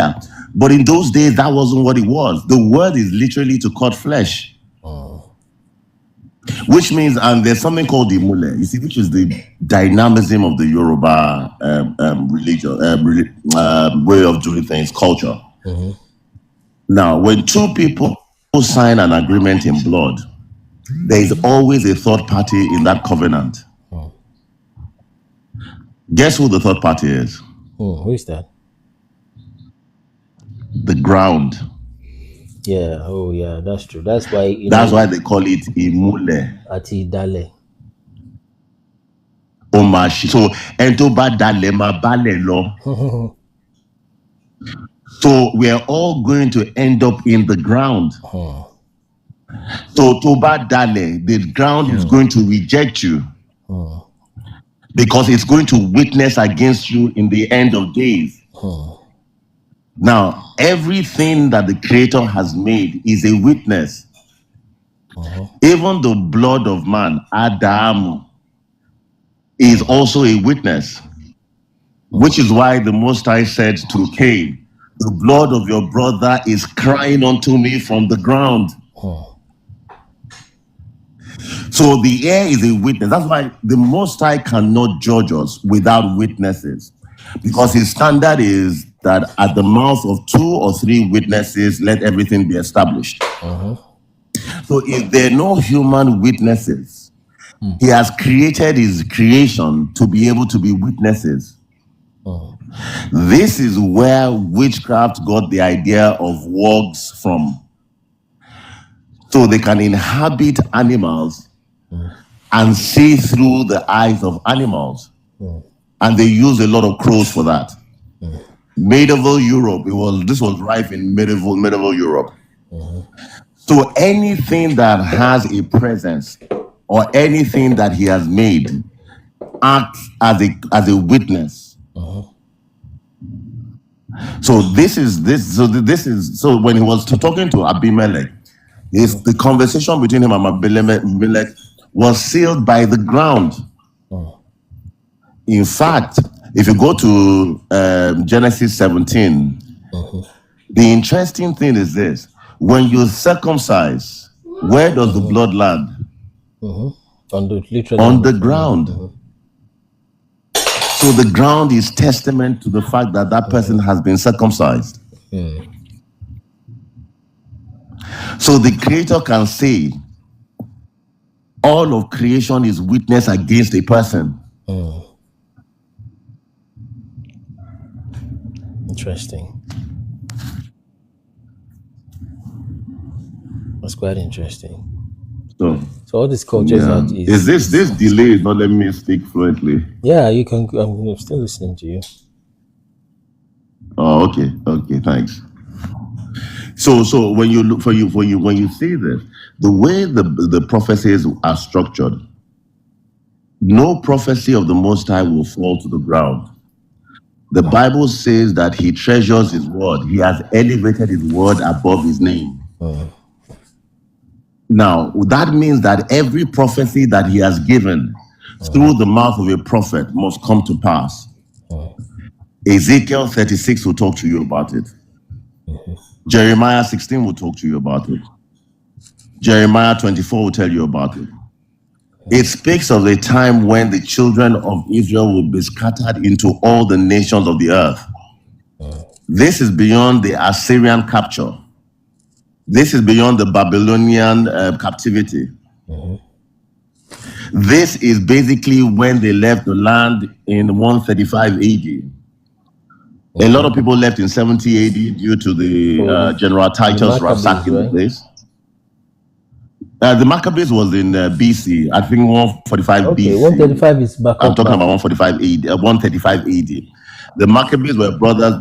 Yeah. But in those days, that wasn't what it was. The word is literally to cut flesh. Which means, and there's something called the mule, you see, which is the dynamism of the Yoruba religion, way of doing things, culture. Now, when two people sign an agreement in blood, there is always a third party in that covenant. Guess who the third party is? Who is that? The ground. Yeah. Oh, yeah. That's true. That's why. That's why they call it imule. Ati dale. Omashi. So entoba dale ma bale lo. So we are all going to end up in the ground. So toba dale, the ground is going to reject you because it's going to witness against you in the end of days. Now, everything that the Creator has made is a witness. Even the blood of man, Adam, is also a witness. Which is why the Most High said to Cain, the blood of your brother is crying unto me from the ground. So the air is a witness. That's why the Most High cannot judge us without witnesses. Because his standard is that at the mouth of 2 or 3 witnesses, let everything be established. So if there are no human witnesses, he has created his creation to be able to be witnesses. This is where witchcraft got the idea of wargs from. So they can inhabit animals and see through the eyes of animals. And they use a lot of crows for that. Medieval Europe, this was rife in medieval Europe. So anything that has a presence or anything that he has made acts as a witness. So when he was talking to Abimelech, the conversation between him and Abimelech was sealed by the ground. In fact, if you go to Genesis 17, the interesting thing is this: when you circumcise, where does the blood land? On the ground. So the ground is testament to the fact that that person has been circumcised. So the Creator can say, all of creation is witness against a person. Interesting. That's quite interesting. So all these cultures is this delay is not letting me speak fluently? Yeah, you can. I'm still listening to you. Oh, okay, thanks. So when you look when you see this, the way the prophecies are structured, no prophecy of the Most High will fall to the ground. The Bible says that he treasures his word. He has elevated his word above his name. Now, that means that every prophecy that he has given through the mouth of a prophet must come to pass. Ezekiel 36 will talk to you about it. Jeremiah 16 will talk to you about it. Jeremiah 24 will tell you about it. It speaks of a time when the children of Israel will be scattered into all the nations of the earth. This is beyond the Assyrian capture. This is beyond the Babylonian captivity. This is basically when they left the land in 135 AD. A lot of people left in 70 AD due to the General Titus ransacking the place. The Maccabees was in BC, I think 145 BC. 135 is back. I'm talking about 145 AD. 135 AD. The Maccabees were brothers.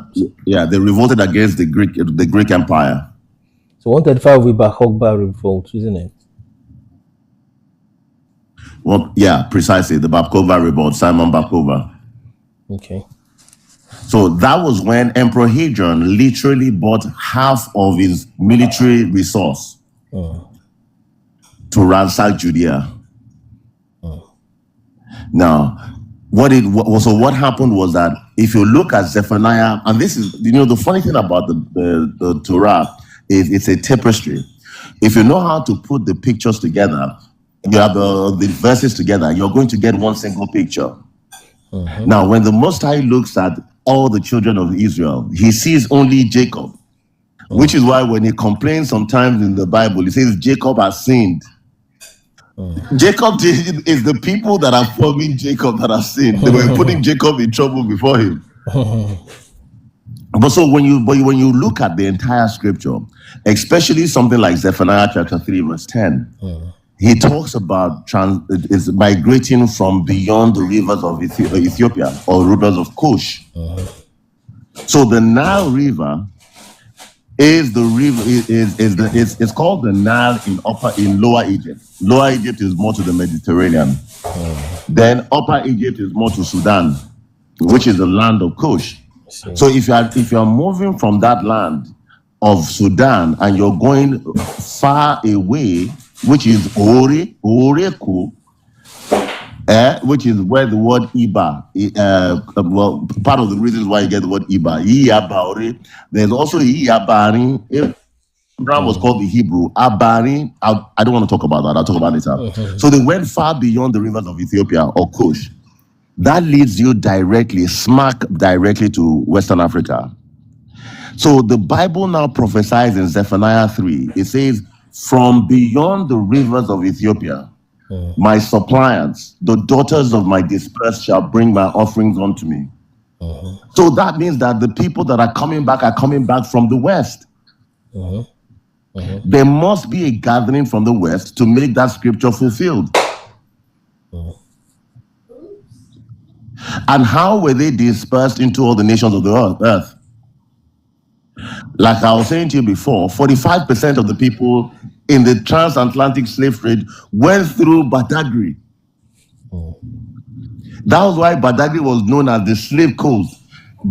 Yeah, they revolted against the Greek Empire. So 135 will be Bar Kokhba revolt, isn't it? Well, yeah, precisely. The Bar Kokhba revolt, Simon Bar Kokhba. Okay. So that was when Emperor Hadrian literally bought half of his military resource to ransack Judea. Now, what happened was that if you look at Zephaniah, and this is, the funny thing about the Torah is it's a tapestry. If you know how to put the pictures together, you have the verses together, you're going to get one single picture. Now, when the Most High looks at all the children of Israel, he sees only Jacob, which is why when he complains sometimes in the Bible, he says Jacob has sinned. Jacob is the people that are forming Jacob that have sinned. They were putting Jacob in trouble before him. But so when you look at the entire scripture, especially something like Zephaniah chapter 3 verse 10, he talks about is migrating from beyond the rivers of Ethiopia or rivers of Cush. So the Nile River is the river it's called the Nile in Lower Egypt. Lower Egypt is more to the Mediterranean. Then Upper Egypt is more to Sudan, which is the land of Cush. So if you are moving from that land of Sudan and you're going far away, which is Oreku, which is where the word Iba, well, part of the reasons why you get the word Iba, Iyabaore. There's also Iyabari. Abraham was called the Hebrew. Abari, I don't want to talk about that. I'll talk about it later. So they went far beyond the rivers of Ethiopia or Cush. That leads you smack directly to Western Africa. So the Bible now prophesies in Zephaniah 3. It says, from beyond the rivers of Ethiopia, my suppliants, the daughters of my dispersed shall bring my offerings unto me. So that means that the people that are coming back from the west. There must be a gathering from the west to make that scripture fulfilled. And how were they dispersed into all the nations of the earth? Like I was saying to you before, 45% of the people in the transatlantic slave trade went through Badagry. That was why Badagry was known as the slave coast.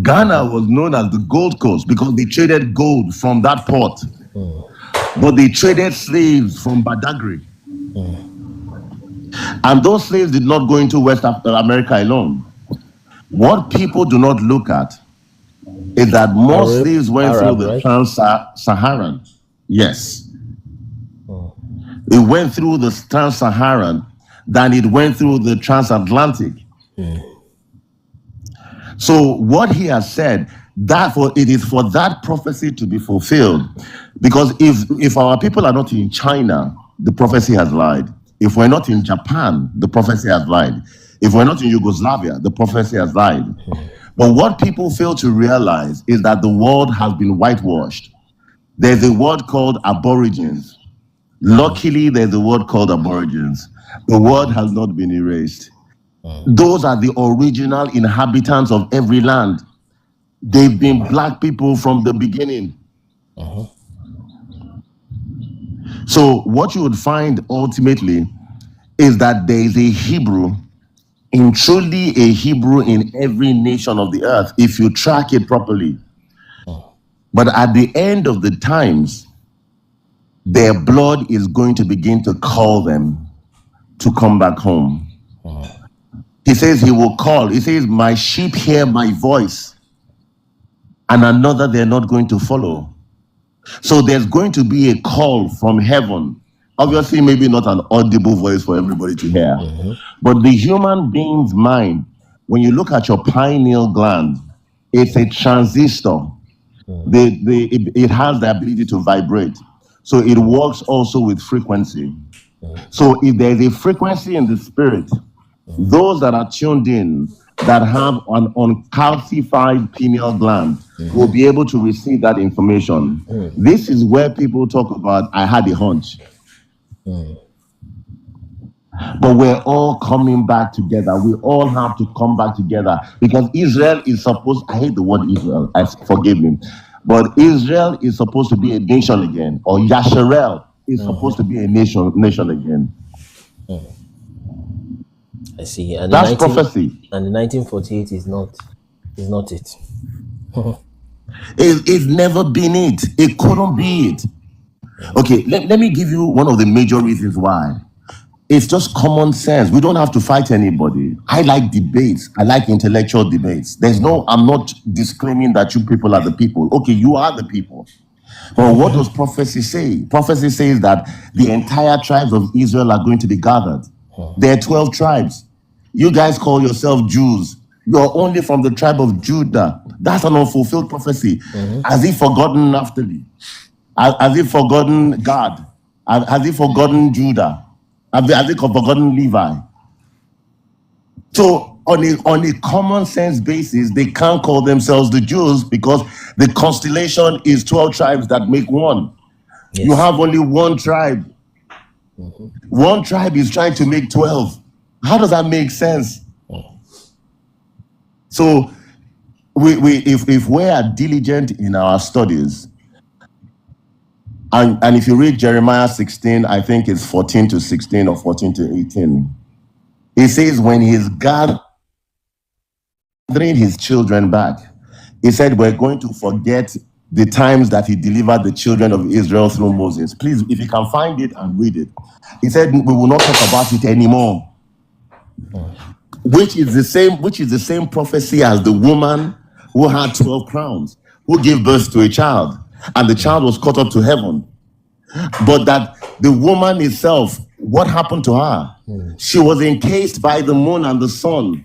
Ghana was known as the gold coast because they traded gold from that port. But they traded slaves from Badagry. And those slaves did not go into West America alone. What people do not look at is that more slaves went through the Trans-Saharan. Yes. It went through the Trans-Saharan than it went through the transatlantic. So what he has said, it is for that prophecy to be fulfilled. Because if our people are not in China, the prophecy has lied. If we're not in Japan, the prophecy has lied. If we're not in Yugoslavia, the prophecy has lied. But what people fail to realize is that the world has been whitewashed. There's a word called aborigines. Luckily, there's a word called aborigines. The word has not been erased. Those are the original inhabitants of every land. They've been black people from the beginning. So what you would find ultimately is that there is a Hebrew, truly a Hebrew in every nation of the earth, if you track it properly. But at the end of the times, their blood is going to begin to call them to come back home. He says he will call. He says, my sheep hear my voice, and another they're not going to follow. So there's going to be a call from heaven. Obviously, maybe not an audible voice for everybody to hear. But the human being's mind, when you look at your pineal gland, it's a transistor. It has the ability to vibrate. So it works also with frequency. So if there's a frequency in the spirit, those that are tuned in, that have an uncalcified pineal gland, will be able to receive that information. This is where people talk about, I had a hunch. But we're all coming back together. We all have to come back together because Israel is supposed, I hate the word Israel, forgive me, but Israel is supposed to be a nation again, or Yasharel is supposed to be a nation again. I see. And that's prophecy. And the 1948 is not it. It's never been it. It couldn't be it. Okay, let me give you one of the major reasons why. It's just common sense. We don't have to fight anybody. I like debates. I like intellectual debates. I'm not disclaiming that you people are the people. Okay, you are the people. But what does prophecy say? Prophecy says that the entire tribes of Israel are going to be gathered. There are 12 tribes. You guys call yourself Jews. You're only from the tribe of Judah. That's an unfulfilled prophecy. Has he forgotten Naphtali? Has he forgotten Gad? Has he forgotten Judah? Has he forgotten Levi? So on a common sense basis, they can't call themselves the Jews because the constellation is 12 tribes that make one. Yes. You have only one tribe. One tribe is trying to make 12. How does that make sense? So if we are diligent in our studies, and if you read Jeremiah 16, I think it's 14 to 16 or 14 to 18, it says when he's gathering his children back, he said, we're going to forget the times that he delivered the children of Israel through Moses. Please, if you can find it and read it. He said, we will not talk about it anymore. Which is the same prophecy as the woman who had 12 crowns, who gave birth to a child, and the child was caught up to heaven. But that the woman itself, what happened to her? She was encased by the moon and the sun.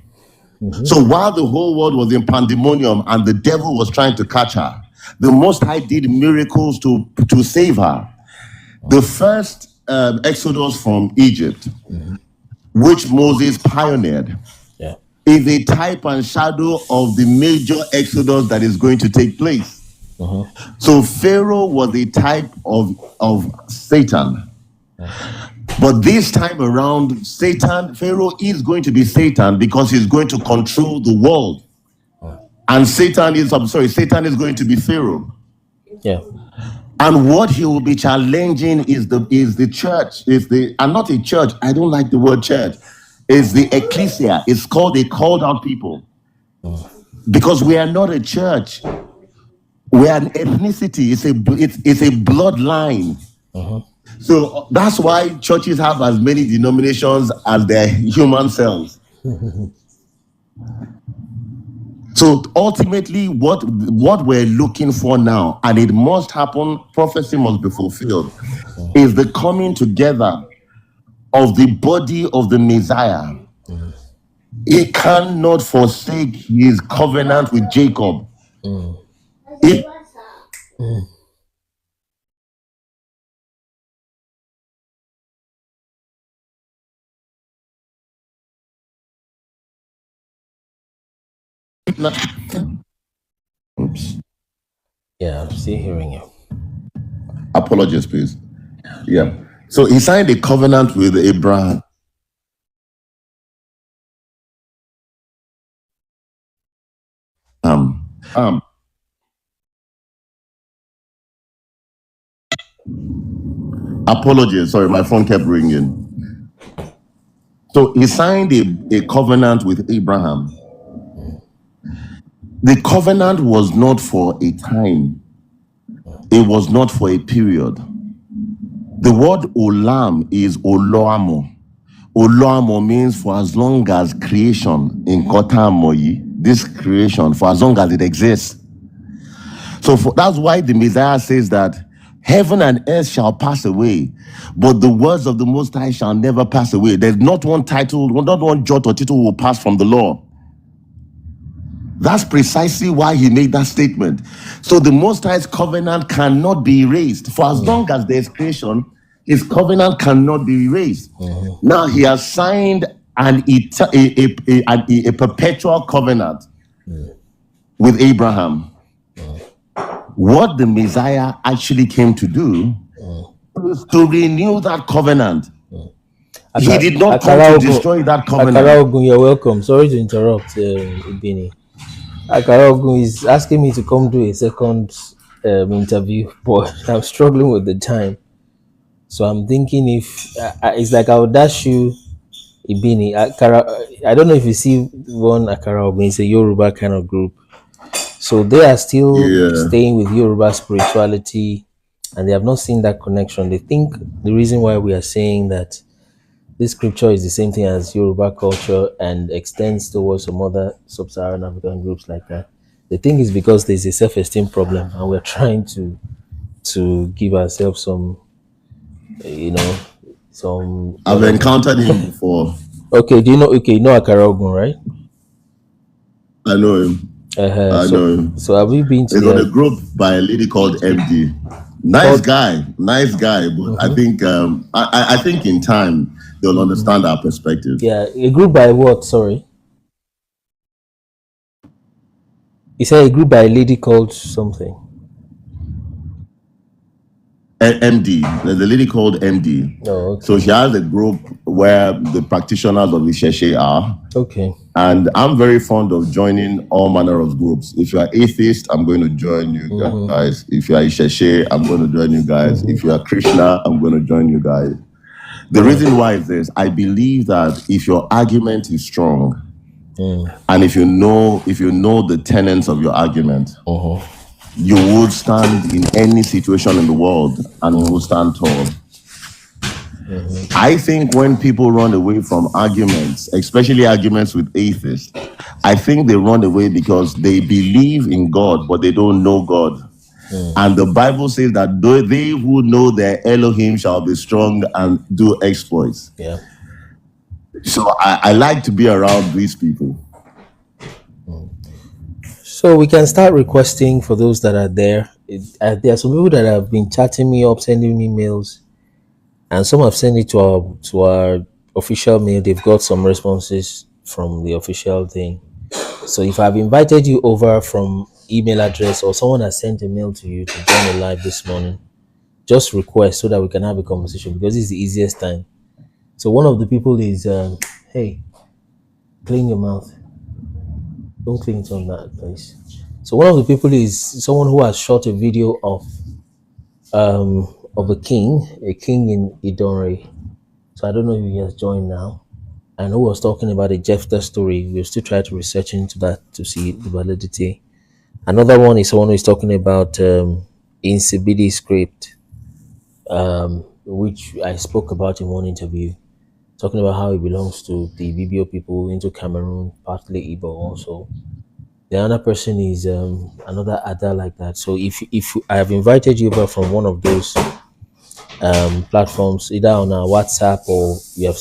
So while the whole world was in pandemonium and the devil was trying to catch her, the Most High did miracles to save her. The first exodus from Egypt, which Moses pioneered, is a type and shadow of the major exodus that is going to take place. So Pharaoh was a type of Satan. But this time around, Pharaoh is going to be Satan because he's going to control the world. And Satan is going to be Pharaoh. Yeah. And what he will be challenging is the church, and not a church, I don't like the word church, is the ecclesia. It's called a called out people. Because we are not a church. We are an ethnicity. It's a bloodline. So that's why churches have as many denominations as their human cells. So ultimately, what we're looking for now, and it must happen, prophecy must be fulfilled, is the coming together of the body of the Messiah. He cannot forsake his covenant with Jacob. Oops. Yeah, I'm still hearing you. Apologies, please. Yeah. So he signed a covenant with Abraham. Apologies, sorry, my phone kept ringing. So he signed a covenant with Abraham. The covenant was not for a time. It was not for a period. The word olam is oloamo. Oloamo means for as long as creation in Kota Moyi, this creation, for as long as it exists. So that's why the Messiah says that heaven and earth shall pass away, but the words of the Most High shall never pass away. There's not one title, not one jot or title will pass from the law. That's precisely why he made that statement. So the Most High's covenant cannot be erased. For as long as there's creation, his covenant cannot be erased. Now he has signed a perpetual covenant with Abraham. What the Messiah actually came to do is to renew that covenant. He did not come to destroy that covenant. Akaraogun, you're welcome. Sorry to interrupt, Ibini. Akaraogun is asking me to come do a second interview, but I'm struggling with the time. So I'm thinking if it's like I would dash you Ibini. I don't know if you see one Akaraogun. It's a Yoruba kind of group. So they are still staying with Yoruba spirituality, and they have not seen that connection. They think the reason why we are saying that this scripture is the same thing as Yoruba culture and extends towards some other sub-Saharan African groups like that. The thing is because there's a self-esteem problem, and we're trying to give ourselves some, you know, some I've encountered him before. Okay, do you know? Okay, you know Akarogun, right? I know him. I know him. So have you been to He's on a the group by a lady called MD. Nice guy. But I think I think in time they'll understand our perspective. yeah, a group by what? Sorry, you said a group by a lady called something. MD. There's a lady called MD. Oh, okay. So she has a group where the practitioners of Isheshe are. Okay. And I'm very fond of joining all manner of groups. If you are atheist, I'm going to join you guys. If you are Isheshe, I'm going to join you guys. If you are Krishna, I'm going to join you guys. The reason why is this: I believe that if your argument is strong, and if you know the tenets of your argument, you would stand in any situation in the world and you will stand tall. I think when people run away from arguments, especially arguments with atheists, I think they run away because they believe in God, but they don't know God. And the Bible says that they who know their Elohim shall be strong and do exploits. Yeah. So I like to be around these people. So we can start requesting for those that are there. There are some people that have been chatting me up, sending me mails, and some have sent it to our official mail. They've got some responses from the official thing. So if I've invited you over from email address, or someone has sent a mail to you to join the live this morning, just request so that we can have a conversation, because it's the easiest time. So one of the people is, hey, clean your mouth. Don't clean it on that place. So one of the people is someone who has shot a video of a king in Idonre. So I don't know if he has joined now. And who was talking about the Jephthah story. We'll still try to research into that to see the validity. Another one is someone who is talking about Insibidi script, which I spoke about in one interview, talking about how it belongs to the Bibio people into Cameroon, partly Igbo also. The other person is another Ada like that. So if I have invited you over from one of those platforms, either on our WhatsApp or you have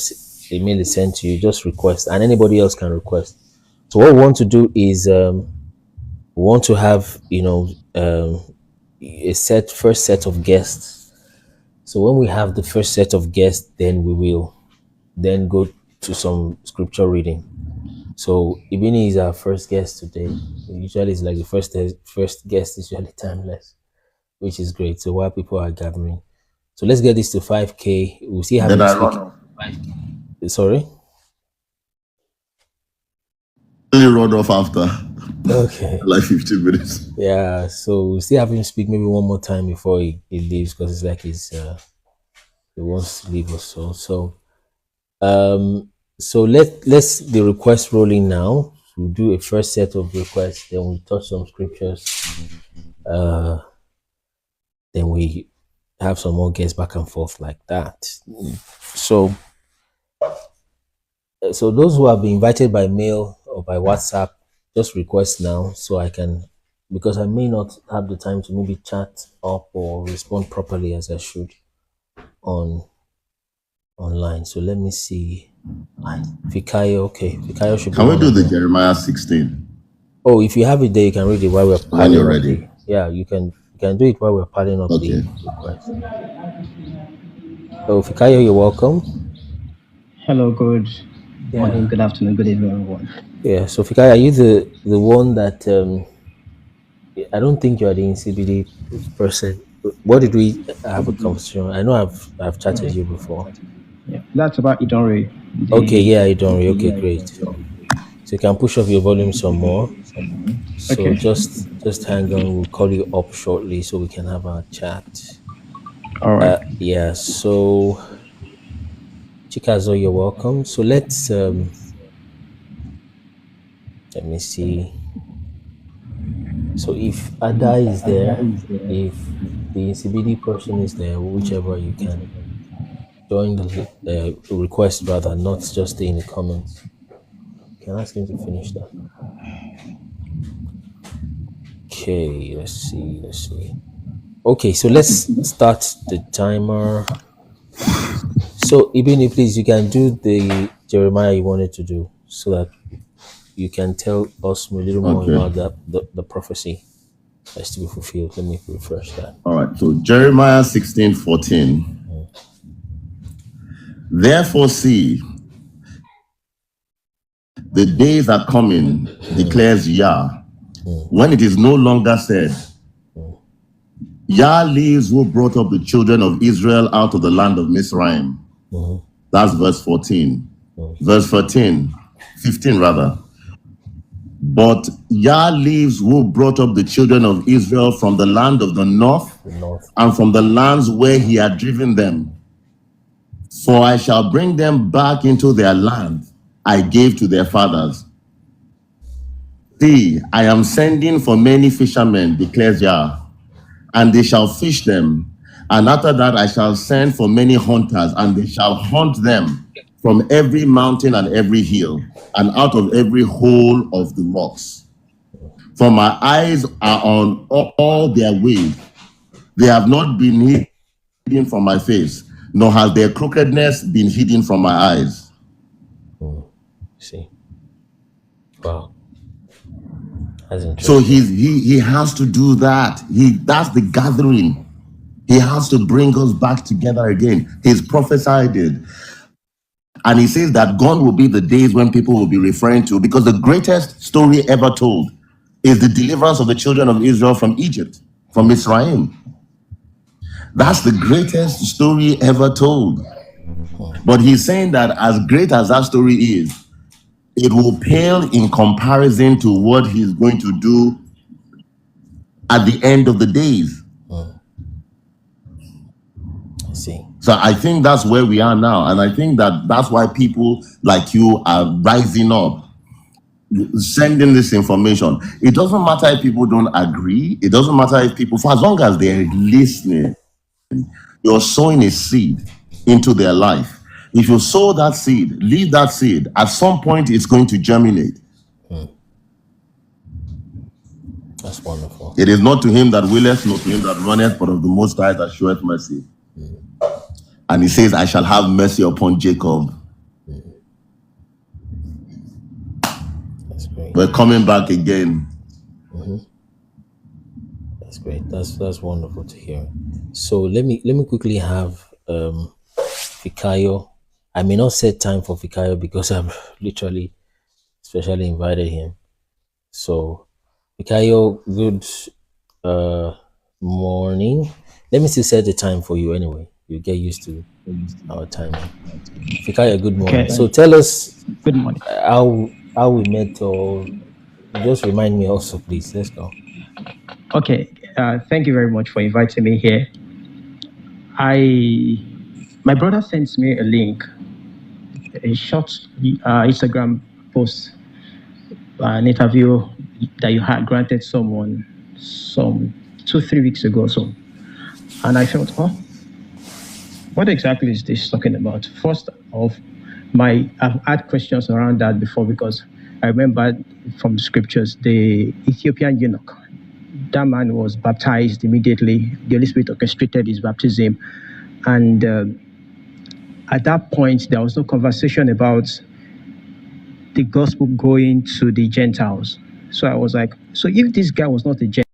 email is sent to you, just request, and anybody else can request. So what we want to do is we want to have a first set of guests. So when we have the first set of guests, then we will then go to some scripture reading. So Ibini is our first guest today. Usually it's like the first guest is usually timeless, which is great. So while people are gathering, so let's get this to 5K. We'll see how many speak. Sorry? Only run off after. Okay. Like 15 minutes. Yeah, so we'll still have him speak maybe one more time before he leaves, because it's like he wants to leave us. So let's the request rolling now. We'll do a first set of requests, then we'll touch some scriptures. Then we have some more guests back and forth like that. So those who have been invited by mail or by WhatsApp, just request now so I can, because I may not have the time to maybe chat up or respond properly as I should online. So let me see. Fikayo, okay. Fikayo should be. Can we do the Jeremiah 16? Oh, if you have it there, you can read it while we're when you're ready. Yeah, you can do it while we're padding up the request. Oh, Fikayo, you're welcome. Hello, good morning, good afternoon, good evening, everyone. Yeah, so Fikayo, are you the one that I don't think you are the NCBD person. What did we have a conversation? I know I've chatted you before. Yeah, that's about Idonre. Okay, yeah, Idonre. Okay, great. So you can push up your volume some more. So Okay. just hang on. We'll call you up shortly so we can have our chat. All right. Yeah. So Chikazo, you're welcome. So let's let me see. So if Ada is there, if the CBD person is there, whichever you can. join the request rather, not just stay in the comments. Can I ask him to finish that? Okay, let's see. Okay, so let's start the timer. So Ibini, please, you can do the Jeremiah you wanted to do so that you can tell us a little more Okay. about the prophecy that's to be fulfilled. Let me refresh that. All right. So Jeremiah 16:14. Therefore, see, the days are coming, declares Yah, when it is no longer said, Yah lives who brought up the children of Israel out of the land of Mizraim. That's verse 14. Verse 15 rather. But Yah lives who brought up the children of Israel from the land of the north and from the lands where he had driven them. For I shall bring them back into their land I gave to their fathers. See, I am sending for many fishermen, declares Yah, and they shall fish them. And after that I shall send for many hunters, and they shall hunt them from every mountain and every hill, and out of every hole of the rocks. For my eyes are on all their ways. They have not been hidden from my face, nor has their crookedness been hidden from my eyes. See. Wow. That's interesting. So he has to do that. That's the gathering. He has to bring us back together again. He's prophesied it. And he says that gone will be the days when people will be referring to, because the greatest story ever told is the deliverance of the children of Israel from Egypt, from Mizraim. That's the greatest story ever told. But he's saying that as great as that story is, it will pale in comparison to what he's going to do at the end of the days. I see. So I think that's where we are now. And I think that's why people like you are rising up, sending this information. It doesn't matter if people don't agree. It doesn't matter if people, for as long as they're listening, you're sowing a seed into their life. If you sow that seed, leave that seed, at some point it's going to germinate. That's wonderful. It is not to him that willeth, not to him that runneth, but of the Most High that showeth mercy. And he says, I shall have mercy upon Jacob. That's great. We're coming back again. That's great. That's wonderful to hear. So let me quickly have Fikayo. I may not set time for Fikayo because I've literally specially invited him. So Fikayo, good morning. Let me still set the time for you anyway. You get used to our time. Fikayo, good morning. Okay. So tell us Good morning. how we met, or just remind me also, please. Let's go. Okay. Thank you very much for inviting me here. My brother sent me a link, a short Instagram post, an interview that you had granted someone some 2-3 weeks ago or so. And I felt, what exactly is this talking about? First off, I've had questions around that before, because I remember from the scriptures, the Ethiopian eunuch, that man was baptized immediately. The Holy Spirit orchestrated his baptism. And at that point, there was no conversation about the gospel going to the Gentiles. So I was like, so if this guy was not a Gentile,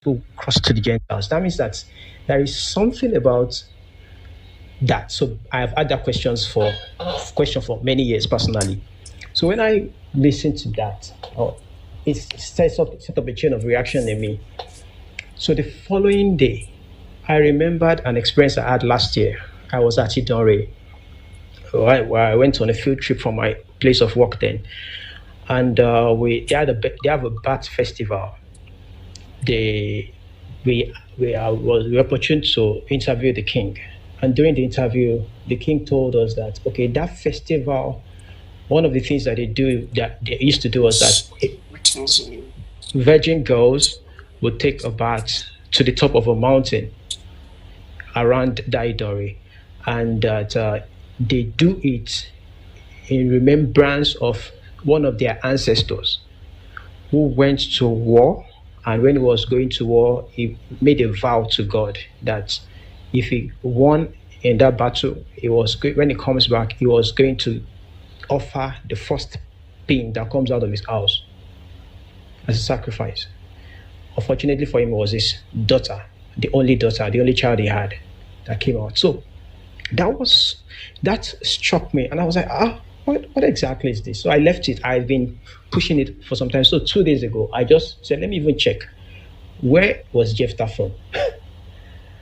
to cross to the Gentiles, that means that there is something about that. So I have had that question for many years personally. So when I listened to that, it set up a chain of reaction in me. So the following day, I remembered an experience I had last year. I was at Idore, where I went on a field trip from my place of work then, and they have a bat festival. We were opportune to interview the king, and during the interview, the king told us that that festival, one of the things that they used to do was that virgin girls would take a bath to the top of a mountain around Daidori, and that they do it in remembrance of one of their ancestors who went to war, and when he was going to war, he made a vow to God that if he won in that battle, when he comes back, he was going to offer the first thing that comes out of his house as a sacrifice. Unfortunately for him, it was his daughter, the only child he had that came out. So that struck me, and I was like, what exactly is this? So I left it. I've been pushing it for some time. So 2 days ago, I just said, let me even check, where was Jephthah from?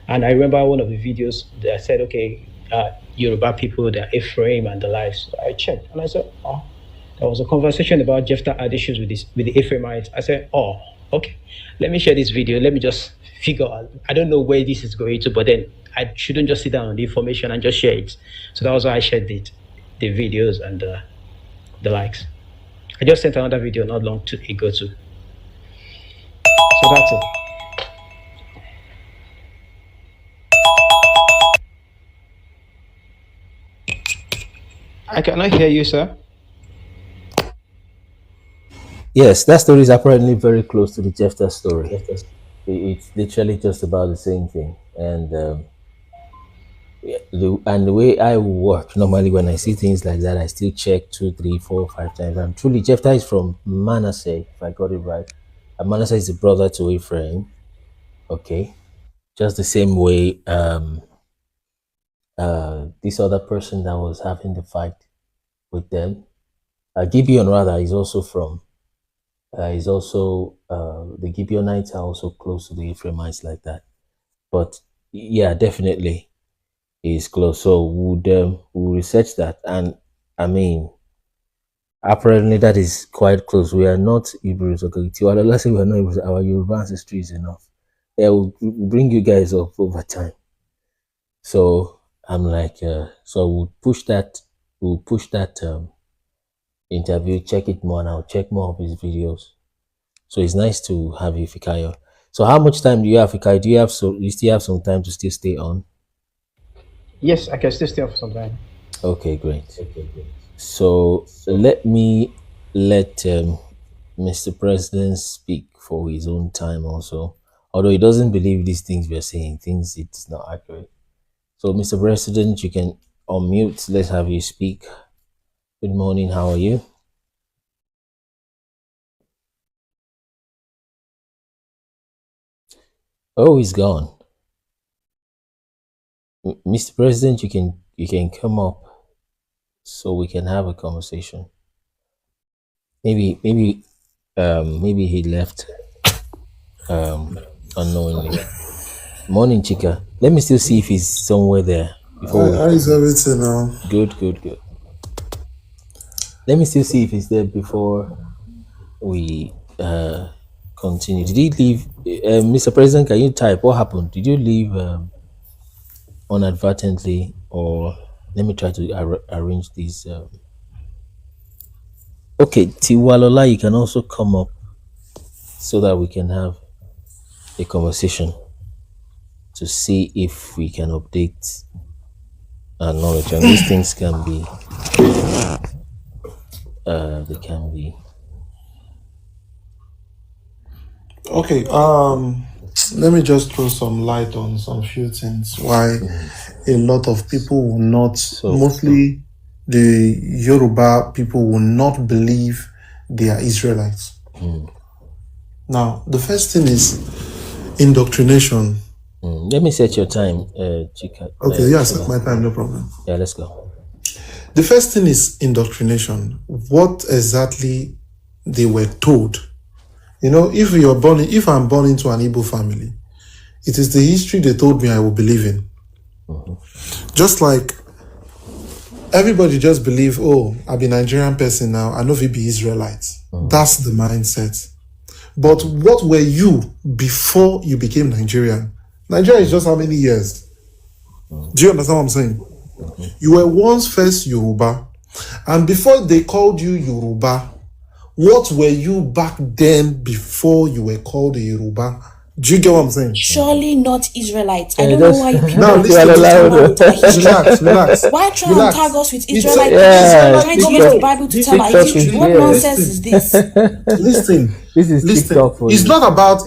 And I remember one of the videos that said, okay, Yoruba people, they're Ephraim and the likes. So I checked, and I said, there was a conversation about Jephthah had issues with the Ephraimites. I said, okay, let me share this video. Let me just figure out. I don't know where this is going to, but then I shouldn't just sit down on the information and just share it. So that was why I shared the videos and the likes. I just sent another video not long ago too. So that's it. I cannot hear you, sir. Yes, that story is apparently very close to the Jephthah story. It's literally just about the same thing. And the way I work normally when I see things like that, I still check 2, 3, 4, 5 times. And truly, Jephthah is from Manasseh, if I got it right. And Manasseh is a brother to Ephraim. Okay, just the same way this other person that was having the fight with them, Gibeon rather, is also from. The Gibeonites are also close to the Ephraimites like that. But yeah, definitely is close. So we'll research that. And I mean, apparently that is quite close. We are not Hebrews. Okay, let's say we are not Hebrews. Our Yoruba ancestry is enough. Yeah, we'll bring you guys up over time. So I'm like, so we'll push that interview, check it more, and I'll check more of his videos. So it's nice to have you, Fikayo. So how much time do you have, Fikayo? You still have some time to still stay on? Yes, I can still stay on for some time. Okay, great. So let me let Mr. President speak for his own time also. Although he doesn't believe these things we are saying, things it's not accurate. So Mr. President, you can unmute. Let's have you speak. Good morning, how are you? Oh, he's gone. Mr. President, you can come up so we can have a conversation. Maybe he left unknowingly. Morning, Chika. Let me still see if he's somewhere there. How is everything now? Good. Let me still see if he's there before we continue. Did he leave? Mr. President, can you type? What happened? Did you leave inadvertently, or let me try to arrange these? Okay, Tiwalola, you can also come up so that we can have a conversation to see if we can update our knowledge. And these things can be, they can be. Okay, let me just throw some light on some few things why a lot of people will not, mostly the Yoruba people will not believe they are Israelites. Now, the first thing is indoctrination. Let me set your time, Chika. Okay, yeah, set my time, no problem. Yeah, let's go. The first thing is indoctrination. What exactly they were told. You know, if I'm born into an Igbo family, it is the history they told me I will believe in. Just like everybody just believe, I'll be a Nigerian person now, I know if be Israelites. That's the mindset. But what were you before you became Nigerian? Nigeria is just how many years? Do you understand what I'm saying? You were once first Yoruba, and before they called you Yoruba, what were you back then before you were called a Yoruba Do you get what I'm saying? Surely not Israelites. I Yeah, don't know that's- why you people Now, are listen, relax. why try and Relax. tag us with It's Israelite? Yeah, Trying to TikTok- use the Bible to tell our TikTok history. is What here. nonsense is this? Listen. This is TikTok for It's you. not about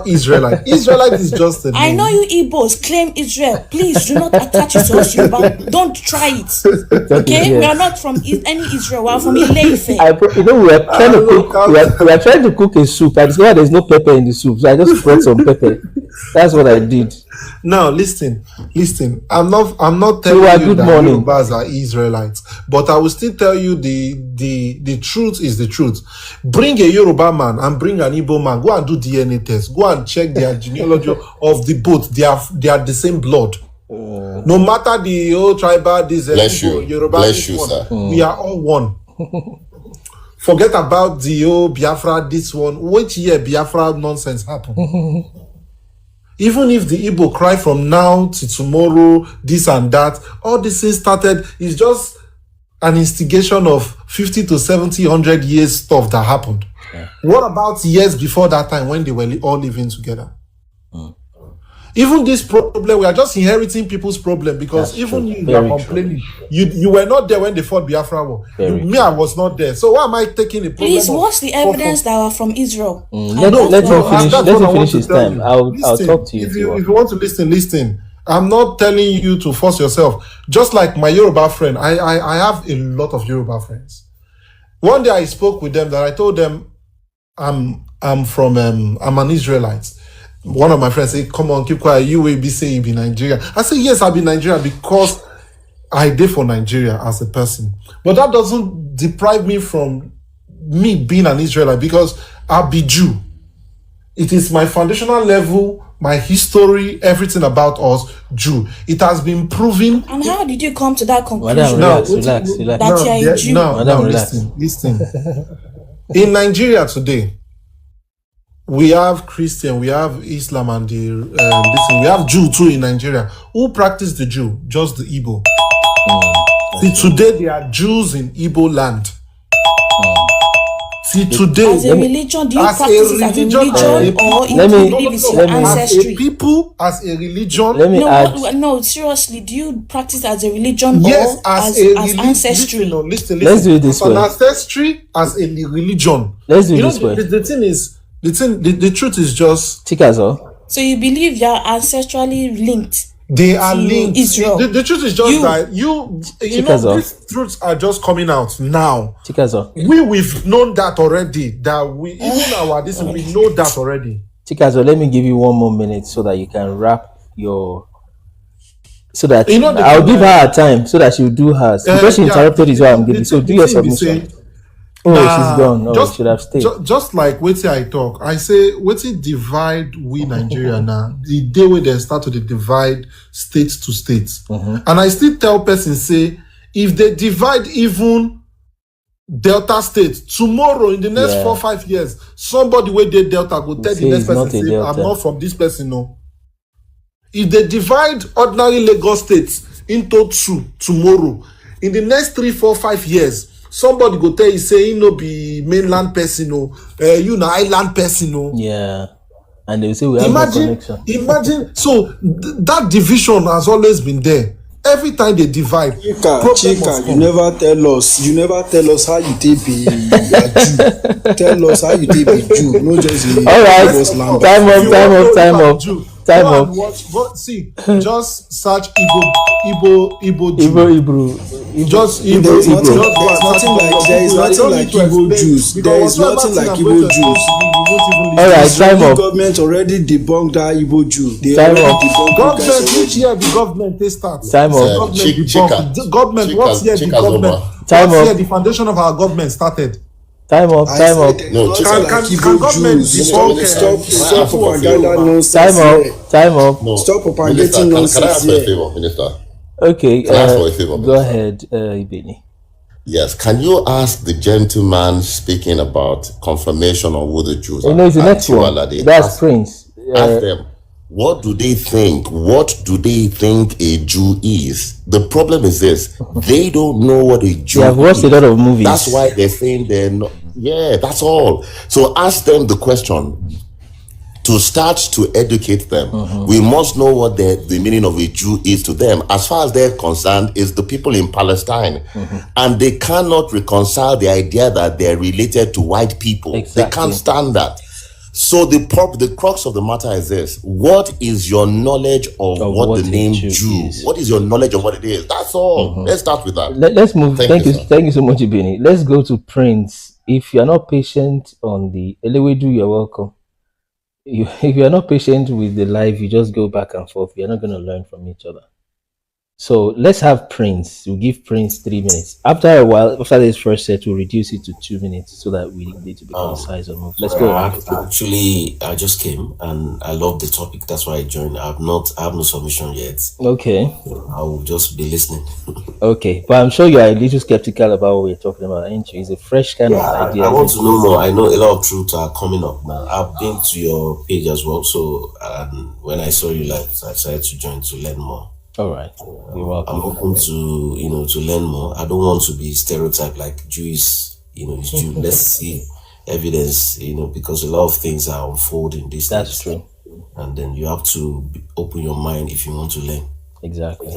Israelite. Israelite is just a name. I know you Igbos claim Israel. Please do not attach it to us, Yoruba. Don't try it. Okay? Yeah. We are not from any Israel. We are from Ile-Ife. We are trying to cook. We are trying to cook a soup. I discovered there's no pepper in the soup, so I just brought some pepper. That's what I did. Now listen. I'm not telling Siwa, you good that morning. Yorubas are Israelites, but I will still tell you the truth is the truth. Bring a Yoruba man and bring an Igbo man. Go and do DNA test. Go and check their genealogy of the both. They are the same blood. No matter the old tribal, this Bless Igbo, you. Yoruba, Bless this you, one. sir. We are all one. Forget about the old Biafra, this one. Which year Biafra nonsense happened? Even if the Igbo cry from now to tomorrow, this and that, all this things started, is just an instigation of 50 to 70, 100 years stuff that happened. Yeah. What about years before that time when they were all living together? Even this problem, we are just inheriting people's problem because even you are complaining. You were not there when they fought Biafra War. Me, I was not there. So why am I taking the problem? Please, what's the evidence that are from Israel? Let him finish his time. I'll talk to you. If you want to listen. I'm not telling you to force yourself. Just like my Yoruba friend, I have a lot of Yoruba friends. One day I spoke with them that I told them I'm an Israelite. One of my friends said, "Come on, keep quiet. You will be saying you be Nigeria." I said, "Yes, I'll be Nigeria because I did for Nigeria as a person. But that doesn't deprive me from me being an Israelite because I'll be Jew. It is my foundational level, my history, everything about us, Jew. It has been proven." And how did you come to that conclusion? Madam, That relax. you are a Jew. Now, listen. In Nigeria today, we have Christian, we have Islam, and we have Jew too in Nigeria. Who practice the Jew? Just the Igbo. See, today there are Jews in Igbo land. See, today As a religion, do you practice it as a religion or you believe it's your ancestry? As a people, as a religion. No, seriously, do you practice as a religion yes, or as ancestry? Listen. Let's do it this way. As an ancestry, as a religion. Let's do it this way. The thing is, the truth is just Chikazo. So you believe you are ancestrally linked? They are linked. Israel. The truth is just that you know these truths are just coming out now. Chikazo. We've known that already. That we we know that already. Chikazo, let me give you 1 more minute so that you can wrap your. So that I'll give her a time so that she'll do hers. Because she interrupted is what I'm giving. So do your submission. She's gone. No, she should have stayed. Just like wetin I talk, I say wetin divide we Nigeria now. The day when they start to divide states to states, and I still tell person say if they divide even Delta State tomorrow in the next 4-5 years, somebody wey dey Delta go tell the next person say I'm not from this person. No, if they divide ordinary Lagos State into two tomorrow in the next 3, 4, 5 years. Somebody go tell you say you no be mainland person, you na island person. Yeah, and they will say we have no connection. Imagine, so that division has always been there. Every time they divide, Chika, you never tell us how you take be a Jew. Tell us how you take be Jew. No just all right. Time up. Time up. See, just search Igbo Jew. Just Igbo. There is nothing like Igbo Jews. There is nothing like Igbo Jews. All right, time up. Government already debunked that Igbo Jew. Time up. Government, which year the government they start? Time up. Government, what year the government? What year the foundation of our government started? Time up. No, can government stop propaganda nonsense. Time up. No. Stop propagating nonsense. Can I ask for a favor, Minister? Okay. Can I ask for a favor, go ahead, Ibini. Yes. Can you ask the gentleman speaking about confirmation of who the Jews are? No, it's the next one. That's Prince. Ask them. What do they think? What do they think a Jew is? The problem is this: they don't know what a Jew is. They have watched a lot of movies. That's why they're saying they're not. Yeah, that's all. So ask them the question: to start to educate them. We must know what the meaning of a Jew is to them. As far as they're concerned, is the people in Palestine. And they cannot reconcile the idea that they're related to white people. Exactly. They can't stand that. So the crux of the matter is this: what is your knowledge of what the name Jew is? What is your knowledge of what it is? That's all. Let's start with that. Let's move. Thank you. Sir. Thank you so much, Ibini. Let's go to Prince. If you're not patient on the Elewedu, you're welcome. If you're not patient with the live, you just go back and forth. You're not going to learn from each other. So let's have Prince. We'll give Prince 3 minutes. After a while, after this first set, we'll reduce it to 2 minutes so that we need to be concise and move. Let's go. Actually, I just came and I love the topic. That's why I joined. I have no submission yet. Okay. I will just be listening. Okay, but I'm sure you are a little skeptical about what we're talking about, ain't you? It's a fresh kind of idea. I want to know more. I know a lot of truths are coming up now. I've been to your page as well. So when I saw you live, I decided to join to learn more. All right, you're welcome. I'm open to to learn more. I don't want to be stereotyped like Jew is Jew. Let's see evidence, because a lot of things are unfolding these days. That's true. And then you have to open your mind if you want to learn. Exactly.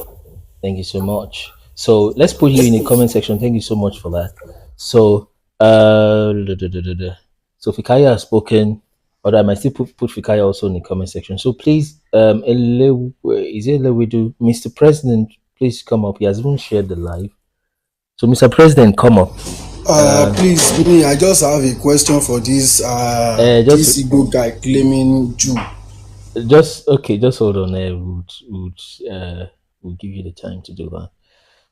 Thank you so much. So let's put you in the comment section. Thank you so much for that. So so Fikaya has spoken, or I might still put Fikaya also in the comment section. So please, is it Elewedu? Mr. President, please come up. He has even shared the live. So Mr. President, come up. Please, Bini, I just have a question for this this Igbo guy claiming Jew. Just hold on there. We'll give you the time to do that.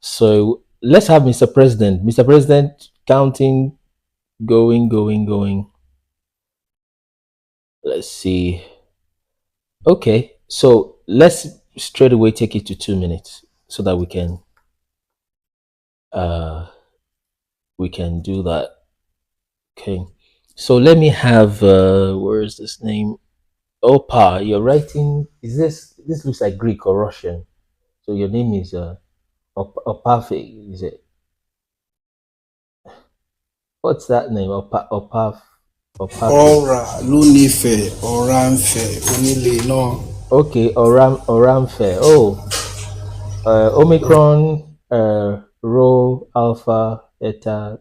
So let's have Mr. President. Mr. President, counting, going. Let's see. Okay, so let's straight away take it to 2 minutes so that we can do that. Okay, so let me have where is this name? Opa, you're writing. Is this looks like Greek or Russian? So your name is Opafe, is it? What's that name? Opaf. Ora, Lunife, Oramfe, Unile, no. Okay, Oramfe. Oh, Omicron, Rho, Alpha, Eta,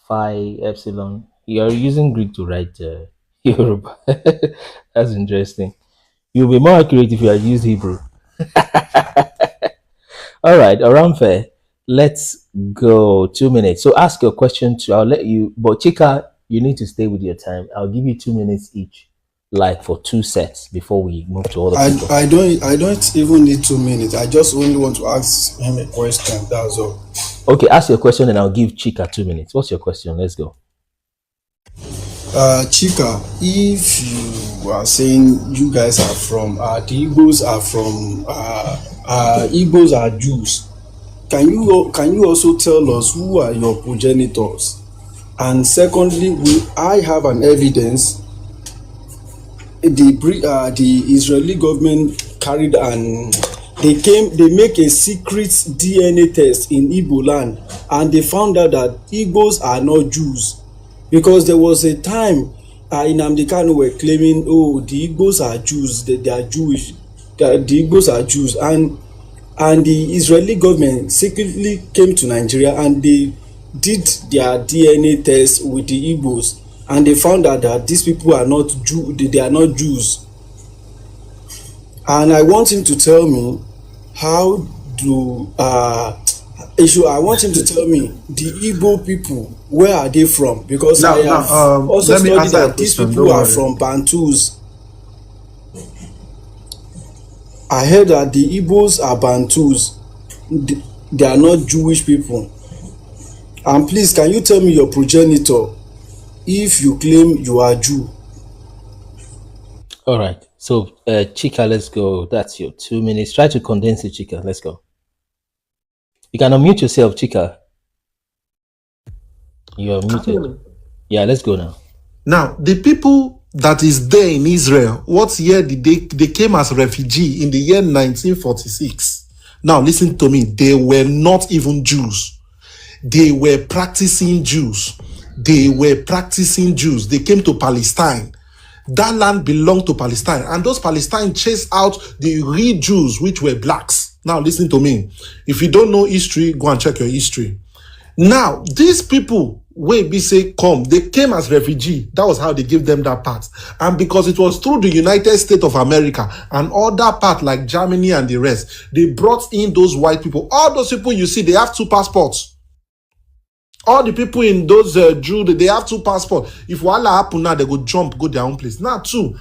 Phi, Epsilon. You're using Greek to write Yoruba. That's interesting. You'll be more accurate if you had used Hebrew. All right, Oramfe. Let's go. 2 minutes. So ask your question I'll let you, but Chika, you need to stay with your time. I'll give you 2 minutes each, like for 2 sets before we move to other people. I don't even need 2 minutes. I just only want to ask him a question. That's all. Okay, ask your question and I'll give Chika 2 minutes. What's your question? Let's go. Chika, if you are saying you guys are from the Igbos are from Igbos are Jews, can you also tell us who are your progenitors? And secondly, will I have an evidence the Israeli government carried they make a secret DNA test in Igbo land, and they found out that Igbos are not Jews, because there was a time in Nnamdi Kanu were claiming, the Igbos are Jews, they are Jewish, the Igbos are Jews, and the Israeli government secretly came to Nigeria and they did their DNA test with the Igbos, and they found out that these people are not they are not Jews. And I want him to tell me I want him to tell me the Igbo people, where are they from? Because I have also studied that these people are from Bantus. I heard that the Igbos are Bantus. They are not Jewish people. And please, can you tell me your progenitor if you claim you are Jew? All right. So, Chika, let's go. That's your 2 minutes. Try to condense it, Chika. Let's go. You can unmute yourself, Chika. You are muted. Yeah, let's go now. Now, the people that is there in Israel, what year did they came as refugee in the year 1946? Now, listen to me. They were not even Jews. They were practicing Jews. They came to Palestine. That land belonged to Palestine, and those Palestine chased out the real Jews, which were blacks. Now, listen to me. If you don't know history, go and check your history. Now, these people, when we say come, they came as refugee. That was how they gave them that part. And because it was through the United States of America and other part like Germany and the rest, they brought in those white people. All those people you see, they have 2 passports. All the people in those Jews, they have 2 passports. If wala happen now, they go jump, go their own place. Now, 2.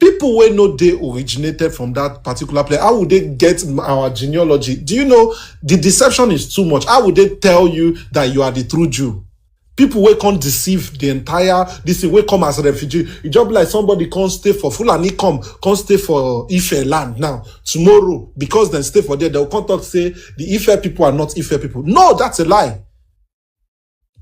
People will know they originated from that particular place. How would they get our genealogy? Do you know the deception is too much? How would they tell you that you are the true Jew? People will can't deceive the entire, this will come as a refugee. It just be like somebody can't stay for Fulani, can't stay for Ife land now. Tomorrow, because they stay for there, they'll come talk say the Ife people are not Ife people. No, that's a lie.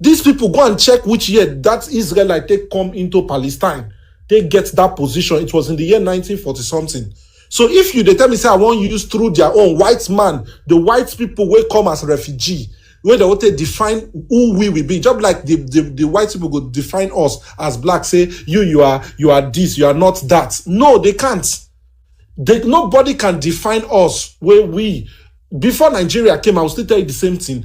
These people go and check which year that Israelite they come into Palestine. They get that position. It was in the year 1940 something. So if they tell me, say, I want you use through their own white man, the white people will come as refugee, where they want to define who we will be. Just like the white people go define us as black, say, you are this, you are not that. No, they can't. Nobody can define us where we. Before Nigeria came, I will still tell you the same thing.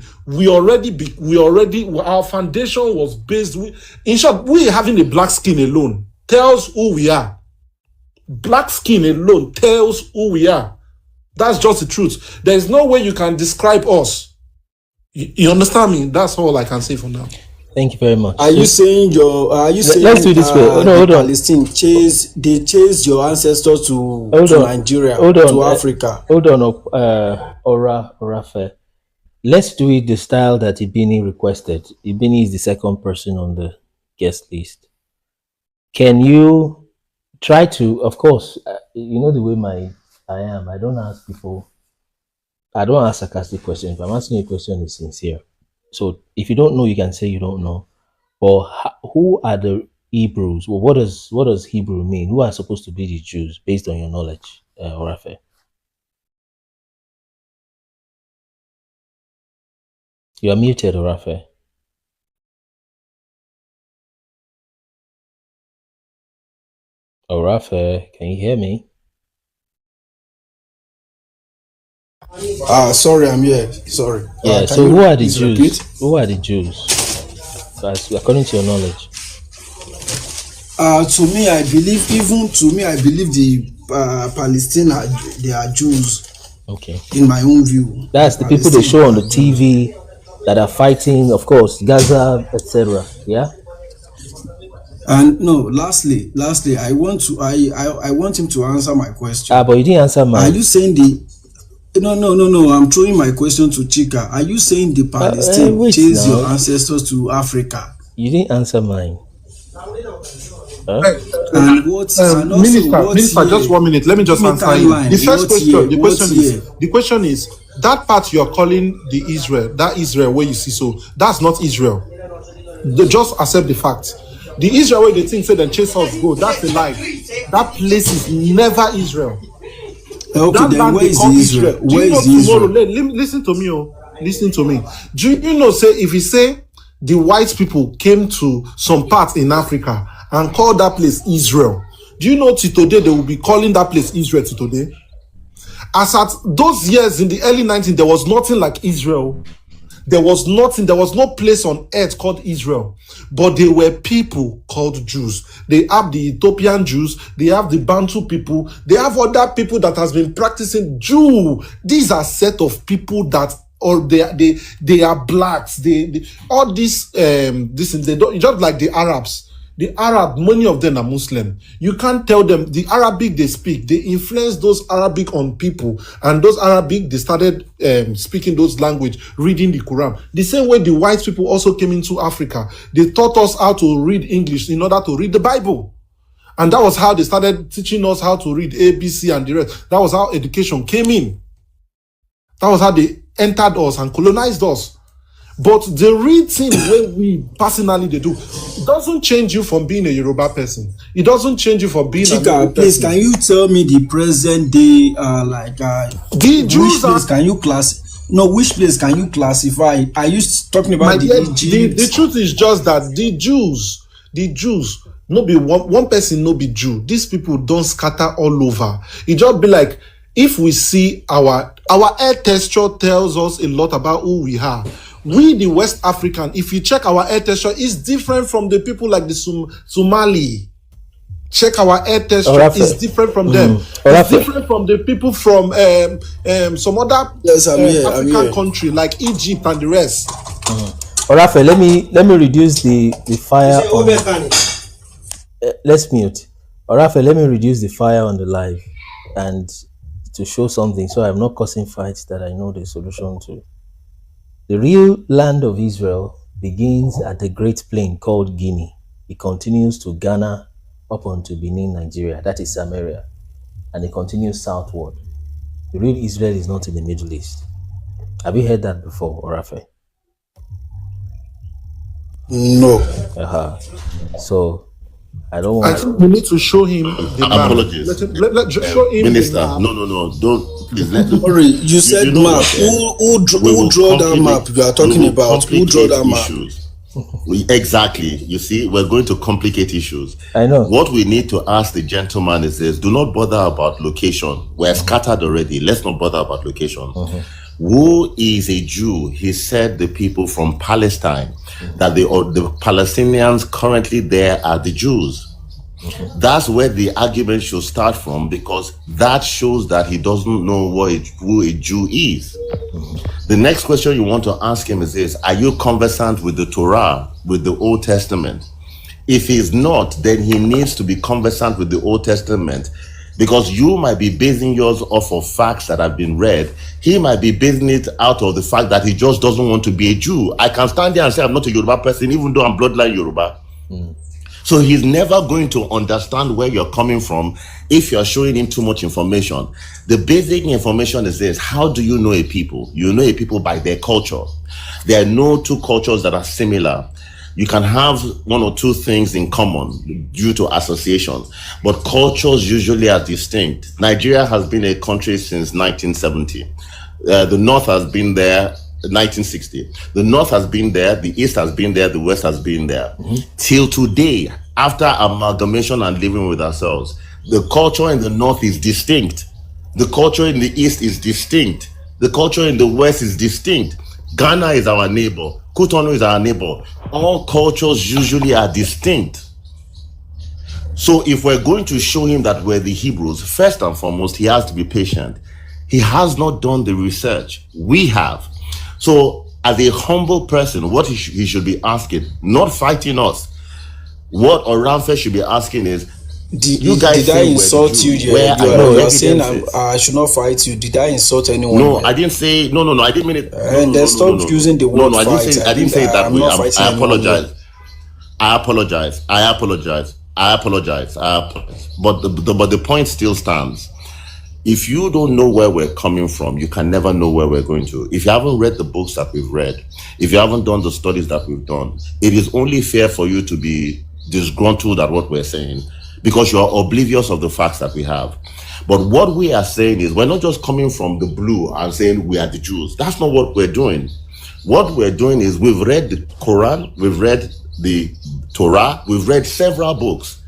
Our foundation was based. In short, we having a black skin alone tells who we are. Black skin alone tells who we are. That's just the truth. There is no way you can describe us. You understand me? That's all I can say for now. Thank you very much. Are you saying let's do this way. Hold on. Palestine chased your ancestors to Nigeria, to Africa? Hold on, Orafe. Let's do it the style that Ibini requested. Ibini is the second person on the guest list. Can you try to, of course, you know the way I am. I don't ask sarcastic questions. If I'm asking you a question, it's sincere. So if you don't know, you can say you don't know. Or who are the Hebrews? Well, what does Hebrew mean? Who are supposed to be the Jews based on your knowledge, Orafe? You are muted, Orafe. Orafe, can you hear me? Sorry, I'm here. Sorry. Yeah, so who are the Jews? Repeat? Who are the Jews? According to your knowledge. To me, I believe the Palestinians, they are Jews. Okay. In my own view. That's the people they show on the TV that are fighting, of course, Gaza, etc. Yeah? And no, lastly, I want him to answer my question. But you didn't answer mine. Are you saying No, I'm throwing my question to Chika. Are you saying the Palestine chased your ancestors to Africa? You didn't answer mine. And Minister, just 1 minute. Let me just answer you. The first question, the question is that part you're calling the Israel, that Israel where you see, so that's not Israel. They just accept the fact. The Israel where they think say they chase us go, that's a lie. That place is never Israel. Okay, then where is Israel? Where is Israel? Listen to me, listen to me. Do you know, say, if you say the white people came to some part in Africa and called that place Israel, do you know till today they will be calling that place Israel till today? As at those years in the early 1900s, there was nothing like Israel. There was no place on earth called Israel, but there were people called Jews. They have the Ethiopian Jews, they have the Bantu people, they have other people that has been practicing Jew. These are set of people that, or they are blacks. They all this they don't, just like the Arabs. The Arab, many of them are Muslim. You can't tell them the Arabic they speak. They influence those Arabic on people, and those Arabic they started speaking those language, reading the Quran. The same way the white people also came into Africa. They taught us how to read English in order to read the Bible, and that was how they started teaching us how to read ABC and the rest. That was how education came in. That was how they entered us and colonized us. But the real thing when we personally they do, it doesn't change you from being a Yoruba person. It doesn't change you from being Chika, please, can you tell me the present day the Jews which place can you classify? Are you talking about the Egypt? The truth is just that the Jews, the Jews, no be one person, no be Jew. These people don't scatter all over. It just be like, if we see our air texture tells us a lot about who we are. We, the West African, if you check our air texture, it's different from the people like the Somali. Check our air texture, it's different from them. It's different from the people from some other African country like Egypt and the rest. Orafe, let me reduce the fire. Let's mute. Orafe, let me reduce the fire on the live and to show something, so I'm not causing fights that I know the solution to. The real land of Israel begins at the Great Plain called Guinea. It continues to Ghana, up onto Benin, Nigeria. That is Samaria. And it continues southward. The real Israel is not in the Middle East. Have you heard that before, Orafe? No. So, I don't want... I think we need to show him the map. Apologies. Let show him Minister, the map. no. Don't. Please let Sorry, you said map. Who draw that map you are talking about? Who draw that map? Exactly. You see, we're going to complicate issues. I know. What we need to ask the gentleman is this: do not bother about location. We're scattered already. Let's not bother about location. Who is a Jew? He said the people from Palestine, that the Palestinians currently there are the Jews. That's where the argument should start from, because that shows that he doesn't know who a Jew is. The next question you want to ask him is this: are you conversant with the Torah, with the Old Testament? If he's not, then he needs to be conversant with the Old Testament, because you might be basing yours off of facts that have been read. He might be basing it out of the fact that he just doesn't want to be a Jew. I can stand there and say I'm not a Yoruba person, even though I'm bloodline Yoruba. So he's never going to understand where you're coming from if you're showing him too much information. The basic information is this: how do you know a people? You know a people by their culture. There are no two cultures that are similar. You can have one or two things in common due to association, but cultures usually are distinct. Nigeria has been a country since 1970. The North has been there 1960. The North has been there, the East has been there, the West has been there. Till today, after amalgamation and living with ourselves, the culture in the North is distinct. The culture in the East is distinct. The culture in the West is distinct. Ghana is our neighbor. Cotonou is our neighbor. All cultures usually are distinct. So if we're going to show him that we're the Hebrews, first and foremost, he has to be patient. He has not done the research. We have. So as a humble person, what he should be asking, not fighting us, what Oramfe should be asking is, did I insult you? You are saying I should not fight you. Did I insult anyone? No, I didn't say, no, I didn't mean it. And then stop using the word fight. I didn't say it that way. I apologize. I apologize. But the point still stands. If you don't know where we're coming from, you can never know where we're going to. If you haven't read the books that we've read, if you haven't done the studies that we've done, it is only fair for you to be disgruntled at what we're saying, because you are oblivious of the facts that we have. But what we are saying is, we're not just coming from the blue and saying we are the Jews. That's not what we're doing. What we're doing is, we've read the Quran, we've read the Torah, we've read several books.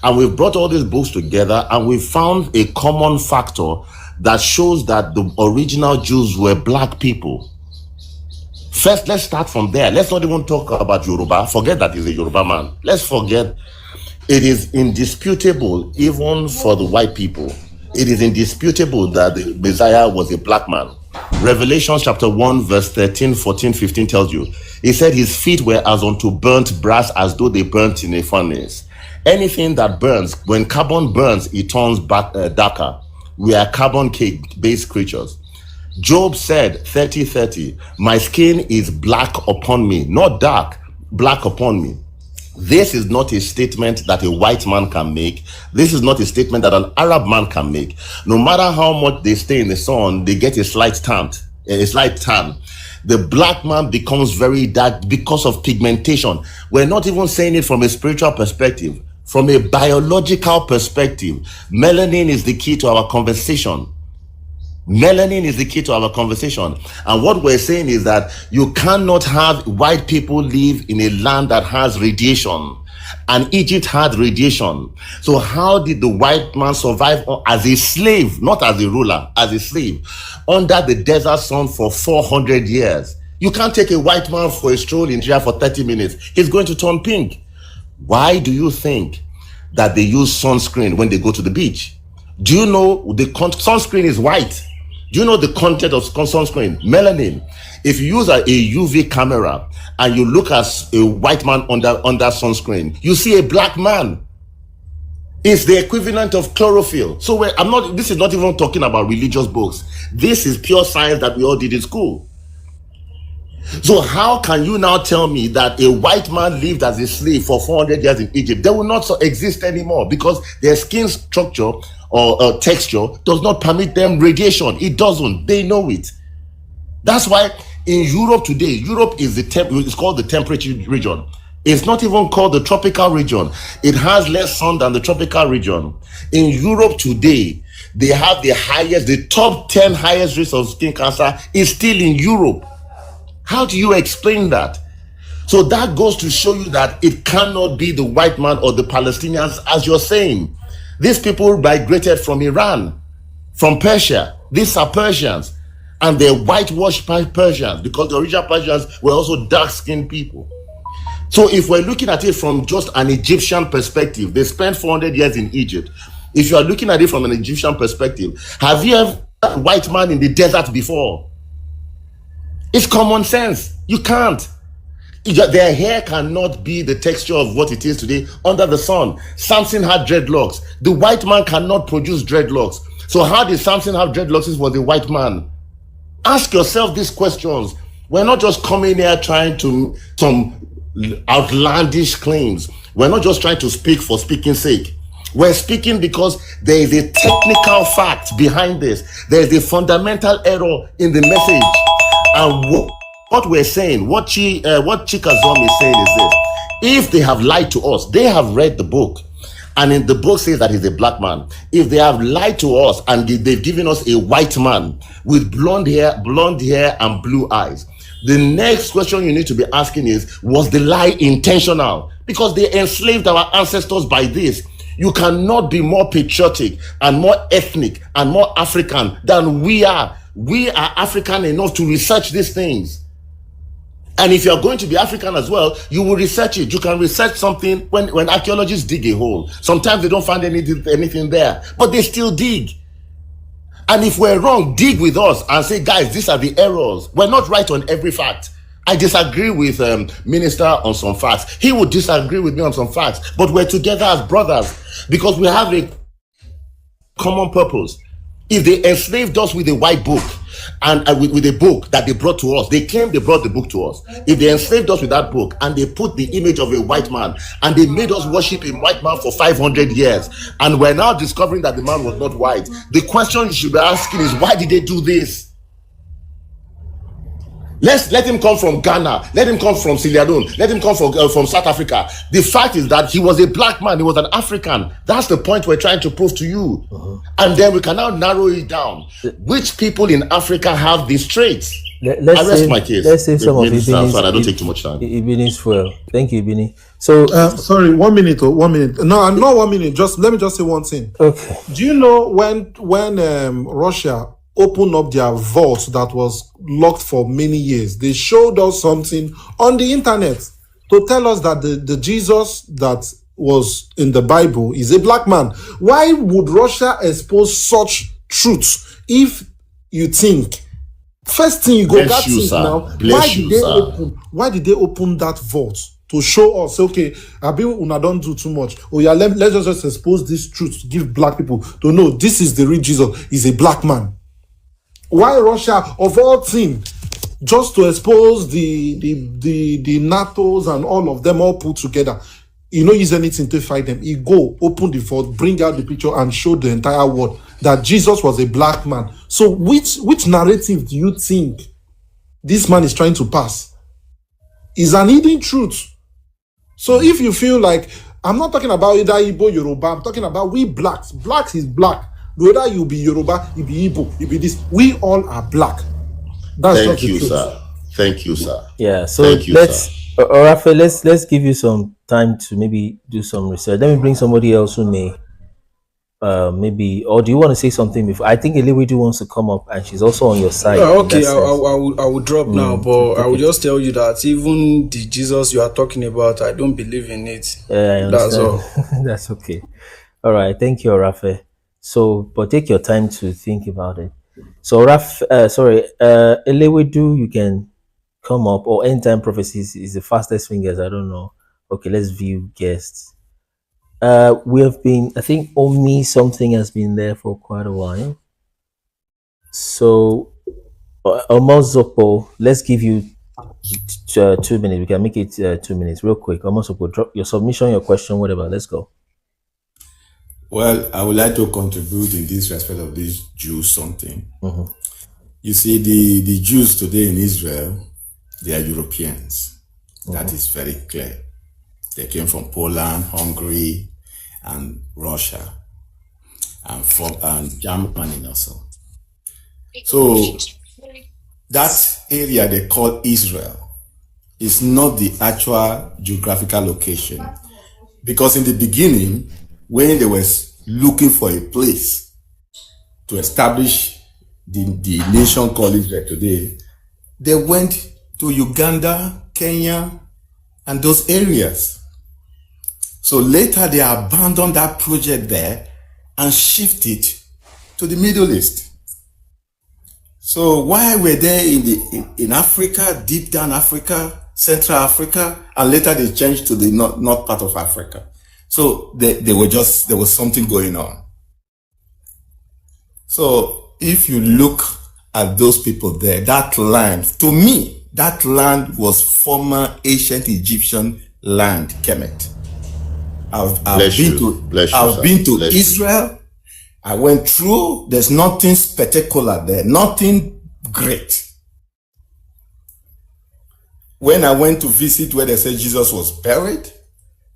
And we've brought all these books together, and we found a common factor that shows that the original Jews were black people. First, let's start from there. Let's not even talk about Yoruba. Forget that he's a Yoruba man. Let's forget. It is indisputable, even for the white people. It is indisputable that the Messiah was a black man. Revelation chapter 1, verse 13, 14, 15 tells you. He said his feet were as unto burnt brass, as though they burnt in a furnace. Anything that burns, when carbon burns, it turns back darker. We are carbon-based creatures. Job said, 30:30, my skin is black upon me, not dark, black upon me. This is not a statement that a white man can make. This is not a statement that an Arab man can make. No matter how much they stay in the sun, they get a slight tan. The black man becomes very dark because of pigmentation. We're not even saying it from a spiritual perspective. From a biological perspective, melanin is the key to our conversation. Melanin is the key to our conversation. And what we're saying is that you cannot have white people live in a land that has radiation. and Egypt had radiation. So how did the white man survive as a slave, not as a ruler, as a slave, under the desert sun for 400 years? You can't take a white man for a stroll in Nigeria for 30 minutes. He's going to turn pink. Why do you think that they use sunscreen when they go to the beach? Do you know the sunscreen is white? Do you know the content of sunscreen? Melanin. If you use a UV camera and you look at a white man under sunscreen, you see a black man. It's the equivalent of chlorophyll. So this is not even talking about religious books. This is pure science that we all did in school. So how can you now tell me that a white man lived as a slave for 400 years in Egypt? They will not exist anymore because their skin structure or texture does not permit them radiation. It doesn't. They know it. That's why in Europe today, Europe is it's called the temperate region. It's not even called the tropical region. It has less sun than the tropical region. In Europe today, they have the top 10 highest rates of skin cancer is still in Europe. How do you explain that? So that goes to show you that it cannot be the white man or the Palestinians, as you're saying. These people migrated from Iran, from Persia. These are Persians, and they're whitewashed Persians because the original Persians were also dark-skinned people. So if we're looking at it from just an Egyptian perspective, they spent 400 years in Egypt. If you are looking at it from an Egyptian perspective, have you ever had a white man in the desert before? It's common sense. You can't. Their hair cannot be the texture of what it is today under the sun. Samson had dreadlocks. The white man cannot produce dreadlocks. So how did Samson have dreadlocks if he was a white man? Ask yourself these questions. We're not just coming here trying to some outlandish claims. We're not just trying to speak for speaking's sake. We're speaking because there is a technical fact behind this. There is a fundamental error in the message. And what we're saying, what Chikazom is saying is this: if they have lied to us, they have read the book, and in the book says that he's a black man. If they have lied to us and they've given us a white man with blonde hair and blue eyes, the next question you need to be asking is, was the lie intentional? Because they enslaved our ancestors by this. You cannot be more patriotic and more ethnic and more African than we are. We are African enough to research these things. And if you're going to be African as well, you will research it. You can research something when archaeologists dig a hole. Sometimes they don't find anything there, but they still dig. And if we're wrong, dig with us and say, guys, these are the errors. We're not right on every fact. I disagree with Minister on some facts. He would disagree with me on some facts, but we're together as brothers because we have a common purpose. If they enslaved us with a white book and with a book that they brought to us, they claim they brought the book to us. If they enslaved us with that book and they put the image of a white man and they made us worship a white man for 500 years, and we're now discovering that the man was not white, the question you should be asking is, why did they do this? Let him come from Ghana. Let him come from Sierra Leone. Let him come from South Africa. The fact is that he was a black man. He was an African. That's the point we're trying to prove to you. And then we can now narrow it down. Which people in Africa have these traits? I rest my case. Let's save some of Ibini's. So I don't take too much time. Ibini's fuel. Thank you, Ibini. So, sorry, 1 minute. No, not 1 minute. Let me just say one thing. Okay. Do you know when Russia opened up their vault that was locked for many years, they showed us something on the internet to tell us that the Jesus that was in the Bible is a black man? Why would Russia expose such truths if you think? First thing you go, that thing now, why did they open that vault? To show us, okay, Abi una don't do too much. Oh yeah, let's just expose this truth to give black people to know this is the real Jesus, is a black man. Why Russia, of all things, just to expose the NATOs and all of them all put together? You don't use anything to fight them. You go, open the vault, bring out the picture and show the entire world that Jesus was a black man. So which narrative do you think this man is trying to pass? Is an hidden truth. So if you feel like, I'm not talking about either Igbo, Yoruba, I'm talking about we blacks. Blacks is black. Whether you be Yoruba, you be Igbo, you be this, we all are black. That's Thank you, sir. Thank you, sir. Yeah, so Rafael, let's give you some time to maybe do some research. Let me bring somebody else who may maybe, or do you want to say something before? I think Eliwidu wants to come up, and she's also on your side. Okay, I will drop now, but I will just tell you that even the Jesus you are talking about, I don't believe in it. Yeah, That's all. That's okay. All right, thank you, Rafa. So, but take your time to think about it. So, Eliwidu, you can come up, or End Time Prophecies is the fastest fingers. I don't know. Okay, let's view guests. We have been, I think Omi something has been there for quite a while. So, Omozopo, let's give you 2 minutes. We can make it 2 minutes real quick. Omozopo, drop your submission, your question, whatever. Let's go. Well, I would like to contribute in this respect of these Jews something. Mm-hmm. You see, the Jews today in Israel, they are Europeans. Mm-hmm. That is very clear. They came from Poland, Hungary, and Russia, and Germany also. So that area they call Israel is not the actual geographical location, because in the beginning, when they were looking for a place to establish the nation called Israel today, they went to Uganda, Kenya, and those areas. So later they abandoned that project there and shifted to the Middle East. So why were they in Africa, deep down Africa, Central Africa, and later they changed to the north part of Africa? So there was something going on. So if you look at those people there, that land, to me, that land was former ancient Egyptian land, Kemet. I've been to Israel. I went through. There's nothing spectacular there, nothing great. When I went to visit where they said Jesus was buried,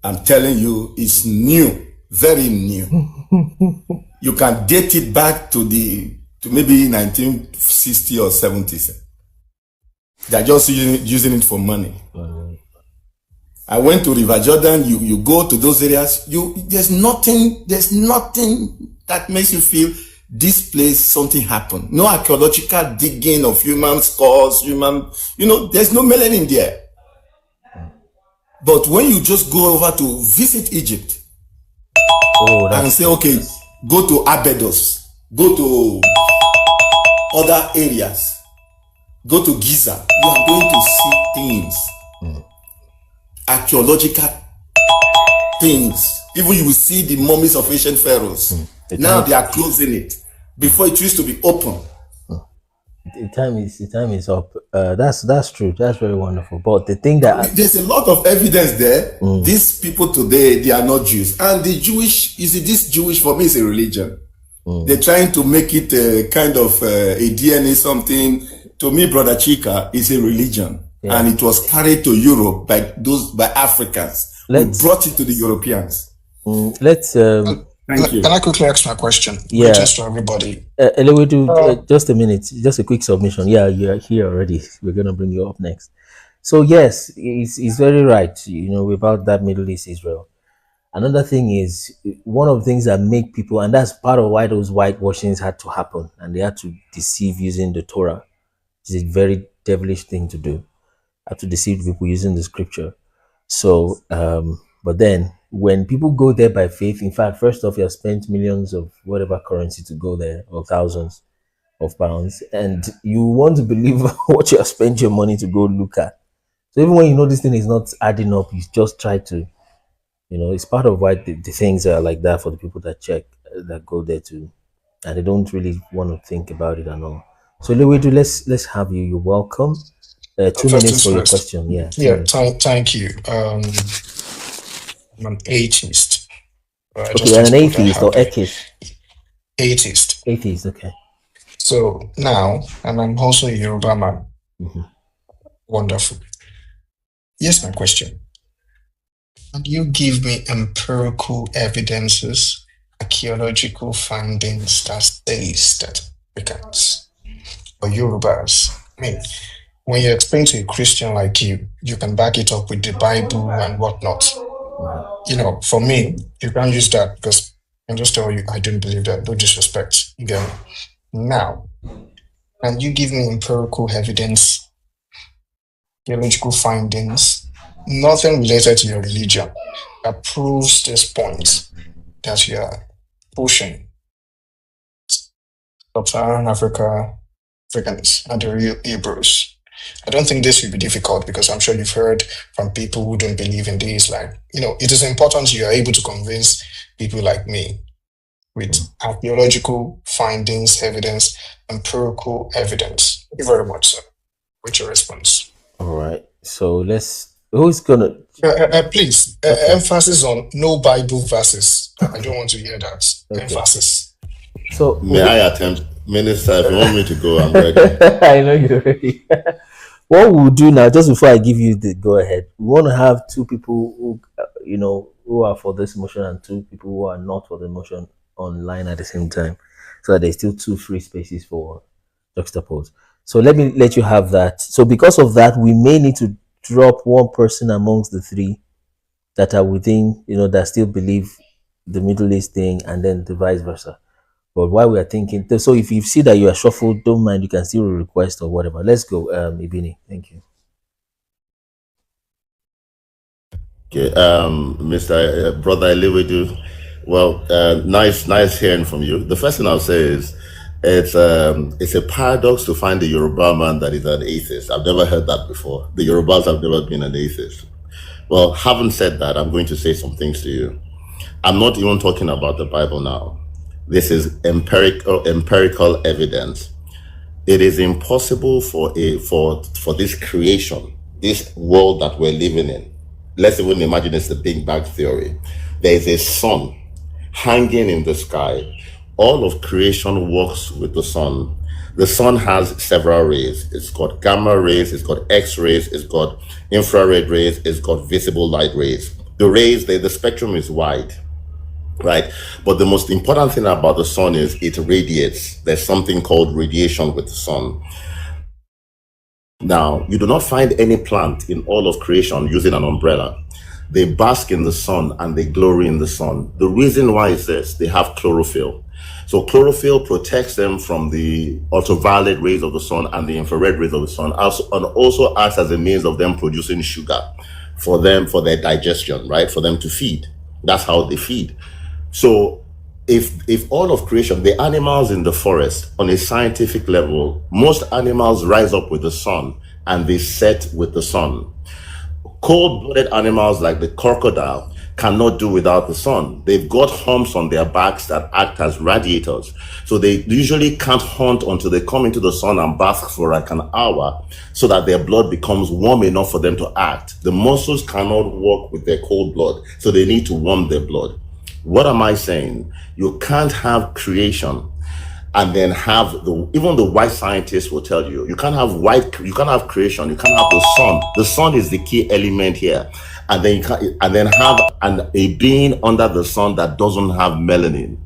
I'm telling you, it's new, very new. You can date it back to maybe 1960 or 70s. They're just using it for money. I went to River Jordan. You go to those areas. There's nothing that makes you feel this place something happened. No archaeological digging of human skulls, there's no melanin there. But when you just go over to visit Egypt and say, okay, go to Abydos, go to other areas, go to Giza, you are going to see things, archaeological things. Even you will see the mummies of ancient pharaohs. Now they are closing it. Before it used to be open. The time is up. That's true. That's very wonderful. But the thing that there's a lot of evidence there. These people today, they are not Jews, and the Jewish, you see, this Jewish for me is a religion. They're trying to make it a kind of a DNA something. To me, Brother Chika, is a religion, and it was carried to Europe by Africans. We brought it to the Europeans. Thank you. Can I quickly ask my question? Yeah. Just to everybody. Just a minute. Just a quick submission. Yeah, you are here already. We're going to bring you up next. So, yes, he's very right, about that Middle East Israel. Another thing is, one of the things that make people, and that's part of why those whitewashings had to happen, and they had to deceive using the Torah. It's a very devilish thing to do. Have to deceive people using the scripture. So, but then, when people go there by faith, in fact, first off, you have spent millions of whatever currency to go there, or thousands of pounds, and you want to believe what you have spent your money to go look at. So even when you know this thing is not adding up, you just try to, it's part of why the things are like that for the people that that go there too, and they don't really want to think about it at all. So Lewedu, let's have you. You're welcome. 2 minutes for your question. Yeah. Yeah. Thank you. I'm an atheist. Okay, you're an atheist or atheist? Atheist. Atheist, okay. So now, and I'm also a Yoruba man. Wonderful. Here's my question. Can you give me empirical evidences, archaeological findings that says that Africans or Yorubas, when you explain to a Christian like you can back it up with the Bible and whatnot. You know, for me, you can't use that because I can just tell you I don't believe that. No disrespect. You get me? Now, can you give me empirical evidence, theological findings, nothing related to your religion that proves this point that you are pushing Sub-Saharan Africans are the real Hebrews? I don't think this will be difficult because I'm sure you've heard from people who don't believe in this. Like, you know, it is important you are able to convince people like me with archaeological findings, evidence, empirical evidence. Thank you very much, sir. What's your response? All right. So who's gonna? Please, emphasis on no Bible verses. I don't want to hear that. Okay. Emphasis. So may I attempt, Minister? If you want me to go, I'm ready. I know you're ready. What we'll do now, just before I give you the go ahead, we want to have two people who, who are for this motion and two people who are not for the motion online at the same time, so that there's still two free spaces for juxtapose. So let me let you have that. So because of that, we may need to drop one person amongst the three that are within, that still believe the Middle East thing, and then the vice versa. But while we are thinking, so if you see that you are shuffled, don't mind, you can still request or whatever. Let's go, Ibini. Thank you. Okay, Mr. Brother Eliwedu, well, nice hearing from you. The first thing I'll say is, it's a paradox to find a Yoruba man that is an atheist. I've never heard that before. The Yorubas have never been an atheist. Well, having said that, I'm going to say some things to you. I'm not even talking about the Bible now. This is empirical evidence. It is impossible for this creation, this world that we're living in. Let's even imagine it's the Big Bang theory. There is a sun hanging in the sky. All of creation works with the sun. The sun has several rays. It's got gamma rays, it's got X-rays, it's got infrared rays, it's got visible light rays. The rays, the spectrum is wide, right? But the most important thing about the sun is it radiates. There's something called radiation with the sun. Now, you do not find any plant in all of creation using an umbrella. They bask in the sun and they glory in the sun. The reason why is this: they have chlorophyll. So chlorophyll protects them from the ultraviolet rays of the sun and the infrared rays of the sun, and also acts as a means of them producing sugar for their digestion, right? For them to feed. That's how they feed. So if all of creation, the animals in the forest, on a scientific level, most animals rise up with the sun and they set with the sun. Cold-blooded animals like the crocodile cannot do without the sun. They've got humps on their backs that act as radiators. So they usually can't hunt until they come into the sun and bask for like an hour so that their blood becomes warm enough for them to act. The muscles cannot work with their cold blood, so they need to warm their blood. What am I saying? You can't have creation and then have even the white scientists will tell you, you can't have creation, you can't have the sun. The sun is the key element here. And then have a being under the sun that doesn't have melanin.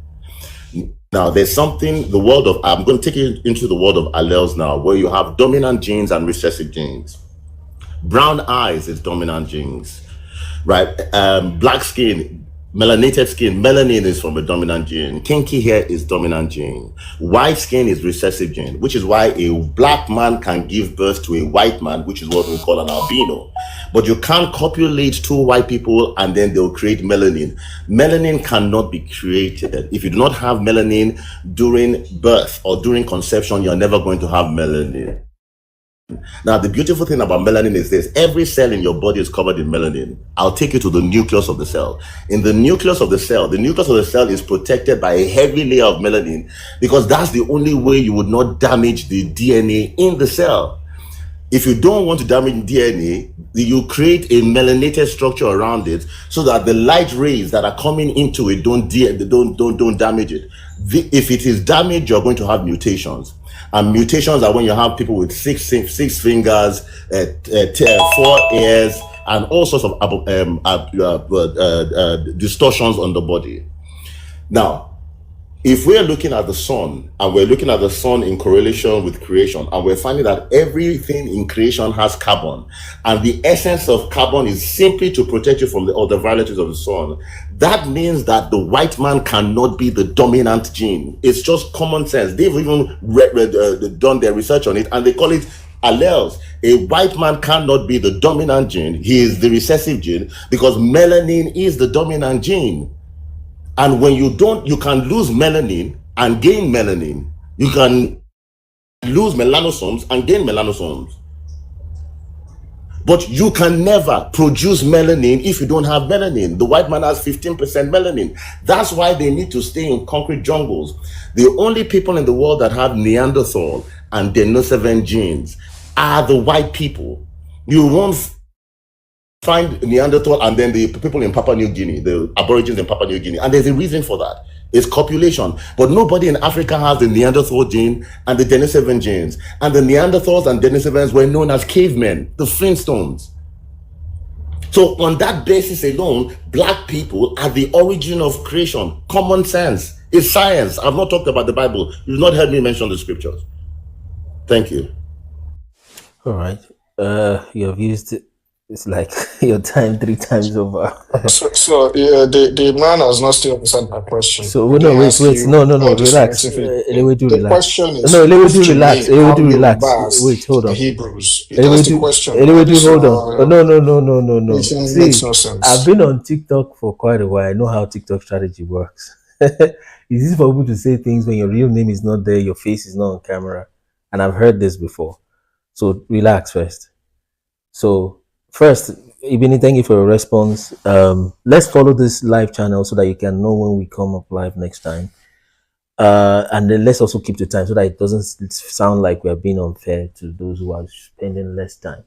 Now there's something, I'm going to take you into the world of alleles now, where you have dominant genes and recessive genes. Brown eyes is dominant genes, right? Black skin, melanated skin, melanin is from a dominant gene. Kinky hair is dominant gene. White skin is recessive gene, which is why a black man can give birth to a white man, which is what we call an albino. But you can't copulate two white people and then they'll create melanin. Melanin cannot be created. If you do not have melanin during birth or during conception, you're never going to have melanin. Now, the beautiful thing about melanin is this: every cell in your body is covered in melanin. I'll take you to the nucleus of the cell. In the nucleus of the cell is protected by a heavy layer of melanin, because that's the only way you would not damage the DNA in the cell. If you don't want to damage DNA, you create a melanated structure around it so that the light rays that are coming into it don't damage it. If it is damaged, you're going to have mutations. And mutations are when you have people with six fingers, 4 ears, and all sorts of distortions on the body. Now, If we're looking at the sun and we're looking at the sun in correlation with creation, and we're finding that everything in creation has carbon, and the essence of carbon is simply to protect you from the ultraviolet rays of the sun, that means that the white man cannot be the dominant gene. It's just common sense. They've even done their research on it, and they call it alleles. A white man cannot be the dominant gene. He is the recessive gene because melanin is the dominant gene. And when you don't, you can lose melanin and gain melanin. You can lose melanosomes and gain melanosomes. But you can never produce melanin if you don't have melanin. The white man has 15% melanin. That's why they need to stay in concrete jungles. The only people in the world that have Neanderthal and Denisovan genes are the white people. You won't find Neanderthal and then the people in Papua New Guinea, the Aborigines in Papua New Guinea. And there's a reason for that. It's copulation. But nobody in Africa has the Neanderthal gene and the Denisovan genes. And the Neanderthals and Denisovans were known as cavemen, the Flintstones. So on that basis alone, black people are the origin of creation. Common sense. It's science. I've not talked about the Bible. You've not heard me mention the scriptures. Thank you. All right. You have used it. It's like your time 3 times over. So the man has not still answered my question. So no, wait, no, relax. The question is, relax. Wait, hold on. Hebrews. That's the question. Hold on. No. It makes no sense. I've been on TikTok for quite a while. I know how TikTok strategy works. It's easy for people to say things when your real name is not there, your face is not on camera, and I've heard this before. So relax first. So first, Ibini, thank you for your response. Let's follow this live channel so that you can know when we come up live next time. And then let's also keep the time so that it doesn't sound like we're being unfair to those who are spending less time.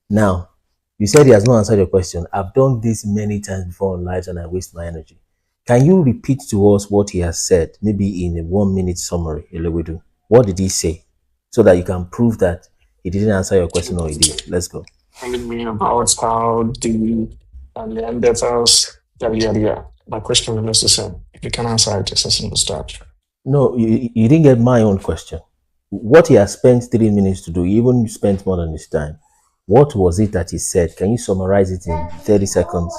Now, you said he has not answered your question. I've done this many times before on lives and I waste my energy. Can you repeat to us what he has said, maybe in a 1-minute summary, Elewedu? What did he say? So that you can prove that he didn't answer your question or he did. Let's go. Telling me about how the Neanderthals, yeah. My question remains the same. If you can answer it, it's a simple start. No, you didn't get my own question. What he has spent 3 minutes to do, he even spent more than his time. What was it that he said? Can you summarize it in 30 seconds?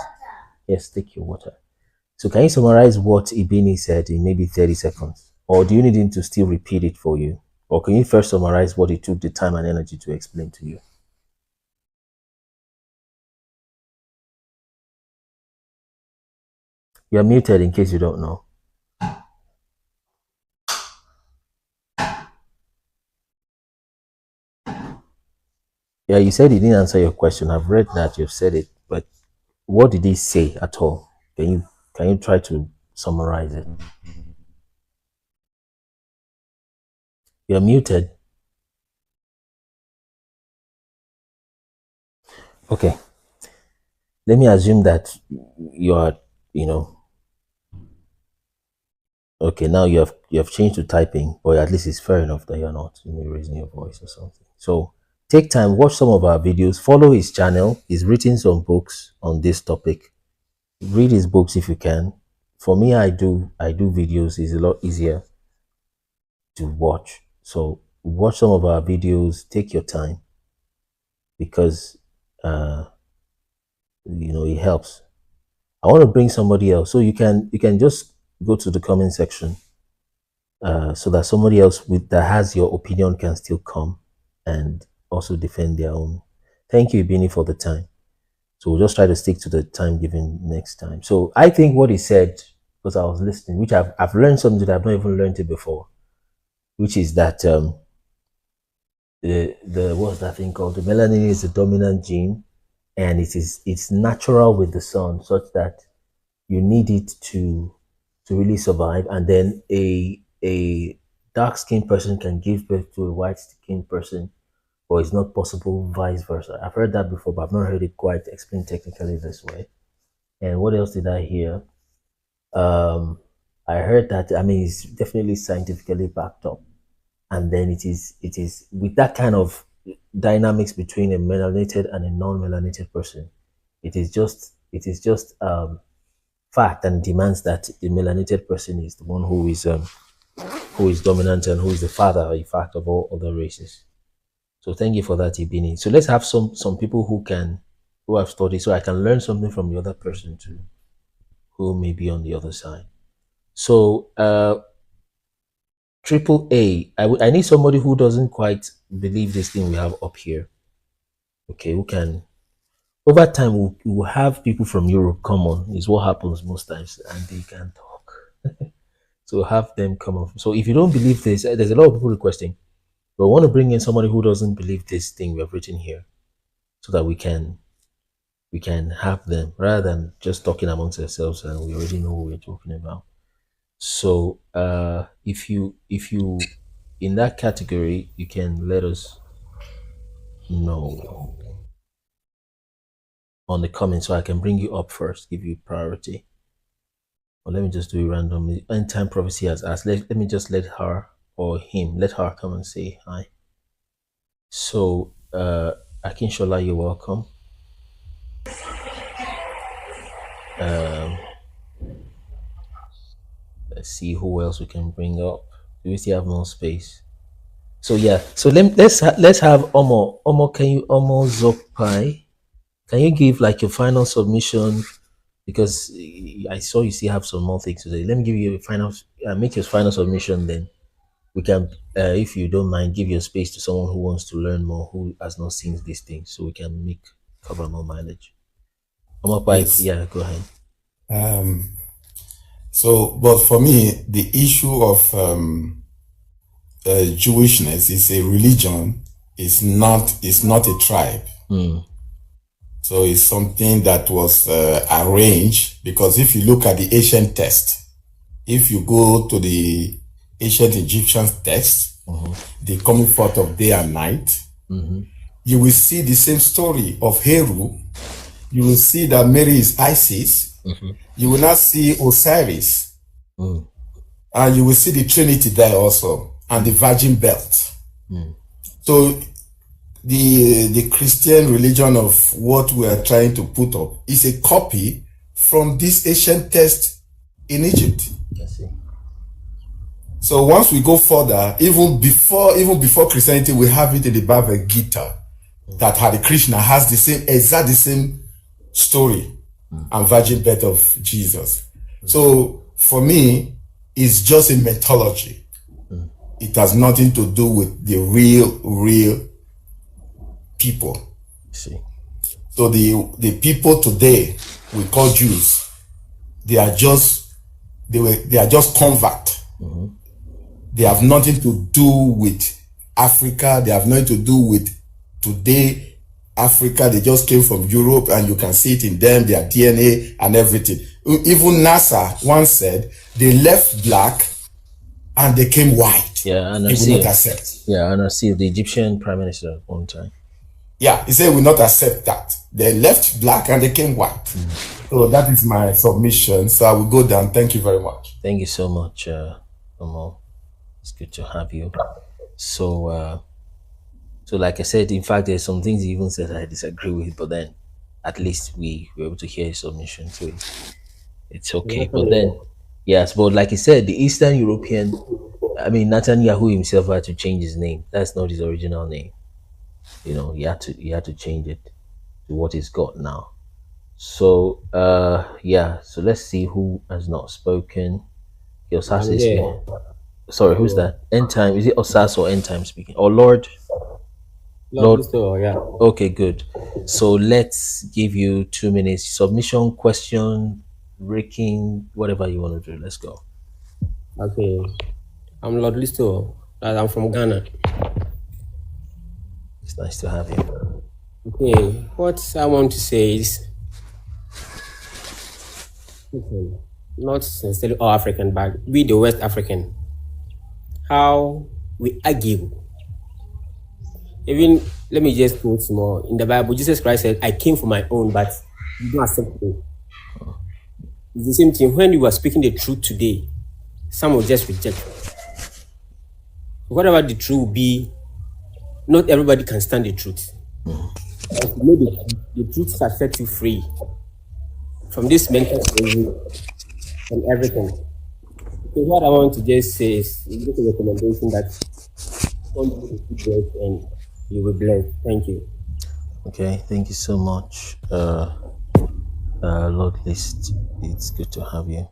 Yes, take your water. So can you summarize what Ibini said in maybe 30 seconds? Or do you need him to still repeat it for you? Or can you first summarize what he took the time and energy to explain to you? You're muted in case you don't know. Yeah, you said he didn't answer your question. I've read that, you've said it, but what did he say at all? Can you try to summarize it? You're muted. Okay. Let me assume that you are, okay, now you have changed to typing, but at least it's fair enough that you're not raising your voice or something. So take time, watch some of our videos, follow his channel. He's written some books on this topic. Read his books if you can. For me, I do videos. It's a lot easier to watch. So watch some of our videos, take your time, because it helps. I want to bring somebody else, so you can just go to the comment section so that somebody else that has your opinion can still come and also defend their own. Thank you, Ibini, for the time. So we'll just try to stick to the time given next time. So I think what he said, because I was listening, which I've learned something that I've not even learned it before, which is that what's that thing called? The melanin is the dominant gene, and it's natural with the sun, such that you need it to really survive. And then a dark-skinned person can give birth to a white-skinned person, or it's not possible vice versa. I've heard that before, but I've not heard it quite explained technically this way. And what else did I hear? I heard that, it's definitely scientifically backed up. And then it is with that kind of dynamics between a melanated and a non-melanated person, it is just fact and demands that the melanated person is the one who is who is dominant and who is the father, in fact, of all other races. So thank you for that, Ibini. So let's have some people who have studied, so I can learn something from the other person too, who may be on the other side. So triple A, I need somebody who doesn't quite believe this thing we have up here. Okay, who can, over time we'll have people from Europe come on, is what happens most times, and they can talk. So have them come on. So if you don't believe this, there's a lot of people requesting, but I want to bring in somebody who doesn't believe this thing we have written here, so that we can have them, rather than just talking amongst ourselves and we already know what we're talking about. So if you in that category, you can let us know on the comments, so I can bring you up first, give you priority. Or let me just do it randomly. End time prophecy has asked. Let me just let her or him, let her come and say hi. So Akinshola, you're welcome. Let's see who else we can bring up. Do we still have more space? So yeah, so let's have Omo. Omo, can you Omo Zokpai? Can you give like your final submission? Because I saw you still have some more things to say. Let me give you a final, make your final submission. Then we can, if you don't mind, give your space to someone who wants to learn more, who has not seen these things, so we can cover more mileage. Omo Pai, yes. Yeah, go ahead. So, but for me, the issue of Jewishness is a religion. It's not a tribe. So it's something that was arranged, because if you look at the ancient text, if you go to the ancient Egyptian text, the coming forth of day and night, you will see the same story of Heru. You will see that Mary is Isis. You will not see Osiris. And you will see the Trinity there also, and the Virgin Belt. So the Christian religion of what we are trying to put up is a copy from this ancient text in Egypt. So once we go further, even before Christianity, we have it in the Bhagavad Gita, that Hare Krishna has the same story and virgin birth of Jesus. So for me, it's just a mythology. It has nothing to do with the real people. So the people today we call Jews, they are just convert. They have nothing to do with Africa. They have nothing to do with today Africa. They just came from Europe, and you can see it in them, their DNA and everything. Even NASA once said they left black and they came white. Yeah, and they will not accept. Yeah, and I see the Egyptian prime minister at one time. Yeah, he said we will not accept that. They left black and they came white. So that is my submission. So I will go down. Thank you very much. Thank you so much, Omo. It's good to have you. So like I said, in fact, there's some things he even said I disagree with, but then at least we were able to hear his submission to it. It's okay. Yeah. But then, yes, but like I said, the Eastern European, I mean, Netanyahu himself had to change his name. That's not his original name. You know, he had to change it to what he's got now. So, yeah, so let's see who has not spoken. Osas is here. Sorry, who's that? End time. Is it Osas or End time speaking? Or Lord? Lord. Yeah. Okay, good. So let's give you 2 minutes. Submission, question, raking, whatever you want to do. Let's go. Okay. I'm Lord Listo. I'm from Ghana. It's nice to have you. Okay. What I want to say is, not necessarily all African, but we the West African, how we argue. Even, let me just quote more. In the Bible, Jesus Christ said, I came for my own, but you don't accept me. It's the same thing. When you are speaking the truth today, some will just reject it. Whatever the truth will be, not everybody can stand the truth. But you know the truth shall set you free from this mental slavery and everything. So what I want to just say is just a recommendation that don't do the good work and you will bless. Thank you. Okay, thank you so much, Lord List. It's good to have you.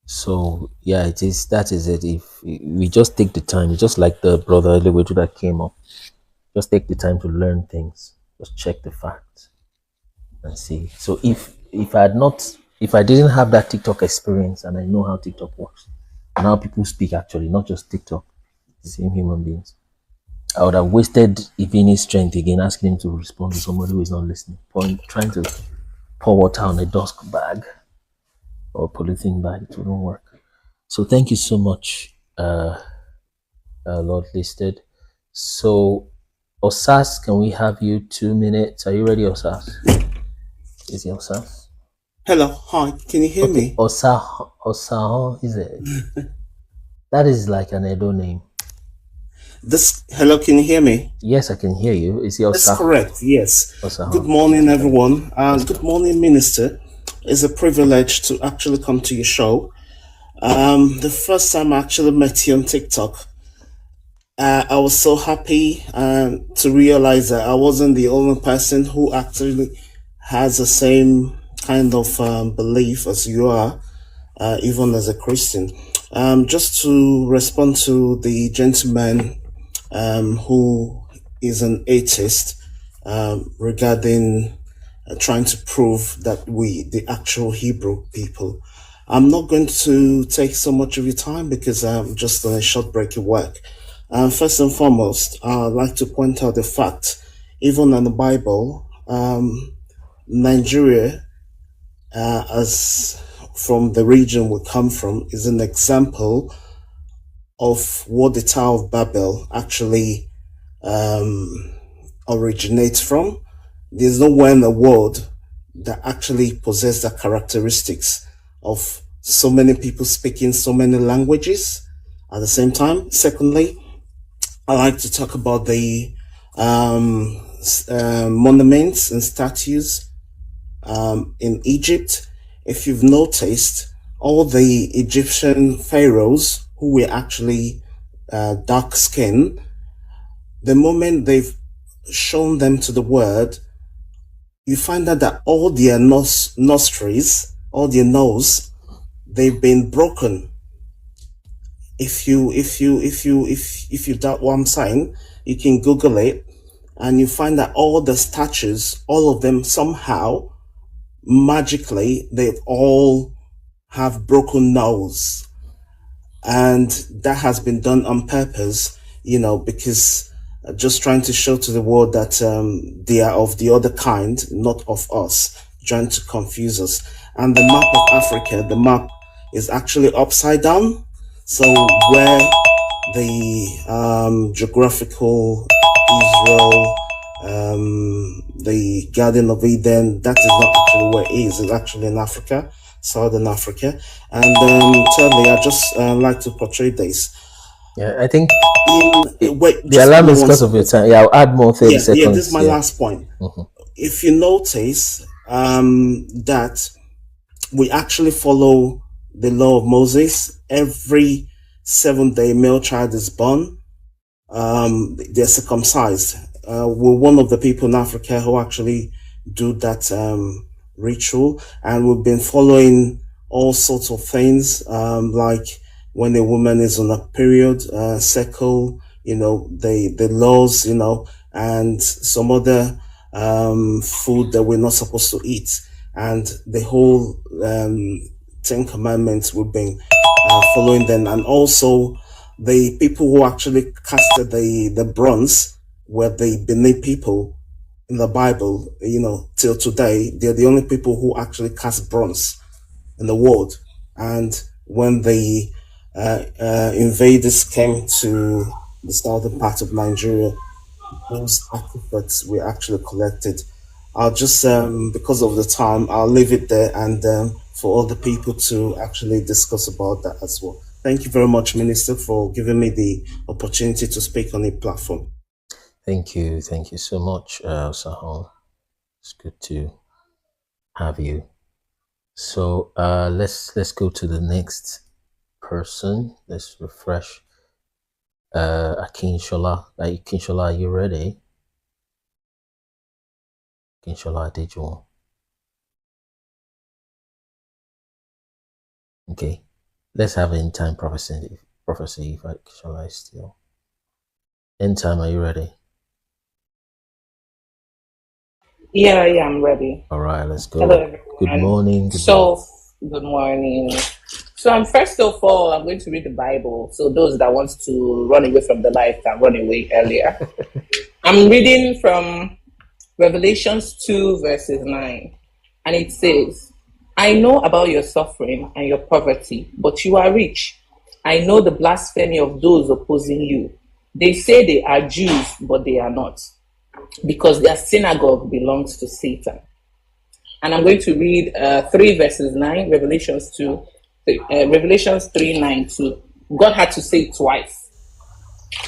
So yeah, it is. That is it. If we just take the time, just like the brother Elewedu that came up, just take the time to learn things. Just check the facts and see. So if I had not, if I didn't have that TikTok experience and I know how TikTok works and how people speak, actually, not just TikTok, the same human beings, I would have wasted Ibini's strength again asking him to respond to somebody who is not listening, trying to pour water on a dusk bag or a polythene bag. It wouldn't work. So thank you so much, Lord Listed. So Osas, can we have you 2 minutes? Are you ready, Osas? Is it Osas? Hello, hi, can you hear me? Osaho, is it? That is like an Edo name. Hello, can you hear me? Yes, I can hear you. Is it Osaho? That's correct, yes. Osaho. Good morning, everyone. Good morning, Minister. It's a privilege to actually come to your show. The first time I actually met you on TikTok, I was so happy to realize that I wasn't the only person who actually has the same kind of belief as you are, even as a Christian. Just to respond to the gentleman who is an atheist regarding trying to prove that we, the actual Hebrew people. I'm not going to take so much of your time because I'm just on a short break at work. First and foremost, I'd like to point out the fact, even in the Bible, Nigeria, as from the region we come from, is an example of what the Tower of Babel actually originates from. There's nowhere in the world that actually possess the characteristics of so many people speaking so many languages at the same time. Secondly, I like to talk about the monuments and statues in Egypt. If you've noticed, all the Egyptian pharaohs who were actually dark skinned, the moment they've shown them to the world, you find out that all their nostrils, all their nose, they've been broken. If you doubt what I'm saying, you can Google it, and you find that all the statues, all of them somehow, magically, they all have broken nose, and that has been done on purpose, because just trying to show to the world that they are of the other kind, not of us, trying to confuse us. And the map of Africa, the map is actually upside down. So where the geographical Israel, the Garden of Eden, that is not actually where it is. It's actually in Africa, Southern Africa. And thirdly, I just like to portray this. Yeah, I think the alarm is because of your time. Yeah, I'll add more 30 seconds. Yeah, this is my last point. Mm-hmm. If you notice that we actually follow the law of Moses, every 7-day male child is born, they're circumcised. We're one of the people in Africa who actually do that ritual, and we've been following all sorts of things, like when a woman is on a period, cycle, the laws, and some other food that we're not supposed to eat, and the whole 10 commandments we've been following them. And also the people who actually casted the bronze were the Benin people in the Bible, till today. They're the only people who actually cast bronze in the world. And when the invaders came to the southern part of Nigeria, those artifacts were actually collected. I'll just, because of the time, I'll leave it there, and for other people to actually discuss about that as well. Thank you very much, Minister, for giving me the opportunity to speak on the platform. Thank you so much, Sahon. It's good to have you. So let's go to the next person. Let's refresh. Akinshola. Akinshola, are you ready? Akinshola Adejuwon. Okay. Let's have end time prophecy. Prophecy if Akinshola is still. End time, are you ready? Yeah, I'm ready. All right, let's go. Hello, everyone. Good morning. Good morning. So, first of all, I'm going to read the Bible. So, those that want to run away from the life can run away earlier. I'm reading from Revelations 2, verses 9. And it says, I know about your suffering and your poverty, but you are rich. I know the blasphemy of those opposing you. They say they are Jews, but they are not, because their synagogue belongs to Satan. And I'm going to read 3 verses 9, Revelations 3:9. God had to say it twice.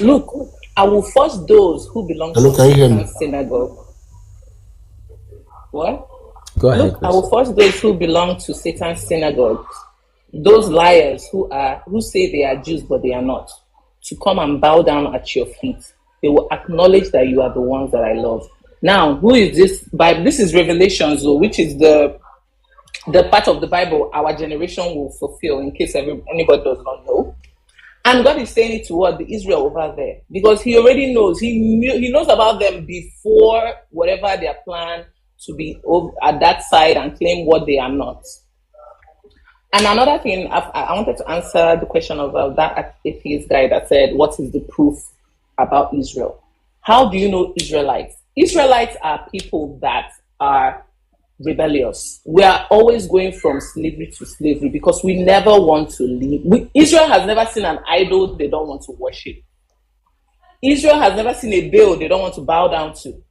Look, I will force those who belong to Satan's synagogue. What? Go ahead. Look, I will force those who belong to Satan's synagogue, those liars who say they are Jews but they are not, to come and bow down at your feet. They will acknowledge that you are the ones that I love. Now, who is this Bible? This is Revelations, which is the part of the Bible our generation will fulfill, in case anybody does not know. And God is saying it to what? The Israel over there. Because he already knows. He knows about them before whatever their plan to be at that side and claim what they are not. And another thing, I wanted to answer the question of that atheist guy that said, what is the proof about Israel? How do you know Israelites? Israelites are people that are rebellious. We are always going from slavery to slavery because we never want to leave. Israel has never seen an idol they don't want to worship. Israel has never seen a Baal they don't want to bow down to.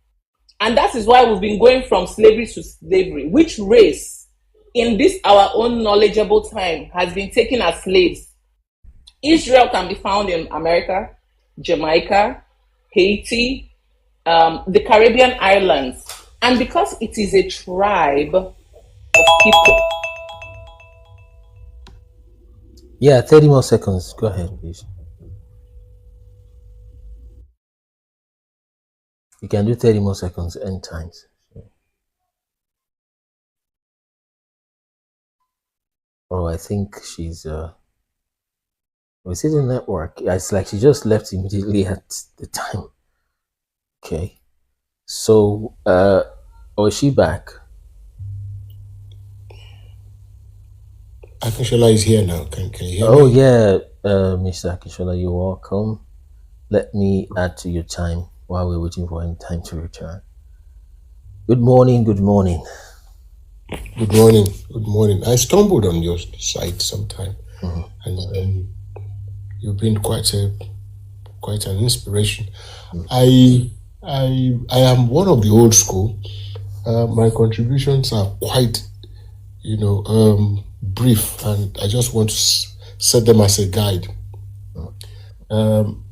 And that is why we've been going from slavery to slavery. Which race in this our own knowledgeable time has been taken as slaves? Israel can be found in America, Jamaica, Haiti, the Caribbean islands. And because it is a tribe of people. Yeah, 30 more seconds. Go ahead, please. You can do 30 more seconds, end times. Oh, I think she's was it a network? Yeah, it's like she just left immediately at the time. Okay. So is she back? Akinshola is here now. Can you hear me? Oh yeah, Mr. Akinshola, you're welcome. Let me add to your time while we're waiting for him time to return. Good morning, good morning. Good morning, good morning. I stumbled on your site sometime, and you've been quite an inspiration. I am one of the old school. My contributions are quite, brief, and I just want to set them as a guide.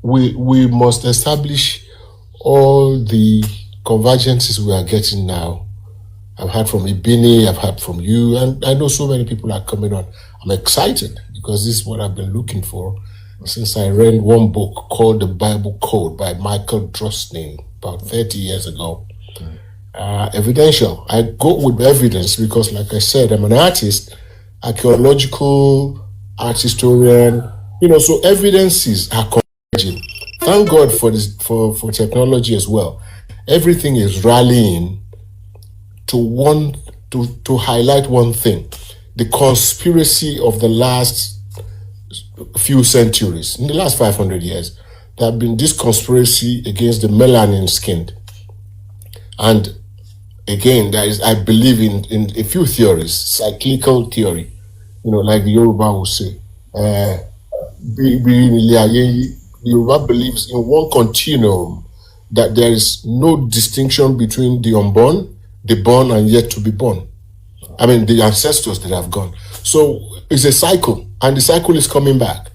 We must establish all the convergences we are getting now. I've heard from Ibini, I've heard from you, and I know so many people are coming on. I'm excited because this is what I've been looking for since I read one book called The Bible Code by Michael Drosnin about 30 years ago. Evidential. I go with evidence because, like I said, I'm an artist, archaeological, art historian, so evidences are converging. Thank God for this, for technology as well. Everything is rallying to highlight one thing: the conspiracy of the last few centuries. In the last 500 years, there have been this conspiracy against the melanin skinned. And again, there is, I believe in a few theories, cyclical theory, like the Yoruba will say. The Yoruba believes in one continuum, that there is no distinction between the unborn, the born, and yet to be born. I mean, the ancestors that have gone. So it's a cycle, and the cycle is coming back.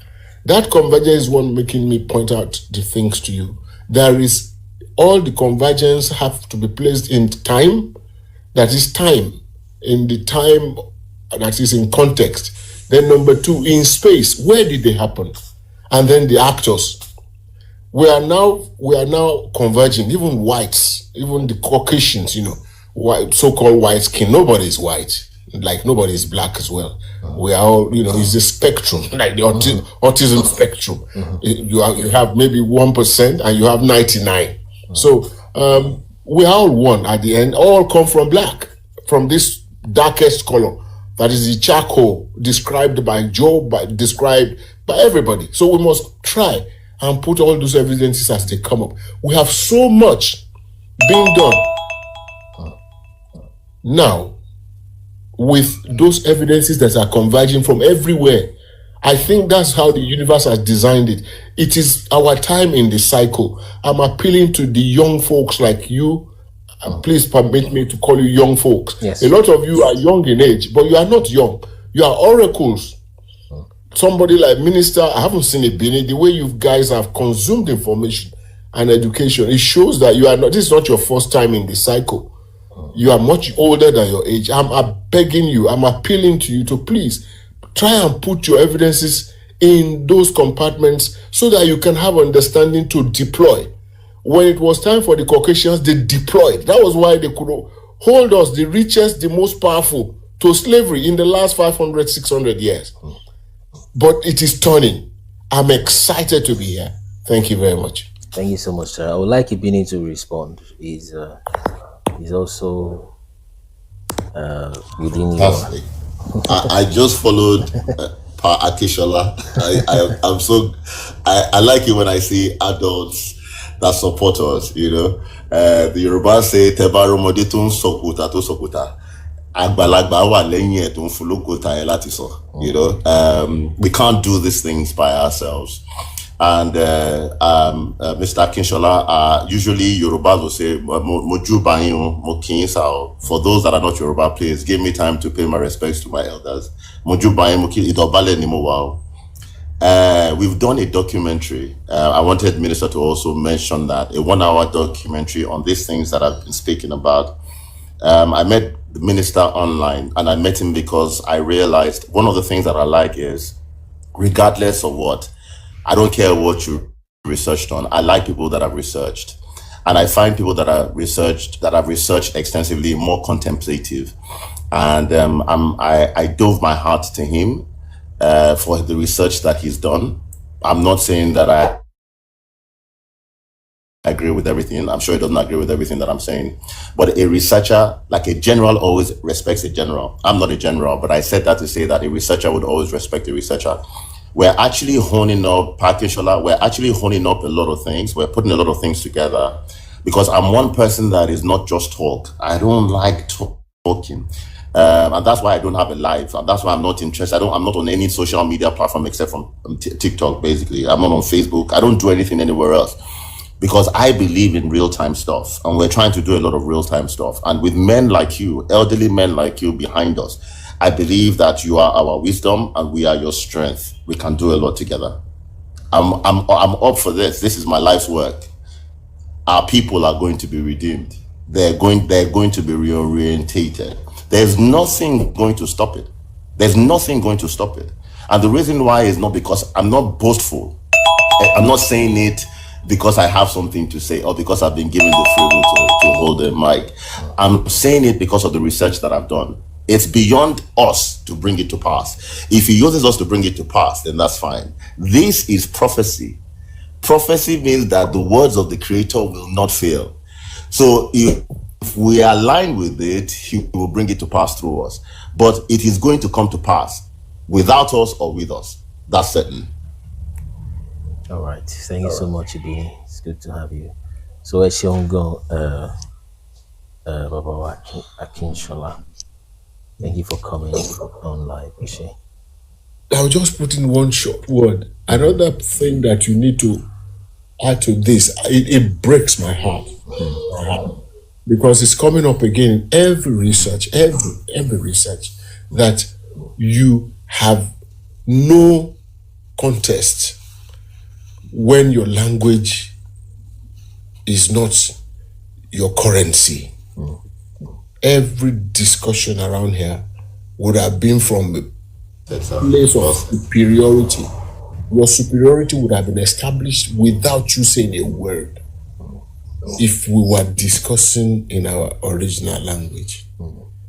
That convergence is one making me point out the things to you. There is, all the convergence have to be placed in time, that is time, in the time that is in context. Then number two, in space, where did they happen? And then the actors. We are now converging, even whites, even the Caucasians, white, so-called white skin. Nobody is white, like nobody is black as well. We are all, it's a spectrum, like the autism spectrum. You have maybe 1% and you have 99. So we are all one at the end, all come from black, from this darkest color. That is the charcoal described by Job, described by everybody. So we must try and put all those evidences as they come up. We have so much being done now with those evidences that are converging from everywhere. I think that's how the universe has designed it. It is our time in the cycle. I'm appealing to the young folks like you. Please permit me to call you young folks. Yes. A lot of you are young in age, but you are not young. You are oracles. Somebody like Minister, I haven't seen it, Bini, the way you guys have consumed information and education, it shows that you are not, this is not your first time in the cycle. You are much older than your age. I'm begging you, I'm appealing to you to please try and put your evidences in those compartments so that you can have understanding to deploy. When it was time for the Caucasians, they deployed. That was why they could hold us, the richest, the most powerful, to slavery in the last 500, 600 years. But it is turning. I'm excited to be here. Thank you very much. Thank you so much, sir. I would like Ibini to respond. He's also within Fantastic. I just followed Pa Akishola. I like it when I see adults that support us, The Yoruba say, Tebaro moditun sokuta to sokuta. Agbalagba wa lẹ́yìn ẹ̀ tó ń folókòtà ẹ̀ láti sọ. We can't do these things by ourselves. And Mr. Akinshola, usually Yorubas will say, Moju bayin o, mo kin sa o. For those that are not Yoruba, please give me time to pay my respects to my elders. Moju bayin mo kin idobale ni mo wa o. We've done a documentary. I wanted Minister to also mention that, a 1-hour documentary on these things that I've been speaking about. I met the minister online, and I met him because I realized one of the things that I like is, regardless of what, I don't care what you researched on. I like people that have researched, and I find people that have researched extensively more contemplative. And I dove my heart to him for the research that he's done. I'm not saying that I agree with everything. I'm sure he doesn't agree with everything that I'm saying. But a researcher, like a general, always respects a general. I'm not a general, but I said that to say that a researcher would always respect a researcher. We're actually honing up, we're actually honing up a lot of things. We're putting a lot of things together, because I'm one person that is not just talk. I don't like talking. And that's why I don't have a live. And that's why I'm not interested. I'm not on any social media platform except from TikTok, basically. I'm not on Facebook. I don't do anything anywhere else, because I believe in real-time stuff, and we're trying to do a lot of real-time stuff. And with men like you, elderly men like you behind us, I believe that you are our wisdom and we are your strength. We can do a lot together. I'm up for this. This is my life's work. Our people are going to be redeemed. They're going to be reorientated. There's nothing going to stop it. There's nothing going to stop it. And the reason why is not because I'm not boastful. I'm not saying it because I have something to say or because I've been given the free will to hold a mic. I'm saying it because of the research that I've done. It's beyond us to bring it to pass. If he uses us to bring it to pass, then that's fine. This is prophecy. Prophecy means that the words of the Creator will not fail. So if we align with it, he will bring it to pass through us. But it is going to come to pass without us or with us. That's certain. All right. Thank you so much, Ibini. It's good to have you. So, Eshiongo, Baba Akinshola, thank you for coming on live. I'll just put in one short word. Another thing that you need to add to this, it breaks my heart. Because it's coming up again in every research, every research, that you have no contest when your language is not your currency. Every discussion around here would have been from place of superiority. Your superiority would have been established without you saying a word if we were discussing in our original language.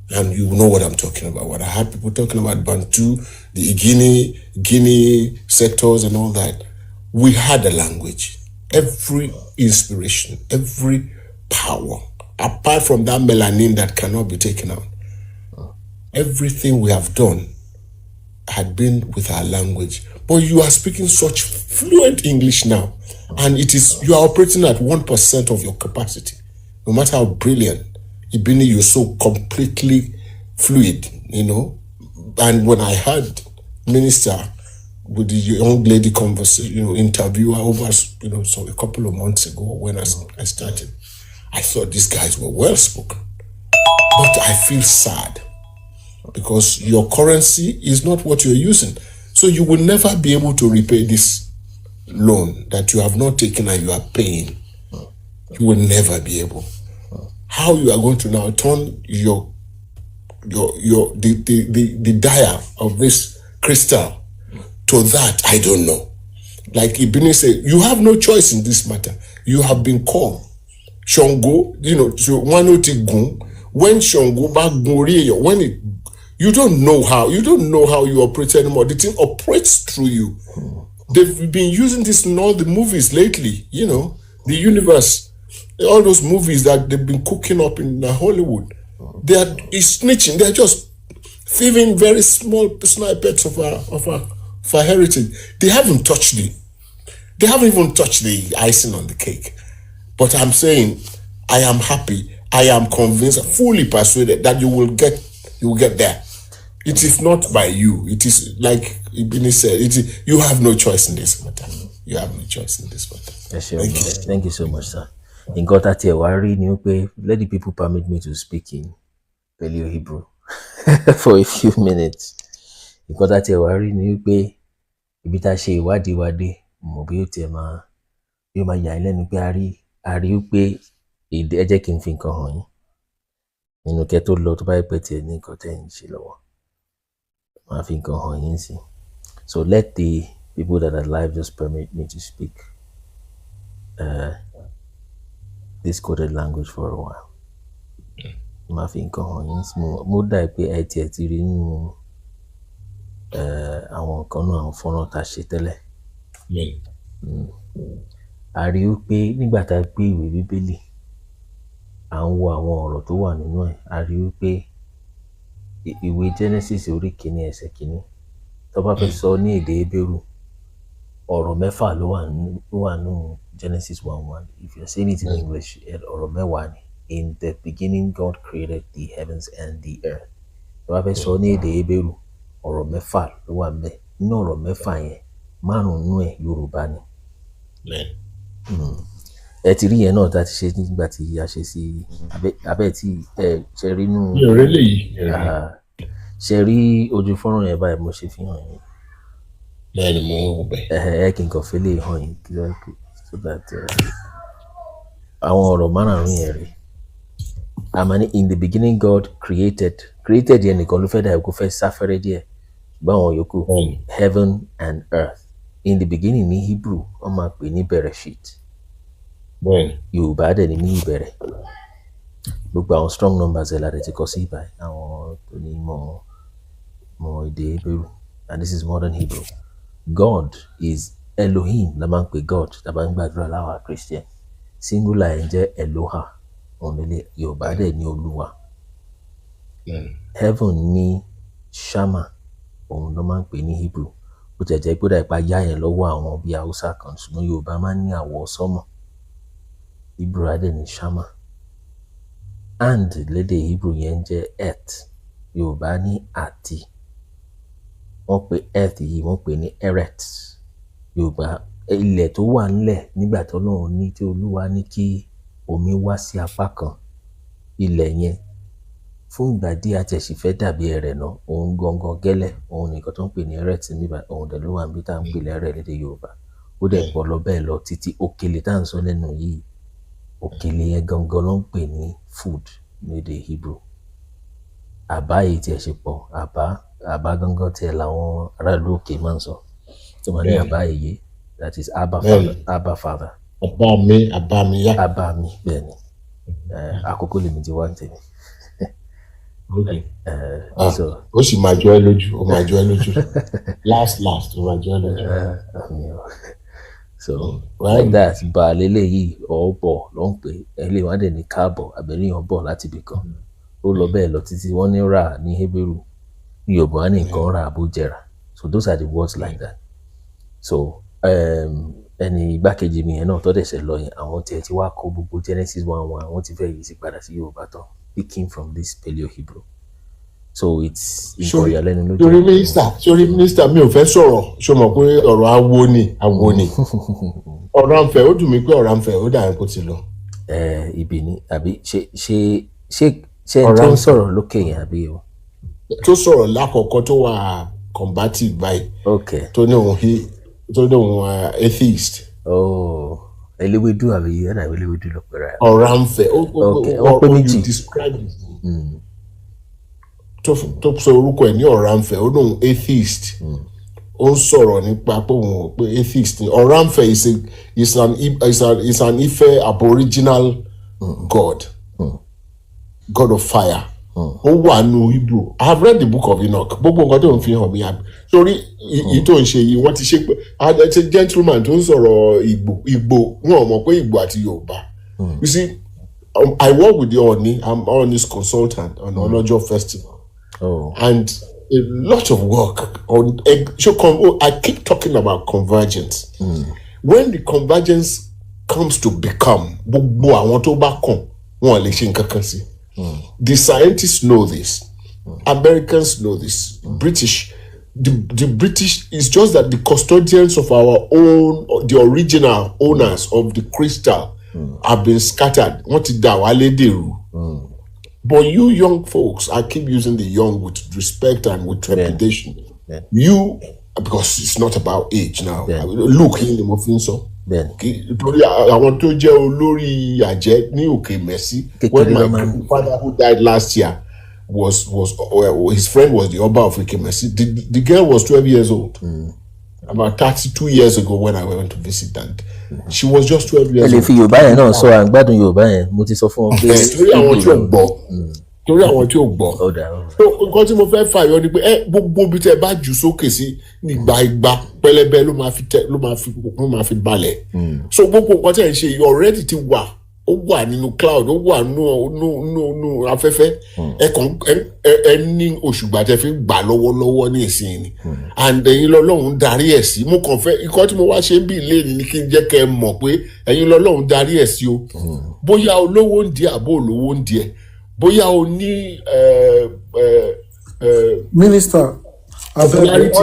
And you know what I'm talking about. What I had people talking about Bantu, the Guinea sectors and all that. We had a language. Every inspiration, every power, apart from that melanin that cannot be taken out, everything we have done had been with our language. But you are speaking such fluent English now, and you are operating at 1% of your capacity. No matter how brilliant, Ibini, you're so completely fluid, And when I heard Minister with the young lady conversation, interviewer over, so a couple of months ago when I started, I thought these guys were well spoken. But I feel sad because your currency is not what you're using. So you will never be able to repay this loan that you have not taken and you are paying. You will never be able. How you are going to now turn the dial of this crystal to that, I don't know. Like Ibini said, you have no choice in this matter. You have been called. Shongo, when Shongo back when you don't know how you operate anymore. The thing operates through you. They've been using this in all the movies lately, the universe, all those movies that they've been cooking up in Hollywood. They are snitching, they're just thieving very small snippets of our heritage. They haven't even touched the icing on the cake. But I'm saying, I am happy, I am convinced, fully persuaded that you will get there. It is not by you. It is like Ibini said, you have no choice in this matter. You have no choice in this matter. Thank you so much, sir. In God at worry, let the people permit me to speak in Paleo Hebrew for a few minutes. In God at worry, ibita she wadi mo bi o te ma yóò máa yà ẹ́ lẹ́nu pé a rí pé ẹ jẹ́ kí n fi nǹkan hàn yín nínú kẹ́ tó lọ tó bá yẹ pé tiẹ̀ ní nǹkan tẹ́ ń ṣe lọ́wọ́ máa fi nǹkan hàn yín sí. So let the people that are live just permit me to speak this coded language for a while. Máa fi nǹkan hàn yín sí. Mo dà pé ẹ tiẹ̀ ti rí nínú àwọn nǹkan náà àwọn fọ́nrán tá a ṣe tẹ́lẹ̀. A rí i pé nígbà tá a gbé ìwé bíbélì à ń wo àwọn ọ̀rọ̀ tó wà nínú ẹ̀, a rí i pé ìwé Genesis orí kìíní ẹsẹ̀ kìíní tó bá fẹ́ sọ ní èdè Hébérù ọ̀rọ̀ mẹ́fà ló wà nínú Genesis 1:1. If you're saying it in English, ọ̀rọ̀ mẹ́wàá ni. In the beginning God created the heavens and the earth. Tó bá fẹ́ sọ ní èdè Hébérù ọ̀rọ̀ mẹ́fà ló wà ńbẹ̀. Nínú ọ̀rọ̀ mẹ́fà yẹn márùn-ún ẹ̀ Yorùbá ni. Ẹ ti rí yẹn náà tá a ti ṣe nígbà tí a ṣe sí abẹ́ tí ṣe rí nù. Ṣe rí ojú fọ́nrán yẹn báyìí mo ṣe fi hàn yín. Bẹ́ẹ̀ni mo ń wò bẹ́ẹ̀. Kí n kàn fi lè hàn yín so that àwọn ọ̀rọ̀ márùn-ún yẹn rí. Àmọ́ in the beginning God created yẹn nìkan ló fẹ́ dà kó fẹ́ sáfẹ́rẹ́ díẹ̀ báwọn yòókù heaven and earth. In the beginning ní Hebrew wọ́n máa pè ní Bereshit. Yorùbá dẹ̀ ní ìbẹ̀rẹ̀. Gbogbo àwọn strong numbers ẹ̀ láti ti kọ sí ìbàyẹ̀ àwọn tó ní mọ̀ èdè Hebrew, and this is modern Hebrew. God is Elohim la máa ń pè God tá a bá ń gbàdúrà láwa Christian. Singular ẹ̀ ń jẹ́ Eloha òǹlẹ̀lẹ̀. Yorùbá dẹ̀ ní Olúwa. Heaven ní Shama òun ló máa ń pè ní Hebrew. Ó tẹ̀ jẹ́ pé dàgbà yá yẹn lọ́wọ́ àwọn bíi Haúsá kan ṣùgbọ́n Yorùbá máa ń ní àwọ̀ sọ́mọ̀. Hebrew adé ní Shama. And lédè Hebrew yẹn jẹ́ earth. Yorùbá ní àti. Wọ́n pe earth yìí wọ́n pè ní eret. Yorùbá ilẹ̀ tó wà ńlẹ̀ nígbà tí Ọlọ́run ní tí Olúwa ní kí omi wá sí apá kan ilẹ̀ yẹn fún ìgbà díẹ̀ àti ẹ̀sìn fẹ́ dàbí ẹrẹ̀ náà òun gangan gẹ́lẹ́ òun nìkan tó ń pè ní eret níbà òun dẹ̀ ló wà níbi tá à ń pè lẹ́rẹ̀ lédè Yorùbá. Ó dẹ̀ pọ̀ lọ bẹ́ẹ̀ lọ títí òkèlè tá à ń sọ lẹ́nu yìí òkèlè yẹn gangan ló ń pè ní food lédè Hebrew. Àbá yìí tí ẹ ṣe pọ̀ àbá àbá gangan tiẹ̀ làwọn aráàlú òkè máa ń sọ tó máa ní àbá èyí, that is Abba Father. Abba mi yá. Abba mi, bẹ́ẹ̀ ni. Àkókò lèmi ti wá ń tèmi. Ó sì máa jọ ẹ́ lójú, ó máa jọ ẹ́ lójú. Last, ó máa jọ ẹ́ lójú. So like that, bá lélẹ́yìí ọ̀bọ̀ ló ń pè é, ẹlẹ́yìn wá dẹ̀ ní Kaabo, àbẹ̀lẹ́yìn ọ̀bọ̀ láti ibì kan. Ó lọ bẹ́ẹ̀ lọ títí wọ́n ní rà ní Hebrew, ní Yorùbá wọ́n ní nǹkan rà àbújẹrà. So those are the words like that. So ẹni igbákejì mi yẹn náà tó dẹ̀sẹ̀ lọ yẹn, àwọn tiẹ̀ ti wá kó gbogbo Genesis 1:1, àwọn ti fẹ́ yìí sí padà sí Yorùbá tán, picking from this Paleo-Hebrew. So it's nǹkan ìyàlẹ́nu ló jẹ́. Sorry minister, mi ò fẹ́ sọ̀rọ̀, ṣó mọ̀ pé ọ̀rọ̀ awo ni. Ọ̀rọ̀ àǹfẹ̀, ó dùn mí pé ọ̀rọ̀ àǹfẹ̀ ó dà kó ti lọ. Ibi ni àbí ṣe tó ń sọ̀rọ̀ lókè yẹn àbí o. Tó sọ̀rọ̀ lákọ̀ọ́kọ́ tó wà combative báyìí. Okay. Tó ní òun atheist. Eléwédú àbí ẹ̀dá eléwédú ló pẹ̀rẹ̀. Ọ̀rọ̀ àǹfẹ̀ ó pé méjì. Tó sọ orúkọ ẹ̀ ní ọ̀rọ̀ àǹfẹ̀, ó lóun atheist. Ó ń sọ̀rọ̀ nípa pé òun pé atheist ni. Ọ̀rọ̀ àǹfẹ̀ is an Ife aboriginal god. God of fire. Ó wà nù Hebrew. I have read the book of Enoch. Gbogbo nǹkan tó ń fi hàn mí àbí. Sórí èyí tó ń ṣe yìí, wọ́n ti ṣe pé it's a gentleman tó ń sọ̀rọ̀ Igbo. Wọ́n mọ̀ pé Igbo àti Yorùbá. You see, I work with the Oni. I'm Oni's consultant on Olojo Festival. And a lot of work on. I keep talking about convergence. When the convergence comes to become, gbogbo àwọn tó bá kàn wọ́n lè ṣe nǹkan kan sí. The scientists know this. Americans know this. British, the British is just that the custodians of our own, the original owners of the crystal have been scattered. What is that? But you young folks, I keep using the young with respect and with trepidation. You, because it's not about age now. Look in the muffin so. Àwọn tó jẹ́ olórí àjẹ́ ní Òkè Mẹ́sì, when my father who died last year was his friend was the Oba of Òkè Mẹ́sì. The girl was 12 years old. About 32 years ago when I went to visit that. She was just 12 years old. Ẹ lè fi Yorùbá yẹn náà sọ àgbàdùn Yorùbá yẹn, mo ti sọ fún ọ pé. Torí àwọn tí ò gbọ́. Nǹkan tí mo fẹ́ fàyọ ni pé gbogbo ibi tẹ́ bá jù sókè sí ìgbà pẹlẹbẹ ló máa fi balẹ̀. So gbogbo nǹkan tẹ́ ń ṣe yìí already ti wà, ó wà nínú cloud, ó wà nínú afẹ́fẹ́. Ẹ ní òṣùgbà tẹ́ fi gbà lọ́wọ́lọ́wọ́ ní ìsìn ni. And ẹ̀yin lọ́lọ́run darí ẹ̀ sí. Mo kàn fẹ́ ikọ́ tí mo wá ṣe ń bí ilé ni kí n jẹ́ kẹ́ ẹ mọ̀ pé ẹ̀yin lọ́lọ́run darí ẹ̀ sí o. Bóyá olówó ń di àbó olówó ń di ẹ̀. Bóyá o ní Minister, other tribes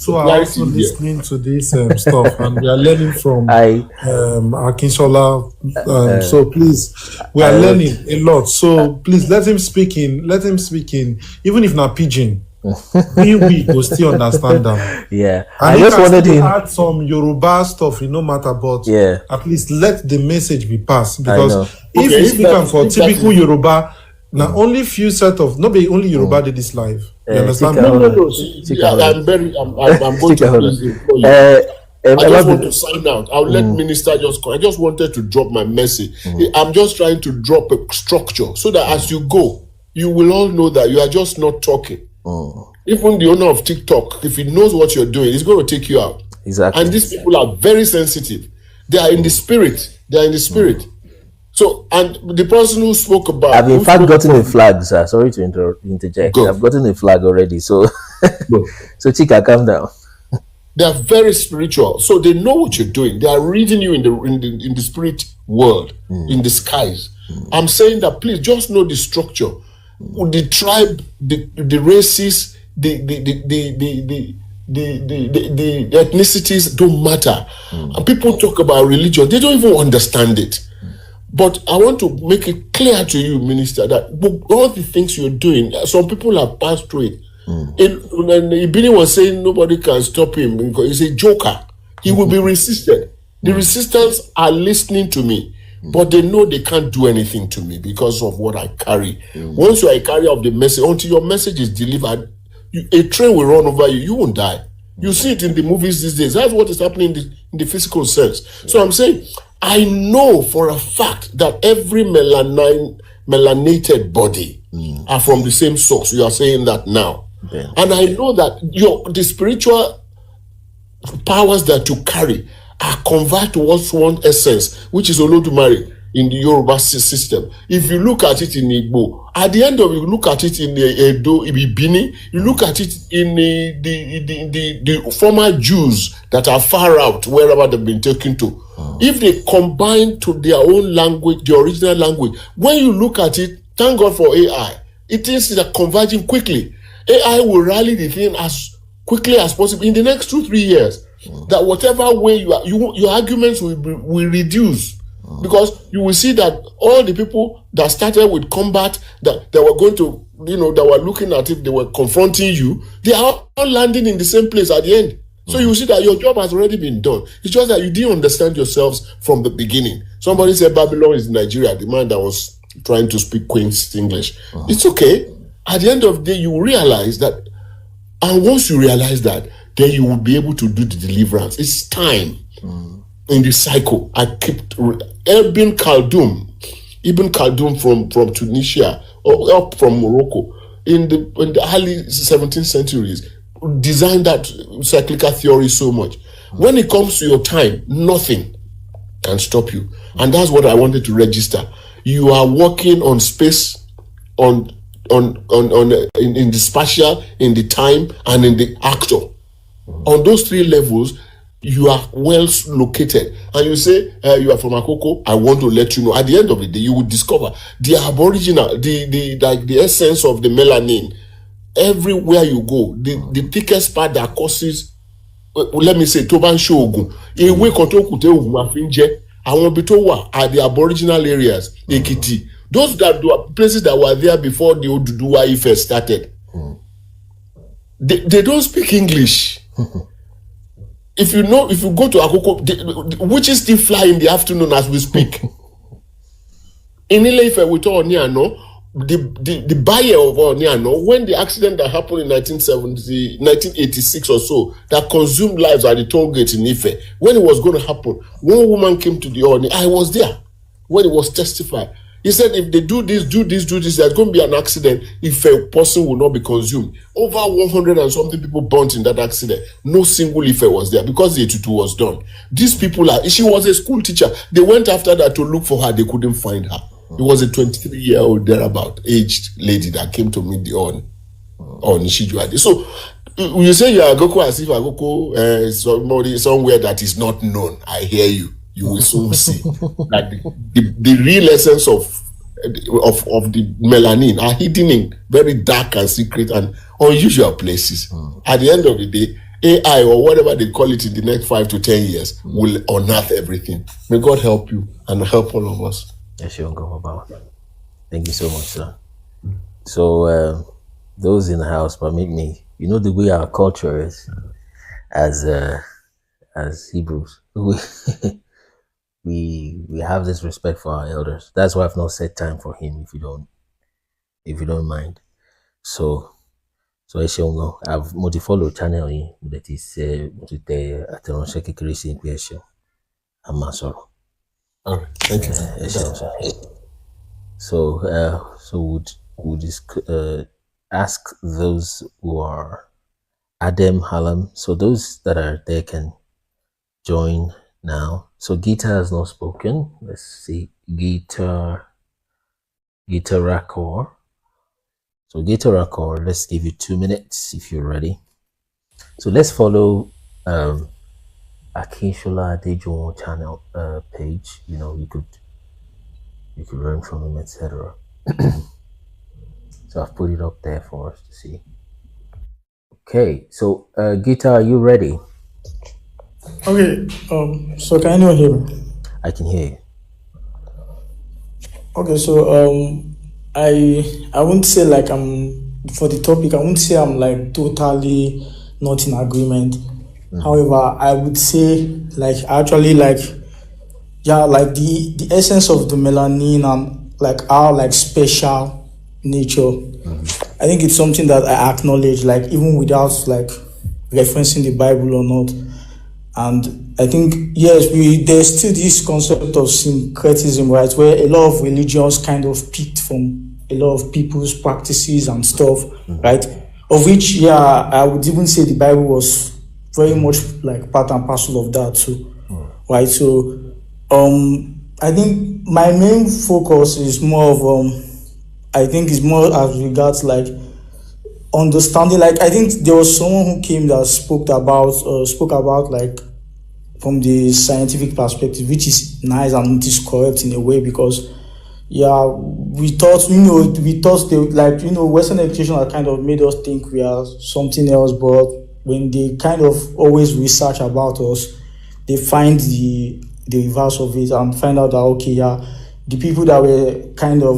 too are also listening to this stuff, and we are learning from Akinsola. So please, we are learning a lot. So please let him speak in. Even if not pidgin, we will still understand them. Yeah, and I just wanted to add some Yoruba stuff. No matter, but at least let the message be passed, because if you speak for typical Yoruba. Now, only few set of, not be only Yoruba did this live. You understand? No. I'm going to I just want to sign out. I'll let Minister just come. I just wanted to drop my message. I'm just trying to drop a structure so that as you go, you will all know that you are just not talking. Even the owner of TikTok, if he knows what you're doing, he's going to take you out. Exactly. And these people are very sensitive. They are in the spirit. So, and the person who spoke about... I've in fact gotten a flag, sir. Sorry to interject. Go. I've gotten a flag already. So, so Chika, calm down. They are very spiritual. So they know what you're doing. They are reading you in the spirit world, in the skies. I'm saying that please just know the structure. The tribe, the races, the ethnicities don't matter. And people talk about religion. They don't even understand it. But I want to make it clear to you, Minister, that all the things you're doing, some people have passed through it. And Ibini was saying nobody can stop him because he's a joker. He will be resisted. The resistance are listening to me, but they know they can't do anything to me because of what I carry. Once you are a carrier of the message, until your message is delivered, a train will run over you. You won't die. You see it in the movies these days. That's what is happening in the physical sense. So I'm saying, I know for a fact that every melanated body are from the same source. You are saying that now. Yeah. And I know that the spiritual powers that you carry are converted towards one essence, which is Olodumare in the Yoruba system. If you look at it in Igbo, at the end of it, you look at it in the Edo, Ibini, you look at it in the former Jews that are far out, wherever they've been taken to. If they combine to their own language, the original language, when you look at it, thank God for AI. It is converging quickly. AI will rally the thing as quickly as possible in the next 2-3 years. That whatever way your arguments will reduce. Because you will see that all the people that started with combat, that were going to, that were looking at it, they were confronting you, they are all landing in the same place at the end. So you see that your job has already been done. It's just that you didn't understand yourselves from the beginning. Somebody said Babylon is Nigeria, the man that was trying to speak Queen's English. It's okay. At the end of the day, you realize that, and once you realize that, then you will be able to do the deliverance. It's time. In the cycle, I kept Ibn Khaldun from Tunisia or up from Morocco in the early 17th centuries designed that cyclical theory so much. When it comes to your time, nothing can stop you, and that's what I wanted to register. You are working on space, in the spatial, in the time, and in the actor. On those 3 levels, you are well located, and you say you are from Akoko. I want to let you know. At the end of the day, you will discover the aboriginal, the essence of the melanin. Everywhere you go, the thickest part that causes, let me say, Toban Shogun, Ewe Kotokute Mafinje, Awon are the aboriginal areas, Ekiti. Those places that were there before the Oduduwa Ife started. They don't speak English. If you go to Akoko, witches still fly in the afternoon as we speak. In Ile-Ife, we told Oniano, the buyer of Oniano, when the accident that happened in 1986 or so, that consumed lives at the toll gate in Ife, when it was going to happen, one woman came to the Oni. I was there when it was testified. He said, if they do this, there's going to be an accident if a person will not be consumed. Over 100 and something people burnt in that accident. No single Ife was there because the 82 was done. These people she was a school teacher. They went after that to look for her. They couldn't find her. It was a 23-year-old thereabout aged lady that came to meet the on Nishijuade. So you say you are Agoko as if Agoko somebody somewhere that is not known. I hear you. You will soon see that the real essence of the melanin are hidden in very dark and secret and unusual places. At the end of the day, AI or whatever they call it in the next 5 to 10 years will unearth everything. May God help you and help all of us. Thank you so much, sir. So those in the house, permit me. You know the way our culture is as Hebrews. We have this respect for our elders. That's why I've not set time for him. If you don't mind. So Eshongo, I've multi-follow channel that is the Ateronse Kekere si Esho. Amasoro. All right, thank you. So we'll just ask those who are Adem Halam. So those that are there can join now. So Gita has not spoken. Let's see. Gita Rakor. So Gita Rakor, let's give you 2 minutes if you're ready. So let's follow Akinshola Adejuwon channel page. You could learn from him, etc. So I've put it up there for us to see. Okay, so Gita, are you ready? Okay, so can anyone hear me? I can hear you. Okay, so I wouldn't say like for the topic, I wouldn't say I'm like totally not in agreement. However, I would say like actually like the essence of the melanin and like our like special nature I think it's something that I acknowledge, like even without like referencing the Bible or not. And I think yes, there's still this concept of syncretism, right, where a lot of religions kind of picked from a lot of people's practices and stuff, right? Of which, yeah, I would even say the Bible was very much like part and parcel of that too, right? So, I think my main focus is more of I think it's more as regards like understanding. Like I think there was someone who came that spoke about like from the scientific perspective, which is nice and it is correct in a way because yeah, we thought they like Western education had kind of made us think we are something else, but when they kind of always research about us, they find the reverse of it and find out that okay, yeah, the people that were kind of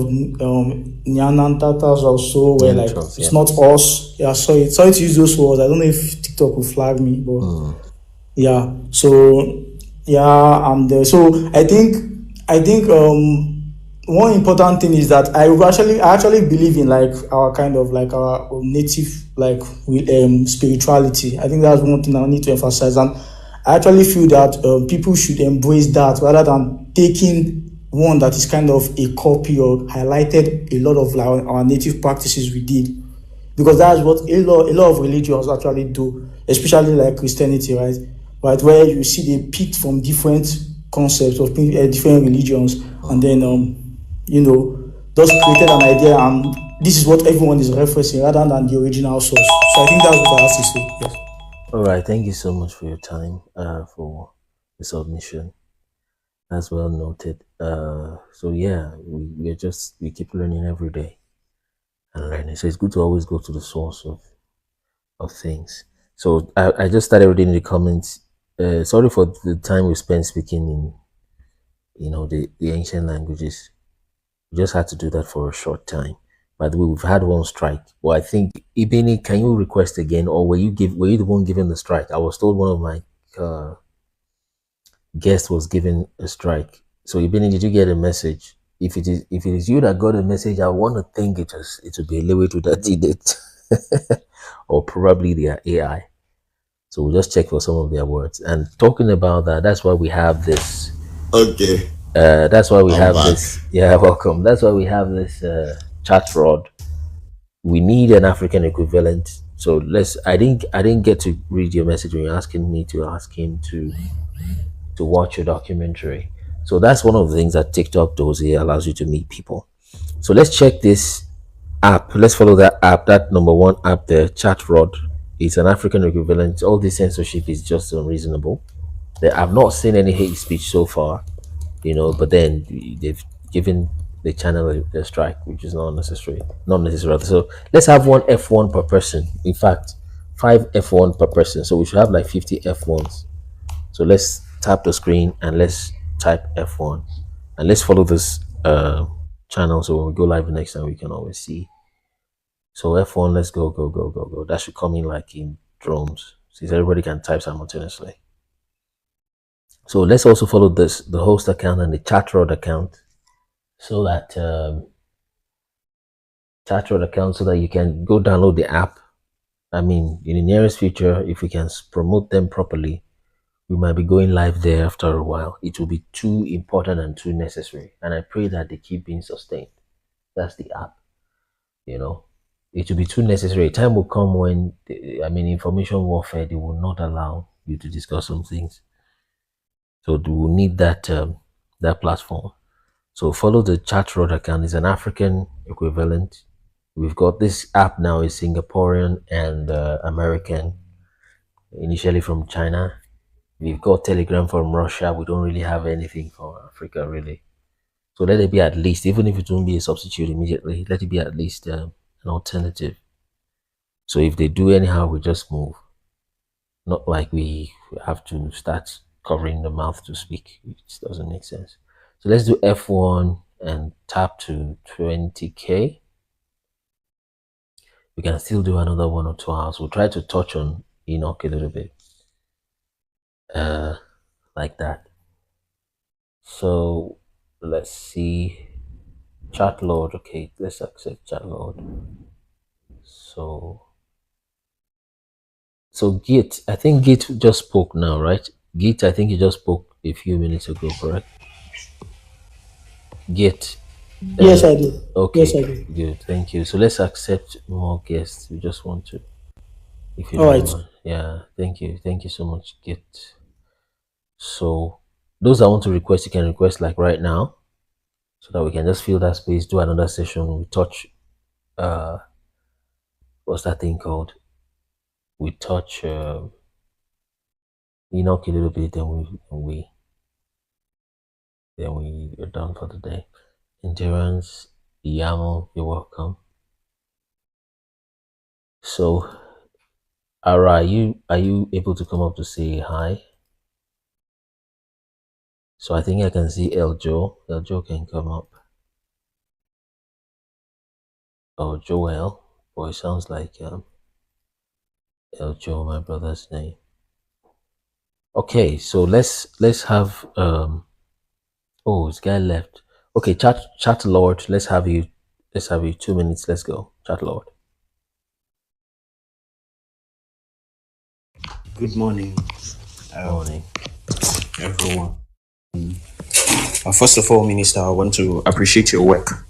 Neanderthals or so were like it's not us. Yeah, sorry to use those words. I don't know if TikTok will flag me, but yeah. So yeah, so I think one important thing is that I actually believe in like our kind of like our native like spirituality. I think that's one thing I need to emphasize, and I actually feel that people should embrace that rather than taking one that is kind of a copy or highlighted a lot of like our native practices we did, because that's what a lot of religions actually do, especially like Christianity, right? Right, where you see they picked from different concepts of different religions, and then just created an idea, and this is what everyone is referencing rather than the original source. So I think that's what I have to say. Yes. All right, thank you so much for your time, for the submission. That's well noted. So yeah, we keep learning every day and learning. So it's good to always go to the source of things. So I just started reading the comments. Sorry for the time we spent speaking in the ancient languages. We just had to do that for a short time. By the way, we've had one strike. Well, I think Ibini, can you request again, or were you the one given the strike? I was told one of my guests was given a strike. So Ibini, did you get a message? If it is you that got a message, I want to think it will be a Lewetu that did it, or probably their AI. So we'll just check for some of their words. And talking about that, that's why we have this. Okay. That's why we I'm have back. this. Yeah, welcome. That's why we have this chat rod. We need an African equivalent. So I didn't get to read your message when you're asking me to ask him to watch your documentary. So that's one of the things that TikTok does. It allows you to meet people. So let's check this app. Let's follow that app. That number one app there, chat rod. It's an African equivalent. All this censorship is just unreasonable. I've not seen any hate speech so far, but then they've given the channel a strike, which is not necessary. So let's have one F1 per person. In fact, 5 F1 per person. So we should have like 50 F1s. So let's tap the screen and let's type F1 and let's follow this channel. So when we go live next time, we can always see. So F1, let's go. That should come in like in drones, since everybody can type simultaneously. So let's also follow the host account and the chatrod account, so that you can go download the app. I mean, in the nearest future, if we can promote them properly, we might be going live there after a while. It will be too important and too necessary, and I pray that they keep being sustained. That's the app. It will be too necessary. A time will come when, information warfare, they will not allow you to discuss some things. So we will need that platform. So follow the chatrod account. It's an African equivalent. We've got this app now is Singaporean and American, initially from China. We've got Telegram from Russia. We don't really have anything for Africa, really. So let it be at least, even if it won't be a substitute immediately, let it be at least an alternative. So if they do anyhow, we just move. Not like we have to start covering the mouth to speak. It doesn't make sense. So let's do F1 and tap to 20K. We can still do another 1 or 2 hours. We'll try to touch on Enoch a little bit. Like that. So let's see. Chat Lord. Okay, let's accept Chat Lord. So Git, I think Git just spoke now, right? Git, I think he just spoke a few minutes ago, correct? Git. Yes, I do. Okay, Yes, I do. good. Thank you. So let's accept more guests. We just want to, if you All don't right. mind. Yeah, thank you. Thank you so much, Git. So those that want to request, you can request like right now, so that we can just fill that space, do another session. We touch what's that thing called? We touch Enoch a little bit, then we are done for the day. Endurance, Yamo, you're welcome. So Ara, are you able to come up to say hi? So I think I can see Eljo. Eljo can come up. Oh, Joel. Boy, sounds like Eljo, my brother's name. Okay, so let's have oh, this guy left. Okay, chat Lord, let's have you 2 minutes. Let's go. Chat Lord. Good morning. Morning. Everyone. First of all, Minister, I want to appreciate your work.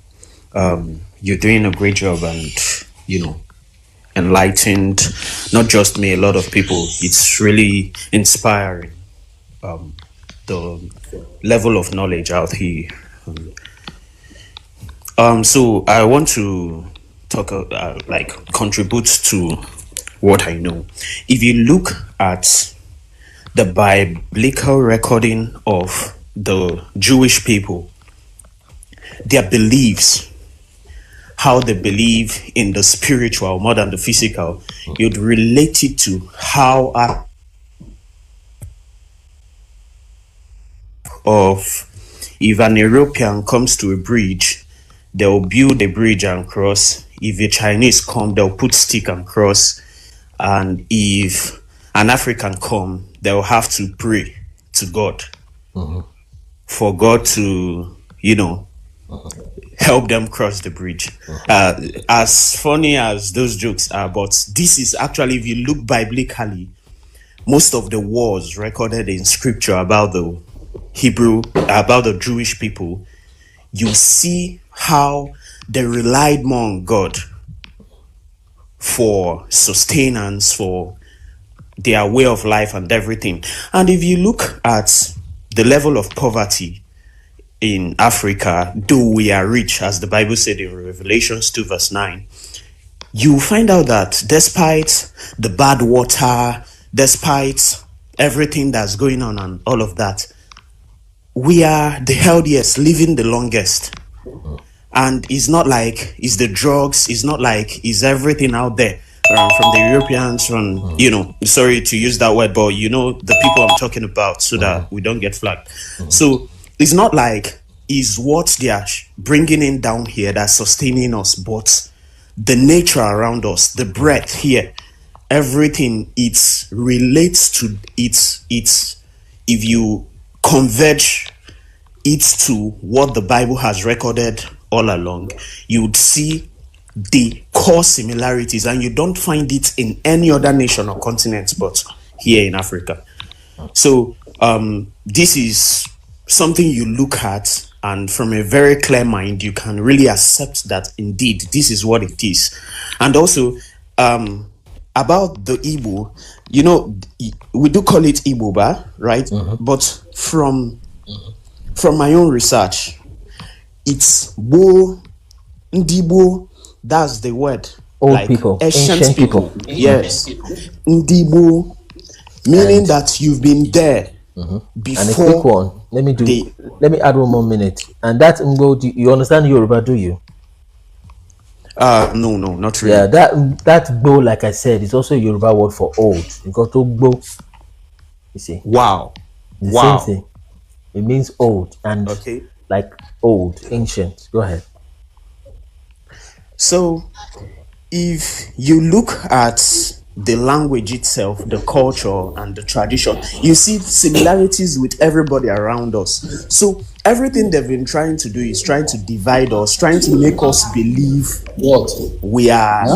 You're doing a great job and, enlightened not just me, a lot of people. It's really inspiring, the level of knowledge out here. So I want to talk, contribute to what I know. If you look at the biblical recording of the Jewish people, their beliefs, how they believe in the spiritual more than the physical, you'd relate it to how if an European comes to a bridge, they'll build a bridge and cross. If a Chinese come, they'll put stick and cross. And if an African come, they'll have to pray to God for God to, help them cross the bridge. As funny as those jokes are, but this is actually, if you look biblically, most of the wars recorded in scripture about the Jewish people, you see how they relied more on God for sustenance, for their way of life and everything. And if you look at the level of poverty in Africa, though we are rich, as the Bible said in Revelations 2 verse 9, you find out that despite the bad water, despite everything that's going on and all of that, we are the healthiest, living the longest. And it's not like it's the drugs, it's not like it's everything out there from the Europeans, from, sorry to use that word, but the people I'm talking about, so that we don't get flagged. So it's not like it's what they are bringing in down here that's sustaining us, but the nature around us, the breath here, everything, it relates to it's if you converge it to what the Bible has recorded all along, you would see the core similarities, and you don't find it in any other nation or continent but here in Africa. So this is something you look at, and from a very clear mind, you can really accept that indeed this is what it is. And also about the Igbo, we do call it Igbo, right? But from my own research, it's Bo, Ndibo, that's the word. Old people, ancient people. Yes. Ndibo, meaning that you've been there before. And a quick one. Let me add one more minute. And that Ngo, you understand Yoruba, do you? No, not really. Yeah, that Bo, like I said, is also a Yoruba word for old. You got to Bo. You see? Wow. The same thing. It means old and like old, ancient. Go ahead. So, if you look at the language itself, the culture and the tradition, you see similarities with everybody around us. So everything they've been trying to do is trying to divide us, trying to make us believe what we are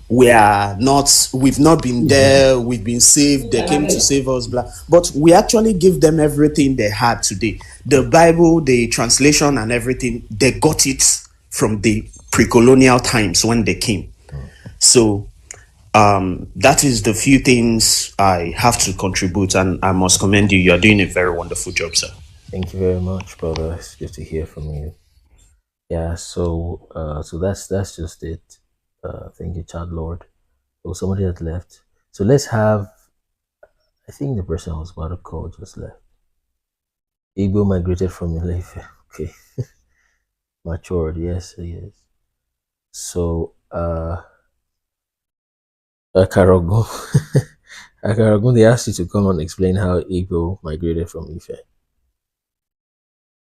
we've not been there, we've been saved, they came to save us, blah. But we actually give them everything they had today. The Bible, the translation and everything, they got it from the pre-colonial times when they came. So that is the few things I have to contribute, and I must commend you. You are doing a very wonderful job, sir. Thank you very much, brother. It's good to hear from you. Yeah, so that's just it. Thank you, child Lord. There was somebody that left. So let's have, I think the person I was about to call just left. Igbo migrated from Ilefe. Okay. Matured, yes, yes. So Akaragun. Akaragun, they asked you to come and explain how Igbo migrated from Ife.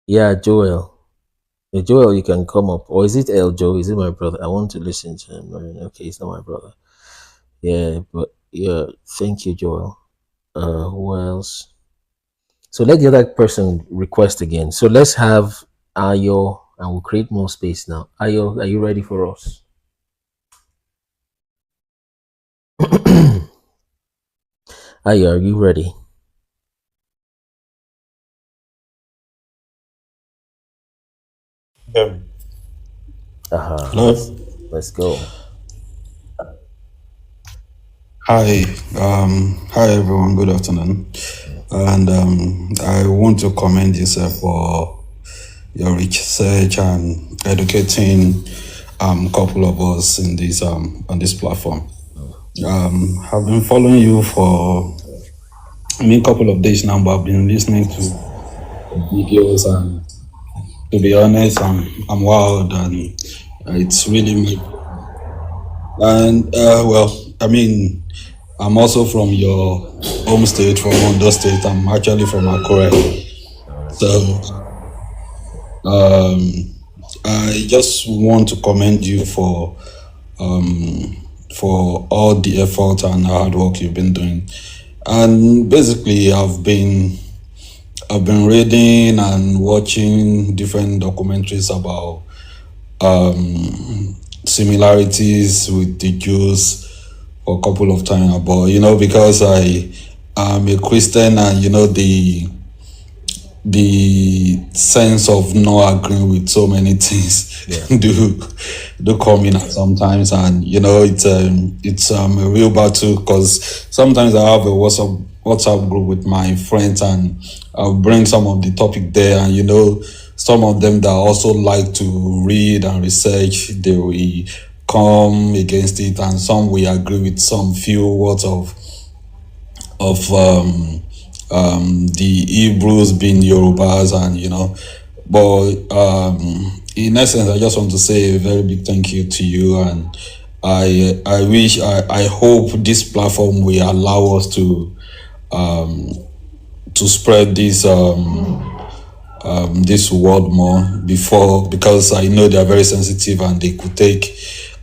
Yeah, Joel. Joel, you can come up. Or is it El Joe? Is it my brother? I want to listen to him. Okay, he's not my brother. Yeah, but yeah, thank you, Joel. Who else? So let the other person request again. So let's have Ayo, and we'll create more space now. Ayo, are you ready for us? Ayo, are you ready? Hello. Let's go. Hi, hi everyone. Good afternoon, and I want to commend you, sir, for your research and educating couple of us in this on this platform. I've been following you for a couple of days now, but I've been listening to videos, and to be honest, I'm wild, and it's really me. And well, I'm also from your home state, from Ondo State. I'm actually from Akure. So I just want to commend you for all the effort and hard work you've been doing. And basically, I've been reading and watching different documentaries about similarities with the Jews for a couple of times, but because I am a Christian, and the sense of not agreeing with so many things do come in sometimes, and it's a real battle, because sometimes I have a WhatsApp group with my friends, and I'll bring some of the topic there, and some of them that also like to read and research, they will come against it, and some we agree with some few words of the Hebrews being Yorubas, and but in essence, I just want to say a very big thank you to you, and I hope this platform will allow us to spread this this word more because I know they are very sensitive, and they could take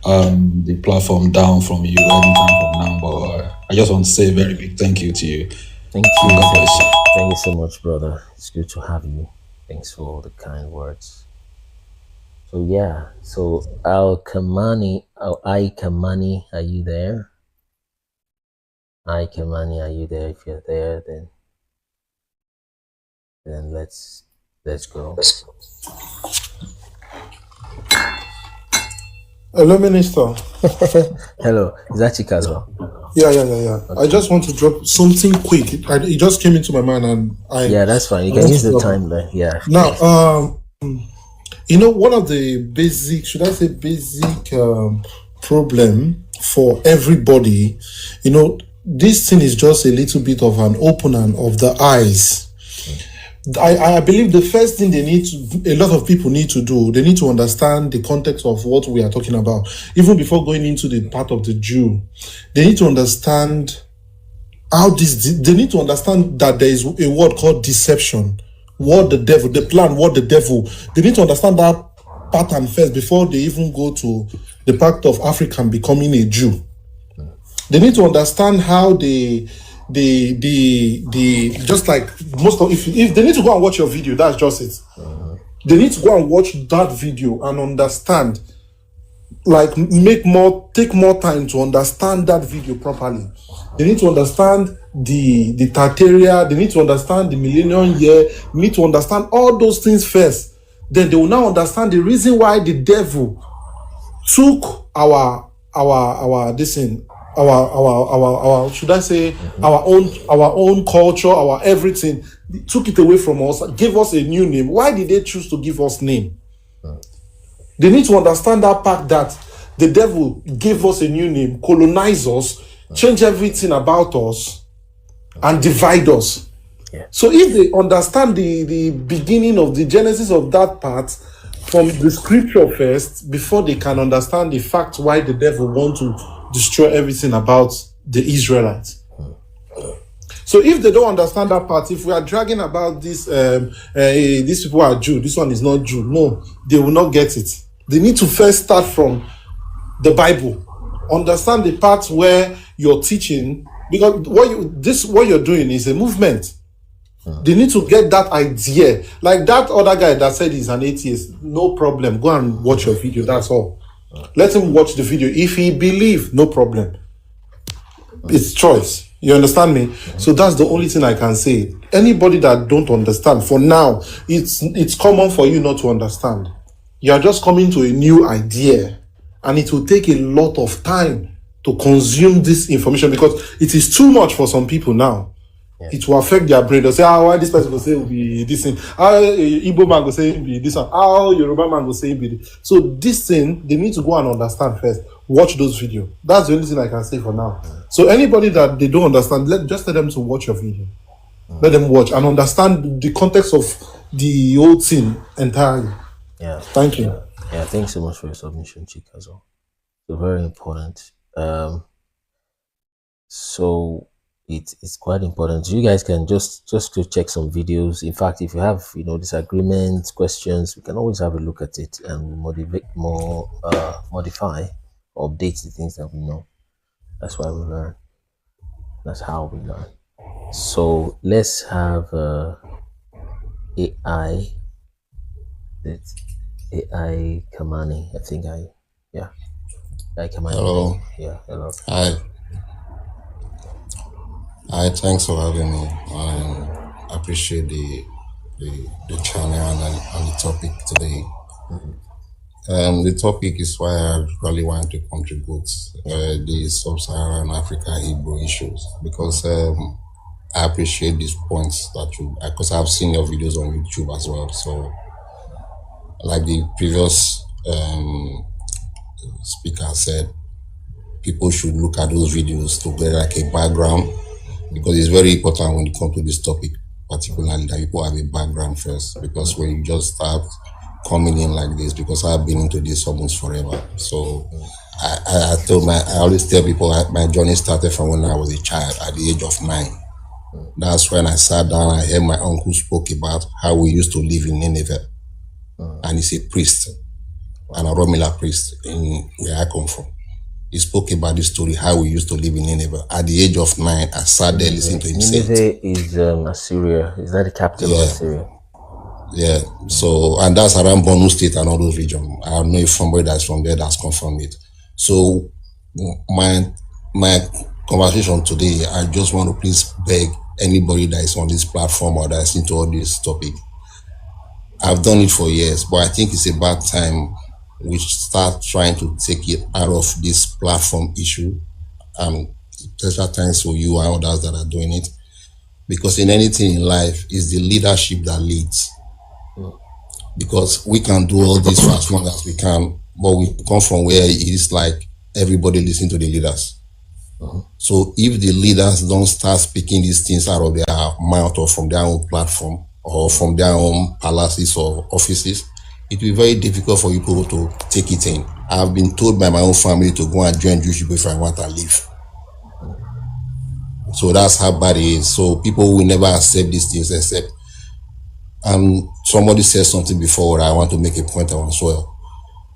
the platform down from you anytime from now. But I just want to say a very big thank you to you. Thank you. God bless you. Thank you so much, brother. It's good to have you. Thanks for all the kind words. So yeah, so Kamani, are you there? Kamani, are you there? If you're there, then let's go. Hello, Minister. Hello, is that Chikazo? Yeah. Okay. I just want to drop something quick. It just came into my mind, and yeah, that's fine. You can use the timeline. Yeah. Now, one of the basic, problem for everybody, this thing is just a little bit of an opener of the eyes. I believe the first thing a lot of people need to do, they need to understand the context of what we are talking about. Even before going into the part of the Jew, they need to understand they need to understand that there is a word called deception. The devil. They need to understand that pattern first before they even go to the part of African becoming a Jew. They need to understand how just like most of if they need to go and watch your video, that's just it. They need to go and watch that video and understand like take more time to understand that video properly. They need to understand the Tartaria, they need to understand the millennium year, they need to understand all those things first. Then they will now understand the reason why the devil took our this thing, our should I say our own culture, our everything, took it away from us, gave us a new name. Why did they choose to give us name? They need to understand that part, that the devil gave us a new name, colonize us, change everything about us, and divide us. So if they understand the beginning of the genesis of that part from the scripture first, before they can understand the fact why the devil wants to destroy everything about the Israelites. So if they don't understand that part, if we are dragging about this, these people are Jew, this one is not Jew, no, they will not get it. They need to first start from the Bible, understand the part where you're teaching, because what you're doing is a movement. They need to get that idea. Like that other guy that said he's an atheist, no problem. Go and watch your video, that's all. Let him watch the video. If he believes, no problem. It's choice. You understand me? So that's the only thing I can say. Anybody that don't understand, for now, it's common for you not to understand. You are just coming to a new idea, and it will take a lot of time to consume this information because it is too much for some people now. It will affect their brain. They'll say, why this person will say will be this thing? How Igbo man will say it will be this one? How Yoruba man will say it will be this? So this thing, they need to go and understand first. Watch those videos. That's the only thing I can say for now. So anybody that they don't understand, just tell them to watch your video. Let them watch and understand the context of the whole thing entirely. Yeah. Thank you. Yeah, thanks so much for your submission, Chick, as well. So very important. So it's quite important. You guys can just go check some videos. In fact, if you have disagreements, questions, we can always have a look at it and modify, or update the things that we know. That's why we learn. That's how we learn. So let's have AI. It's AI Kamani. I think AI Kamani. Hello. Yeah, hello. Hi. Hi, thanks for having me. I appreciate the channel and the topic today. The topic is why I really want to contribute the Sub-Saharan Africa Hebrew issues, because I appreciate these points because I've seen your videos on YouTube as well. So, like the previous speaker said, people should look at those videos to get like a background, because it's very important when it comes to this topic, particularly that people have a background first, because when you just start coming in like this, because I've been into this almost forever. So I always tell people my journey started from when I was a child at the age of 9. That's when I sat down, I heard my uncle spoke about how we used to live in Nineveh. And he's a priest, an Oromila priest in where I come from. He spoke about this story, how we used to live in Nineveh. At the age of 9, I sat there listening to him say it. Nineveh is Assyria. Is that the capital of Assyria? Yeah. So, and that's around Borno State and all those regions. I don't know if somebody that's from there that's confirmed it. So, my conversation today, I just want to please beg anybody that is on this platform or that is into all this topic. I've done it for years, but I think it's about time we start trying to take it out of this platform issue. Special thanks for you and others that are doing it, because in anything in life, it's the leadership that leads. Because we can do all this for as long as we can, but we come from where it is like everybody listen to the leaders. So if the leaders don't start speaking these things out of their mouth or from their own platform or from their own palaces or offices, it will be very difficult for people to take it in. I've been told by my own family to go and join Jewish people if I want to leave. So that's how bad it is. So people will never accept these things except somebody said something before I want to make a point on as well.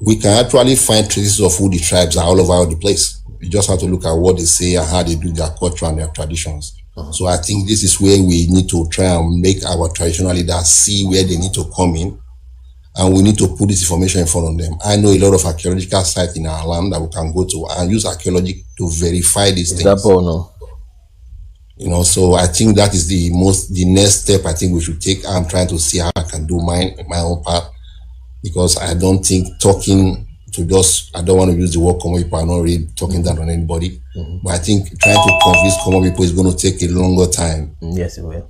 We can actually find traces of who the tribes are all over the place. You just have to look at what they say and how they do their culture and their traditions. So I think this is where we need to try and make our traditional leaders see where they need to come in and we need to put this information in front of them. I know a lot of archaeological sites in our land that we can go to and use archaeology to verify these things. That no? You know, so I think that is the next step I think we should take. I'm trying to see how I can do my own part, because I don't think talking to just, I don't want to use the word common people, I'm not really talking down on anybody, but I think trying to convince common people is going to take a longer time. Yes, it will.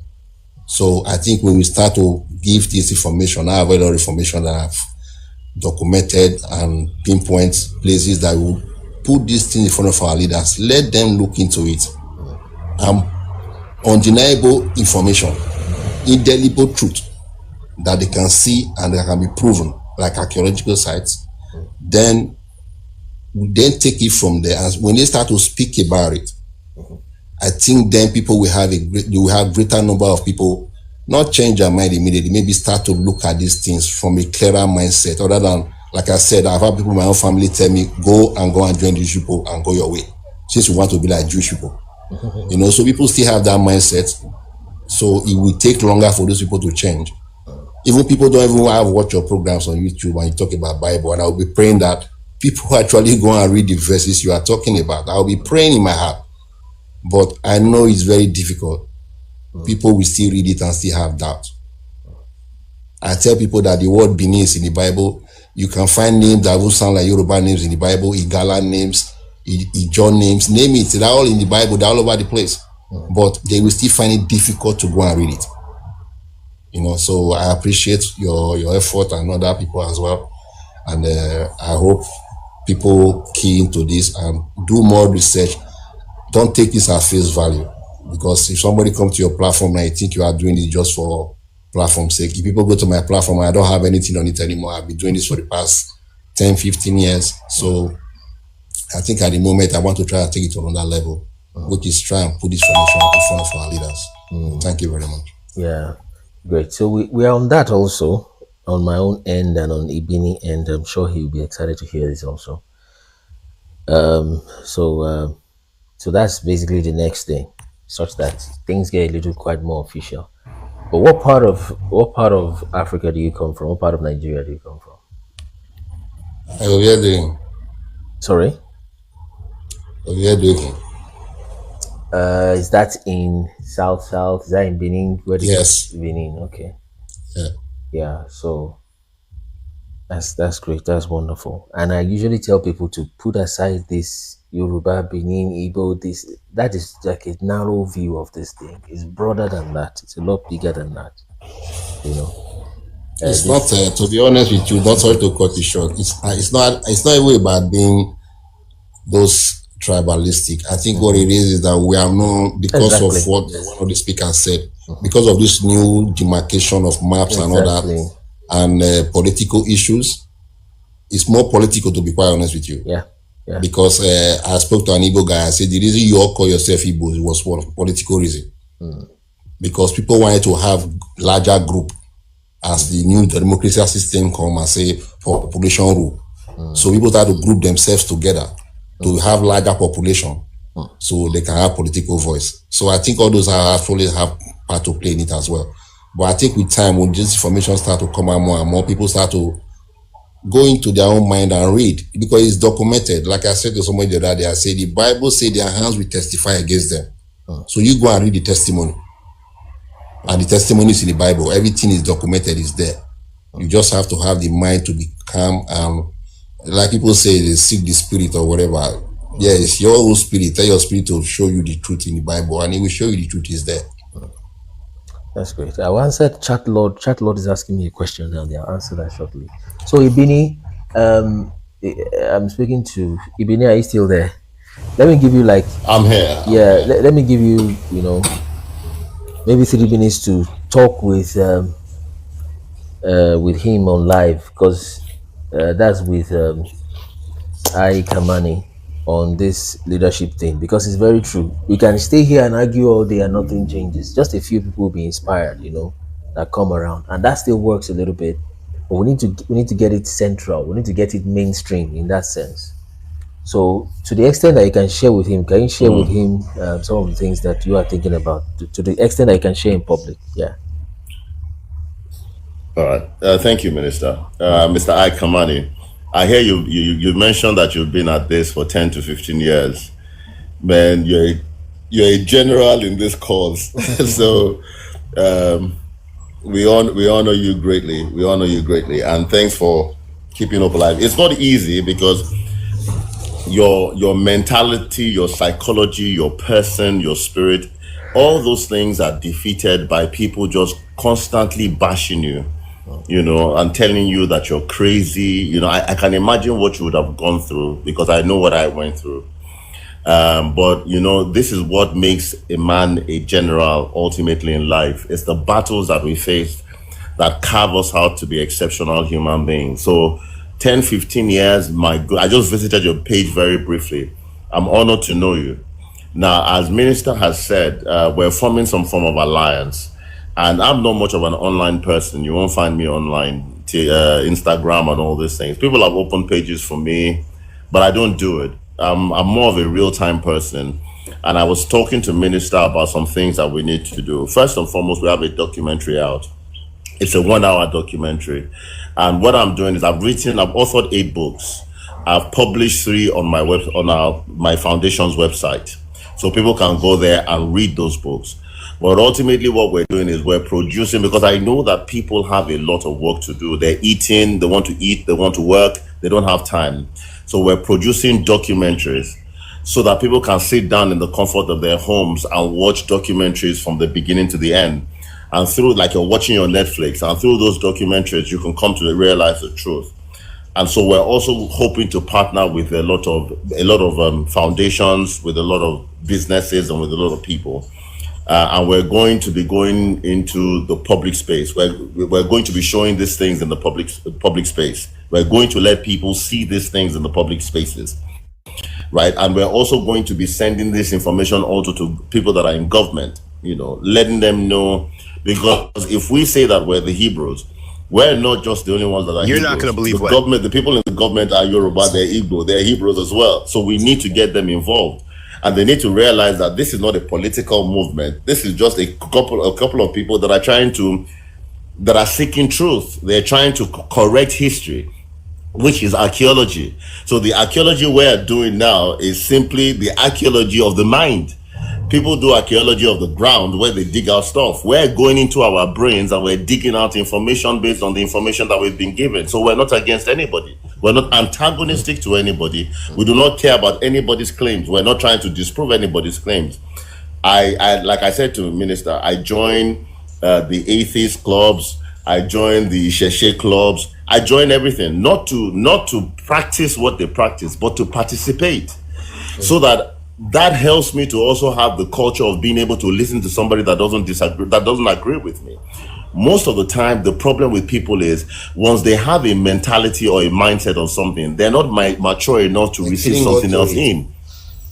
So I think when we start to give this information, I have a lot of information that I've documented and pinpoint places that will put this thing in front of our leaders. Let them look into it. Undeniable information, indelible truth that they can see and that can be proven, like archaeological sites. Then take it from there. And when they start to speak about it, I think then people will have greater number of people not change their mind immediately, maybe start to look at these things from a clearer mindset, other than, like I said, I've had people in my own family tell me, go and join these people and go your way, since you want to be like Jewish people. You know, so people still have that mindset. So it will take longer for those people to change. Even people don't even have watch your programs on YouTube and you talk about Bible, and I'll be praying that people actually go and read the verses you are talking about. I'll be praying in my heart. But I know it's very difficult. People will still read it and still have doubt. I tell people that the word Benin is in the Bible. You can find names that will sound like Yoruba names in the Bible, Igala names, Ijaw names, name it. They're all in the Bible, they're all over the place. But they will still find it difficult to go and read it. You know, so I appreciate your effort and other people as well. And I hope people key into this and do more research. Don't take this at face value, because if somebody comes to your platform and you think you are doing it just for platform's sake, if people go to my platform and I don't have anything on it anymore, I've been doing this for the past 10, 15 years. So I think at the moment I want to try to take it to another level, which is try and put this information in front of our leaders. Thank you very much. Yeah, great. So we are on that also, on my own end and on Ibini end. I'm sure he'll be excited to hear this also. So that's basically the next thing, such that things get a little quite more official. But what part of Africa do you come from? What part of Nigeria do you come from? Sorry? Is that in South? Is that in Benin? Yes. Benin, okay. Yeah. Yeah, so that's great, that's wonderful. And I usually tell people to put aside this Yoruba, Benin, Igbo, that is like a narrow view of this thing. It's broader than that. It's a lot bigger than that. You know. It's not, to be honest with you, not sorry to cut you short. It's not even about being those tribalistic. I think what it is that we are known because of what one of the speakers said, because of this new demarcation of maps and all that, and political issues. It's more political, to be quite honest with you. Yeah. Because I spoke to an Igbo guy. I said the reason you all call yourself Igbo was for political reason. Because people wanted to have larger group as the new democracy system come and say for population rule. So people start to group themselves together to have larger population, so they can have political voice. So I think all those actually have part to play in it as well. But I think with time, when this information start to come out more and more, people start to go into their own mind and read, because it's documented. Like I said to somebody the other day, I said the Bible said their hands will testify against them. So you go and read the testimony, and the testimony is in the Bible. Everything is documented, is there. You just have to have the mind to be calm, and like people say, they seek the spirit or whatever. Yeah, it's your own spirit. Tell your spirit to show you the truth in the Bible, and it will show you the truth is there. That's great. I answered Chat Lord. Chat Lord is asking me a question down there. I'll answer that shortly. So Ibini, I'm speaking to Ibini. Are you still there? Let me give you I'm here. Yeah. Let me give you, maybe 3 minutes to talk with him on live, because that's with I Kamani on this leadership thing, because it's very true. We can stay here and argue all day and nothing changes. Just a few people will be inspired, that come around, and that still works a little bit. But we need to get it central. We need to get it mainstream in that sense. So to the extent that you can share with him, can you share with him some of the things that you are thinking about? To the extent that you can share in public, yeah. All right. Thank you, Minister. Mr. I Kamani, I hear you mentioned that you've been at this for 10 to 15 years. Man, you're a general in this cause. So we honor you greatly. We honor you greatly. And thanks for keeping up alive. It's not easy because your mentality, your psychology, your person, your spirit, all those things are defeated by people just constantly bashing you, and telling you that you're crazy. I can imagine what you would have gone through because I know what I went through. But this is what makes a man a general ultimately in life. It's the battles that we face that carve us out to be exceptional human beings. So 10, 15 years, I just visited your page very briefly. I'm honored to know you. Now, as Minister has said, we're forming some form of alliance. And I'm not much of an online person. You won't find me online, Instagram and all these things. People have opened pages for me, but I don't do it. I'm more of a real-time person. And I was talking to Minister about some things that we need to do. First and foremost, we have a documentary out. It's a 1-hour documentary. And what I'm doing is I've authored 8 books. I've published 3 on my foundation's website. So people can go there and read those books. But ultimately what we're doing is we're producing, because I know that people have a lot of work to do. They're eating, they want to eat, they want to work, they don't have time. So we're producing documentaries so that people can sit down in the comfort of their homes and watch documentaries from the beginning to the end. And through, like you're watching your Netflix, and through those documentaries, you can come to realize the truth. And so we're also hoping to partner with a lot of foundations, with a lot of businesses, and with a lot of people. And we're going to be going into the public space. We're going to be showing these things in the public space. We're going to let people see these things in the public spaces, right? And we're also going to be sending this information also to people that are in government, letting them know, because if we say that we're the Hebrews, we're not just the only ones that are Hebrews. You're not going to believe the people in the government are Yoruba, they're Igbo, they're Hebrews as well. So we need to get them involved. And they need to realize that this is not a political movement. This is just a couple of people that are seeking truth. They're trying to correct history, which is archaeology. So the archaeology we're doing now is simply the archaeology of the mind. People do archaeology of the ground where they dig out stuff. We're going into our brains and we're digging out information based on the information that we've been given. So we're not against anybody. We're not antagonistic to anybody. We do not care about anybody's claims. We're not trying to disprove anybody's claims. I like I said to the Minister, I joined the atheist clubs. I joined the Sheshe clubs. I joined everything, not to practice what they practice, but to participate, so that helps me to also have the culture of being able to listen to somebody that doesn't agree with me. Most of the time, the problem with people is once they have a mentality or a mindset on something, they're not mature enough to receive something else in.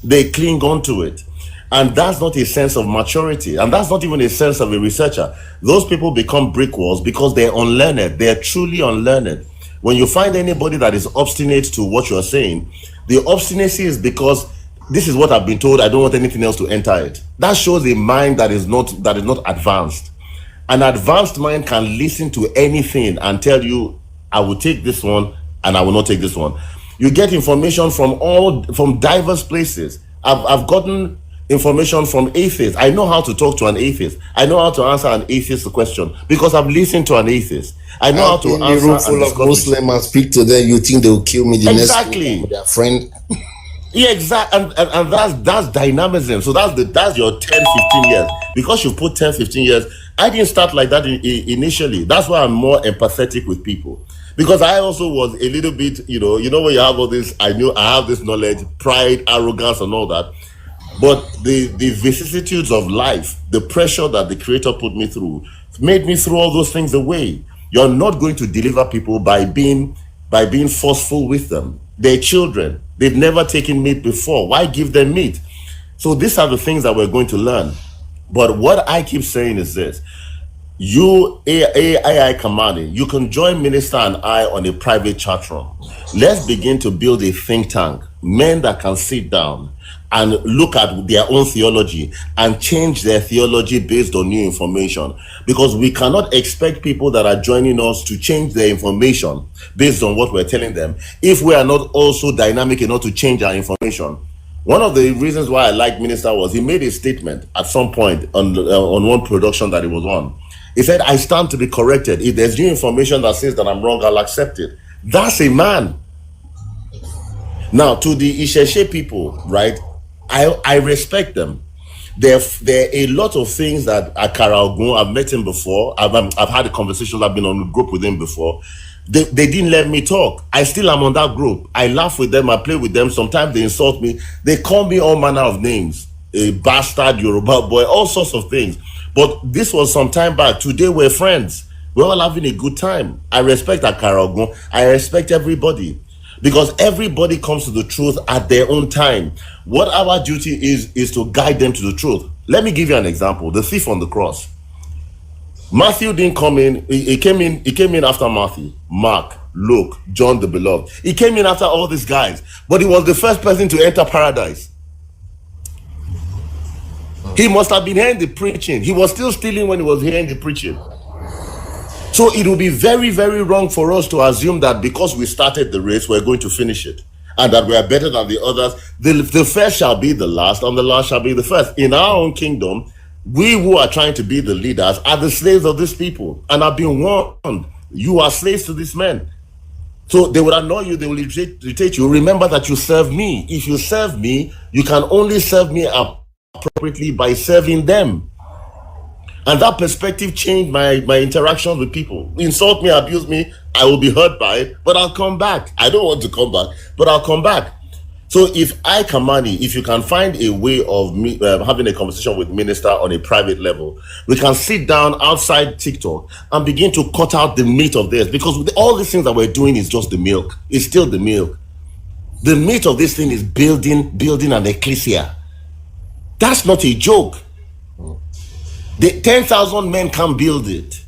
They cling on to it. And that's not a sense of maturity. And that's not even a sense of a researcher. Those people become brick walls because they're unlearned. They're truly unlearned. When you find anybody that is obstinate to what you're saying, the obstinacy is because this is what I've been told, I don't want anything else to enter it. That shows a mind that is not advanced. An advanced mind can listen to anything and tell you, I will take this one and I will not take this one. You get information from diverse places. I've gotten information from atheists. I know how to talk to an atheist. I know how to answer an atheist question because I've listened to an atheist. I know how to answer. In a room full of Muslims and speak to them, you think they will kill me the next week, their friend. Yeah, exactly. And that's dynamism. So that's your 10, 15 years. Because you put 10, 15 years, I didn't start like that initially. That's why I'm more empathetic with people. Because I also was a little bit, when you have all this, I have this knowledge, pride, arrogance, and all that. But the vicissitudes of life, the pressure that the Creator put me through, made me throw all those things away. You're not going to deliver people by being forceful with them. They're children. They've never taken meat before. Why give them meat? So these are the things that we're going to learn. But what I keep saying is this. You, AI Kamani, you can join Minister and I on a private chat room. Let's begin to build a think tank. Men that can sit down and look at their own theology and change their theology based on new information, because we cannot expect people that are joining us to change their information based on what we're telling them if we are not also dynamic enough to change our information. One of the reasons why I like Minister was he made a statement at some point on one production that he was on. He said, I stand to be corrected. If there's new information that says that I'm wrong, I'll accept it. That's a man. Now, to the Isheshe people, right, I respect them. There are a lot of things that Akara Ogun, I've met him before. I've had a conversation, I've been on a group with him before. They didn't let me talk. I still am on that group. I laugh with them, I play with them. Sometimes they insult me. They call me all manner of names. A bastard, Yoruba boy, all sorts of things. But this was some time back. Today we're friends. We're all having a good time. I respect Akara Ogun. I respect everybody. Because everybody comes to the truth at their own time. What our duty is to guide them to the truth. Let me give you an example. The thief on the cross. Matthew didn't come in. He came in after Matthew, Mark, Luke, John the Beloved. He came in after all these guys. But he was the first person to enter paradise. He must have been hearing the preaching. He was still stealing when he was hearing the preaching. So it will be very, very wrong for us to assume that because we started the race, we're going to finish it, and that we are better than the others. The first shall be the last, and the last shall be the first. In our own kingdom, we who are trying to be the leaders are the slaves of these people, and have been warned. You are slaves to these men. So they will annoy you, they will irritate you. Remember that you serve me. If you serve me, you can only serve me appropriately by serving them. And that perspective changed my interactions with people. Insult me, abuse me, I will be hurt by it, but I'll come back. I don't want to come back, but I'll come back. So if Kamani, if you can find a way of me having a conversation with Minister on a private level, we can sit down outside TikTok and begin to cut out the meat of this, because all these things that we're doing is just the milk. It's still the milk. The meat of this thing is building an ecclesia. That's not a joke. The 10,000 men can build it.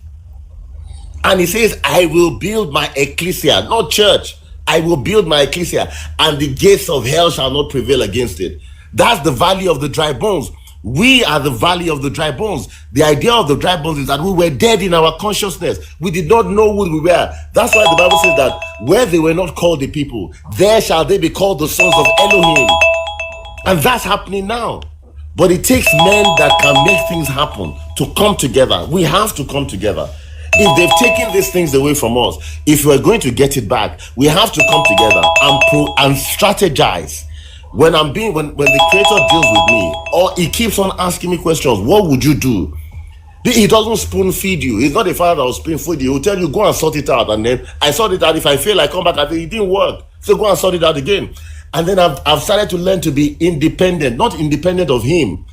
And he says, I will build my ecclesia, not church. I will build my ecclesia, and the gates of hell shall not prevail against it. That's the valley of the dry bones. We are the valley of the dry bones. The idea of the dry bones is that we were dead in our consciousness. We did not know who we were. That's why the Bible says that where they were not called the people, there shall they be called the sons of Elohim. And that's happening now. But it takes men that can make things happen to come together. We have to come together. If they've taken these things away from us, if we're going to get it back, we have to come together and strategize. When the Creator deals with me, or he keeps on asking me questions, what would you do? He doesn't spoon feed you. He's not a father that will spoon feed you. He'll tell you, go and sort it out. And then I sort it out. If I fail, I come back. I think it didn't work. So go and sort it out again. And then I've started to learn to be independent, not independent of him,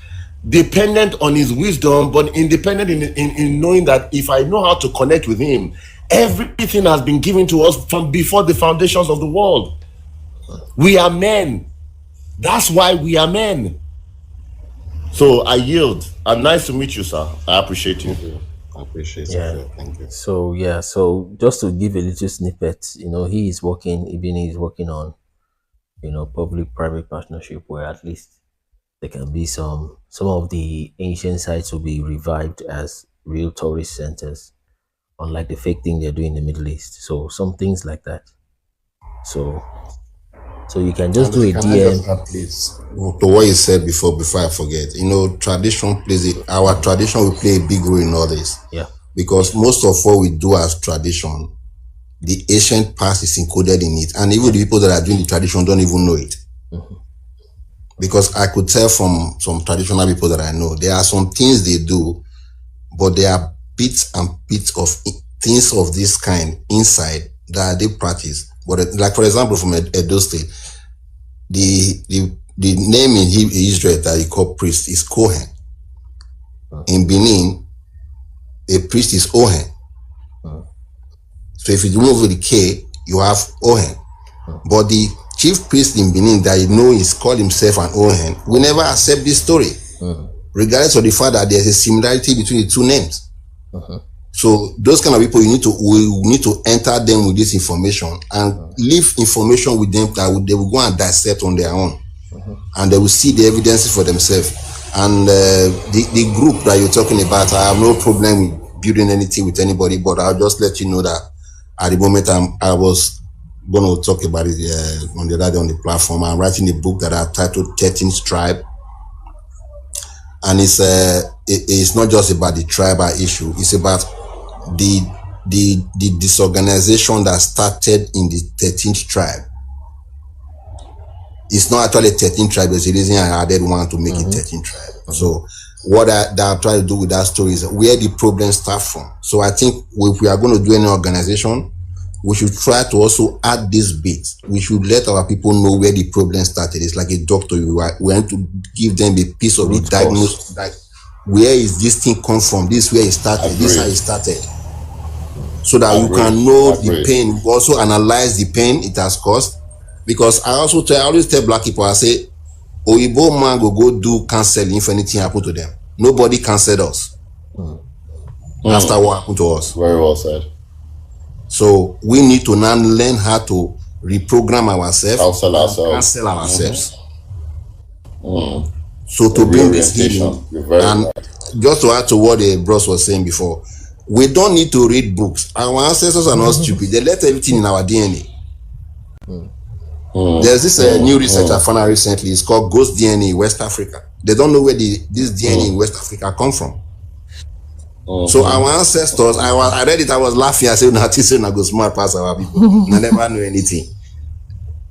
dependent on his wisdom, but independent in knowing that if I know how to connect with him, everything has been given to us from before the foundations of the world. We are men. That's why we are men. So I yield. And nice to meet you, sir. I appreciate you. I appreciate Yeah. Thank you. So just to give a little snippet, he is working, Ibini is working on, public-private partnership where at least there can be some of the ancient sites will be revived as real tourist centers, unlike the fake thing they're doing in the Middle East. So some things like that. So you can just do a Can I DM. just add, please, to what you said before I forget? Tradition our tradition will play a big role in all this. Yeah. Because most of what we do as tradition, the ancient past is encoded in it, and even the people that are doing the tradition don't even know it. Mm-hmm. Because I could tell from some traditional people that I know, there are some things they do, but there are bits and bits of things of this kind inside that they practice. But like, for example, from Edo State, the name in Israel that you call priest is Kohen. In Benin, a priest is Ohen. So if you remove the K, you have Ohen. But the chief priest in Benin that is called himself an Ohen, we never accept this story, regardless of the fact that there's a similarity between the two names. So those kind of people, we need to enter them with this information and leave information with them that they will go and dissect on their own. and they will see the evidences for themselves. And the group that you're talking about, I have no problem with building anything with anybody, but I'll just let you know that at the moment I was going to talk about it on the other on the platform. I'm writing a book that I've titled 13th Tribe, and it's not just about the tribal issue. It's about the disorganization that started in the 13th tribe. It's not actually 13 tribe. There's a reason I added one to make it 13 tribe. So what I try to do with that story is where the problems start from. So I think if we are going to do any organization, we should try to also add this bit. We should let our people know where the problem started. It's like a doctor. We want to give them a piece of the diagnosis. Like, where is this thing come from? This is where it started. This is how it started. So that you can know the pain. Also analyze the pain it has caused. Because I always tell black people, I say, Oyibo man go do counseling if anything happened to them. Nobody counseled us after what happened to us. Very well said. So we need to now learn how to reprogram ourselves, cancel ourselves. So to bring this healing, and just to add to what the bros was saying before, we don't need to read books. Our ancestors are not stupid. They left everything in our DNA. There's this new research I found out recently. It's called ghost DNA in West Africa. They don't know where this DNA in West Africa come from. So our ancestors, I read it, I was laughing. I said, "Nothing, so go smart past our people. I never knew anything."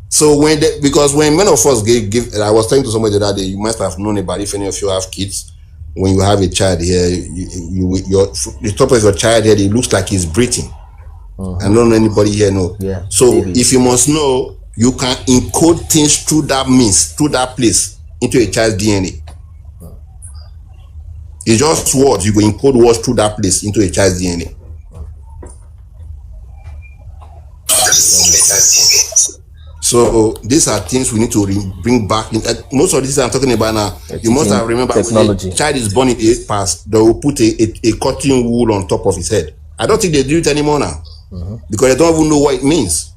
So because when many of us give, I was telling to somebody the other day, you must have known about if any of you have kids. When you have a child here, the top of your child here, it looks like he's breathing. I don't know anybody here know. Yeah. So if you must know, you can encode things through that means, through that place, into a child's DNA. It's just words. You can encode words through that place into a child's DNA. So these are things we need to bring back. Most of these I'm talking about now, you must have remembered technology. When a child is born in 8 past, they will put a cotton wool on top of his head. I don't think they do it anymore now, because they don't even know what it means.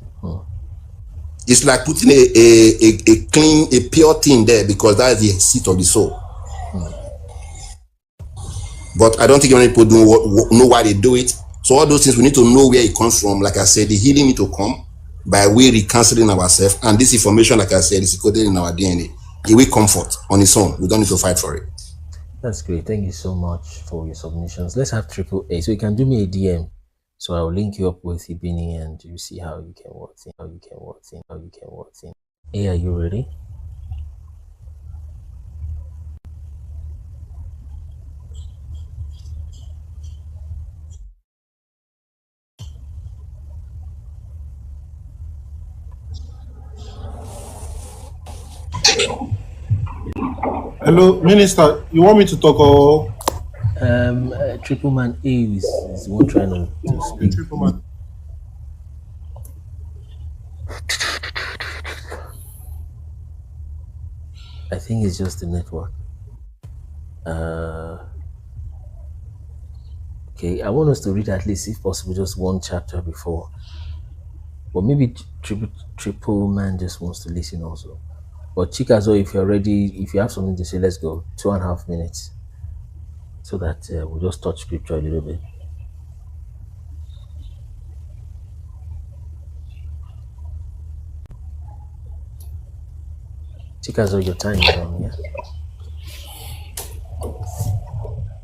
It's like putting a clean, a pure thing there, because that is the seat of the soul. But I don't think many people know why they do it. So all those things, we need to know where it comes from. Like I said, the healing need to come by way reconciling ourselves. And this information, like I said, is coded in our DNA. It will comfort on its own. We don't need to fight for it. That's great. Thank you so much for your submissions. Let's have AAA. So you can do me a DM. So I'll link you up with Ibini and you see how you can work in. Hey, are you ready? Hello, Minister. You want me to talk or? Triple Man A is one trying to speak. Triple Man. I think it's just the network. Okay, I want us to read at least, if possible, just one chapter before. But maybe Triple Man just wants to listen also. But Chikazo, if you're ready, if you have something to say, let's go. 2.5 minutes. So that we'll just touch scripture a little bit. Chikazo, your time is on, yeah.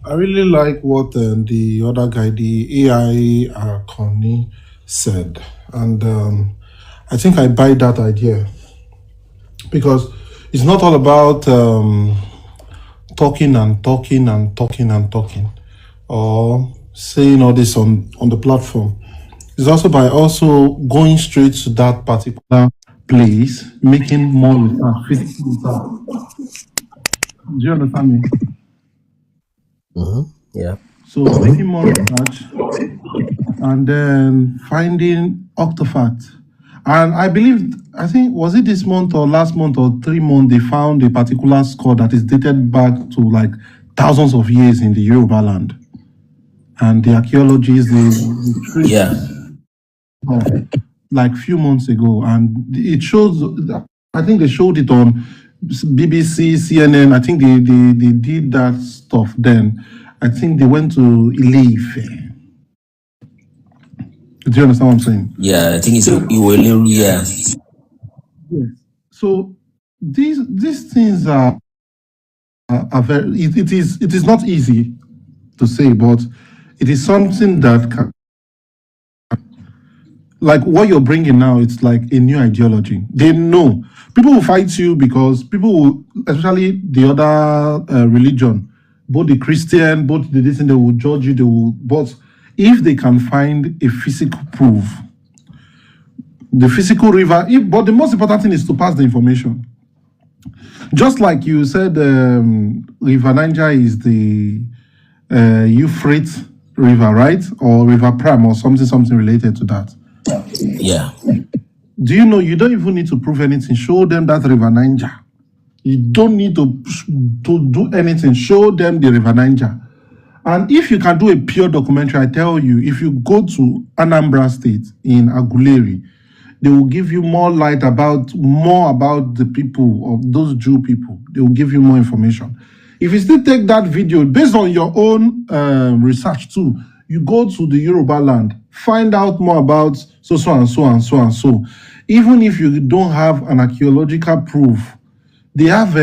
I really like what the other guy, the AI Connie, said. And I think I buy that idea. Because it's not all about talking or saying all this on the platform. It's also by also going straight to that particular place, making more research, physical research. Do you understand me? Yeah. So making more research and then finding artifacts. And I think, was it this month or last month or 3 months, they found a particular score that is dated back to like thousands of years in the Yoruba land. And the archaeologists, like few months ago. And it shows, I think they showed it on BBC, CNN, I think they did that stuff then. I think they went to Ileife. Do you understand what I'm saying? Yeah, I think it's Iwelelu, yeah. Yes. So these things are very. It is not easy to say, but it is something that can, like what you're bringing now, it's like a new ideology. They know people will fight you because people will, especially the other religion, both the Christian, both the this, and they will judge you. They will, but if they can find a physical proof, the physical river. But the most important thing is to pass the information. Just like you said, River Niger is the Euphrates River, right? Or River Pram, or something related to that. Yeah. Do you know you don't even need to prove anything? Show them that River Niger. You don't need to do anything. Show them the River Niger. And if you can do a pure documentary, I tell you, if you go to Anambra State in Aguleri, they will give you more about the people of those Jew people. They will give you more information. If you still take that video based on your own research too, you go to the Yoruba land, find out more about so and so and so and so. Even if you don't have an archaeological proof, they have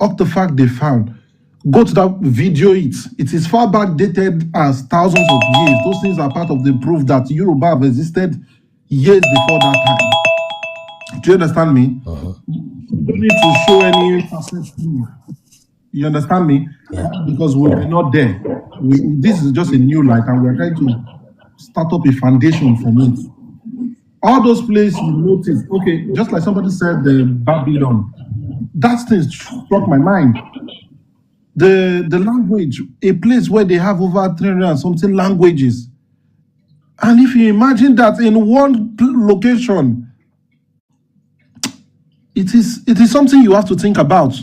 artifact they found. Go to that video. It is far back dated as thousands of years. Those things are part of the proof that Yoruba have existed years before that time. Do you understand me? You don't need to show any facet proof. You understand me? Yeah. Because we're not there. This is just a new light, and we're trying to start up a foundation from it. All those places you notice, okay, just like somebody said, the Babylon, that thing struck my mind. The language, a place where they have over 300 and something languages. And if you imagine that in one location, it is something you have to think about.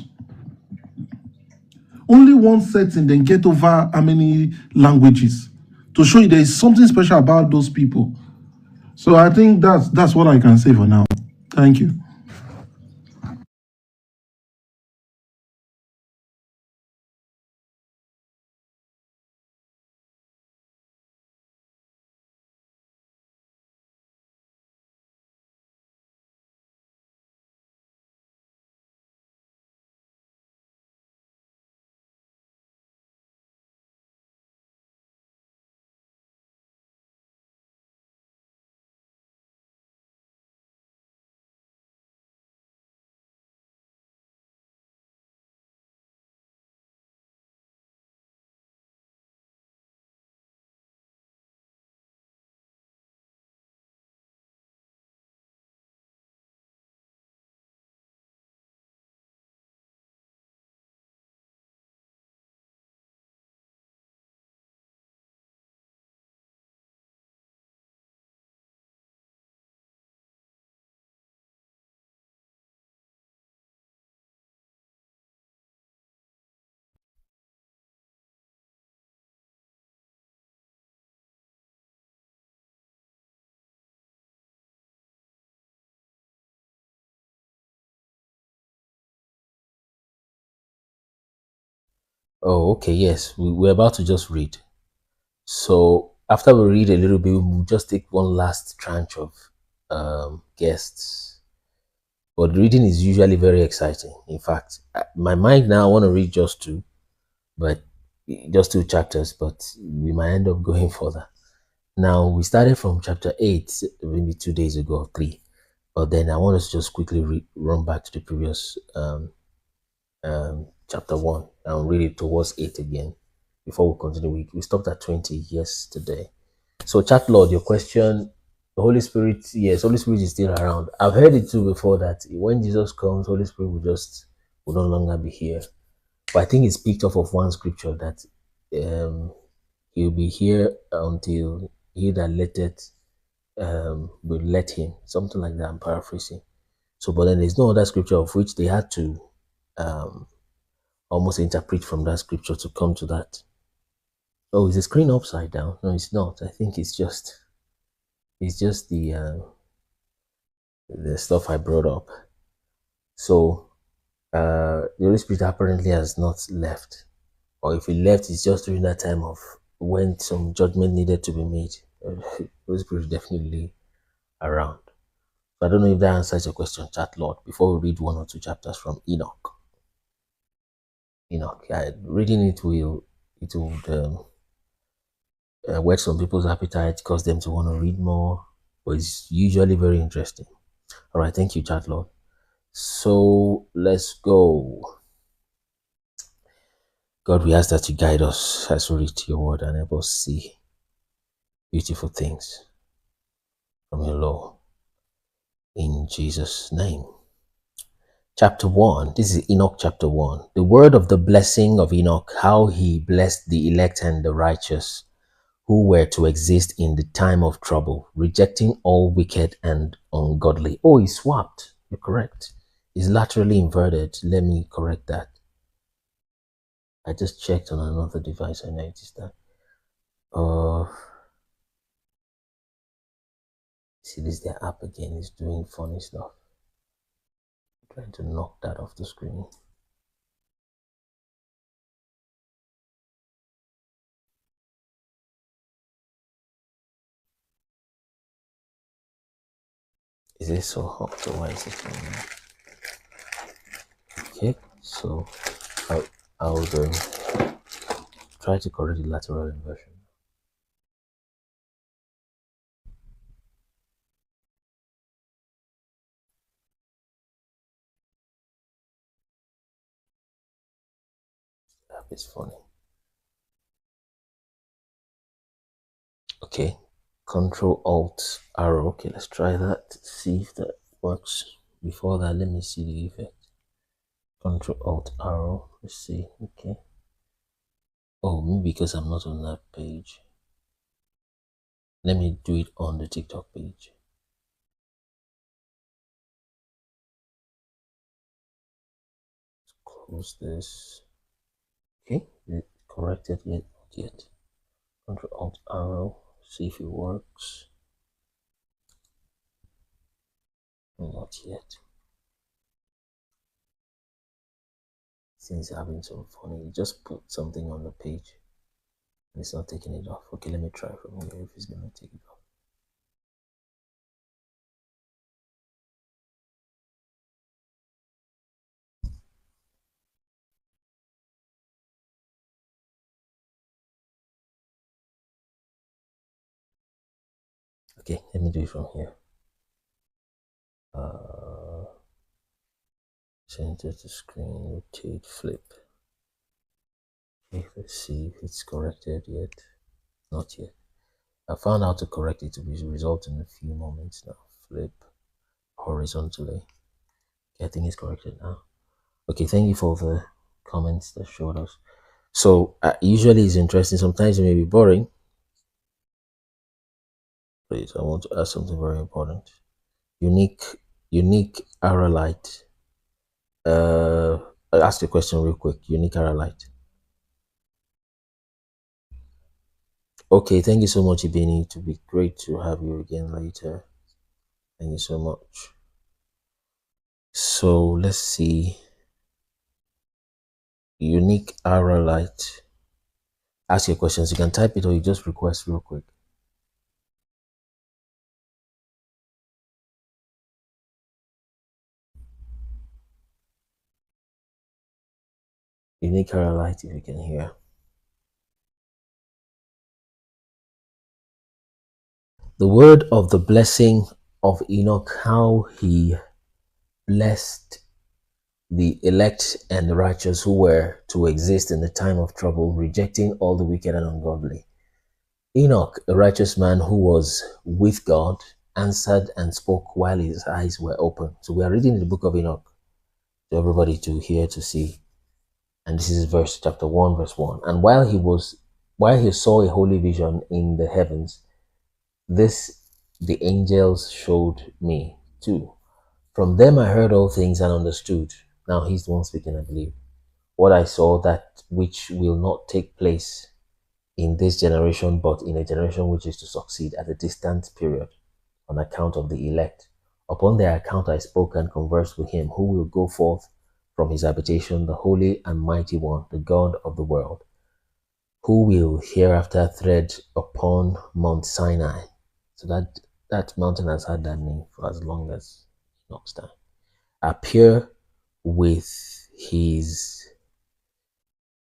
Only one setting, then get over how many languages to show you there is something special about those people. So I think that's what I can say for now. Thank you. Oh, okay, yes. We're about to just read. So after we read a little bit, we'll just take one last tranche of guests. But reading is usually very exciting. In fact, my mind now, I want to read just two chapters, but we might end up going further. Now, we started from chapter 8, maybe 2 days ago, or 3. But then I want us to just quickly run back to the previous chapter 1 and read it towards 8 again before we continue. We stopped at 20 yesterday. So, chat Lord, your question, the Holy Spirit, yes, Holy Spirit is still around. I've heard it too before that when Jesus comes, Holy Spirit will no longer be here. But I think it's picked up of one scripture that he'll be here until he that letteth will let him. Something like that, I'm paraphrasing. So, but then there's no other scripture of which they had to almost interpret from that scripture to come to that. Oh, is the screen upside down? No, it's not. I think it's just the stuff I brought up. So the Holy Spirit apparently has not left, or if he left, it's just during that time of when some judgment needed to be made. The Holy Spirit is definitely around. So I don't know if that answers your question, chat Lord. Before we read one or two chapters from Enoch, reading it will whet some people's appetite, cause them to want to read more, but it's usually very interesting. All right, thank you, chat Lord. So let's go. God, we ask that you guide us as we read your word and help us see beautiful things from your law. In Jesus' name. Chapter 1. This is Enoch chapter 1. The word of the blessing of Enoch, how he blessed the elect and the righteous who were to exist in the time of trouble, rejecting all wicked and ungodly. Oh, he swapped. You're correct. It's laterally inverted. Let me correct that. I just checked on another device. I noticed that. See, this their app again is doing funny stuff. I'm trying to knock that off the screen. Is it so hot or why is it going on? Okay, so I'll try to correct the lateral inversion. That is funny. Okay, Control Alt arrow. Okay, let's try that. See if that works. Before that, let me see the effect. Control Alt arrow. Let's see. Okay. Oh, maybe because I'm not on that page. Let me do it on the TikTok page. Let's close this. Okay, corrected yet? Not yet. Control Alt arrow. See if it works. Not yet. Since having some funny, just put something on the page. And it's not taking it off. Okay, let me try from here if it's gonna take it off. Okay, let me do it from here. Center to screen, rotate, flip. Okay, let's see if it's corrected yet. Not yet. I found out to correct it to be result in a few moments now. Flip horizontally. Okay, I think it's corrected now. Okay, thank you for the comments that showed us. So usually it's interesting. Sometimes it may be boring. Please, I want to add something very important. Unique Aralite. I'll ask you a question real quick. Unique Aralite. Okay, thank you so much, Ibini. It would be great to have you again later. Thank you so much. So let's see. Unique Aralite. Ask your questions. You can type it or you just request real quick. Unique Aralite, if you can hear. The word of the blessing of Enoch, how he blessed the elect and the righteous who were to exist in the time of trouble, rejecting all the wicked and ungodly. Enoch, a righteous man who was with God, answered and spoke while his eyes were open. So we are reading the book of Enoch to everybody to hear, to see. And this is verse chapter 1, verse 1. And while he saw a holy vision in the heavens, this the angels showed me too. From them I heard all things and understood. Now he's the one speaking, I believe. What I saw, that which will not take place in this generation, but in a generation which is to succeed at a distant period, on account of the elect Upon their account I spoke and conversed with him, who will go forth from his habitation, the Holy and Mighty One, the God of the world, who will hereafter tread upon Mount Sinai. So that mountain has had that name for as long as Enoch's time. Appear with his,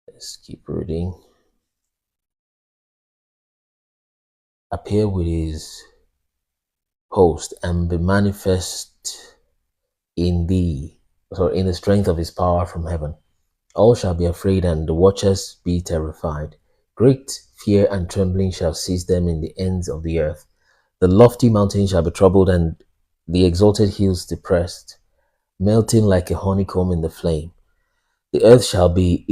let's keep reading. Appear with his host and be manifest in the strength of his power from heaven. All shall be afraid, and the watchers be terrified. Great fear and trembling shall seize them in the ends of the earth. The lofty mountains shall be troubled, and the exalted hills depressed, melting like a honeycomb in the flame. The earth shall be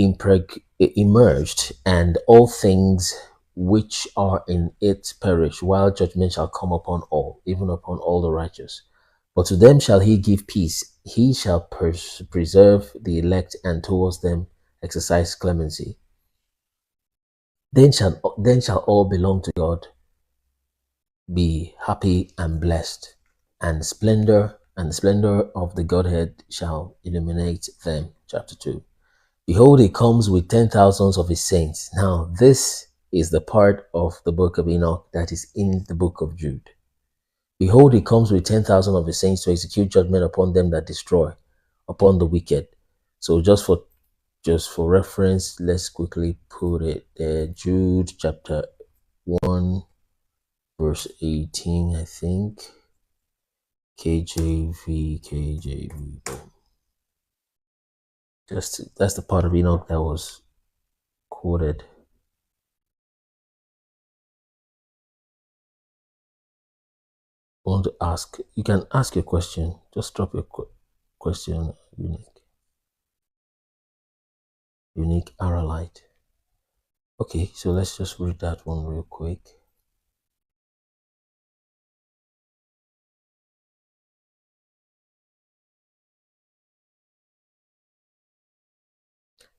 immerged, and all things which are in it perish, while judgment shall come upon all, even upon all the righteous. But to them shall he give peace. He shall preserve the elect, and towards them exercise clemency. Then shall all belong to God, be happy and blessed, and the splendor of the Godhead shall illuminate them. Chapter 2. Behold, he comes with 10,000s of his saints. Now, this is the part of the book of Enoch that is in the book of Jude. Behold, he comes with 10,000 of his saints to execute judgment upon them that destroy, upon the wicked. So just for reference, let's quickly put it there. Jude chapter 1, verse 18, I think. KJV. That's the part of Enoch that was quoted. Want to ask, you can ask your question. Just drop your question. Unique Aralite. Okay, so let's just read that one real quick.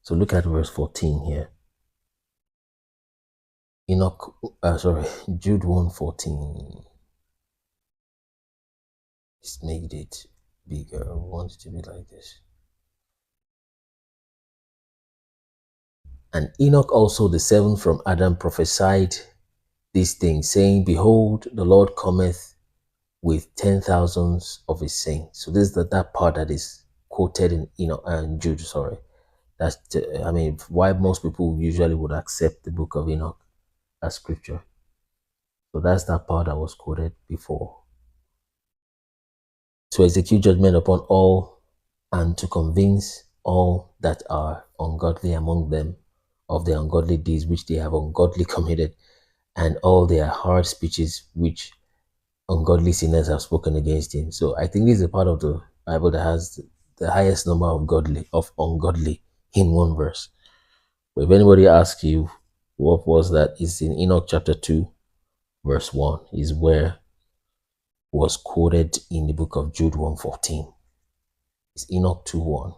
So look at verse 14 here. Jude 1:14. Just made it bigger. I want it to be like this. And Enoch also, the seventh from Adam, prophesied these things, saying, Behold, the Lord cometh with 10,000s of his saints. So this is that part that is quoted in Enoch and Jude. Sorry, that's why most people usually would accept the book of Enoch as scripture. So that's that part that was quoted before. To execute judgment upon all, and to convince all that are ungodly among them of their ungodly deeds which they have ungodly committed, and all their hard speeches which ungodly sinners have spoken against him. So I think this is a part of the Bible that has the highest number of ungodly in one verse. But if anybody asks you what was that, it's in Enoch chapter 2, verse 1, is where was quoted in the book of Jude 1:14. It's Enoch 2:1.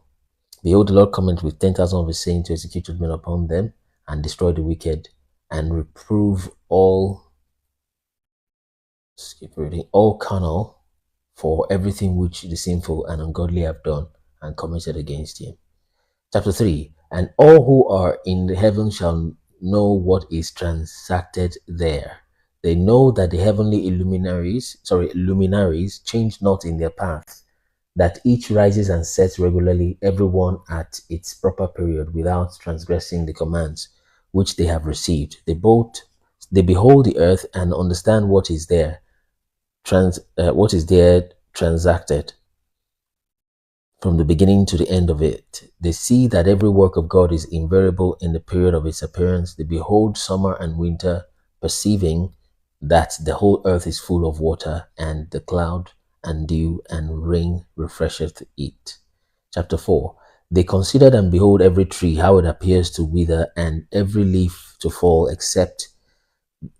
Behold, the Lord cometh with 10,000 of his saints to execute judgment upon them, and destroy the wicked, and reprove all carnal for everything which the sinful and ungodly have done and committed against him. Chapter 3. And all who are in the heaven shall know what is transacted there. They know that the heavenly luminaries change not in their paths, that each rises and sets regularly, everyone at its proper period, without transgressing the commands which they have received. They behold the earth and understand what is there transacted from the beginning to the end of it. They see that every work of God is invariable in the period of its appearance. They behold summer and winter, perceiving that the whole earth is full of water, and the cloud and dew and rain refresheth it. Chapter 4. They considered and behold every tree, how it appears to wither, and every leaf to fall, except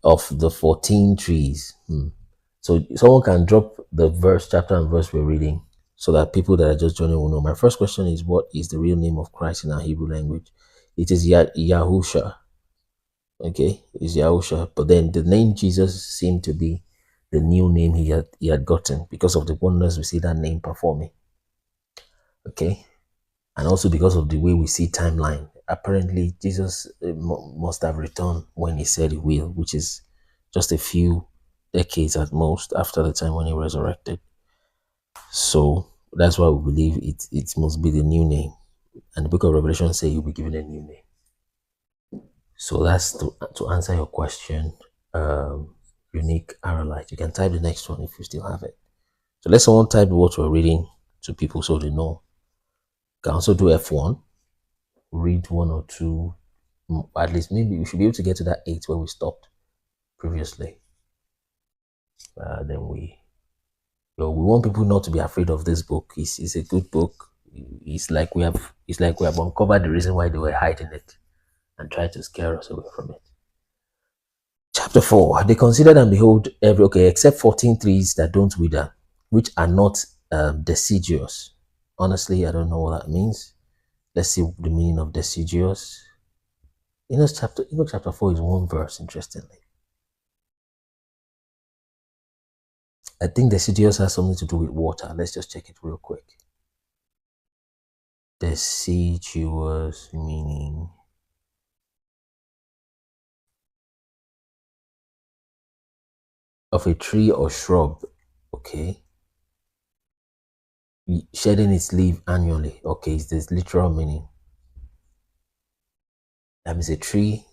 of the 14 trees. So someone can drop the chapter and verse we're reading, so that people that are just joining will know. My first question is, what is the real name of Christ in our Hebrew language? It is Yahusha. Okay, it's Yahusha. But then the name Jesus seemed to be the new name he had gotten because of the wonders we see that name performing. Okay, and also because of the way we see timeline. Apparently, Jesus must have returned when he said he will, which is just a few decades at most after the time when he resurrected. So that's why we believe it must be the new name. And the book of Revelation says you'll be given a new name. So that's to answer your question, unique Aralite. You can type the next one if you still have it. So let someone type what we're reading to people so they know. You can also do F1, read one or two, at least maybe we should be able to get to that 8 where we stopped previously. Then we want people not to be afraid of this book. It's a good book. It's like we have uncovered the reason why they were hiding it and tried to scare us away from it. Chapter 4. They considered and behold except 14 trees that don't wither, which are not deciduous. Honestly, I don't know what that means. Let's see the meaning of deciduous. Chapter 4 is one verse, interestingly. I think deciduous has something to do with water. Let's just check it real quick. Deciduous meaning. Of a tree or shrub. Okay. Shedding its leaf annually. Okay, it's this literal meaning. That means a tree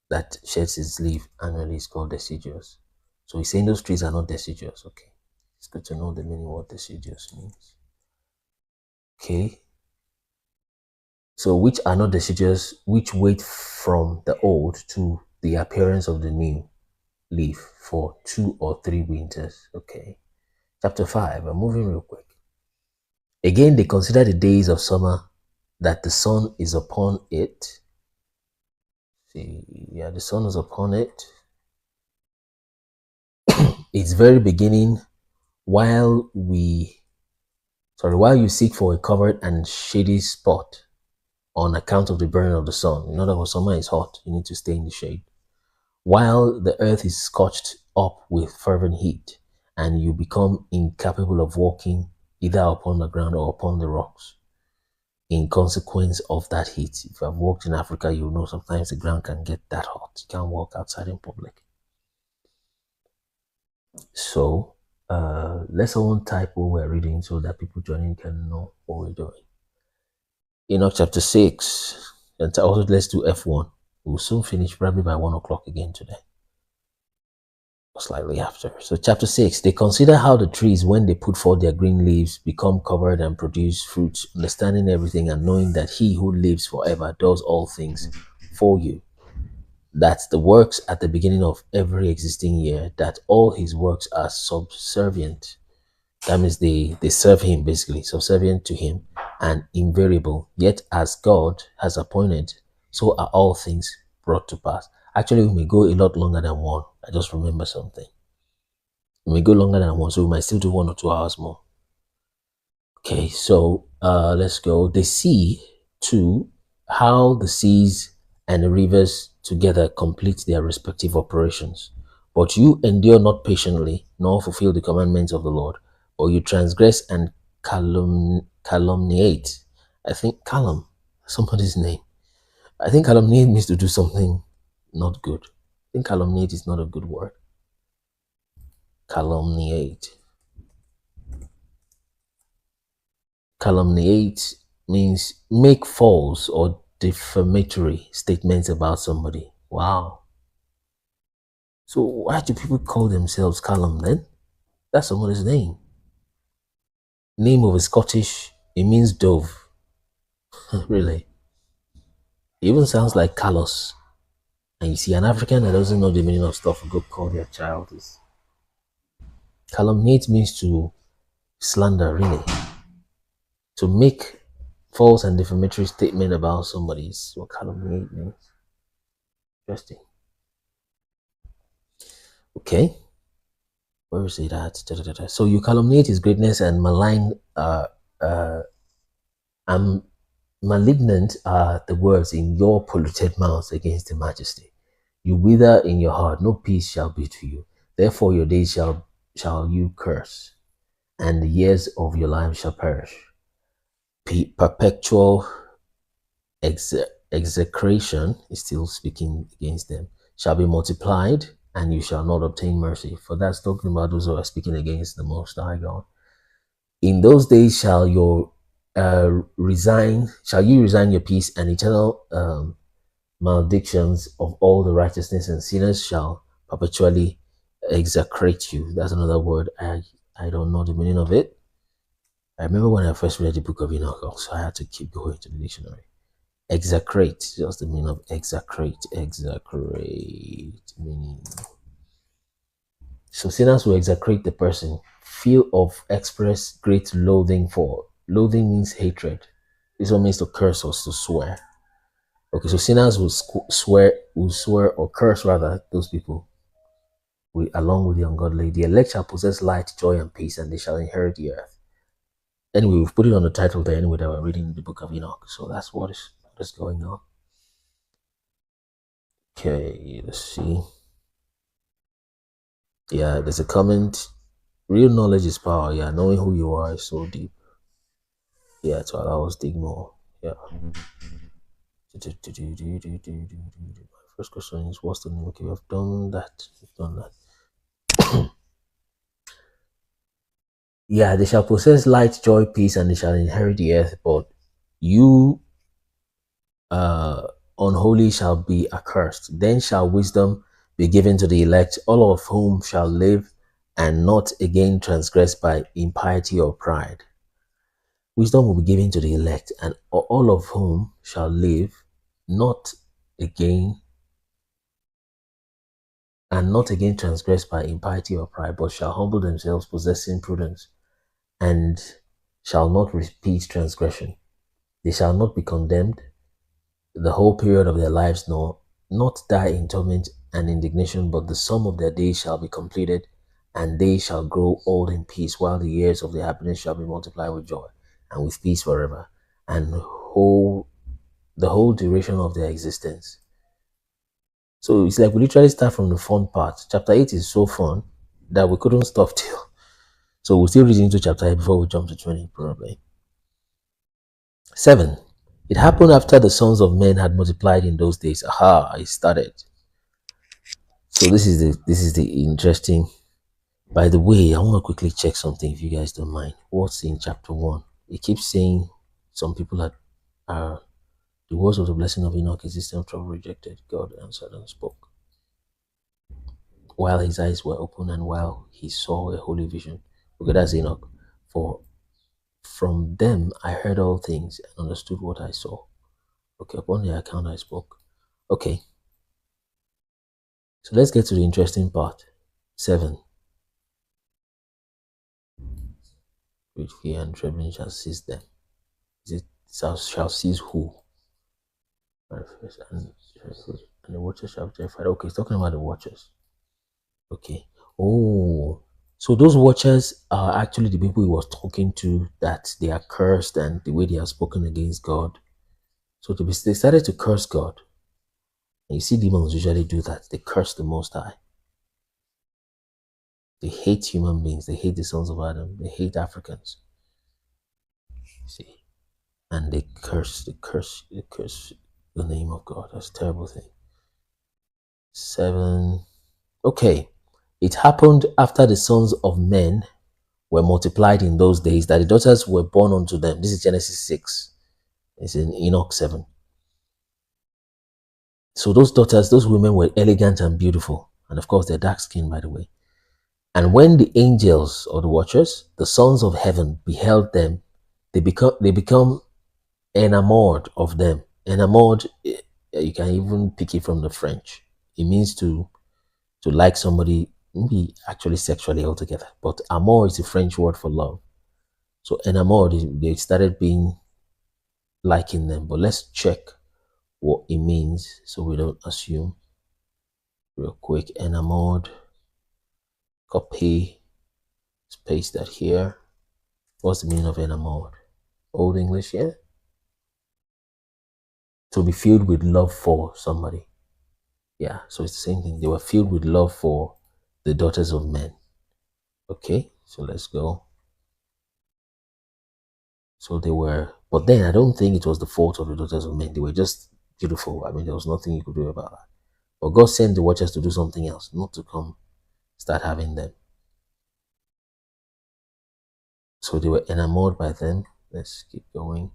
that sheds its leaf annually is called deciduous. So he's saying those trees are not deciduous. Okay. It's good to know the meaning of what deciduous means. Okay. So which are not deciduous, which wait from the old to the appearance of the new leaf for 2 or 3 winters. Okay. Chapter 5. I'm moving real quick. Again, they consider the days of summer that the sun is upon it. See, yeah, the sun is upon it. Its very beginning, while you seek for a covered and shady spot on account of the burning of the sun. In other words, summer is hot. You need to stay in the shade. While the earth is scorched up with fervent heat, and you become incapable of walking either upon the ground or upon the rocks in consequence of that heat. If you have walked in Africa, you know sometimes the ground can get that hot. You can't walk outside in public. So let's someone type what we're reading so that people joining can know what we're doing. Enoch chapter 6. And also let's do F1. We'll soon finish, probably by 1 o'clock again today. Slightly after. So chapter 6, they consider how the trees, when they put forth their green leaves, become covered and produce fruits, understanding everything and knowing that he who lives forever does all things for you. That's the works at the beginning of every existing year, that all his works are subservient. That means they serve him, basically, subservient to him and invariable. Yet as God has appointed, so are all things brought to pass. Actually, we may go a lot longer than 1. I just remember something. We may go longer than 1, so we might still do 1 or 2 hours more. Okay, so let's go. They see, too, how the seas and the rivers together complete their respective operations. But you endure not patiently, nor fulfill the commandments of the Lord, but you transgress and calumniate. I think somebody's name. I think calumniate means to do something not good. I think calumniate is not a good word. Calumniate. Calumniate means make false or defamatory statements about somebody. Wow. So why do people call themselves Callum then? That's somebody's name. Name of a Scottish, it means dove. Really. It even sounds like callous. And you see an African that doesn't know the meaning of stuff will go call their child this. Calumniate means to slander, really. To make false and defamatory statement about somebody is what calumniate means. Interesting. Okay. Where is it at? So you calumniate his greatness and malign malignant are the words in your polluted mouths against the majesty. You wither in your heart, no peace shall be to you. Therefore your days shall you curse, and the years of your life shall perish. Perpetual execration is still speaking against them, shall be multiplied, and you shall not obtain mercy. For that's talking about those who are speaking against the Most High God. In those days shall you resign your peace, and eternal maledictions of all the righteousness and sinners shall perpetually execrate you. That's another word. I don't know the meaning of it. I remember when I first read the book of Enoch, so I had to keep going to the dictionary. Execrate, just the meaning of execrate. Execrate meaning. So sinners will execrate the person, feel of express great loathing for. Loathing means hatred. This one means to curse or to swear. Okay, so sinners will swear or curse rather those people along with the ungodly. The elect shall possess light, joy, and peace, and they shall inherit the earth. Anyway, we've put it on the title there anyway that we're reading the book of Enoch. So that's what is going on. Okay, let's see. Yeah, there's a comment. Real knowledge is power. Yeah, knowing who you are is so deep. Yeah, to allow us dig more. Yeah. My first question is, what's the name? Okay, we've done that. Yeah, they shall possess light, joy, peace, and they shall inherit the earth. But you, unholy, shall be accursed. Then shall wisdom be given to the elect, all of whom shall live and not again transgress by impiety or pride. Wisdom will be given to the elect, and all of whom shall live not again transgress by impiety or pride, but shall humble themselves, possessing prudence, and shall not repeat transgression. They shall not be condemned the whole period of their lives, nor not die in torment and indignation, but the sum of their days shall be completed, and they shall grow old in peace, while the years of their happiness shall be multiplied with joy and with peace forever, and the whole duration of their existence. So it's like we literally start from the fun part. Chapter 8 is so fun that we couldn't stop till. So we'll still read into chapter 8 before we jump to 20, probably. 7. It happened after the sons of men had multiplied in those days. Aha, it started. So this is the interesting. By the way, I want to quickly check something if you guys don't mind. What's in chapter 1? It keeps saying some people are the words of the blessing of Enoch is system trouble rejected. God answered and spoke, while his eyes were open and while he saw a holy vision. Okay, that's Enoch. For from them I heard all things and understood what I saw. Okay, upon the account I spoke. Okay. So let's get to the interesting part. 7. With fear and trembling shall seize them. Shall seize who? And the watchers shall be terrified. Okay, it's talking about the watchers. Okay. Oh, so those watchers are actually the people he was talking to, that they are cursed and the way they have spoken against God. So they started to curse God. And you see demons usually do that. They curse the Most High. They hate human beings. They hate the sons of Adam. They hate Africans. See? And they curse the name of God. That's a terrible thing. 7. Okay. It happened after the sons of men were multiplied in those days that the daughters were born unto them. This is Genesis 6. It's in Enoch 7. So those daughters, those women were elegant and beautiful. And of course, they're dark skinned, by the way. And when the angels or the watchers, the sons of heaven, beheld them, they become enamored of them. Enamored, you can even pick it from the French. It means to like somebody, maybe actually sexually altogether. But amour is a French word for love. So enamored, they started being liking them. But let's check what it means so we don't assume. Real quick, enamored. Copy, paste that here. What's the meaning of enamored? Old English, yeah? To be filled with love for somebody. Yeah, so it's the same thing. They were filled with love for the daughters of men. Okay, so let's go. So they were, but then I don't think it was the fault of the daughters of men. They were just beautiful. I mean, there was nothing you could do about that. But God sent the watchers to do something else, not to come start having them. So they were enamored by them. Let's keep going.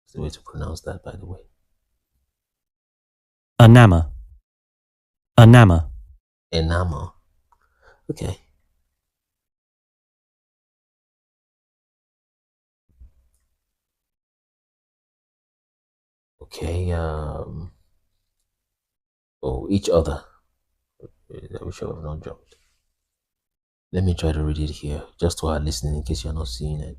That's the way to pronounce that, by the way. Enamor. Enamor. Enamor. Okay. Okay. Oh, each other. I wish I would have not jumped. Let me try to read it here, just to our listening, in case you're not seeing it.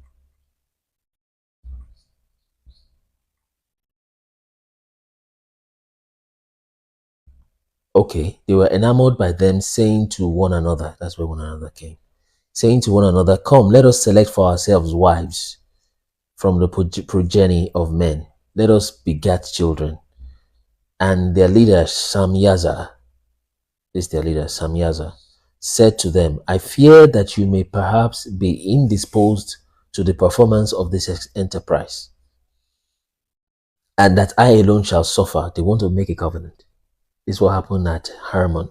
Okay, they were enamored by them, saying to one another, that's where one another came, saying to one another, come, let us select for ourselves wives from the progeny of men. Let us beget children. And their leader, Samyaza, said to them, I fear that you may perhaps be indisposed to the performance of this enterprise, and that I alone shall suffer. They want to make a covenant. This is what happened at Hermon.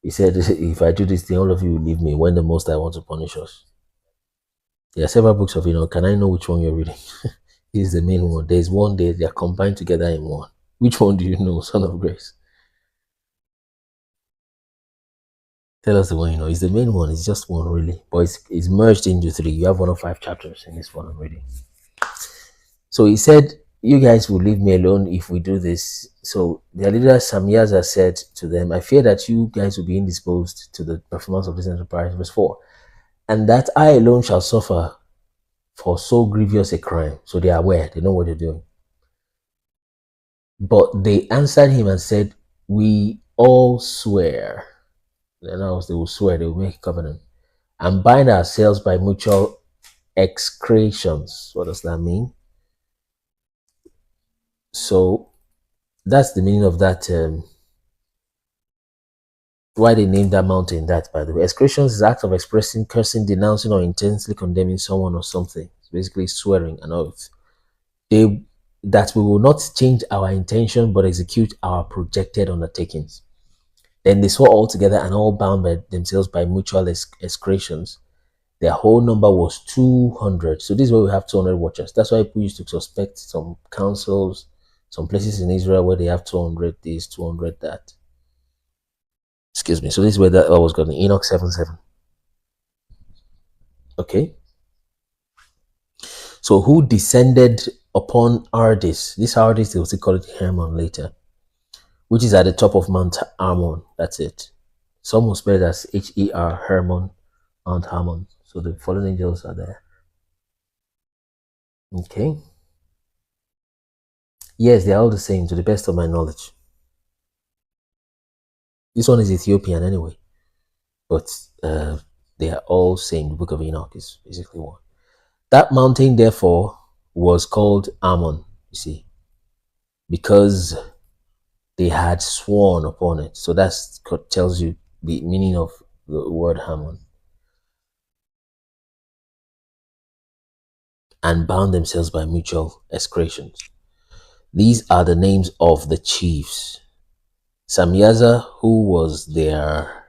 He said, if I do this thing, all of you will leave me when the Most High want to punish us. There are several books of Enoch. Can I know which one you're reading? This is the main one. There's one day they are combined together in one. Which one do you know, Son of Grace? Tell us the one you know. It's the main one. It's just one, really. But it's merged into three. You have 105 chapters in this one I'm reading. So he said, you guys will leave me alone if we do this. So their leader Samyaza said to them, I fear that you guys will be indisposed to the performance of this enterprise. Verse 4. And that I alone shall suffer for so grievous a crime. So they are aware. They know what they're doing. But they answered him and said, we all swear. In other words, they will swear, they will make a covenant and bind ourselves by mutual excretions. What does that mean? So that's the meaning of that. Why they named that mountain that, by the way. Excretions is act of expressing, cursing, denouncing, or intensely condemning someone or something. It's basically swearing an oath. That we will not change our intention but execute our projected undertakings. Then they swore all together and all bound by themselves by mutual excretions. Their whole number was 200. So this is where we have 200 watchers. That's why people used to suspect some councils, some places in Israel where they have 200 this, 200 that. Excuse me. So this is where that was going. Enoch 7:7. Okay. So who descended upon Ardis? This Ardis, they will still call it Hermon later, which is at the top of Mount Hermon. That's it. Some will spell it as H-E-R, Hermon, Mount Hermon. So the fallen angels are there. Okay. Yes, they are all the same to the best of my knowledge. This one is Ethiopian anyway. But they are all same. The book of Enoch is basically one. That mountain, therefore, was called Ammon, you see, because they had sworn upon it. So that tells you the meaning of the word Hammon. And bound themselves by mutual excretions. These are the names of the chiefs. Samyaza, who was their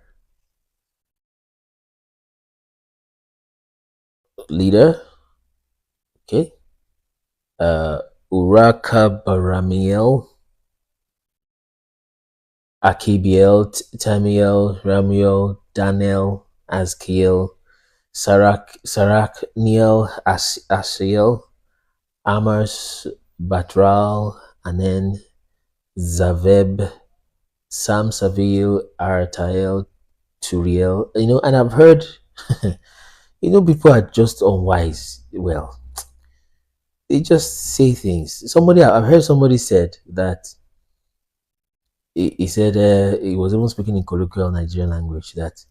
leader, okay, Urakabaramiel, Akibiel, Tamiel, Ramiel, Daniel, Azkiel, Sarakniel, Asiel, Amars, Batral, Anen, Zaveb, Sam Savil, Artael, Turiel. And I've heard, people are just unwise. Well, they just say things. I've heard somebody said that he said he was even speaking in colloquial Nigerian language that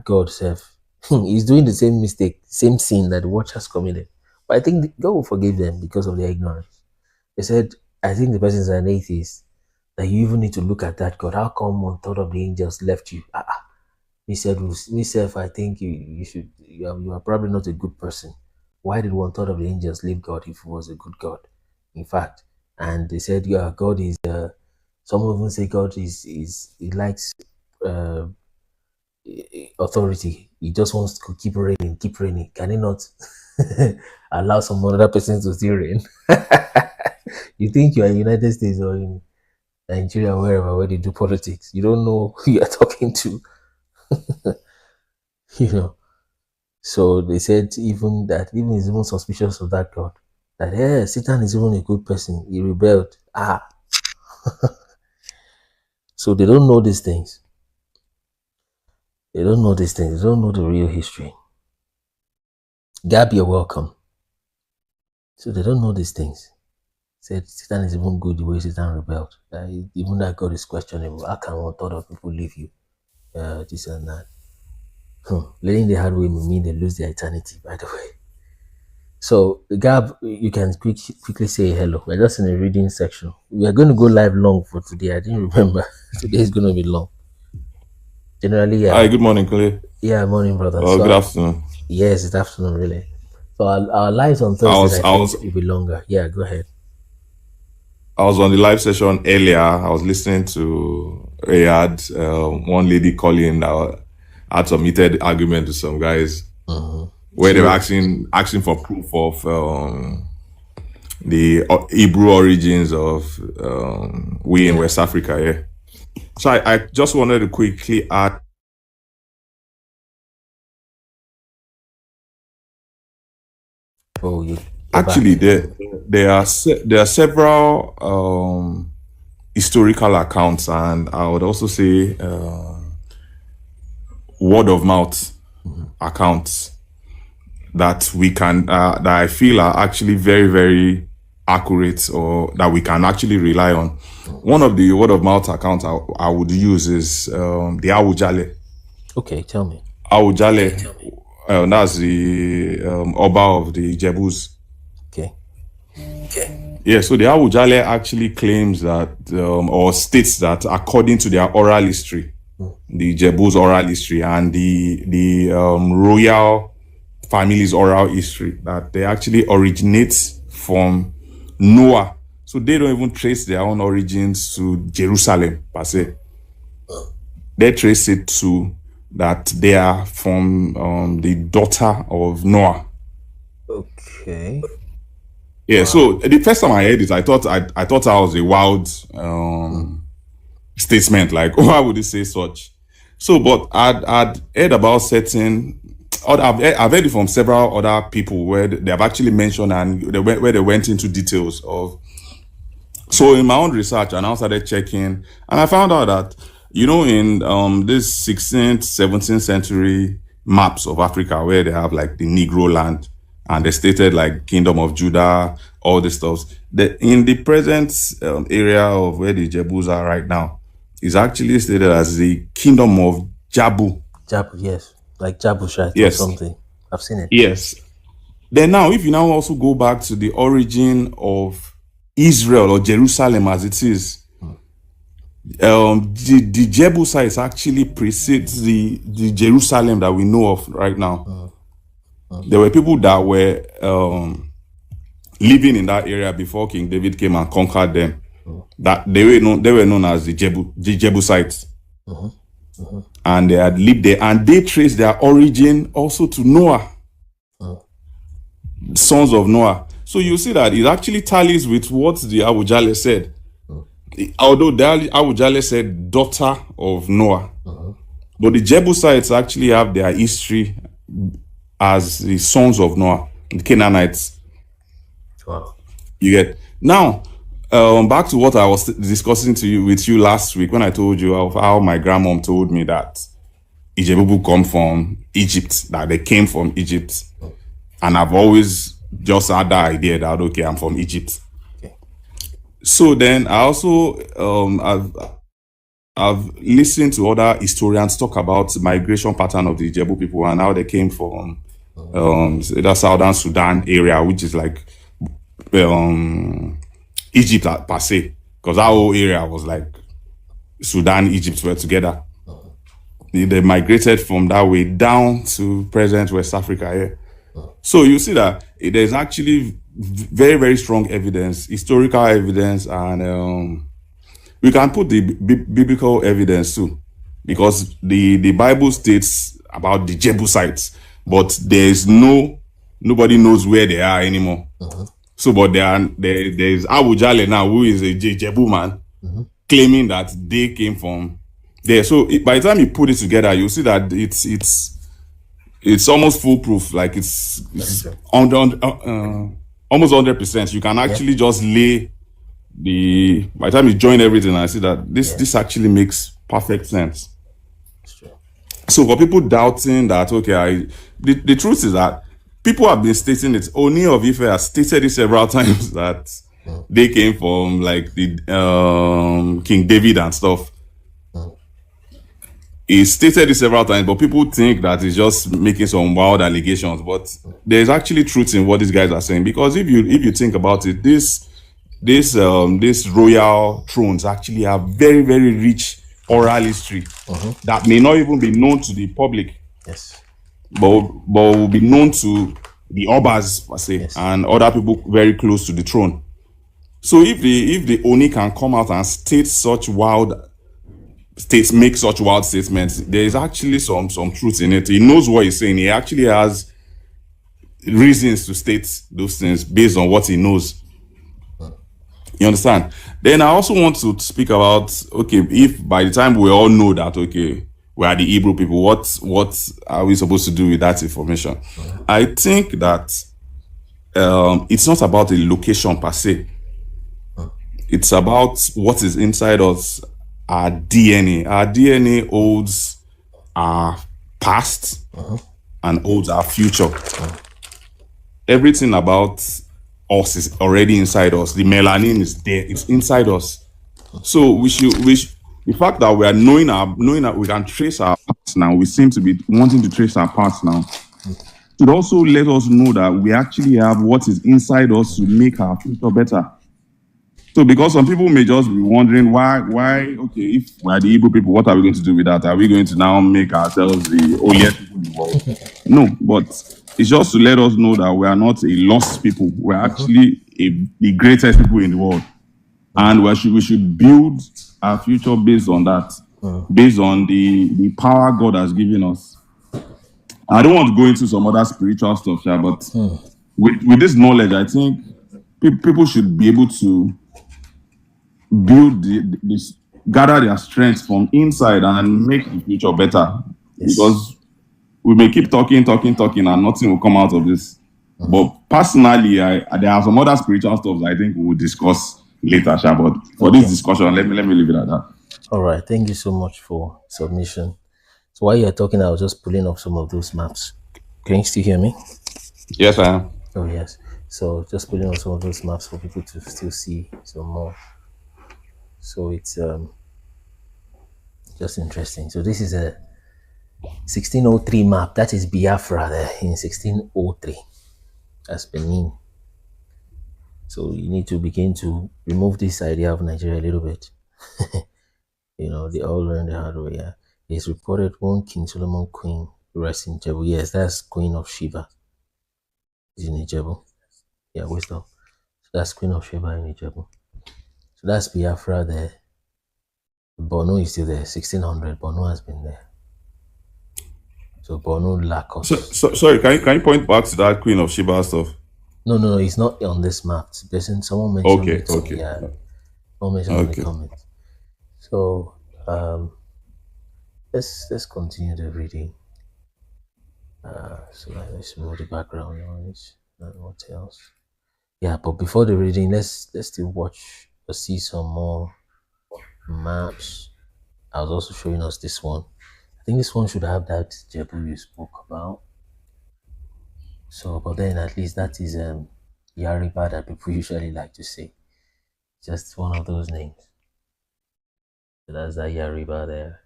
God self he's doing the same mistake, same sin that the watchers committed. But I think God will forgive them because of their ignorance. They said I think the person is an atheist, that you even need to look at that God. How come 1/3 of the angels left you? He said, myself, I think you are probably not a good person. Why did 1/3 of the angels leave God if he was a good God? In fact, and they said, yeah, God is. Some of them say God he likes authority. He just wants to keep reigning, keep reigning. Can he not allow some other person to still reign? You think you are in United States or in Nigeria, wherever, where they do politics. You don't know who you are talking to. You know. So they said even is even suspicious of that God. That Satan is even a good person. He rebelled. So they don't know these things. They don't know these things. They don't know the real history. Gab, you're welcome. So they don't know these things. Said Satan is even good the way Satan rebelled. Even that God is questionable. How can 1/3 of people leave you? This and that. Learning the hard way may mean they lose their eternity, by the way. So, Gab, you can quickly say hello. We're just in the reading section. We are going to go live long for today. I didn't remember. Today is going to be long. Generally, yeah. Hi, good morning, Kule. Yeah, morning, brother. Oh, good afternoon. Yes, it's afternoon, really. So, our lives on Thursday will be longer. Yeah, go ahead. I was on the live session earlier. I was listening to one lady calling had some heated argument with some guys where they were asking for proof of the Hebrew origins of we in West Africa. Yeah. So I just wanted to quickly add. Actually, there are several historical accounts, and I would also say word of mouth accounts that we can that I feel are actually very, very accurate, or that we can actually rely on. One of the word of mouth accounts I would use is the Awujale. Okay, tell me. Awujale. That's the Oba of the Jebus. Okay. Yeah, so the Awujale actually claims that, or states that, according to their oral history, the Jebus' oral history and the royal family's oral history, that they actually originate from Noah. So they don't even trace their own origins to Jerusalem, per se. They trace it to that they are from the daughter of Noah. Okay. Yeah. Wow. So the first time I heard it, I thought that was a wild statement. Like, why would you say such? So, but I'd heard about certain. I've heard it from several other people where they have actually mentioned and where they went into details of. So in my own research, I now started checking, and I found out that, in this 16th, 17th century maps of Africa, where they have like the Negro land, and they stated like Kingdom of Judah, all this stuff. In the present area of where the Jebus are right now, is actually stated as the Kingdom of Jabu. Jabu, yes, like Jabushite or something. I've seen it. Yes. Then now, if you now also go back to the origin of Israel or Jerusalem as it is, the Jebusites actually precedes the Jerusalem that we know of right now. There were people that were living in that area before King David came and conquered them. That they were known as the Jebusites. And they had lived there, and they traced their origin also to Noah, sons of Noah. So you see that it actually tallies with what the Awujale said. Although the Awujale said daughter of Noah, but the Jebusites actually have their history as the sons of Noah, the Canaanites. Wow. You get now. Back to what I was discussing with you last week when I told you of how my grandmom told me that Ijebubu come from Egypt, that they came from Egypt, and I've always just had that idea that okay, I'm from Egypt. Okay. So then I also I've listened to other historians talk about the migration pattern of the Ijebu people and how they came from the southern Sudan area, which is like Egypt per se, because that whole area was like Sudan, Egypt were together. They migrated from that way down to present West Africa here. So you see that there's actually very, very strong evidence, historical evidence, and we can put the biblical evidence too, because the Bible states about the Jebusites, but nobody knows where they are anymore. So, but there's Abu Jale now, who is a Jebu man, claiming that they came from there. So by the time you put it together, you see that it's almost foolproof. Like it's almost 100%. You can actually just lay by the time you join everything, I see that this actually makes perfect sense. So for people doubting that, okay, the truth is that people have been stating it. Oni of Ife has stated it several times that they came from like the King David and stuff. He stated it several times, but people think that he's just making some wild allegations. But there's actually truth in what these guys are saying, because if you think about it, this royal thrones actually have very, very rich oral history that may not even be known to the public. Yes. But will be known to the Obas per se, and other people very close to the throne. So if the Oni can come out and make such wild statements, there is actually some truth in it. He knows what he's saying. He actually has reasons to state those things based on what he knows. You understand? Then I also want to speak about, okay, if by the time we all know that, okay, we are the Hebrew people, what are we supposed to do with that information? I think that it's not about the location per se. It's about what is inside us, our DNA. Our DNA holds our past and holds our future. Everything about us is already inside us. The melanin is there. It's inside us. So we should the fact that we are knowing that we can trace our past now, we seem to be wanting to trace our past now, should also let us know that we actually have what is inside us to make our future better. So because some people may just be wondering why, okay, if we are the Igbo people, what are we going to do with that? Are we going to now make ourselves the holiest people in the world? No, but it's just to let us know that we are not a lost people. We're actually the greatest people in the world. And we should build our future based on that, based on the power God has given us. I don't want to go into some other spiritual stuff here, but with this knowledge, I think people should be able to build gather their strength from inside and make the future better. Because we may keep talking, and nothing will come out of this. But personally, there are some other spiritual stuff I think we will discuss later, Sha. But for this discussion, let me leave it at that. All right, thank you so much for submission. So while you're talking, I was just pulling up some of those maps. Can you still hear me? Yes, I am. Oh yes. So just pulling up some of those maps for people to still see some more. So it's just interesting. So this is a 1603 map. That is Biafra there in 1603. That's Benin. So you need to begin to remove this idea of Nigeria a little bit. You know, they all learned the hard way. Yeah. It's reported one King Solomon Queen rests in Jebu. Yes, that's Queen of Sheba. Is in Ijebu. Yeah, wisdom. So that's Queen of Sheba in Ijebu. So that's Biafra there. Borno is still there. 1600. Borno has been there. So Borno Lagos. So sorry, can you point back to that Queen of Sheba stuff? No, it's not on this map. Someone mentioned it. Okay. Yeah. Someone mentioned in the comment. So let's continue the reading. So let's remove the background noise. What else? Yeah, but before the reading, let's still watch or see some more maps. I was also showing us this one. I think this one should have that Jebu you spoke about. So, but then at least that is Yariba that people usually like to say. Just one of those names. So that's that Yariba there.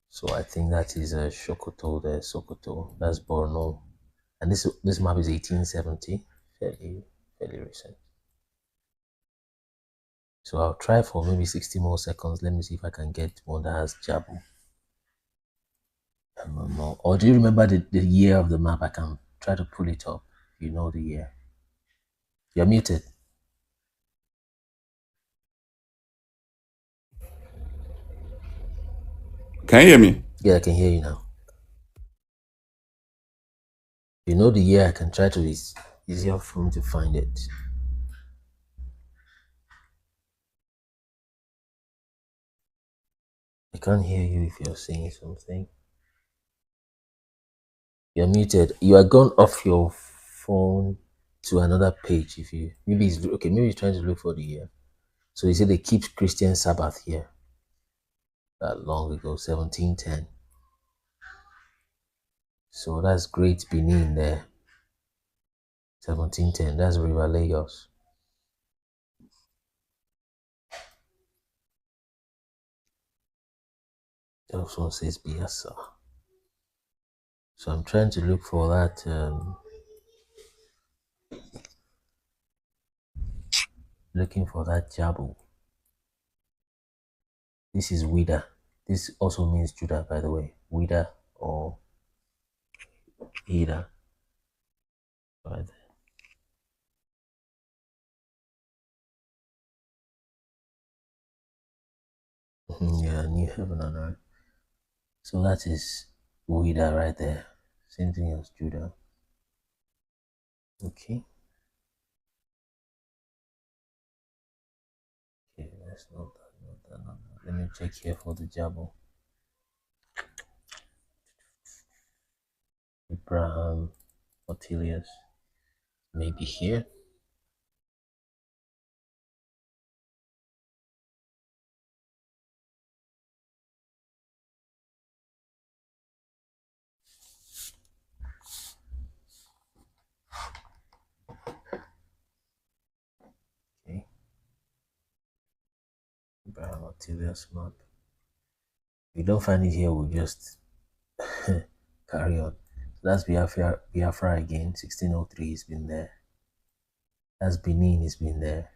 So I think that is Sokoto there, Sokoto. That's Borno. And this map is 1870. Fairly recent. So I'll try for maybe 60 more seconds. Let me see if I can get one that has Jabu. I don't know. Or do you remember the year of the map? I can try to pull it up. You know the year. You're muted. Can you hear me? Yeah, I can hear you now. You know the year, I can try to, it's easier for me to find it. I can't hear you if you're saying something. You're muted. You are gone off your phone to another page. If you maybe it's okay, maybe you're trying to look for the year. So you say they keep Christian Sabbath here. That long ago, 1710. So that's Great Benin there. 1710. That's River Lagos. The other one says Biasa. So I'm trying to look for that. Looking for that Jabu. This is Wida. This also means Judah, by the way. Wida or Ida. Right there. Yeah, New Heaven and Earth. So that is Wida right there. Same thing as Judah. Okay. Okay, that's not that. Let me check here for the Jabu. Abraham, Ottilius. Maybe here. Okay. Abraham, Ottilius map. If we don't find it here, we'll just carry on. That's Biafra again. 1603 has been there. That's Benin has been there.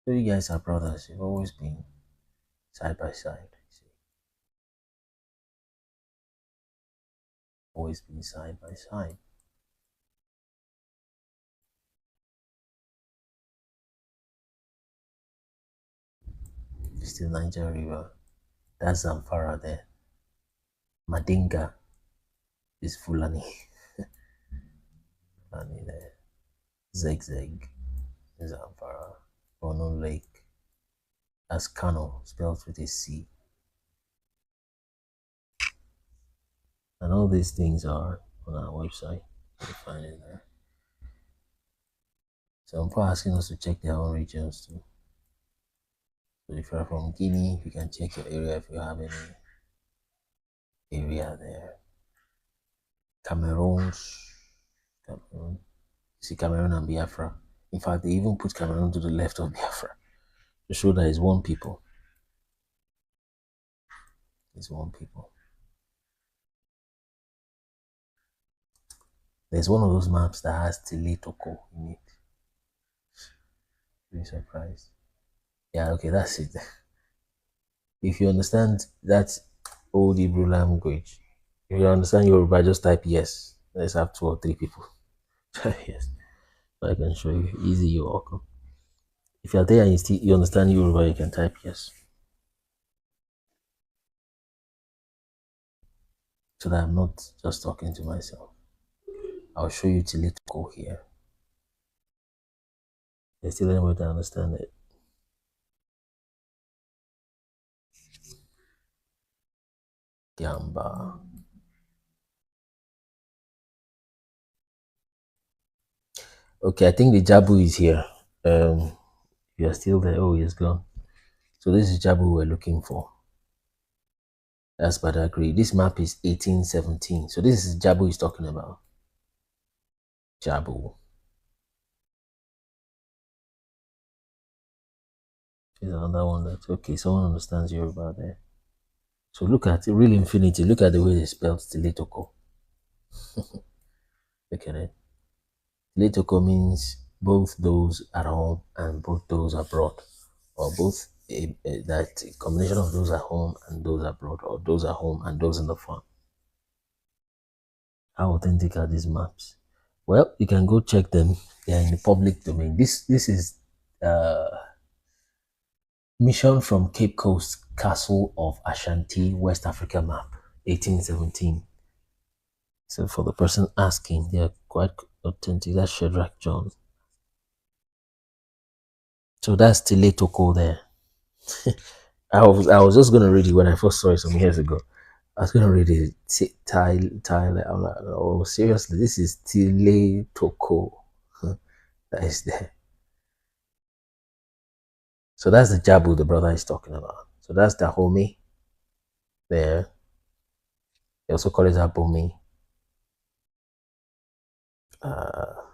So you guys are brothers. You've always been side by side. Always been side by side. Still Niger River. That's Zamfara there. Madinga is Fulani. Fulani there. Zeg is Zamfara. Bono Lake. That's Kano, spelled with a C. And all these things are on our website. You find it there. So I'm asking us to check their own regions too. So if you're from Guinea, you can check your area if you have any area there. Cameroon. See Cameroon and Biafra. In fact, they even put Cameroon to the left of Biafra to show that it's one people. It's one people. There's one of those maps that has Tiletoko in it. Be surprised. Yeah, okay, that's it. If you understand that old Hebrew language, if you understand Yoruba, just type yes. Let's have 2 or 3 people. Yes. So I can show you. Easy, you're welcome. If you're there and you understand Yoruba, you can type yes. So that I'm not just talking to myself. I'll show you till it go here. There's still any way to understand it. Gamba. Okay, I think the Jabu is here. You are still there. Oh, he's gone. So this is Jabu we're looking for. That's Badagry. This map is 1817. So this is Jabu he's talking about. Jabu. There's another one that's okay. Someone understands Yoruba there. So look at it, real infinity. Look at the way they spelled Tiletoko. Look at it. Tiletoko means both those at home and both those abroad, or both that combination of those at home and those abroad, or those at home and those in the farm. How authentic are these maps? Well, you can go check them. They are in the public domain. This is mission from Cape Coast Castle of Ashanti, West Africa map, 1817. So for the person asking, they are quite authentic. That's Shadrach John. So that's Tile Toko there. I was just gonna read it when I first saw it some years ago. I was gonna read it. Tile. I'm like, oh, seriously, this is Tile Toko. That is there. So that's the Jabu the brother is talking about. So that's the homie there. They also call it Abomi.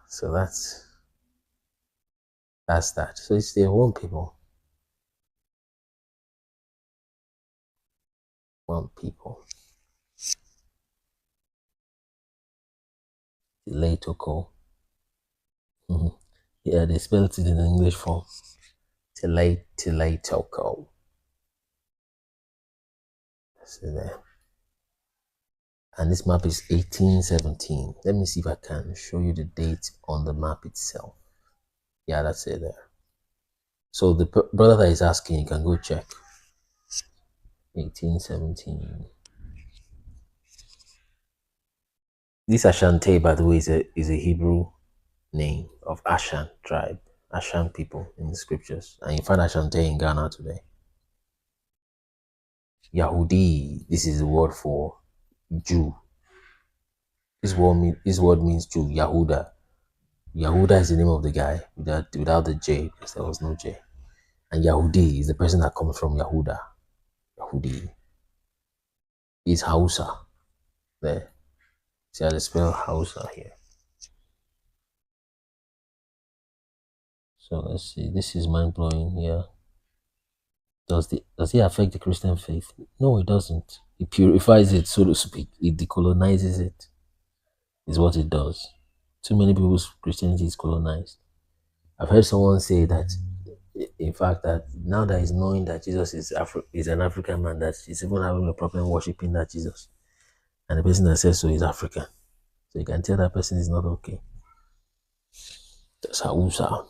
So that's that. So it's their own people. One people. Delay Toko. Yeah, they spelled it in English form. Delay Toko. See there. And this map is 1817. Let me see if I can show you the date on the map itself. Yeah, that's it there. So the brother that is asking, you can go check. 1817. This Ashanti, by the way, is a Hebrew name of Ashan tribe, Ashan people in the scriptures. And you find Ashanti in Ghana today. Yahudi, this is the word for Jew. This word means Jew, Yahuda. Yahuda is the name of the guy without the J, because there was no J. And Yahudi is the person that comes from Yahuda. Yahudi is Hausa. There. See how they spell Hausa here. So let's see. This is mind blowing here. Does it affect the Christian faith? No, it doesn't. It purifies it, so to speak. It decolonizes it. Is what it does. Too many people's Christianity is colonized. I've heard someone say that, in fact, that now that he's knowing that Jesus is an African man, that he's even having a problem worshiping that Jesus. And the person that says so is African. So you can tell that person is not okay. That's Hausa.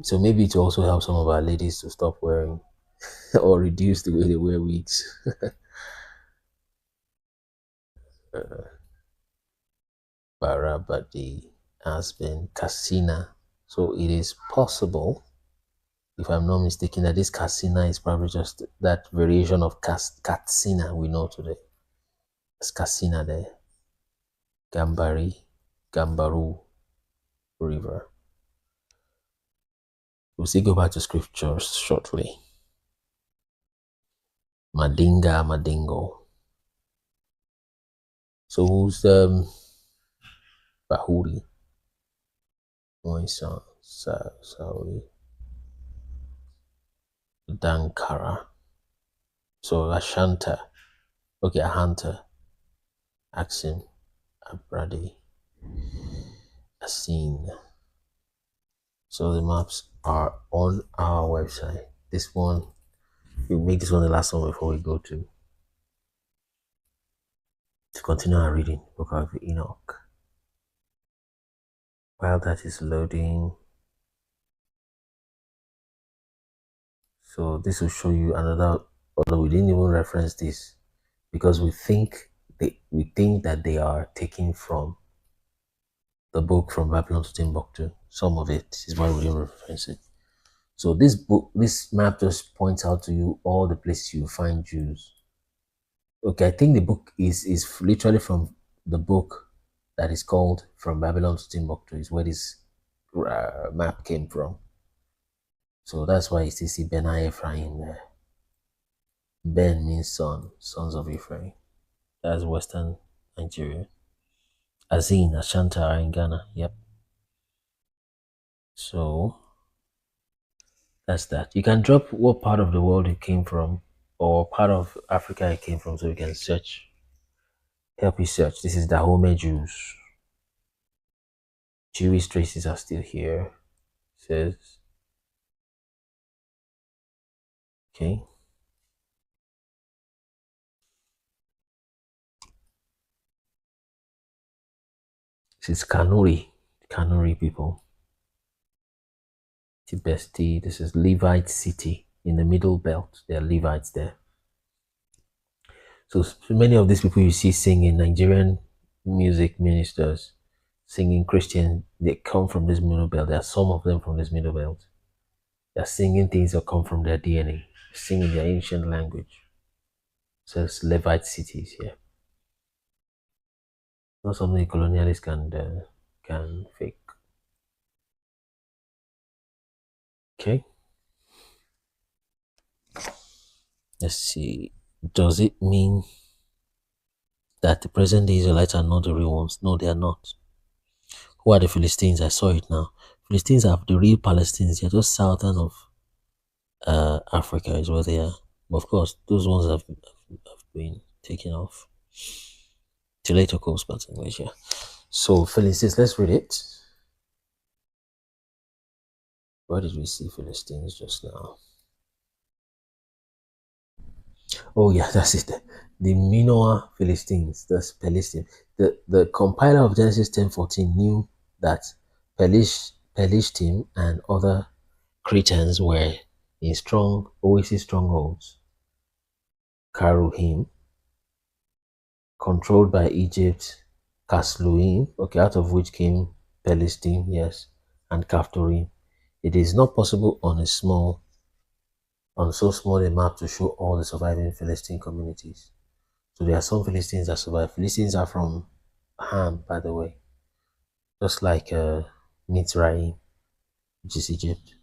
So maybe it will also help some of our ladies to stop wearing or reduce the way they wear wigs. Barabadi has been Cassina. So it is possible, if I'm not mistaken, that this Cassina is probably just that variation of Katsina we know today. It's Cassina there. Gambaru River. We'll see, go back to scriptures shortly. Madingo. So who's Bahuri? Moisa, Sauri, Dankara. So Ashanta. Okay, Ahanta. Axim. Abradi. Asin. So the maps are on our website. This one, we'll make this one the last one before we go to continue our reading, Book of Enoch. While that is loading, so this will show you another, although we didn't even reference this, because we think that they are taken from the book From Babylon to Timbuktu. Some of it is why we didn't reference it. So this map just points out to you all the places you find Jews. Okay, I think the book is literally from the book that is called From Babylon to Timbuktu, is where this map came from. So that's why you still see Ben Ephraim there. Ben means son, sons of Ephraim. That's Western Nigeria. Azin, Ashanti are in Ghana. Yep. So that's that. You can drop what part of the world it came from, or part of Africa it came from, so you can search Help you search. This is Dahomey Jews. Jewish traces are still here. Says, okay. This is Kanuri people. Tibesti. This is Levite city in the middle belt. There are Levites there. So many of these people you see singing, Nigerian music ministers, singing Christian, they come from this middle belt. There are some of them from this middle belt. They're singing things that come from their DNA, singing their ancient language. So it's Levite cities here. Not something colonialists can fake. Okay. Let's see. Does it mean that the present day Israelites are not the real ones? No, they are not. Who are the Philistines? I saw it now. Philistines are the real Palestinians. They're just southern of Africa is where they are. But of course, those ones have been taken off. Till later comes back to English, yeah. So Philistines, let's read it. Where did we see Philistines just now? Oh yeah, that's it. The Minoa Philistines, that's Palestine. The compiler of Genesis 10:14 knew that Palestine and other Cretans were in strong oasis strongholds, Karuhim, controlled by Egypt, Kasluim, okay, out of which came Palestine, yes, and Kaftorim. It is not possible on so small a map to show all the surviving Philistine communities. So there are some Philistines that survive. Philistines are from Ham, by the way, just like Mitzrayim, which is Egypt.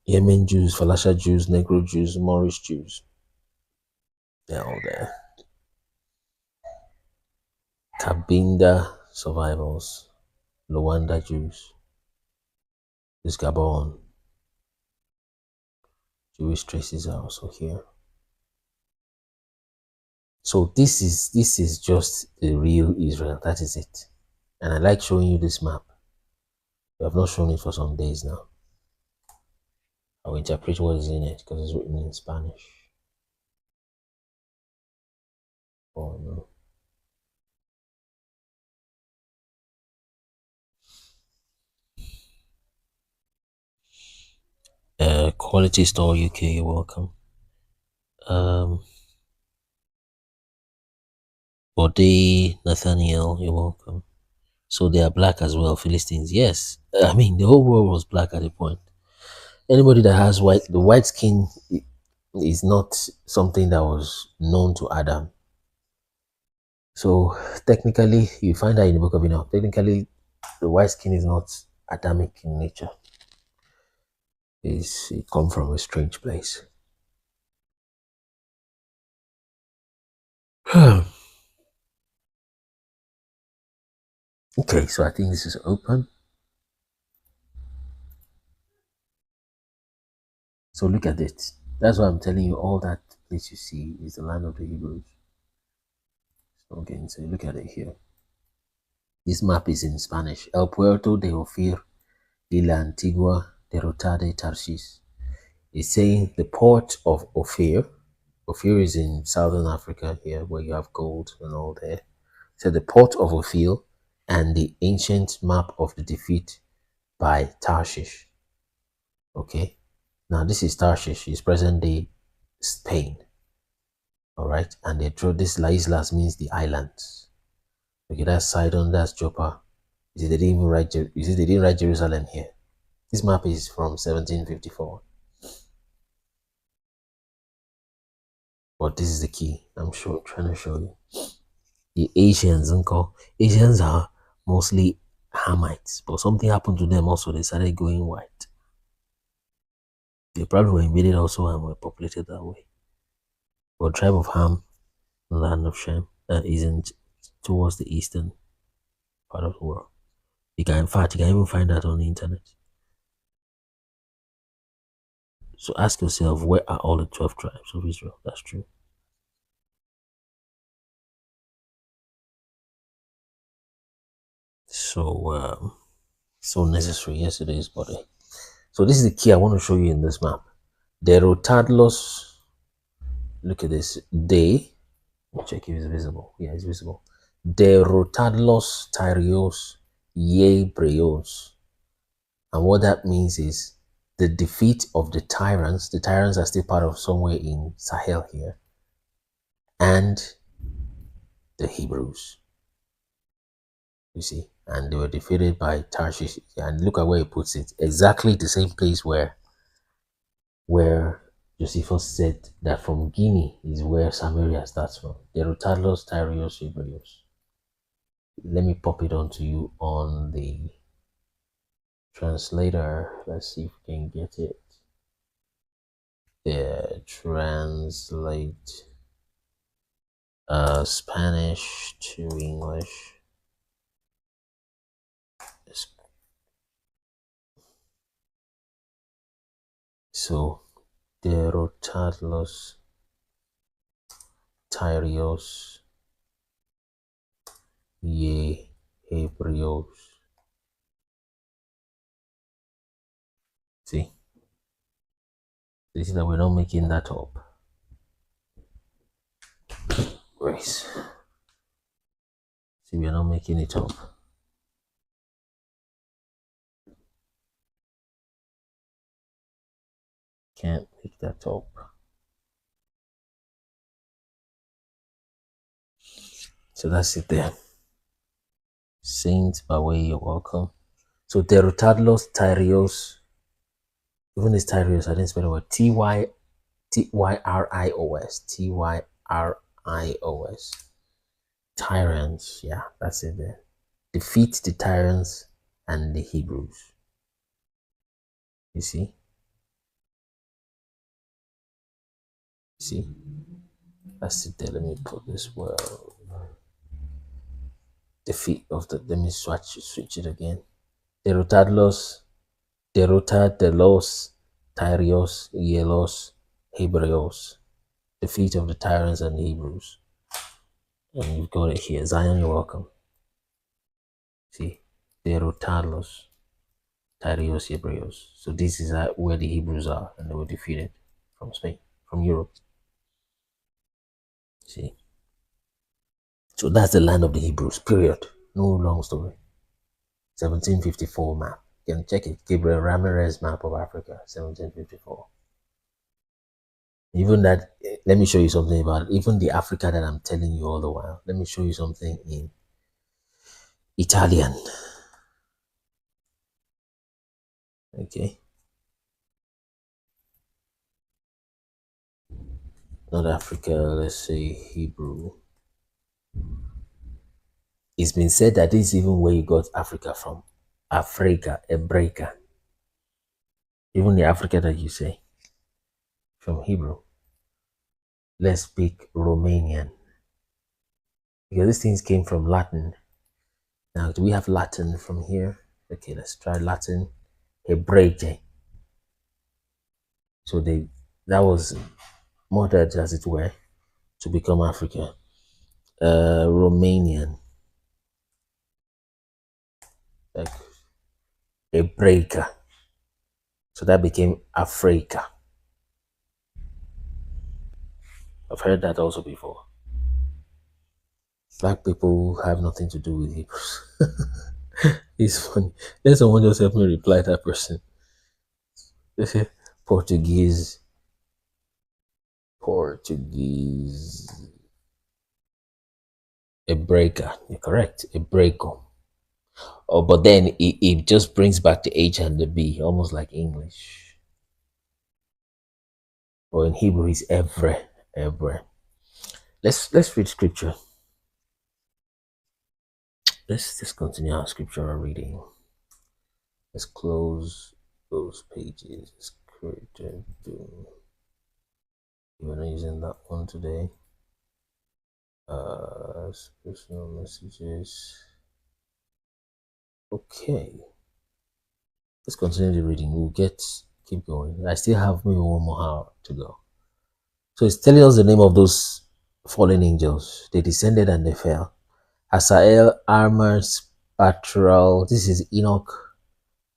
Yemen Jews, Falasha Jews, Negro Jews, Moorish Jews. They're all there. Kabinda survivors, Luanda Jews. This Gabon. Jewish traces are also here. So this is just the real Israel. That is it. And I like showing you this map. We have not shown it for some days now. I will interpret what is in it because it's written in Spanish. Oh no. Quality Store UK, you're welcome. Bode Nathaniel, you're welcome. So they are black as well, Philistines. Yes, I mean the whole world was black at a point. Anybody that has the white skin is not something that was known to Adam. So technically, you find that in the book of Enoch. Technically, the white skin is not Adamic in nature. It comes from a strange place. Okay, so I think this is open. So look at it. That's why I'm telling you all that place you see is the land of the Hebrews. So again, so look at it here. This map is in Spanish. El Puerto de Ofir y la Antigua Derrota de Tarsis. It's saying the port of Ophir. Ophir is in southern Africa here where you have gold and all there. So the port of Ophir and the ancient map of the defeat by Tarshish. Okay. Now this is Tarshish. It's present day Spain. All right. And they draw this La Islas means the islands. Okay, that's Sidon, that's Joppa. You see, they didn't even write. You see, they didn't write Jerusalem here. This map is from 1754. But this is the key. I'm trying to show you. The Asians, uncle. Asians are mostly Hamites, but something happened to them also. They started going white. They probably were invaded also and were populated that way. But tribe of Ham, land of Shem, that isn't towards the eastern part of the world. In fact, you can even find that on the internet. So ask yourself, where are all the 12 tribes of Israel? That's true. So necessary. Yesterday's body. So this is the key I want to show you in this map. Derotadlos. Look at this. Check if it's visible. Yeah, it's visible. Derotadlos Tyrios Yebrios. And what that means is the defeat of the tyrants. The tyrants are still part of somewhere in Sahel here. And the Hebrews. You see? And they were defeated by Tarshish. And look at where he puts it. Exactly the same place where Josephus said that from Guinea is where Samaria starts from. Derotadlos Tyrios Yebrios. Let me pop it onto you on the translator. Let's see if we can get it. Yeah, translate Spanish to English. So Derotadlos Tyrios Yebrios. See? You see that we're not making that up. Right. See, we're not making it up. Can't make that up. So that's it there. Saint Bawe, you're welcome. So Derotadlos Tyrios. Even this Tyrios, I didn't spell the word. Tyrios. Tyrios. Tyrants. Yeah, that's it there. Defeat the tyrants and the Hebrews. You see? See? That's it there. Let me put this well. Defeat of the, let me switch it again. Derotadlos Tyrios Yelos Hebreos. Defeat of the tyrants and the Hebrews. And you've got it here. Zion, you're welcome. See? Derotadlos Tyrios Hebreos. So this is where the Hebrews are, and they were defeated from Spain, from Europe. See? So that's the land of the Hebrews, period. No long story. 1754 map. You can check it. Gabriel Ramirez map of Africa, 1754. Even that, let me show you something about it. Even the Africa that I'm telling you all the while. Let me show you something in Italian. Okay. Not Africa, let's say Hebrew. It's been said that this is even where you got Africa from. Africa, Hebraica. Even the Africa that you say from Hebrew. Let's speak Romanian. Because these things came from Latin. Now, do we have Latin from here? Okay, let's try Latin. Hebraice. So that was modded, as it were, to become Africa. Romanian. Like Hebraica. So that became Africa. I've heard that also before. Black people have nothing to do with Hebrews. It's funny. Then someone just help me reply that person. They say Portuguese. Hebraica. You're correct. Hebraico. Oh, but then it just brings back the H and the B, almost like English. Or in Hebrew, it's Evre. Let's read scripture. Let's just continue our scriptural reading. Let's close those pages. Let's create we're not using that one today. Personal messages. Okay. Let's continue the reading. We'll keep going. I still have maybe 1 more hour to go. So it's telling us the name of those fallen angels. They descended and they fell. Asael, Armar, Patrol. This is Enoch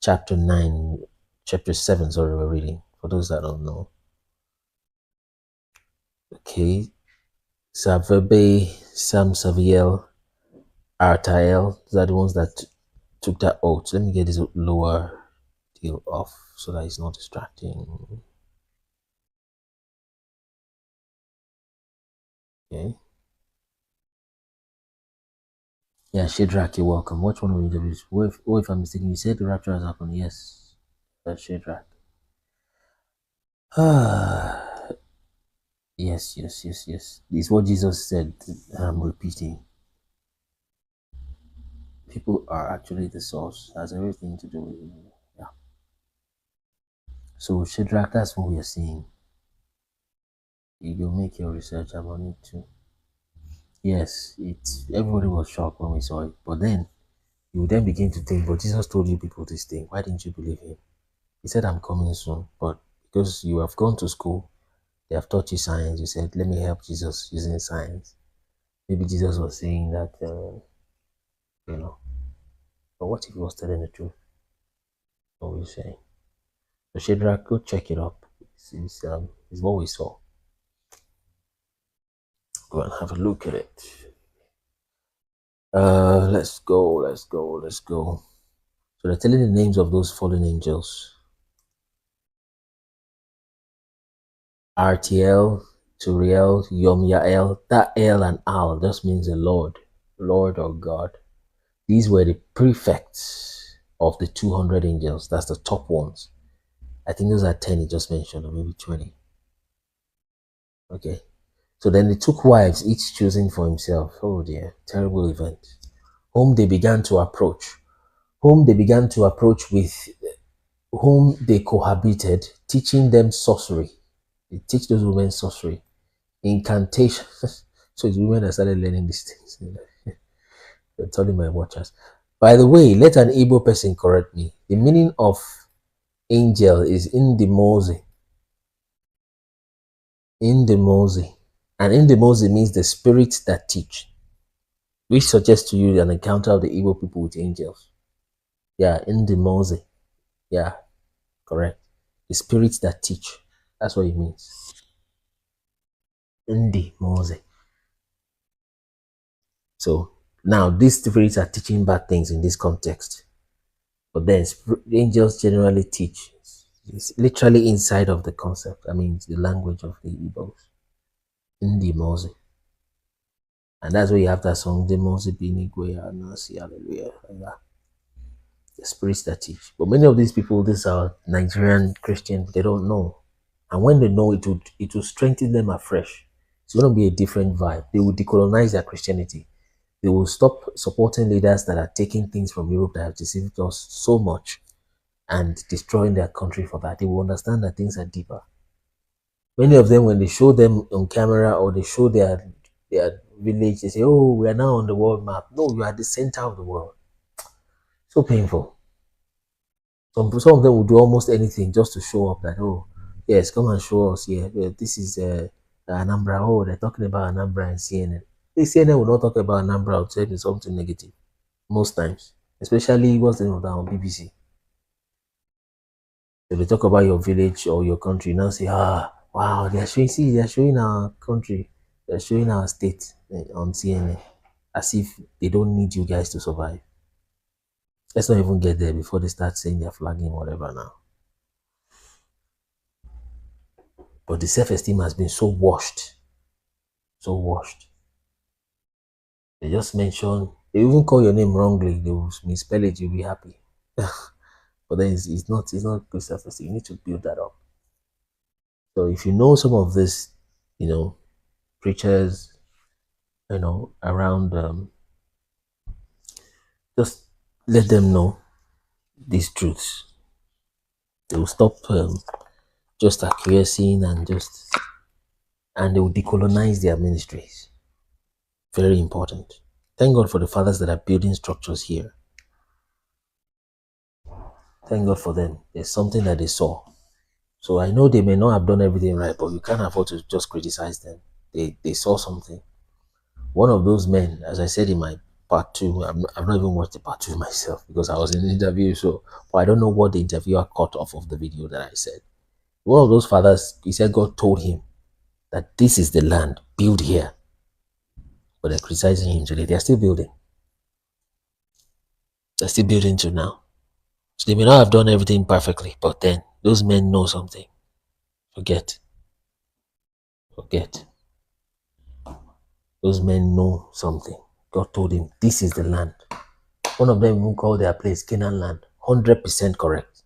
chapter 9, chapter 7, sorry, we're reading, for those that don't know. Okay. Saverbe, Sam Saviel, Artael, these are the ones that took that oath. Let me get this lower deal off so that it's not distracting. Okay. Yeah, Shadrach, you're welcome. Watch one of the interviews. What if I'm mistaken? You said the rapture has happened. Yes, that's Shadrach. Yes. This is what Jesus said. I'm repeating. People are actually the source. Has everything to do with it. Yeah. So Shadrach, that's what we are seeing. You make your research. I'm on it too. Yes, everybody was shocked when we saw it. But then you then begin to think, but Jesus told you people this thing. Why didn't you believe him? He said, I'm coming soon. But because you have gone to school, they have taught you science. You said, let me help Jesus using science. Maybe Jesus was saying that, but what if he was telling the truth? What were you saying? So Shadrach, go check it up. It's what we saw. Go and have a look at it. Let's go. So they're telling the names of those fallen angels. RTL, Turiel, Yom Yael. That El and Al just means the Lord or God. These were the prefects of the 200 angels. That's the top ones. I think those are 10 he just mentioned, or maybe 20. Okay. So then they took wives, each choosing for himself. Oh dear, terrible event. Whom they began to approach with whom they cohabited, teaching them sorcery. They teach those women sorcery, incantation. So it's women that started learning these things. They're telling my watchers. By the way, let an Igbo person correct me. The meaning of angel is in the Mose. In the Mose. And in the Mose means the spirits that teach. Which suggests to you an encounter of the Igbo people with angels. Yeah, in the Mose. Yeah, correct. The spirits that teach. That's what it means. In the Mose. So now these spirits are teaching bad things in this context. But then angels generally teach. It's literally inside of the concept. I mean, it's the language of the Igbos. In the Mose. And that's where you have that song, the Mose Binigwe, Anasi, Hallelujah. Like that. The spirits that teach. But many of these people, these are Nigerian Christians, they don't know. And when they know, it will strengthen them afresh. It's going to be a different vibe. They will decolonize their Christianity. They will stop supporting leaders that are taking things from Europe that have deceived us so much and destroying their country for that. They will understand that things are deeper. Many of them, when they show them on camera or they show their village, they say, oh, we are now on the world map. No, you are at the center of the world. So painful. Some of them will do almost anything just to show up that, oh, yes, come and show us here. Yeah, this is Anambra. Oh, they're talking about Anambra and CNN. The CNN will not talk about Anambra or tell you something negative most times, especially what's the name of that on BBC. So they talk about your village or your country. Now say, wow, they're showing our country, they're showing our state on CNN, as if they don't need you guys to survive. Let's not even get there before they start saying they're flagging whatever now. But the self-esteem has been so washed. So washed. They just mention, they even call your name wrongly, they will misspell it, you'll be happy. But then it's not good self-esteem. You need to build that up. So if you know some of this, preachers, around, just let them know these truths. They will stop just acquiescing and they will decolonize their ministries. Very important. Thank God for the fathers that are building structures here. Thank God for them. There's something that they saw. So I know they may not have done everything right, but you can't afford to just criticize them. They saw something. One of those men, as I said in my part two. I've not even watched the part two myself because I was in the interview. So, but I don't know what the interviewer cut off of the video that I said. One of those fathers, he said God told him that this is the land, build here. But they're criticizing him today. They're still building. They're still building to now. So they may not have done everything perfectly, but then those men know something. Forget. Those men know something. God told him, this is the land. One of them even called their place Canaan land. 100% correct.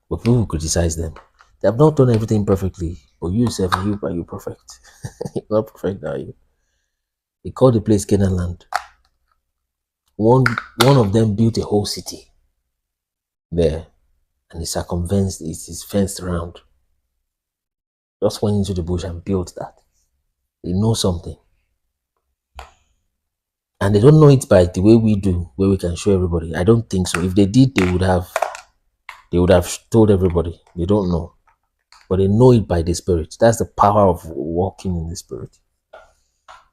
But people will criticize them. They have not done everything perfectly. But you yourself, are you perfect? You're not perfect, are you? He called the place Canaan land. One of them built a whole city there. And it is fenced around. Just went into the bush and built that. They know something. And they don't know it by the way we do, where we can show everybody. I don't think so. If they did, they would have told everybody. They don't know. But they know it by the Spirit. That's the power of walking in the Spirit.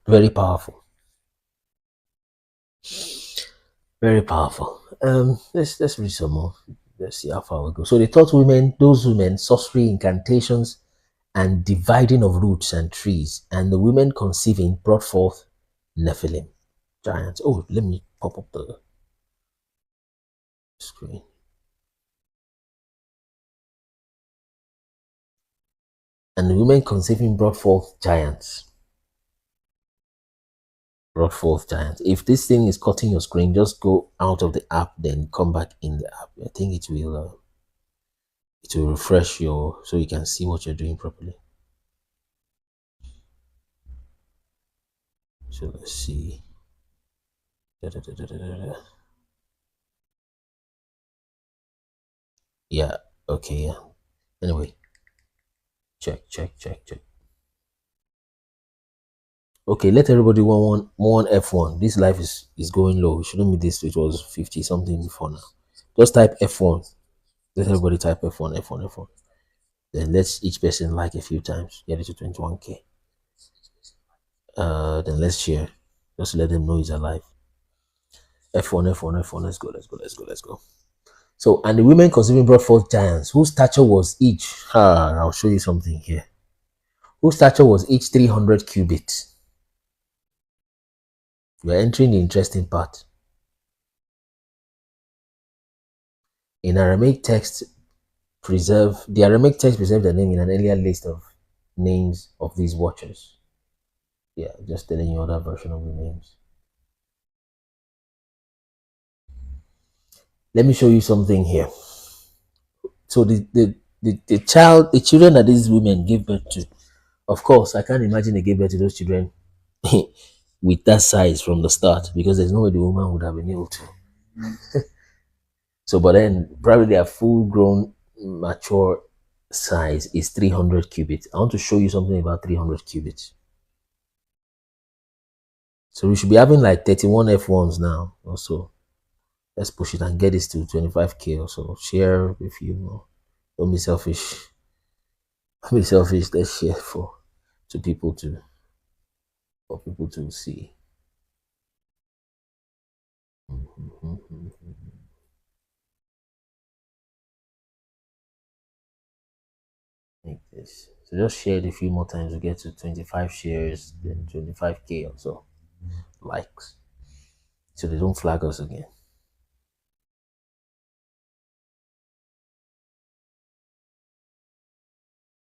Very powerful. Very powerful. Let's read some more. Let's see how far we go. So they taught those women, sorcery, incantations, and dividing of roots and trees. And the women conceiving brought forth Nephilim, giants. Oh, let me pop up the screen. And the women conceiving brought forth giants. Brought forth giants. If this thing is cutting your screen, just go out of the app, then come back in the app. I think it will refresh so you can see what you're doing properly. So let's see. Yeah. Okay. Yeah. Anyway, check. Okay, let everybody one F1. This life is going low. It shouldn't be this. It was 50 something before now. Just type F1. Let everybody type F1. Then let's each person like a few times. Get it to 21K. Then let's share. Just let them know he's alive. F1. Let's go. So, and the women conceiving brought forth giants, whose stature was each. I'll show you something here. Whose stature was each 300 cubits. We're entering the interesting part. In Aramaic text, the Aramaic text preserved the name in an earlier list of names of these watchers. Yeah, just telling you other version of the names. Let me show you something here. So the children that these women gave birth to, of course, I can't imagine they gave birth to those children with that size from the start, because there's no way the woman would have been able to. So, but then probably their full-grown, mature size is 300 cubits. I want to show you something about 300 cubits. So we should be having like 31 F1s now also. Let's push it and get this to 25K or so. Share if you know. Don't be selfish. Don't be selfish. Let's share for people to see. Like this. So just share it a few more times to get to 25 shares, then 25K or so likes. So they don't flag us again.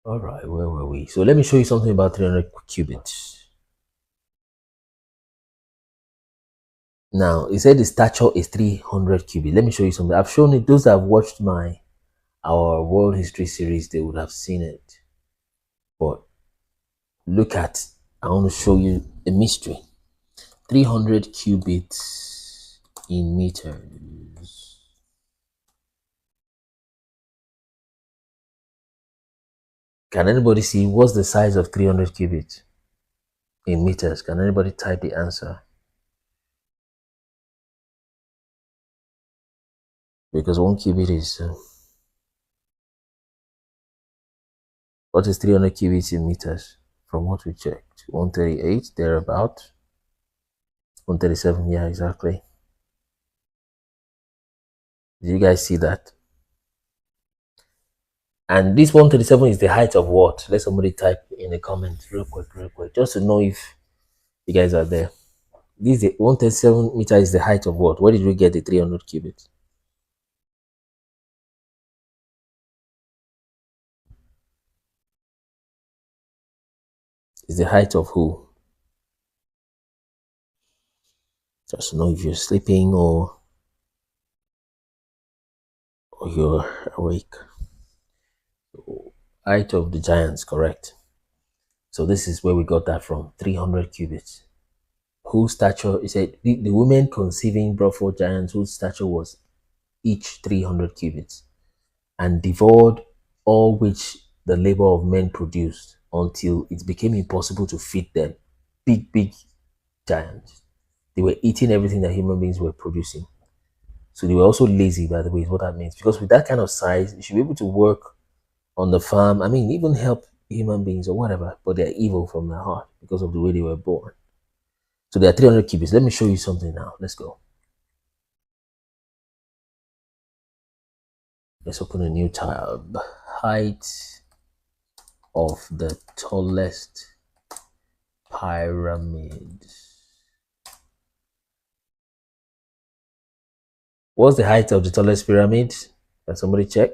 All right, where were we? So let me show you something about 300 cubits. Now, it said the stature is 300 cubits. Let me show you something. I've shown it. Those that have watched our world history series, they would have seen it. But look at, I want to show you a mystery. 300 cubits in meters. Can anybody see what's the size of 300 cubits in meters? Can anybody type the answer? Because 1 cubit is what is 300 cubits in meters? From what we checked, 138 thereabout. 137, yeah, exactly. Did you guys see that? And this 137 is the height of what? Let somebody type in the comments real quick, just to know if you guys are there. This is 137 meter is the height of what? Where did we get the 300 cubits? Is the height of who? Just to know if you're sleeping or you're awake. Height of the giants, correct. So this is where we got that from, 300 cubits. Whose stature, he said, the women conceiving brought forth giants whose stature was each 300 cubits, and devoured all which the labor of men produced, until it became impossible to feed them. Big giants. They were eating everything that human beings were producing. So they were also lazy, by the way, is what that means. Because with that kind of size, you should be able to work on the farm. I mean, even help human beings or whatever, but they're evil from their heart because of the way they were born. So there are 300 cubits. Let me show you something now. Let's go. Let's open a new tab. Height of the tallest pyramid. What's the height of the tallest pyramid? Can somebody check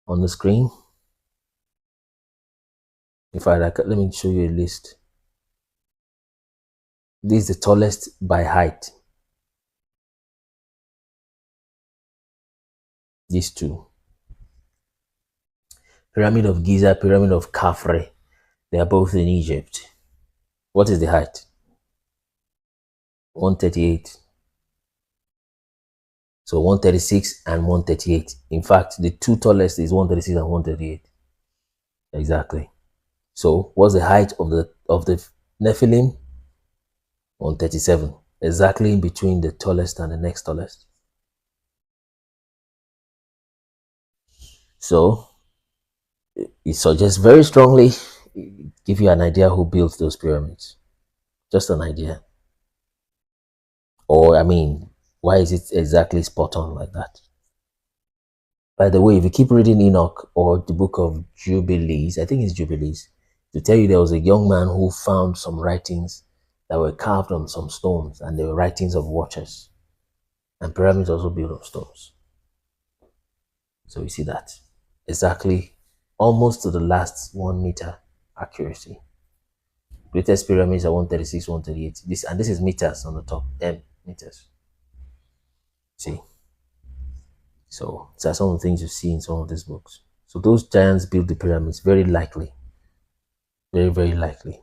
on the screen? In fact, let me show you a list. This is the tallest by height. These two. Pyramid of Giza, Pyramid of Khafre. They are both in Egypt. What is the height? 138. So 136 and 138. In fact, the two tallest is 136 and 138. Exactly. So what's the height of the Nephilim? 137. Exactly in between the tallest and the next tallest. So it suggests very strongly, give you an idea who built those pyramids. Just an idea. Or, I mean, why is it exactly spot on like that? By the way, if you keep reading Enoch or the book of Jubilees, I think it's Jubilees, to tell you there was a young man who found some writings that were carved on some stones, and they were writings of watchers. And pyramids also built of stones. So you see that. Exactly, almost to the last 1 meter accuracy. Greatest pyramids are 136, 138. This is meters on the top, M meters. See? So these are some of the things you see in some of these books. So those giants built the pyramids, very likely. Very likely.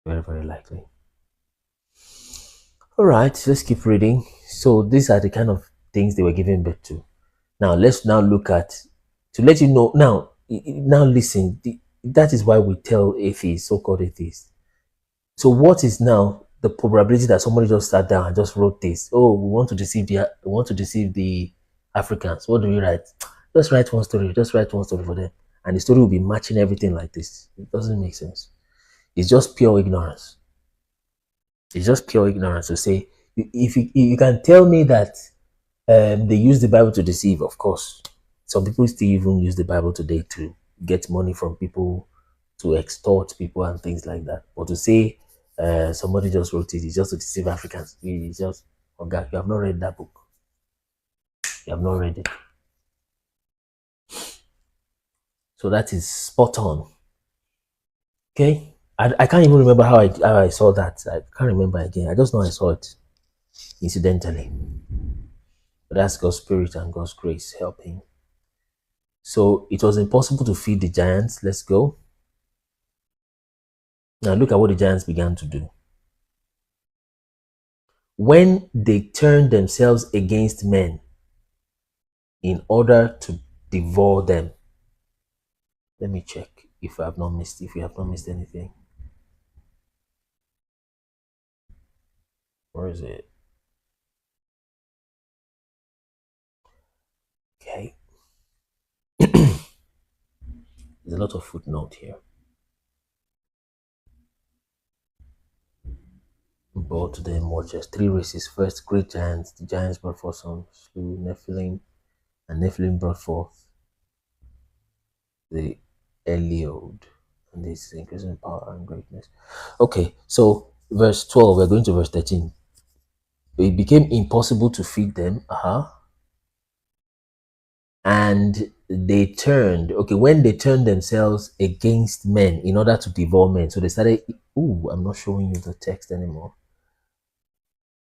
Very likely. All right, let's keep reading. So these are the kind of things they were giving birth to. Now let's now look at, to let you know, now listen, that is why we tell atheists, so-called atheists. So what is now the probability that somebody just sat down and just wrote this? Oh, we want to deceive the Africans. What do we write? Just write one story. Just write one story for them, and the story will be matching everything like this. It doesn't make sense. It's just pure ignorance. It's just pure ignorance to say, if you can tell me that they use the Bible to deceive. Of course, some people still even use the Bible today to get money from people, to extort people and things like that. But to say somebody just wrote it's just to deceive Africans, it's just, okay, you have not read that book. You have not read it. So that is spot on. Okay, I can't even remember how I saw that. I can't remember again. I just know I saw it incidentally. But that's God's spirit and God's grace helping. So it was impossible to feed the giants. Let's go. Now look at what the giants began to do. When they turned themselves against men in order to devour them. Let me check if you have not missed anything. Where is it? Okay. There's a lot of footnote here. brought to them watchers. 3 races. First, great giants. The giants brought forth some slew Nephilim, and Nephilim brought forth the Eliod. And this is increasing power and greatness. Okay, so verse 12, we're going to verse 13. It became impossible to feed them. And they turned, okay, when they turned themselves against men in order to devour men. So they started, I'm not showing you the text anymore.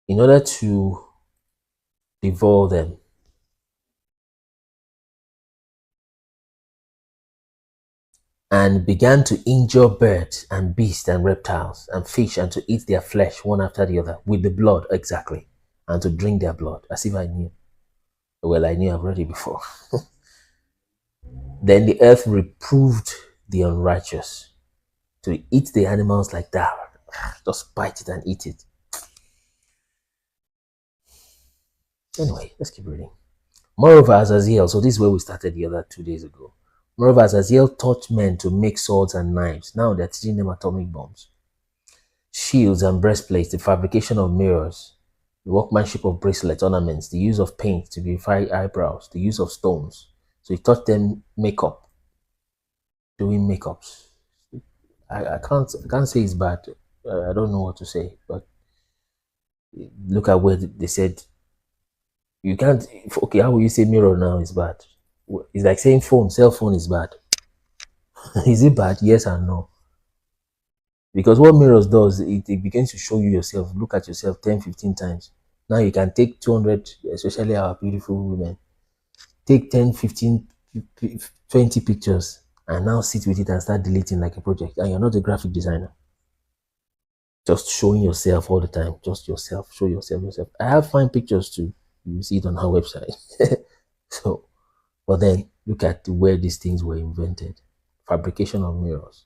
In order to devour them. And began to injure birds and beasts and reptiles and fish, and to eat their flesh one after the other with the blood, exactly, and to drink their blood, as if I knew. Well, I knew I've read it before. Then the earth reproved the unrighteous to eat the animals like that. Just bite it and eat it. Anyway, let's keep reading. Moreover, Azazel, so this is where we started the other 2 days ago. Moreover, Azazel taught men to make swords and knives. Now they're teaching them atomic bombs, shields and breastplates, the fabrication of mirrors, the workmanship of bracelets, ornaments, the use of paint to beautify eyebrows, the use of stones. So he taught them makeup, doing makeups. I can't say it's bad. I don't know what to say, but look at where they said you can't. Okay, how will you say mirror now is bad? It's like saying cell phone is bad. Is it bad? Yes and no. Because what mirrors does, it begins to show you yourself. Look at yourself 10, 15 times. Now you can take 200, especially our beautiful women. Take 10, 15, 20 pictures and now sit with it and start deleting like a project. And you're not a graphic designer. Just showing yourself all the time. Just yourself. Show yourself. I have fine pictures too. You see it on our website. So, but then look at where these things were invented. Fabrication of mirrors.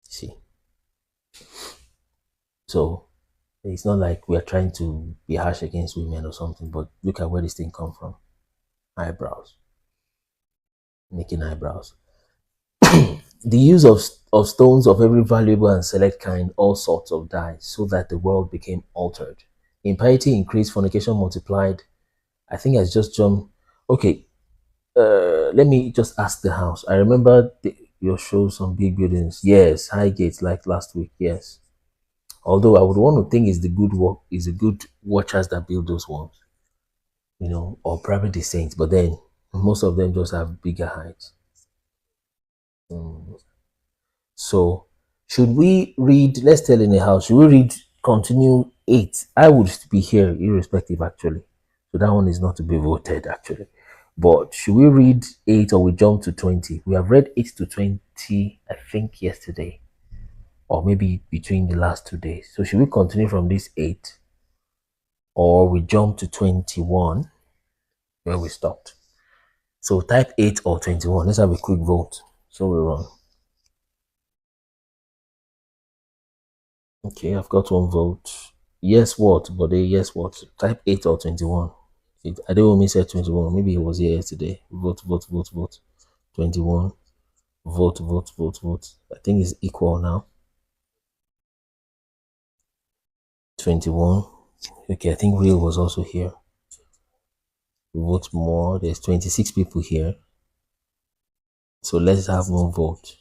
See. So it's not like we are trying to be harsh against women or something, but look at where this thing come from. Eyebrows. Making eyebrows. The use of stones of every valuable and select kind, all sorts of dyes, so that the world became altered. Impiety increased, fornication multiplied. I think I just jumped. Okay, let me just ask the house. I remember your show, some big buildings. Yes, high gates like last week. Yes. Although I would want to think it's the good watchers that build those ones, or probably the saints. But then most of them just have bigger heights. So should we read? Let's tell in the house. Should we read? Continue 8. I would be here irrespective, actually. So that one is not to be voted, actually. But should we read 8 or we jump to 20? We have read 8 to 20, I think, yesterday. Or maybe between the last 2 days. So should we continue from this 8? Or we jump to 21, where we stopped? So type 8 or 21. Let's have a quick vote. So we run. Okay, I've got one vote. Yes, what? But yes, what? Type 8 or 21. I don't want me say 21. Maybe he was here yesterday. Vote. 21. Vote. I think it's equal now. 21. Okay, I think Will was also here. Vote more. There's 26 people here. So let's have more vote.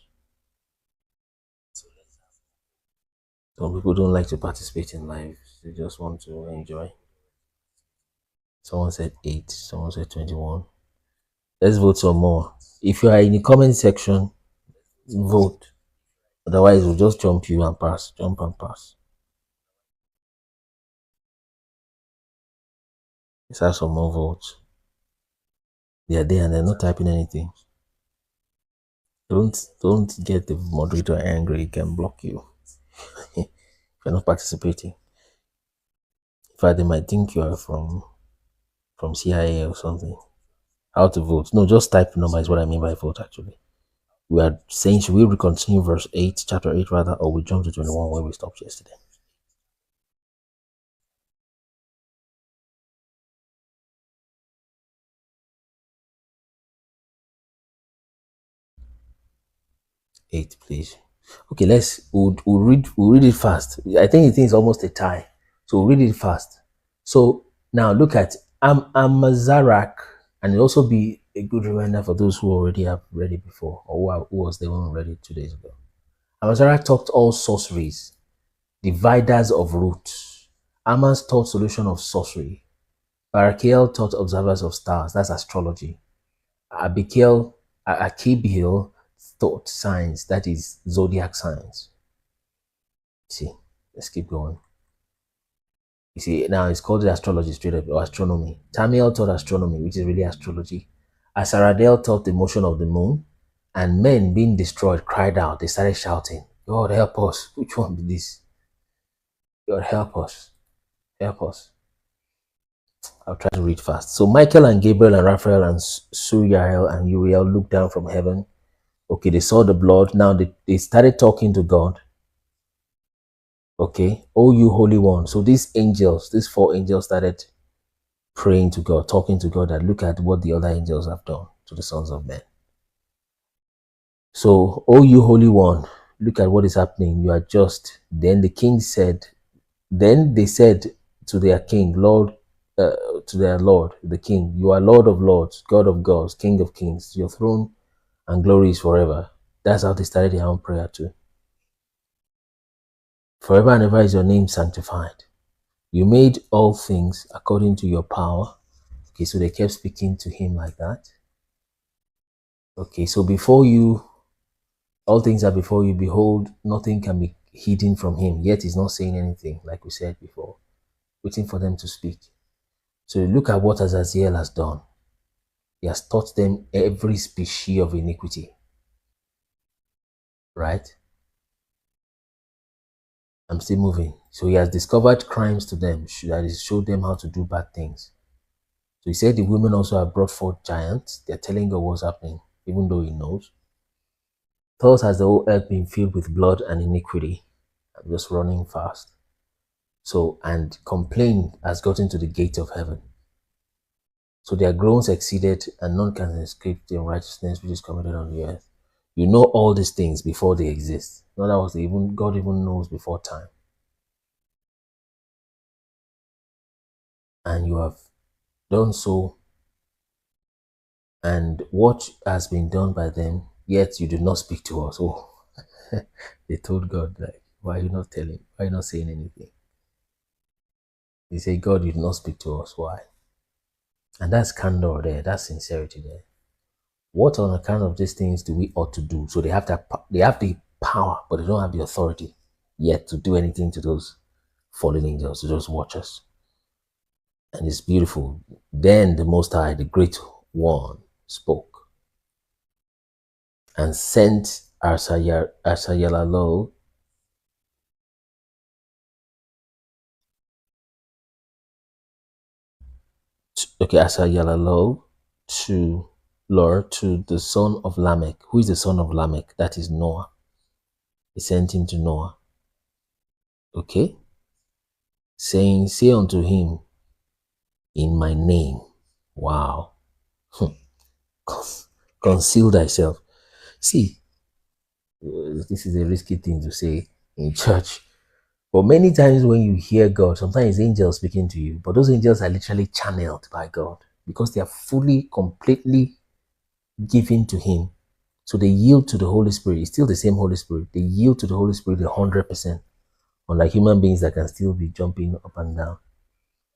Some people don't like to participate in life. They just want to enjoy. Someone said 8. Someone said 21. Let's vote some more. If you are in the comment section, vote. Otherwise, we'll just jump you and pass. Jump and pass. Let's have some more votes. They are there and they're not typing anything. Don't get the moderator angry. He can block you if you're not participating. In fact, they might think you are from CIA or something. How to vote? No, just type number is what I mean by vote, actually. We are saying, should we continue verse 8, chapter 8 rather, or we jump to 21 where we stopped yesterday? Eight, please. Okay, we'll read it fast. I think it is almost a tie. So we'll read it fast. So now look at Amazarak, and it'll also be a good reminder for those who already have read it before, or who was the one read it 2 days ago. Amazarak taught all sorceries, dividers of roots. Amas taught solution of sorcery. Barakiel taught observers of stars. That's astrology. Akibiel taught signs. That is zodiac signs. See, let's keep going. You see, now it's called astrology straight up, or astronomy. Tamiel taught astronomy, which is really astrology. Asaradel taught the motion of the moon, and men being destroyed cried out. They started shouting, God help us. Which one be this? God help us. Help us. I'll try to read fast. So Michael and Gabriel and Raphael and Suriel and Uriel looked down from heaven. Okay, they saw the blood. Now they started talking to God. Okay, oh you holy one. So these angels, these 4 angels started praying to God, talking to God, and look at what the other angels have done to the sons of men. So, oh you holy one, look at what is happening. You are just. Then the king said, then they said to their king, Lord, to their Lord, the king, you are Lord of lords, God of gods, King of kings. Your throne and glory is forever. That's how they started their own prayer too. Forever and ever is your name sanctified. You made all things according to your power. Okay, so they kept speaking to him like that. Okay, so before you, all things are before you. Behold, nothing can be hidden from him. Yet he's not saying anything, like we said before, waiting for them to speak. So look at what Azaziel has done. He has taught them every species of iniquity. Right? I'm still moving. So he has discovered crimes to them, that is, showed them how to do bad things. So he said the women also have brought forth giants. They're telling God what's happening, even though he knows. Thus has the whole earth been filled with blood and iniquity. I'm just running fast. So, and complaint has gotten to the gate of heaven. So their groans exceeded, and none can escape the unrighteousness which is committed on the earth. You know all these things before they exist. In other words, God even knows before time. And you have done so, and what has been done by them, yet you did not speak to us. Oh, they told God, like, why are you not telling? Why are you not saying anything? They say, God, you did not speak to us. Why? And that's candor there. That's sincerity there. What on account of these things do we ought to do? So they have the power, but they don't have the authority yet to do anything to those fallen angels, to those watchers. And it's beautiful. Then the Most High, the Great One, spoke and sent Arsayalalo to Lord, to the son of Lamech. Who is the son of Lamech? That is Noah. He sent him to Noah. Okay? Saying, say unto him, in my name. Wow. Conceal thyself. See, this is a risky thing to say in church. But many times when you hear God, sometimes angels speaking to you, but those angels are literally channeled by God because they are fully, completely given to him. So they yield to the Holy Spirit. It's still the same Holy Spirit. They yield to the Holy Spirit 100%. Unlike human beings that can still be jumping up and down.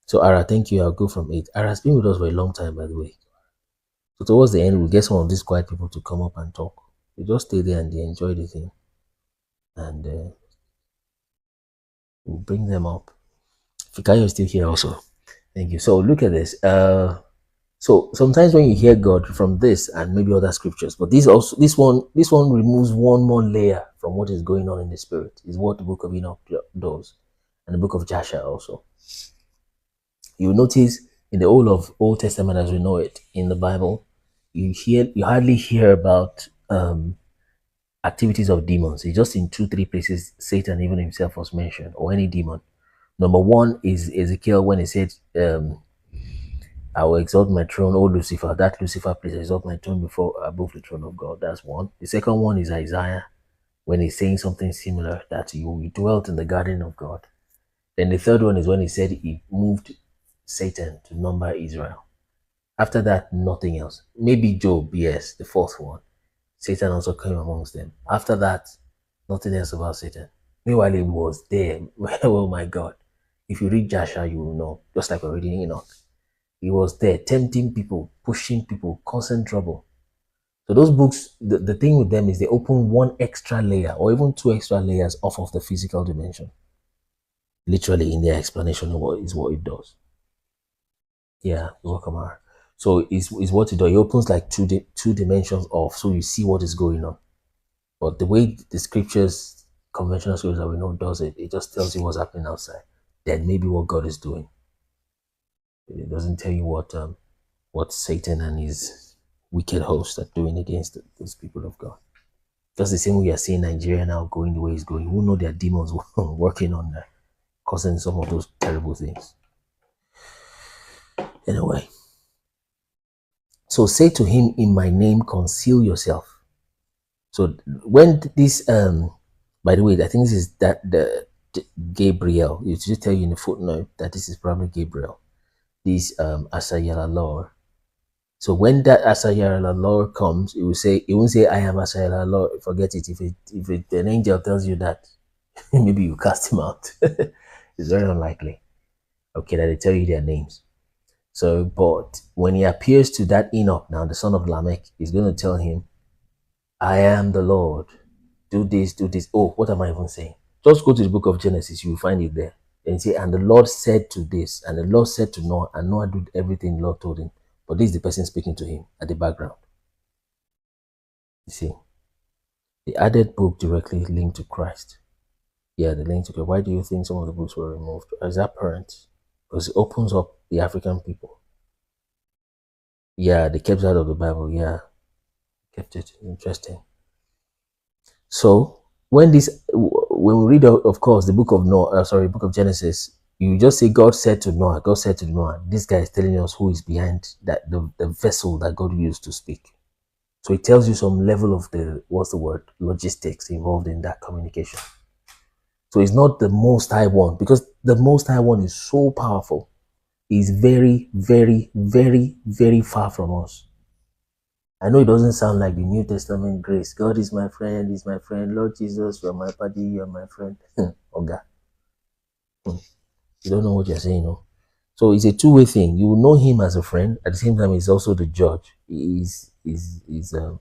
So Ara, thank you. I'll go from 8. Ara's been with us for a long time, by the way. So towards the end, we'll get some of these quiet people to come up and talk. They just stay there and they enjoy the thing. And we'll bring them up. Fikayo is still here also. Thank you. So look at this. So sometimes when you hear God from this and maybe other scriptures, but this one removes one more layer from what is going on in the spirit, is what the book of Enoch does, and the book of Jasher also. You will notice in the whole of Old Testament as we know it in the Bible, you hardly hear about activities of demons. It's just in 2-3 places Satan even himself was mentioned, or any demon. Number 1 is Ezekiel when he said, I will exalt my throne, O Lucifer. That Lucifer place, exalt my throne above the throne of God. That's one. The second one is Isaiah when he's saying something similar, that you dwelt in the garden of God. Then the third one is when he said he moved Satan to number Israel. After that, nothing else. Maybe Job, yes, the fourth one. Satan also came amongst them. After that, nothing else about Satan. Meanwhile, he was there. Oh my God. If you read Joshua, you will know. Just like we're reading Enoch. He was there, tempting people, pushing people, causing trouble. So those books, the thing with them is they open one extra layer or even two extra layers off of the physical dimension. Literally in their explanation of what it does. Yeah, you're welcome, Mar. So is what it does. It opens like two dimensions off, so you see what is going on. But the way the scriptures, conventional scriptures that we know does it, it just tells you what's happening outside. Then maybe what God is doing. It doesn't tell you what Satan and his wicked hosts are doing against those people of God. Just the same way we are seeing Nigeria now going the way it's going. Who know their demons working on that, causing some of those terrible things. Anyway. So say to him, in my name, conceal yourself. So when this, by the way, I think this is the Gabriel. It should tell you in the footnote that this is probably Gabriel. This Asayara Lord. So when that Asayara Lord comes, it won't say I am Asayara Lord. Forget it. If an angel tells you that, maybe you cast him out. It's very unlikely. Okay, that they tell you their names. So, but when he appears to that Enoch now, the son of Lamech, he's going to tell him, I am the Lord. Do this, do this. Oh, what am I even saying? Just go to the book of Genesis. You will find it there. And say, and the Lord said to this, and the Lord said to Noah, and Noah did everything the Lord told him. But this is the person speaking to him at the background. You see, the added book directly linked to Christ. Yeah, the link to Christ. Why do you think some of the books were removed? Is that apparent? Because it opens up the African people. Yeah, they kept it out of the Bible. Yeah, kept it. Interesting. So when we read, of course, the book of book of Genesis, you just say God said to Noah. God said to Noah. This guy is telling us who is behind that the vessel that God used to speak. So it tells you some level of logistics involved in that communication. So it's not the Most High One, because the Most High One is so powerful. He's very, very, very, very far from us. I know it doesn't sound like the New Testament grace. God is my friend, he's my friend. Lord Jesus, you're my buddy, you're my friend. Oga. You don't know what you're saying, no? So it's a two-way thing. You will know him as a friend. At the same time, he's also the judge. He's a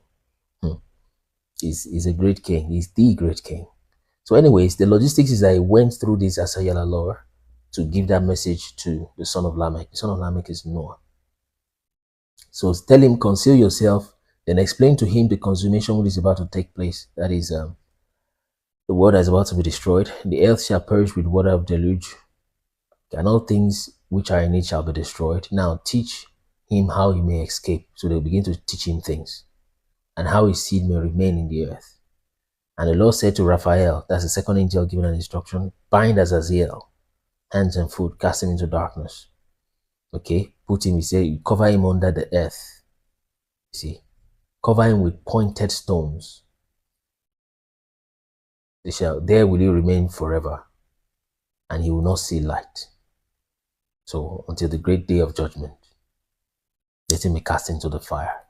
great king. He's the great king. So anyways, the logistics is that he went through this Asayala law to give that message to the son of Lamech. The son of Lamech is Noah. So tell him, conceal yourself, then explain to him the consummation which is about to take place. That is, the world is about to be destroyed. The earth shall perish with water of deluge, and all things which are in it shall be destroyed. Now teach him how he may escape. So they'll begin to teach him things, and how his seed may remain in the earth. And the Lord said to Raphael, that's the second angel given an instruction, bind Azazel, hands and foot, cast him into darkness. Okay, put him, he said, you cover him under the earth. You see, cover him with pointed stones. There will he remain forever, and he will not see light. So until the great day of judgment, let him be cast into the fire.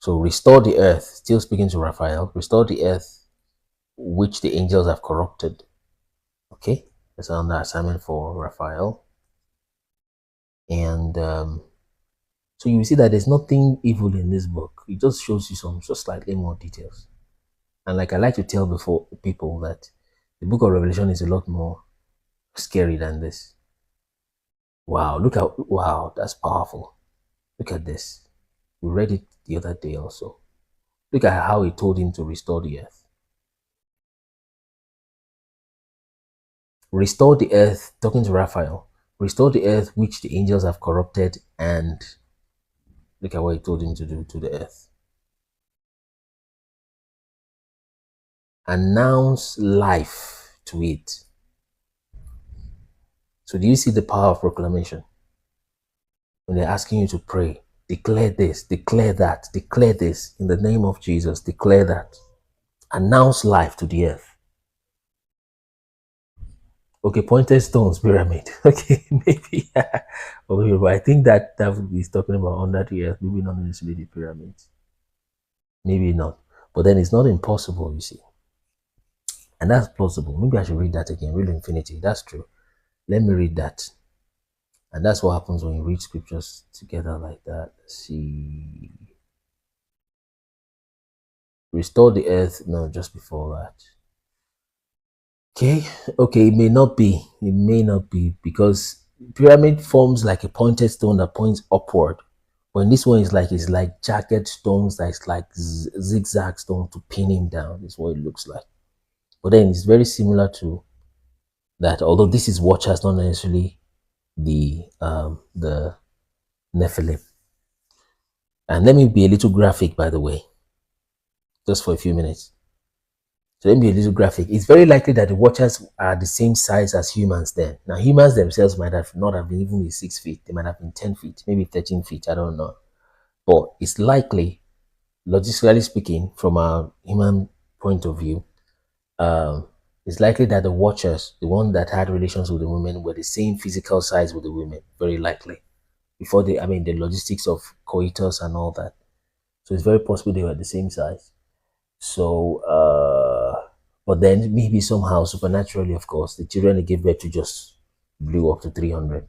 So restore the earth, still speaking to Raphael, restore the earth which the angels have corrupted. Okay, that's another assignment for Raphael. And so you see that there's nothing evil in this book. It just shows you some just slightly more details. And like I like to tell people that the book of Revelation is a lot more scary than this. Wow, wow, that's powerful. Look at this. We read it the other day also. Look at how he told him to restore the earth. Restore the earth, talking to Raphael. Restore the earth which the angels have corrupted, and look at what he told him to do to the earth. Announce life to it. So do you see the power of proclamation? When they're asking you to pray, declare this, declare that, declare this in the name of Jesus, declare that. announce life to the earth. Okay, pointed stones pyramid. Okay, maybe. Okay, but I think that is talking about under the earth, maybe not necessarily the pyramids. Maybe not. But then it's not impossible, you see. And that's plausible. Maybe I should read that again. Real infinity. That's true. Let me read that. And that's what happens when you read scriptures together like that. Let's see. Restore the earth. No, just before that. Okay, it may not be. It may not be because pyramid forms like a pointed stone that points upward. When this one is like, it's like jagged stones that's like zigzag stone to pin him down. Is what it looks like. But then it's very similar to that. Although this is watchers, not necessarily the Nephilim. And let me be a little graphic, by the way, just for a few minutes. So let me be a little graphic. It's very likely that the watchers are the same size as humans then. Now, humans themselves might have not have been even 6 feet. They might have been 10 feet, maybe 13 feet. I don't know. But it's likely, logically speaking, from a human point of view, it's likely that the watchers, the one that had relations with the women, were the same physical size with the women. Very likely. Before the logistics of coitus and all that. So it's very possible they were the same size. So, but then maybe somehow, supernaturally, of course, the children they gave birth to just blew up to 300.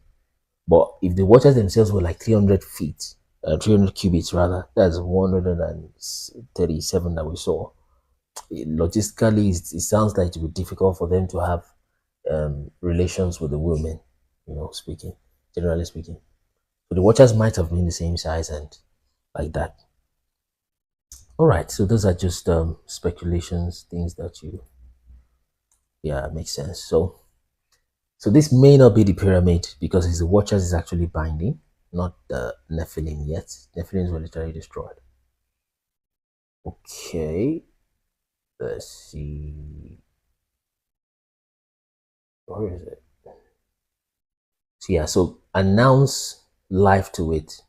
But if the watchers themselves were like 300 feet, 300 cubits rather, that's 137 that we saw. Logistically, it sounds like it would be difficult for them to have relations with the women, generally speaking. So the watchers might have been the same size and like that. All right, so those are just speculations, things that makes sense. So this may not be the pyramid because it's the watchers is actually binding, not the Nephilim yet. Nephilims were literally destroyed. Okay, let's see. Where is it? So announce life to it.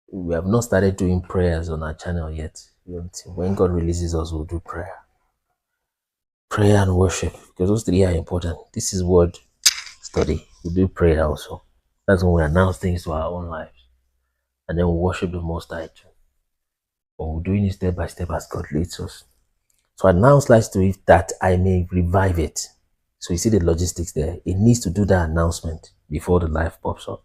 We have not started doing prayers on our channel yet. When God releases us, we'll do prayer and worship, because those three are important. This is word study. We do prayer also. That's when we announce things to our own lives, and then we worship the Most High too. But we're doing it step by step as God leads us. So announce life to it that I may revive it. So you see the logistics there. It needs to do that announcement before the life pops up.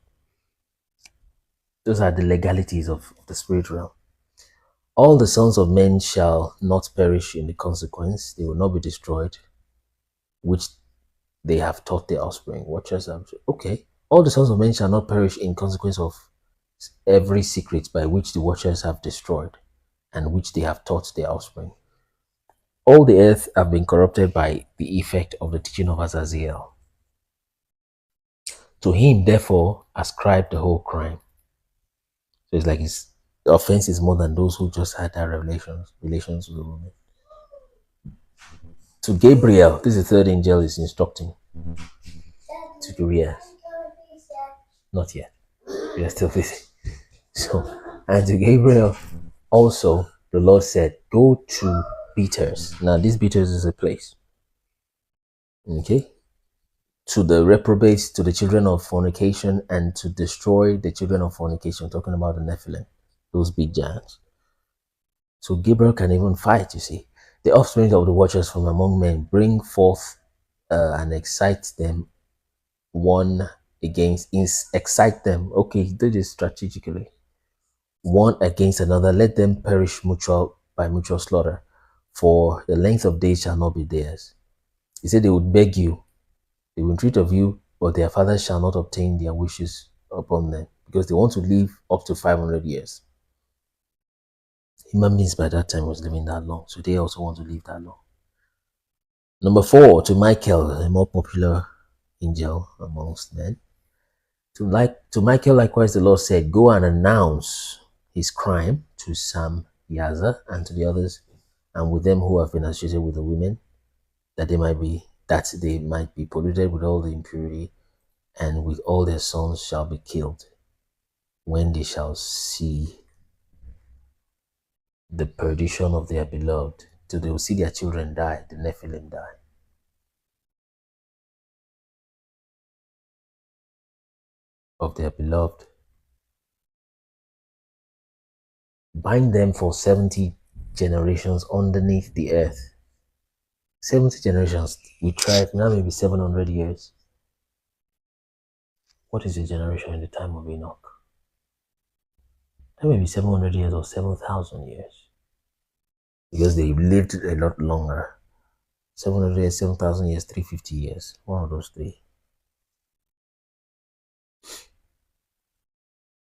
Those are the legalities of the spirit realm. All the sons of men shall not perish in the consequence. They will not be destroyed, which they have taught their offspring. Watchers have, okay. All the sons of men shall not perish in consequence of every secret by which the watchers have destroyed and which they have taught their offspring. All the earth have been corrupted by the effect of the teaching of Azazel. To him, therefore, ascribe the whole crime. So it's like the offense is more than those who just had that relations with the woman. To Gabriel, this is the third angel is instructing. To Uriah, not yet. We are still busy. So, and to Gabriel also, the Lord said, go to Beaters. Now, this Beaters is a place. Okay. To the reprobates, to the children of fornication, and to destroy the children of fornication. Talking about the Nephilim, those big giants. So Gabriel can even fight, you see. The offspring of the watchers from among men bring forth and excite them excite them. Okay, he did this strategically. One against another, let them perish by mutual slaughter, for the length of days shall not be theirs. He said they would beg you, they will entreat of you, but their fathers shall not obtain their wishes upon them, because they want to live up to 500 years. Human beings by that time was living that long, so they also want to live that long. Number 4, to Michael, a more popular angel amongst men. To Michael, likewise, the Lord said, go and announce his crime to Sam, Yaza, and to the others, and with them who have been associated with the women, that they might be polluted with all the impurity, and with all their sons shall be killed when they shall see the perdition of their beloved, till they will see their children die, the Nephilim die. Of their beloved. Bind them for 70 generations underneath the earth. 70 generations. We tried, now maybe 700 years. What is a generation in the time of Enoch? That may be 700 years or 7,000 years. Because they lived a lot longer. 700 years, 7,000 years, 350 years. One of those three.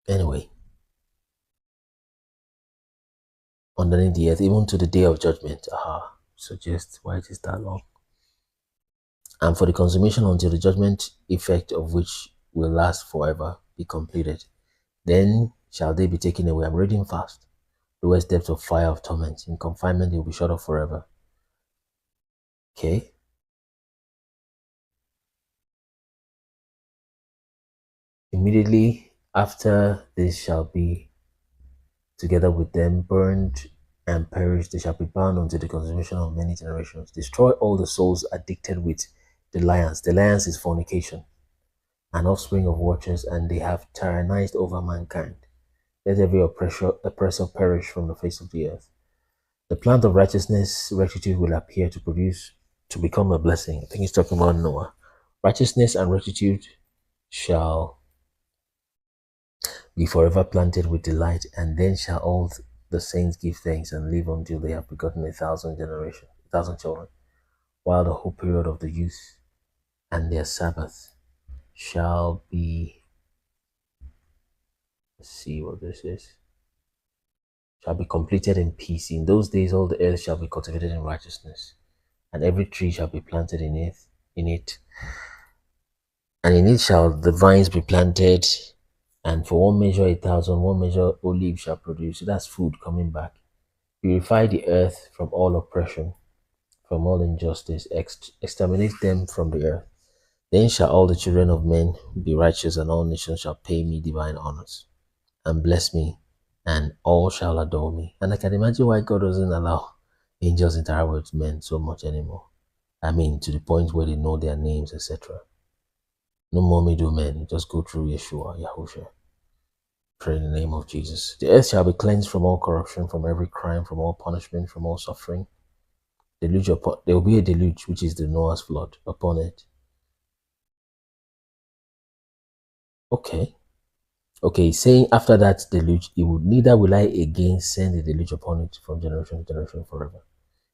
Anyway. Underneath the earth, even to the day of judgment. Suggest why it is that long. And for the consummation until the judgment effect of which will last forever be completed. Then shall they be taken away. I'm reading fast. Lowest depths of fire of torment. In confinement they will be shut off forever. Okay. Immediately after this shall be together with them burned and perished. They shall be bound unto the consummation of many generations. Destroy all the souls addicted with the lions. The lions is fornication, an offspring of watchers, and they have tyrannized over mankind. Let every oppressor perish from the face of the earth. The plant of righteousness, rectitude will appear to become a blessing. I think he's talking about Noah. Righteousness and rectitude shall be forever planted with delight, and then shall all the saints give thanks and live until they have begotten 1,000 generations, 1,000 children, while the whole period of the youth and their Sabbath shall be, let's see what this is, shall be completed in peace. In those days all the earth shall be cultivated in righteousness, and every tree shall be planted in it, and in it shall the vines be planted, and for 1 measure 1,000, 1 measure olive shall produce. So that's food coming back. Purify the earth from all oppression, from all injustice, exterminate them from the earth. Then shall all the children of men be righteous, and all nations shall pay me divine honors, and bless me, and all shall adore me. And I can imagine why God doesn't allow angels interact with men so much anymore. I mean, to the point where they know their names, etc. No more middlemen, just go through Yeshua, Yahushua. Pray in the name of Jesus. The earth shall be cleansed from all corruption, from every crime, from all punishment, from all suffering. There will be a deluge, which is the Noah's flood, upon it. Okay, saying after that deluge, neither will I again send a deluge upon it from generation to generation forever.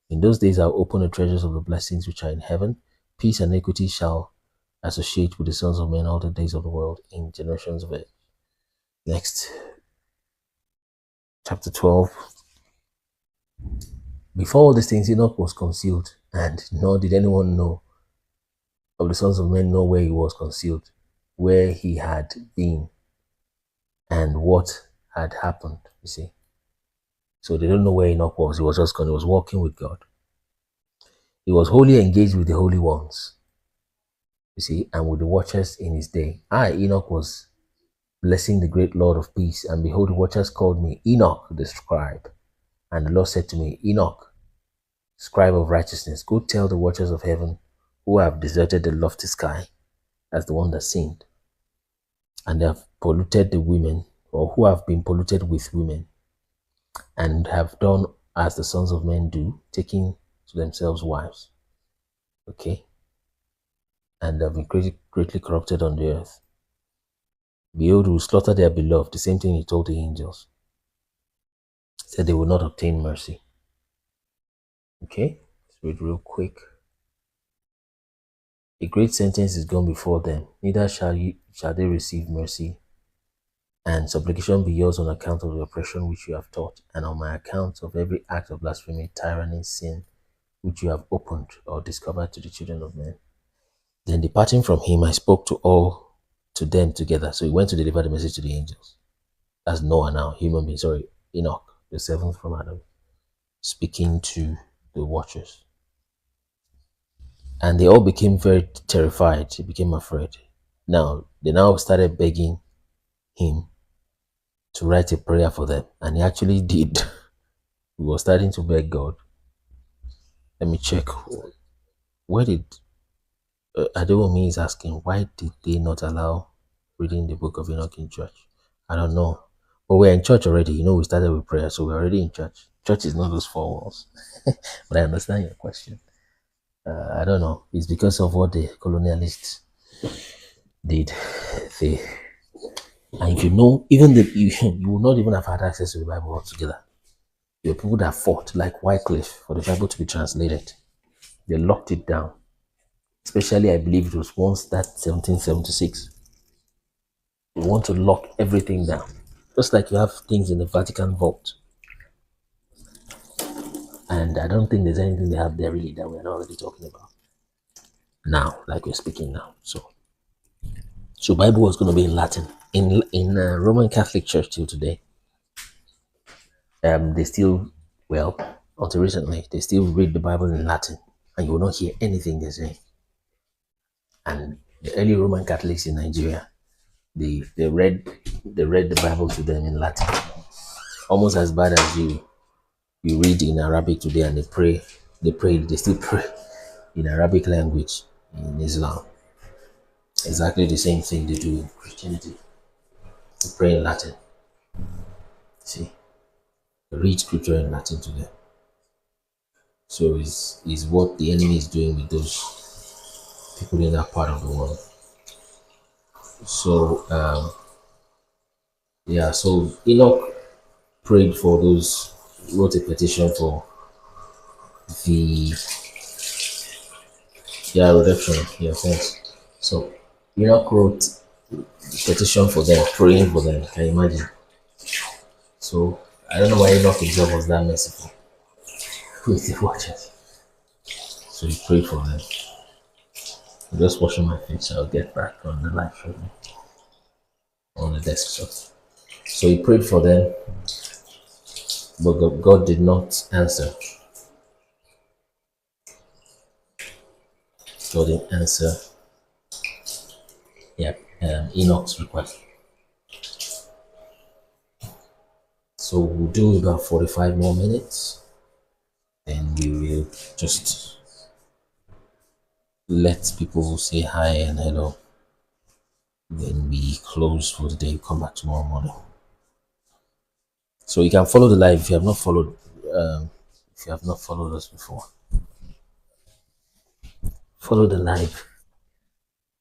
In those days I'll open the treasures of the blessings which are in heaven. Peace and equity shall associate with the sons of men all the days of the world, in generations of it. Next, chapter 12. Before all these things, Enoch was concealed, and nor did anyone know of the sons of men know where he was concealed, where he had been, and what had happened, you see. So they don't know where Enoch was. He was just gone. He was walking with God. He was wholly engaged with the holy ones, you see, and with the watchers in his day. I, Enoch, was blessing the great Lord of peace, and behold, the watchers called me Enoch the scribe. And the Lord said to me, Enoch, scribe of righteousness, go tell the watchers of heaven who have deserted the lofty sky, as the one that sinned, and have polluted the women, or who have been polluted with women, and have done as the sons of men do, taking to themselves wives. Okay? And have been greatly corrupted on the earth. Behold, we will slaughter their beloved. The same thing he told the angels. He said they will not obtain mercy. Okay? Let's read real quick. A great sentence is gone before them. Neither shall they receive mercy, and supplication be yours on account of the oppression which you have taught, and on my account of every act of blasphemy, tyranny, sin, which you have opened or discovered to the children of men. Then departing from him, I spoke to them together. So he went to deliver the message to the angels. That's Noah now, Enoch, the seventh from Adam, speaking to the watchers. And they all became very terrified. They became afraid. Now, they now started begging him to write a prayer for them. And he actually did. We were starting to beg God. Let me check. Where did Adewomi is asking, why did they not allow reading the book of Enoch in church? I don't know. But we're in church already. You know, we started with prayer, so we're already in church. Church is not those four walls. But I understand your question. I don't know. It's because of what the colonialists did. They, and if you know, even the you will not even have had access to the Bible altogether. There are people that fought, like Wycliffe, for the Bible to be translated. They locked it down. Especially, I believe it was once that 1776. They want to lock everything down. Just like you have things in the Vatican vault. And I don't think there's anything they have there really that we're not already talking about. Now, like we're speaking now. So Bible was going to be in Latin. In Roman Catholic Church till today, they still, well, until recently, they still read the Bible in Latin. And you will not hear anything they say. And the early Roman Catholics in Nigeria, they read the Bible to them in Latin. Almost as bad as you read in Arabic today and they still pray in Arabic language in Islam. Exactly the same thing they do in Christianity. They pray in Latin. See, they read scripture in Latin to them. So is what the enemy is doing with those people in that part of the world. So so Enoch prayed for those, wrote a petition for redemption. Yeah, thanks. So Enoch wrote a petition for them, praying for them. Can you imagine? So I don't know why Enoch himself was that merciful with the watchers. So he prayed for them. I'm just washing my face. I'll get back on the live shortly on the desktop. So he prayed for them, but God did not answer. God didn't answer Enoch's request. So we'll do about 45 more minutes. Then we will just let people say hi and hello. Then we close for the day. Come back tomorrow morning. So you can follow the live if you have not followed. If you have not followed us before, follow the live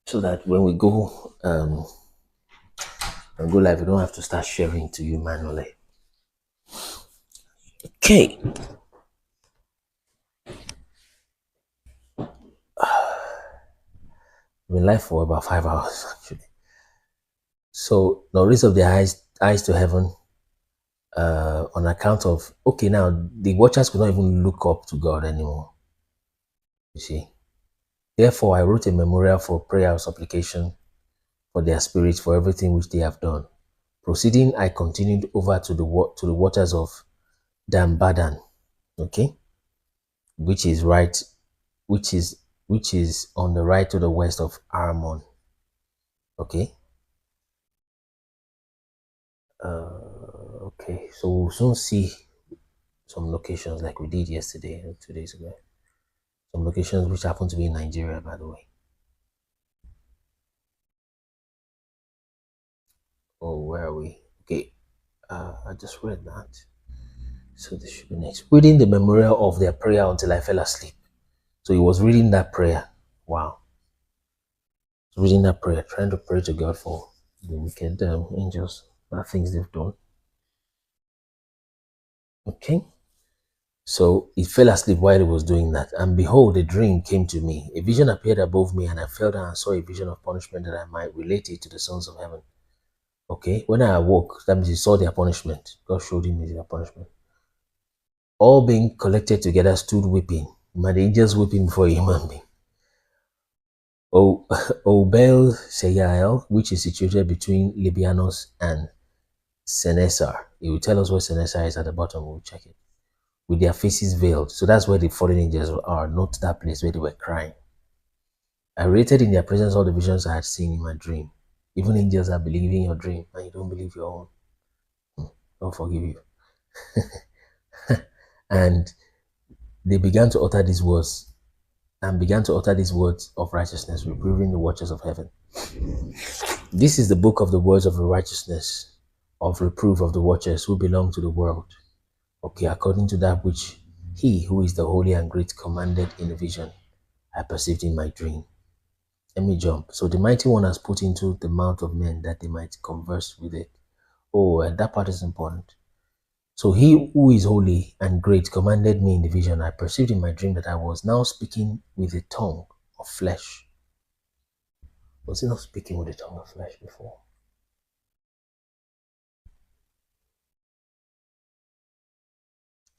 so that when we go live, we don't have to start sharing to you manually. Okay. I've been live for about 5 hours actually. So now raise up their eyes to heaven. On account of, okay, now the watchers could not even look up to God anymore. You see, therefore I wrote a memorial for prayer and supplication for their spirits for everything which they have done. Proceeding, I continued over to the waters of Dambadan, okay, which is on the right to the west of Armon, okay. Okay, so we'll soon see some locations like we did yesterday and 2 days ago. Some locations which happen to be in Nigeria, by the way. Oh, where are we? Okay, I just read that. So this should be next. Reading the memorial of their prayer until I fell asleep. So he was reading that prayer. Wow. Reading that prayer, trying to pray to God for the wicked angels, bad things they've done. Okay. So he fell asleep while he was doing that. And behold, a dream came to me. A vision appeared above me, and I fell down and saw a vision of punishment that I might relate it to the sons of heaven. Okay. When I awoke, that means he saw their punishment. God showed him their punishment. All being collected together stood weeping. My angels weeping before a human being. Obel Seyael, which is situated between Libianos and Senesar. It will tell us where Senesar is at the bottom. We'll check it. With their faces veiled. So that's where the fallen angels are, not that place where they were crying. I related in their presence all the visions I had seen in my dream. Even angels are believing your dream and you don't believe your own. Don't forgive you. And they began to utter these words of righteousness, reproving the watchers of heaven. This is the book of the words of the righteousness, of reproof of the watchers who belong to the world. Okay, according to that which he who is the holy and great commanded in a vision, I perceived in my dream. Let me jump. So the mighty one has put into the mouth of men that they might converse with it. Oh, and that part is important. So he who is holy and great commanded me in the vision. I perceived in my dream that I was now speaking with a tongue of flesh. Was he not speaking with a tongue of flesh before?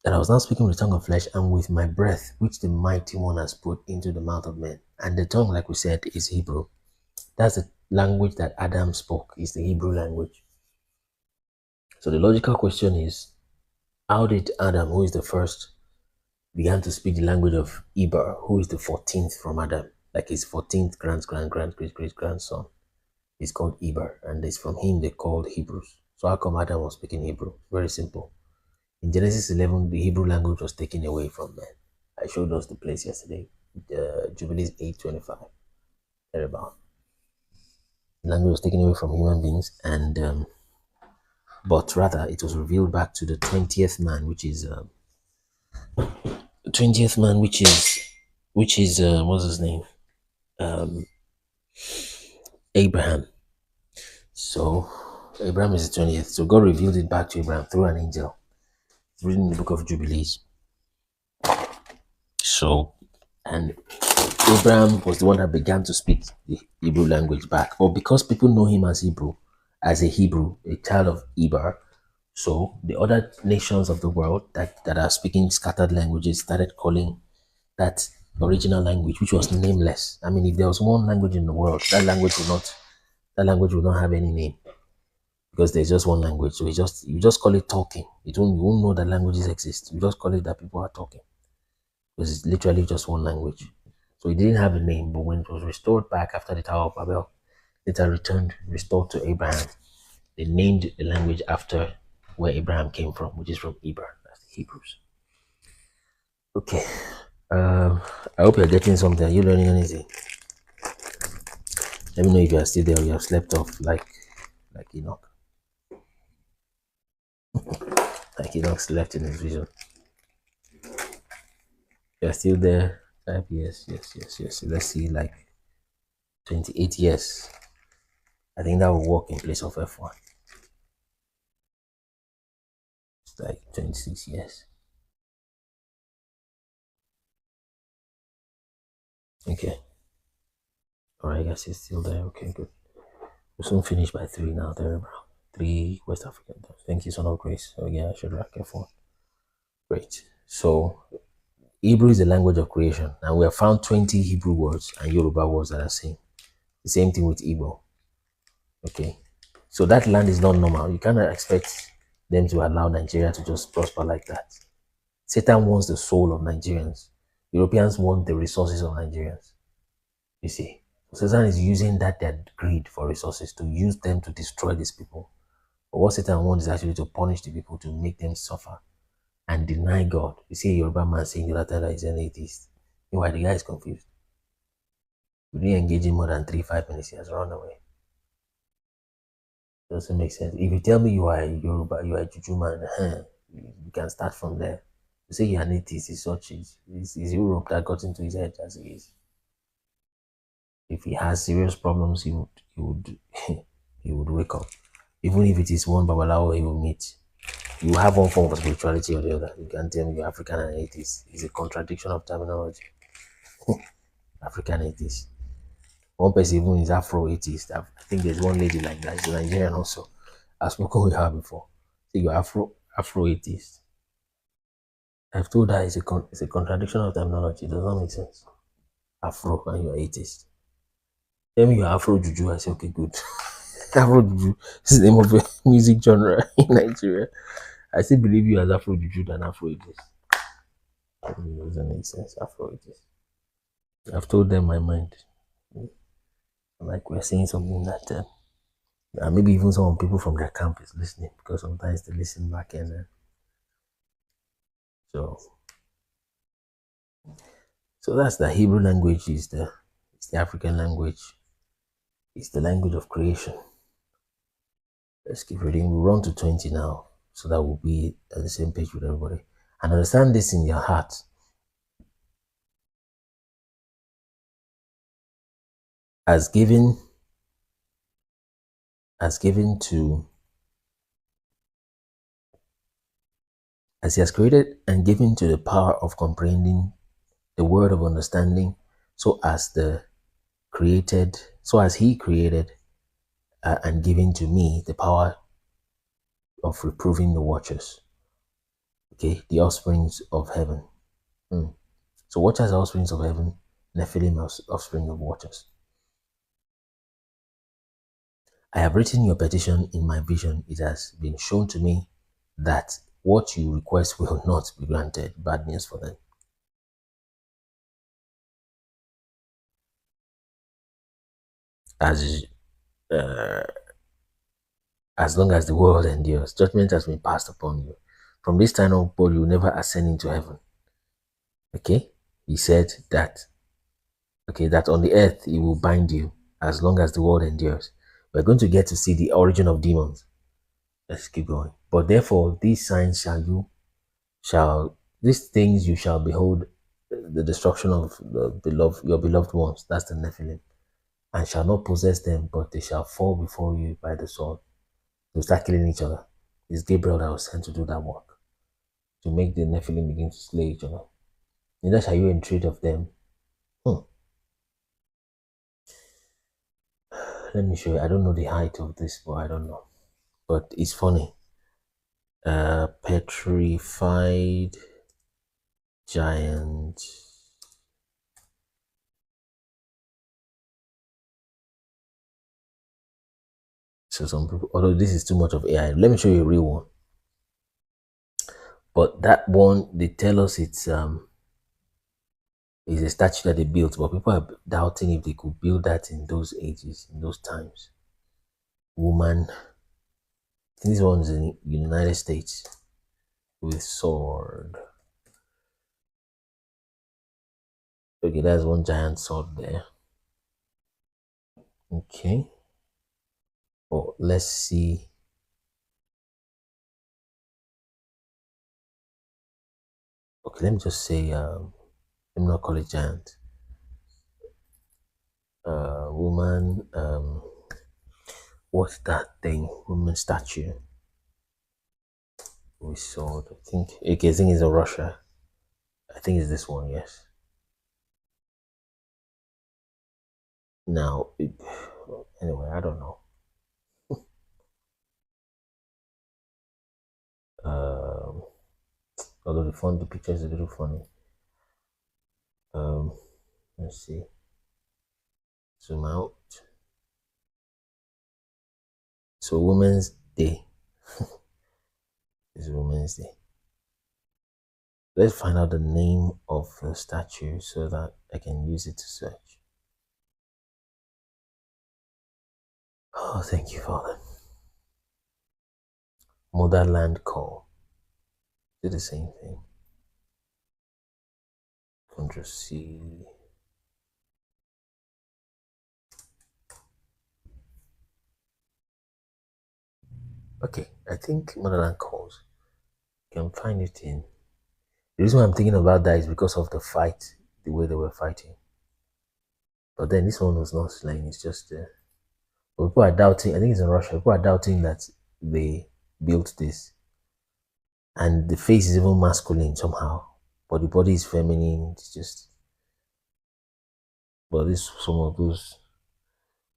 That I was now speaking with the tongue of flesh and with my breath, which the mighty one has put into the mouth of men. And the tongue, like we said, is Hebrew. That's the language that Adam spoke, is the Hebrew language. So the logical question is, how did Adam, who is the first, began to speak the language of Eber, who is the 14th from Adam, like his 14th great-grandson, is called Eber, and it's from him they called Hebrews. So how come Adam was speaking Hebrew? Very simple. In Genesis 11, the Hebrew language was taken away from men. I showed us the place yesterday, Jubilees 8:25, thereabout. The language was taken away from human beings, and but rather it was revealed back to the 20th man, which is what's his name? Abraham. So Abraham is the 20th. So God revealed it back to Abraham through an angel. It's written in the book of Jubilees. So, and Abraham was the one that began to speak the Hebrew language back. But because people know him as a Hebrew, a child of Eber, so the other nations of the world that are speaking scattered languages started calling that original language, which was nameless. I mean, if there was one language in the world, that language would not have any name, because there's just one language. So you just call it talking. You won't know that languages exist. You just call it that people are talking, because it's literally just one language. So it didn't have a name, but when it was restored back after the Tower of Babel, later restored to Abraham, they named the language after where Abraham came from, which is from Eber, that's the Hebrews. Okay. I hope you're getting something. Are you learning anything? Let me know if you are still there or you have slept off like Enoch. Like Enoch slept in his vision. You're still there? Type yes. Let's see, like 28 years. I think that will work in place of F1. It's like 26 years. Okay. Alright, guys, it's still there. Okay, good. We'll soon finish by 3 now. There, bro. 3 West African times. Thank you, son of grace. Oh, yeah, I should rack F1. Great. So, Hebrew is the language of creation, and we have found 20 Hebrew words and Yoruba words that are same. The same thing with Igbo. Okay. So, that land is not normal. You cannot expect them to allow Nigeria to just prosper like that. Satan wants the soul of Nigerians. Europeans want the resources of Nigerians. You see. So Satan is using that their greed for resources to use them to destroy these people. But what Satan wants is actually to punish the people, to make them suffer and deny God. You see a Yoruba man saying the other that he's an atheist. Meanwhile, the guy is confused. We didn't engage in more than 3-5 minutes, he has run away. Doesn't make sense. If you tell me you are a Yoruba, you are a Juju man, you can start from there. You say you're an atheist, it's Europe that got into his head as he is. If he has serious problems, he would wake up. Even if it is one Babalawo he will meet, you have one form of spirituality or the other. You can't tell me you're African and atheist. It's a contradiction of terminology. African atheist. One person even is Afro-atheist. I think there's one lady like that. She's Nigerian also. I've spoken with her before. So you're Afro-atheist. I've told her it's a contradiction of terminology. It does not make sense. Afro and you're atheist. Tell me you're Afro Juju. I say, okay, good. Afro Juju is the name of a music genre in Nigeria. I still believe you as Afro Juju than Afro atheist. It doesn't make sense. Afro atheist. I've told them my mind. Like we're saying something that maybe even some people from their camp is listening, because sometimes they listen back and So that's the Hebrew language is the African language. It's the language of creation. Let's keep reading. We'll run to 20 now, so that we'll be at the same page with everybody. And understand this in your heart. As he has created and given to the power of comprehending the word of understanding, so as he created and given to me the power of reproving the watchers. Okay, the offsprings of heaven. So watchers are offsprings of heaven, Nephilim are offspring of watchers. I have written your petition in my vision. It has been shown to me that what you request will not be granted. Bad news for them. As long as the world endures, judgment has been passed upon you. From this time on, you will never ascend into heaven. Okay? He said that, that on the earth he will bind you as long as the world endures. We're going to get to see the origin of demons. Let's keep going. But therefore, these signs these things you shall behold, the destruction of your beloved ones, that's the Nephilim, and shall not possess them, but they shall fall before you by the sword. They'll start killing each other. It's Gabriel that was sent to do that work, to make the Nephilim begin to slay each other. Neither shall you entreat of them. Let me show you. I don't know the height of this, but I don't know. But it's funny. Petrified giant. So some people, although this is too much of AI, let me show you a real one. But that one, they tell us it's a statue that they built, but people are doubting if they could build that in those ages, in those times. Woman, I think this one's in the United States with sword. Okay, that's one giant sword there. Okay. Oh, let's see. Okay, let me just say, let me not call it giant. Woman, what's that thing? Woman statue with sword. I think it's in Russia. I think it's this one, yes. Now, anyway, I don't know. Although the picture is a little funny. Let's see. Zoom out. So Women's Day. It's Women's Day. Let's find out the name of the statue so that I can use it to search. Oh, thank you, Father. Motherland Call. Is it the same thing? Ctrl-C. Okay, I think Motherland Calls. You can find it in. The reason why I'm thinking about that is because of the fight, the way they were fighting. But then this one was not slain, it's just people are doubting, I think it's in Russia, people are doubting that they built this. And the face is even masculine somehow, but the body is feminine. It's just, but this some of those.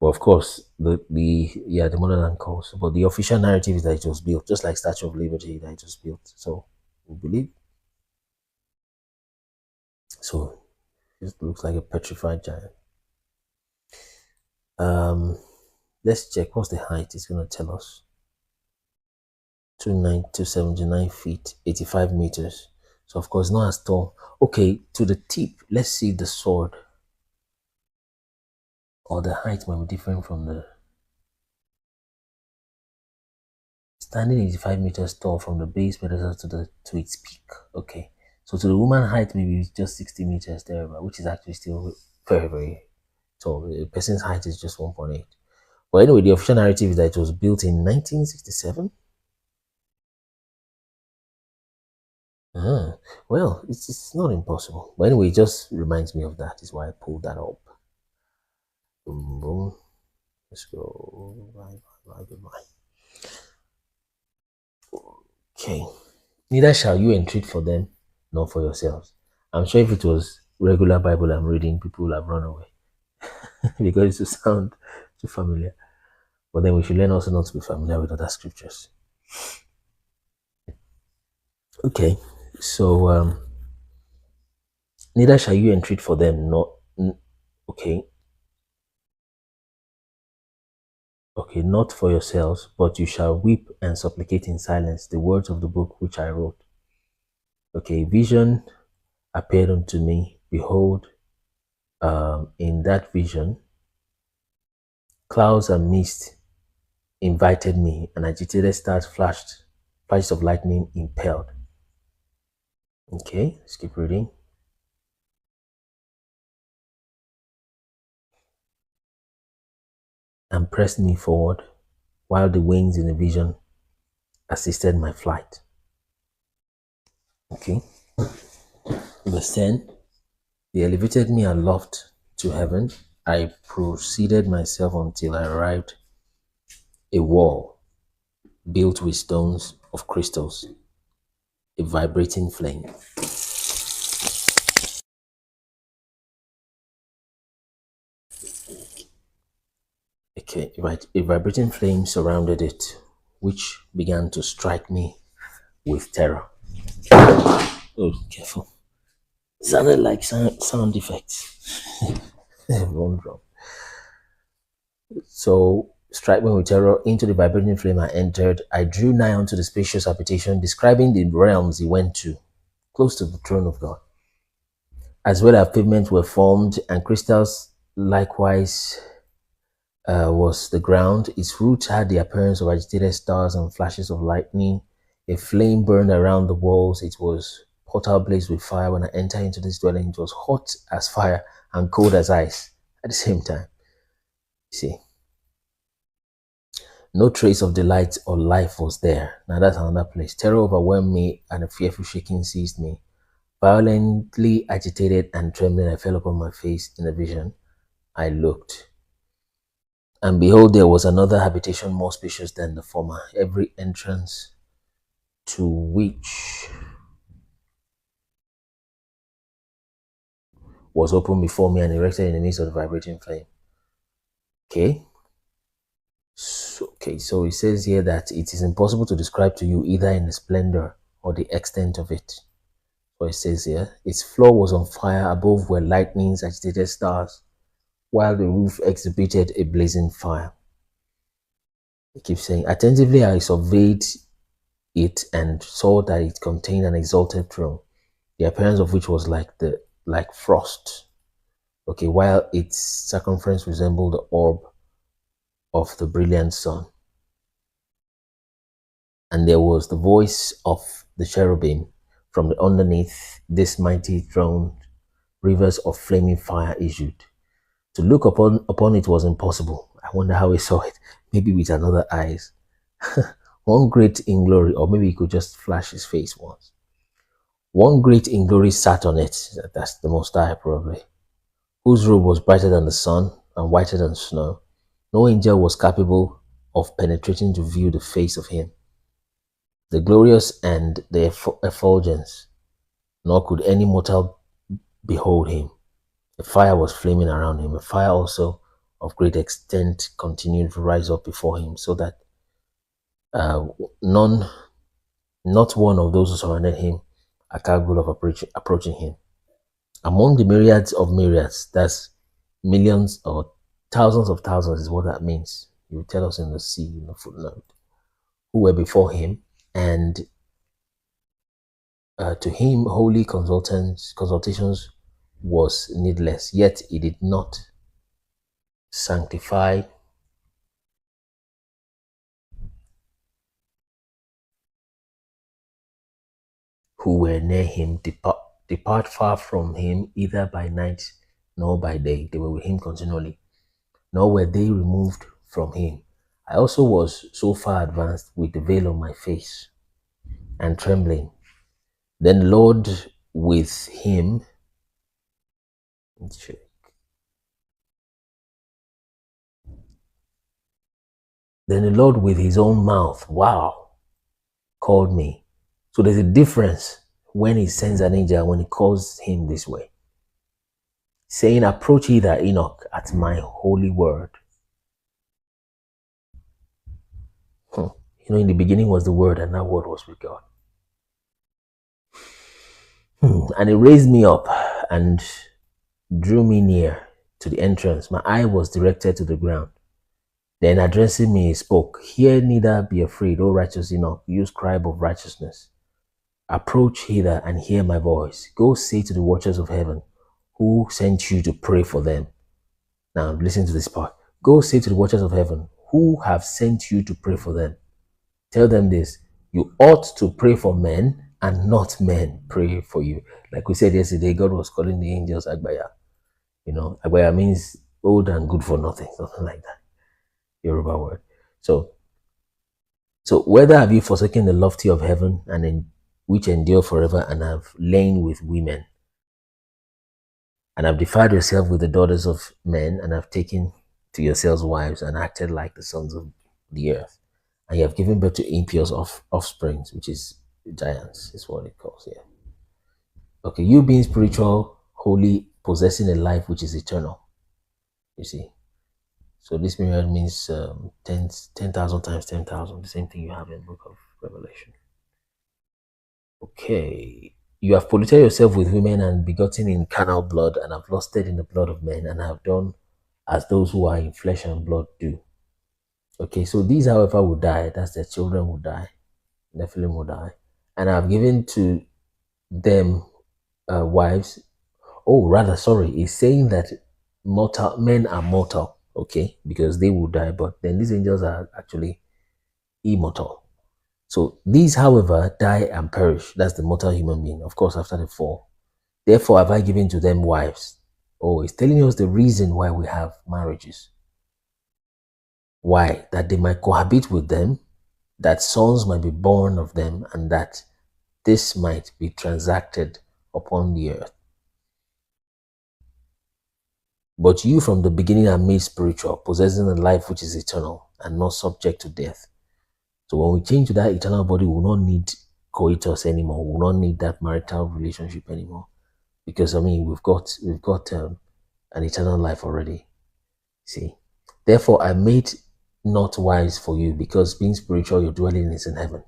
But of course, the Motherland Calls. But the official narrative is that it was built, just like Statue of Liberty, that it was built. So we believe. So it looks like a petrified giant. Let's check what's the height. It's gonna tell us. 279 feet, 85 meters. So of course not as tall. Okay, to the tip, let's see the sword. Or the height might be different from the standing 85 meters tall from the base pedestal to its peak. Okay, So to the woman height, maybe it's just 60 meters there, which is actually still very, very tall. A person's height is just 1.8. But anyway, the official narrative is that it was built in 1967. Well, it's not impossible. But anyway, it just reminds me of that. Is why I pulled that up. Boom, boom. Let's go. Bye. Okay. Neither shall you entreat for them, nor for yourselves. I'm sure if it was regular Bible I'm reading, people will have run away because it sound too familiar. But then we should learn also not to be familiar with other scriptures. Okay, so neither shall you entreat for them, not for yourselves, but you shall weep and supplicate in silence the words of the book which I wrote. Okay, vision appeared unto me. Behold, in that vision, clouds and mist invited me, and agitated stars flashed, flashes of lightning impelled. Okay, let's keep reading. And pressed me forward, while the wings in the vision assisted my flight. Okay. Verse 10. They elevated me aloft to heaven. I proceeded myself until I arrived a wall built with stones of crystals, a vibrating flame. Okay, right. A vibrating flame surrounded it, which began to strike me with terror. Oh, careful. Sounded like sound effects. Wrong drum. So, strike me with terror. Into the vibrating flame I entered. I drew nigh unto the spacious habitation, describing the realms he went to, close to the throne of God. As well as pavements were formed, and crystals likewise was the ground. Its roots had the appearance of agitated stars and flashes of lightning. A flame burned around the walls. It was portal blazed with fire. When I entered into this dwelling, it was hot as fire and cold as ice at the same time. See, no trace of delight or life was there. Now that's another place. Terror overwhelmed me, and a fearful shaking seized me. Violently agitated and trembling, I fell upon my face. In a vision, I looked, and behold, there was another habitation more spacious than the former, every entrance to which was open before me and erected in the midst of the vibrating flame. Okay. So it says here that it is impossible to describe to you either in the splendor or the extent of it. So it says here, its floor was on fire, above were lightnings, agitated stars, while the roof exhibited a blazing fire. It keeps saying, attentively I surveyed it and saw that it contained an exalted throne, the appearance of which was like frost. Okay, while its circumference resembled the orb of the brilliant sun. And there was the voice of the cherubim from the underneath this mighty throne. Rivers of flaming fire issued. To look upon it was impossible. I wonder how he saw it. Maybe with another eyes. One great in glory, or maybe he could just flash his face once. One great in glory sat on it. That's the Most High probably. Whose robe was brighter than the sun and whiter than snow. No angel was capable of penetrating to view the face of him, the glorious and the effulgence, nor could any mortal behold him. The fire was flaming around him. A fire also of great extent continued to rise up before him, so that not one of those who surrounded him are capable of approaching him. Among the myriads of myriads, that's millions or thousands of thousands is what that means. He will tell us in the C, in the footnote, who were before him, and to him holy consultations was needless, yet he did not sanctify who were near him depart far from him, either by night nor by day. They were with him continually, nor were they removed from him. I also was so far advanced with the veil on my face and trembling. Then the Lord with him, then the Lord with his own mouth, called me. So there's a difference when he sends an angel and when he calls him this way, saying, approach hither, Enoch, at my holy word. In the beginning was the word, and that word was with God. And he raised me up and drew me near to the entrance. My eye was directed to the ground. Then addressing me, he spoke, hear neither be afraid, O righteous Enoch, you scribe of righteousness. Approach hither and hear my voice. Go say to the watchers of heaven, who sent you to pray for them. Now listen to this part. Go say to the watchers of heaven, who have sent you to pray for them. Tell them this, you ought to pray for men and not men pray for you. Like we said yesterday, God was calling the angels Agbaya. Agbaya means old and good for nothing, something like that. Yoruba word. So whether have you forsaken the lofty of heaven and which endure forever, and have lain with women, and have defiled yourself with the daughters of men, and have taken to yourselves wives, and acted like the sons of the earth, and you have given birth to impious offsprings, which is giants, is what it calls here. Okay, you being spiritual, holy, possessing a life which is eternal. You see. So this period means 10,000 times 10,000, the same thing you have in the book of Revelation. Okay. You have polluted yourself with women and begotten in carnal blood, and have lusted in the blood of men, and have done as those who are in flesh and blood do. Okay, so these, however, will die. That's their children will die. Nephilim will die. And I have given to them wives. Oh, rather, sorry. It's saying that men are mortal. Okay, because they will die, but then these angels are actually immortal. So these, however, die and perish. That's the mortal human being, of course, after the fall. Therefore have I given to them wives. Oh, it's telling us the reason why we have marriages. Why? That they might cohabit with them, that sons might be born of them, and that this might be transacted upon the earth. But you from the beginning are made spiritual, possessing a life which is eternal and not subject to death. So when we change to that eternal body, we will not need coitus anymore. We will not need that marital relationship anymore. Because, we've got an eternal life already. See? Therefore, I made not wives for you, because being spiritual, your dwelling is in heaven.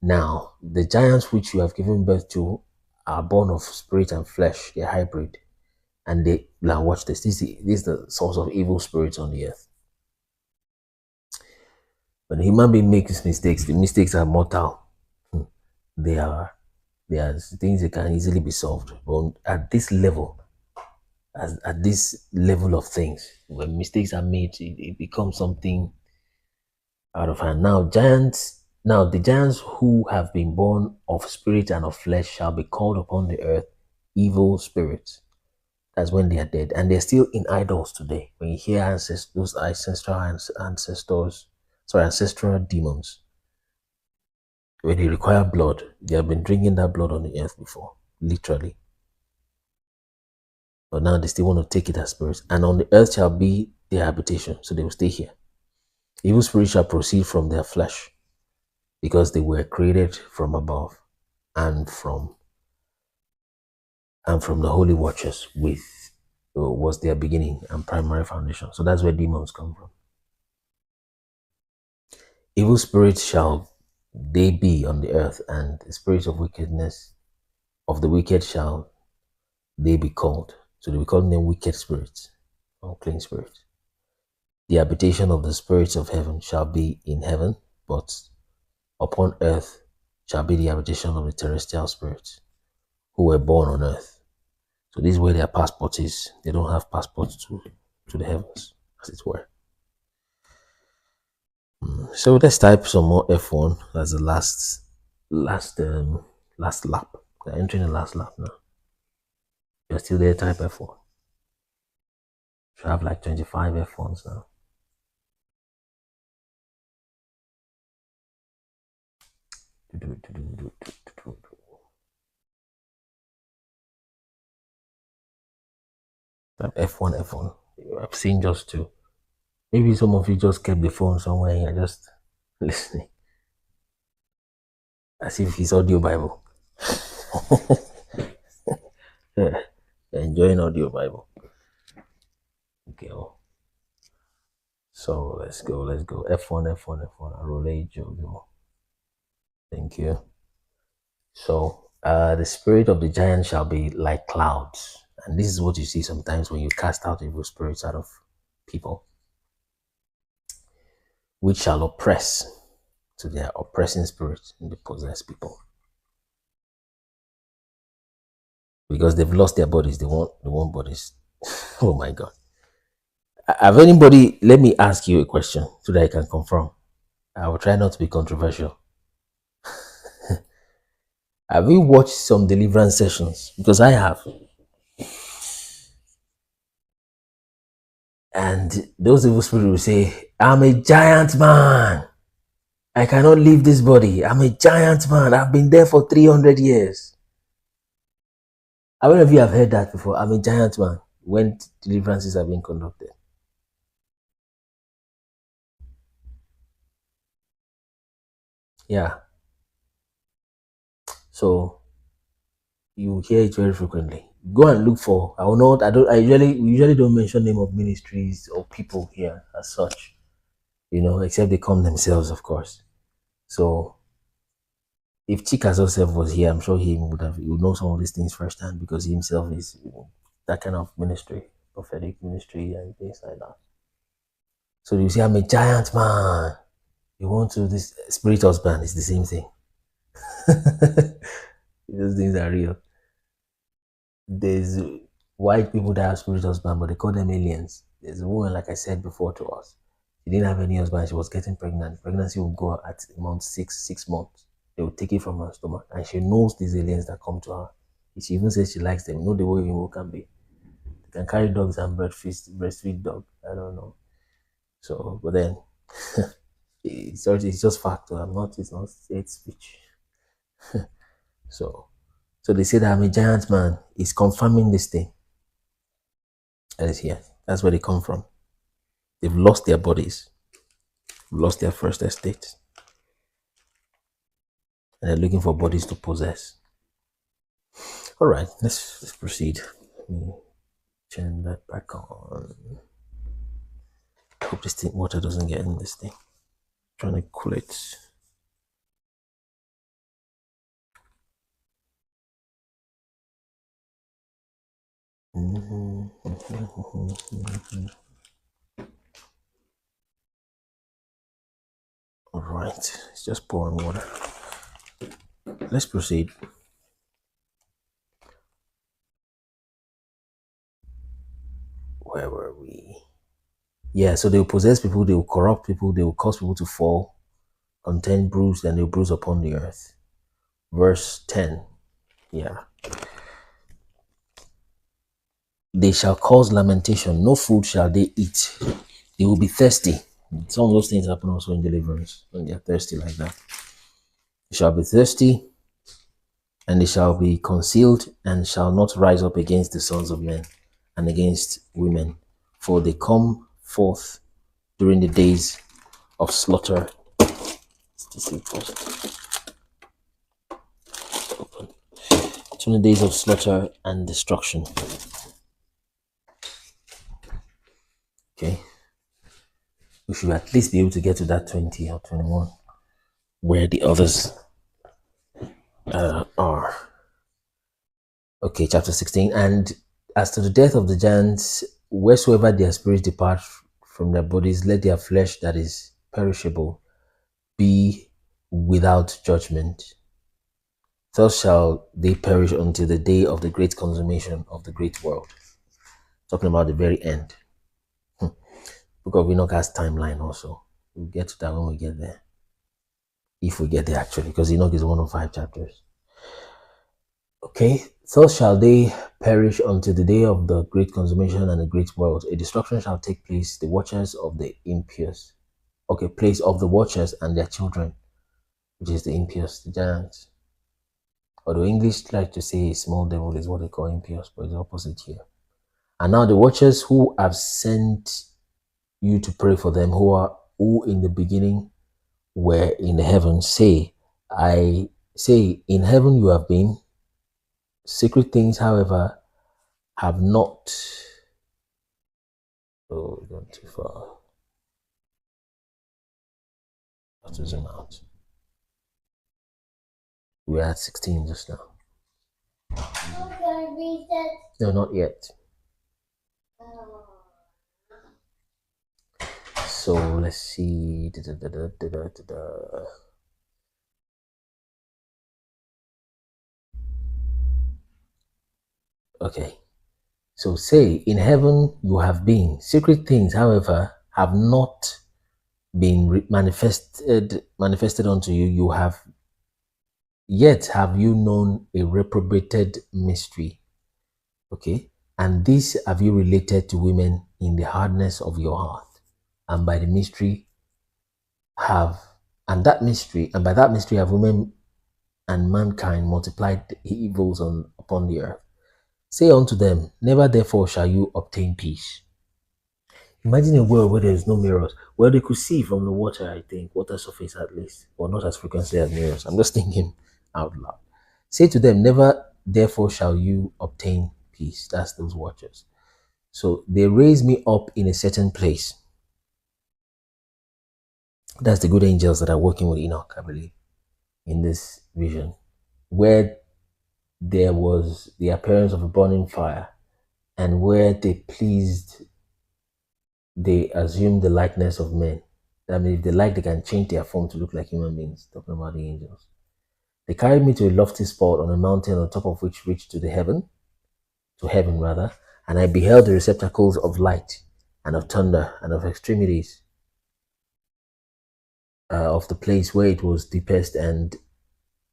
Now, the giants which you have given birth to are born of spirit and flesh. They're hybrid. And now watch this. This is the source of evil spirits on the earth. When a human being makes mistakes, the mistakes are mortal. They are things that can easily be solved. But at this level, at this level of things, when mistakes are made, it becomes something out of hand. Now the giants who have been born of spirit and of flesh shall be called upon the earth evil spirits. That's when they are dead, and they're still in idols today. When you hear those ancestral demons, when they require blood, they have been drinking that blood on the earth before, literally. But now they still want to take it as spirits, and on the earth shall be their habitation, so they will stay here. Evil spirits shall proceed from their flesh, because they were created from above, and from the holy watchers was their beginning and primary foundation. So that's where demons come from. Evil spirits shall they be on the earth, and the spirits of wickedness of the wicked shall they be called. So they will call them wicked spirits, unclean spirits. The habitation of the spirits of heaven shall be in heaven, but upon earth shall be the habitation of the terrestrial spirits who were born on earth. So this is where their passport is. They don't have passports to the heavens, as it were. So let's type some more F1 as the last lap. They're entering the last lap now. You're still there, type F1. Should have like 25 F1s now. Type F1, F1. I've seen just two. Maybe some of you just kept the phone somewhere and you're just listening. As if it's audio Bible. Yeah. Enjoying audio Bible. Okay. So let's go. F1, F1. Roll Joe. Thank you. So the spirit of the giant shall be like clouds. And this is what you see sometimes when you cast out evil spirits out of people, which shall oppress. So they are oppressing spirits and they possess people. Because they've lost their bodies, they want bodies. Oh my God. Have anybody, let me ask you a question so that I can confirm. I will try not to be controversial. Have you watched some deliverance sessions? Because I have. And those evil spirits will say, I'm a giant man. I cannot leave this body. I'm a giant man. I've been there for 300 years. How many of you have heard that before? I'm a giant man when deliverances are being conducted. Yeah. So you hear it very frequently. Go and look for. I usually don't mention name of ministries or people here as such, except they come themselves, of course. So if Chika Joseph was here, I'm sure he would know some of these things firsthand because he himself is that kind of ministry, prophetic ministry and things like that. So you see, I'm a giant man. You want to this spirit husband, it's the same thing. Those things are real. There's white people that have spirit husband, but they call them aliens. There's a woman, like I said before to us. She didn't have any husband. She was getting pregnant. Pregnancy will go at month 6 months. They will take it from her stomach. And she knows these aliens that come to her. She even says she likes them. You know the way you can be. They can carry dogs and breastfeed dog. I don't know. So, but then, it's just fact. It's not hate speech. So they say that I'm a giant man. It's confirming this thing. That is here. That's where they come from. They've lost their bodies, lost their first estate, and they're looking for bodies to possess. All right, let's proceed. Let me turn that back on. Hope this thing water doesn't get in this thing. Trying to cool it. All right, it's just pouring water. Let's proceed. Where were we? Yeah, so they will possess people, they will corrupt people, they will cause people to fall, contend, bruise, then they will bruise upon the earth. Verse 10. Yeah. They shall cause lamentation, no food shall they eat. They will be thirsty. Some of those things happen also in deliverance when they are thirsty like that. They shall be thirsty, and they shall be concealed, and shall not rise up against the sons of men and against women, for they come forth during the days of slaughter. During the days of slaughter and destruction. Okay. We should at least be able to get to that 20 or 21 where the others are. Okay, chapter 16. And as to the death of the giants, wheresoever their spirits depart from their bodies, let their flesh that is perishable be without judgment. Thus shall they perish until the day of the great consummation of the great world. Talking about the very end. Book of Enoch has timeline also. We'll get to that when we get there. If we get there actually, because Enoch is one of 5 chapters. Okay, thus shall they perish until the day of the great consummation and the great world. A destruction shall take place, the watchers of the impious. Okay, place of the watchers and their children, which is the impious, the giants. Although English like to say small devil is what they call impious, but it's the opposite here. And now the watchers who have sent you to pray for them, who in the beginning were in the heavens, say, I say, in heaven you have been. Secret things, however, have not. Oh, gone too far. I have to zoom out. We're at 16 just now. No, not yet. So let's see. Okay. So say, in heaven you have been. Secret things, however, have not been manifested unto you. You have yet have you known a reprobated mystery. Okay. And this have you related to women in the hardness of your heart. And by the mystery and by that mystery have women and mankind multiplied the evils upon the earth. Say unto them, never therefore shall you obtain peace. Imagine a world where there is no mirrors, where they could see from the water, I think, water surface at least, or not as frequently as mirrors. I'm just thinking out loud. Say to them, never therefore shall you obtain peace. That's those watchers. So they raise me up in a certain place. That's the good angels that are working with Enoch, I believe, in this vision, where there was the appearance of a burning fire, and where they assumed the likeness of men. That means if they like, they can change their form to look like human beings, talking about the angels. They carried me to a lofty spot on a mountain on top of which reached to heaven, and I beheld the receptacles of light and of thunder and of extremities of the place where it was deepest, and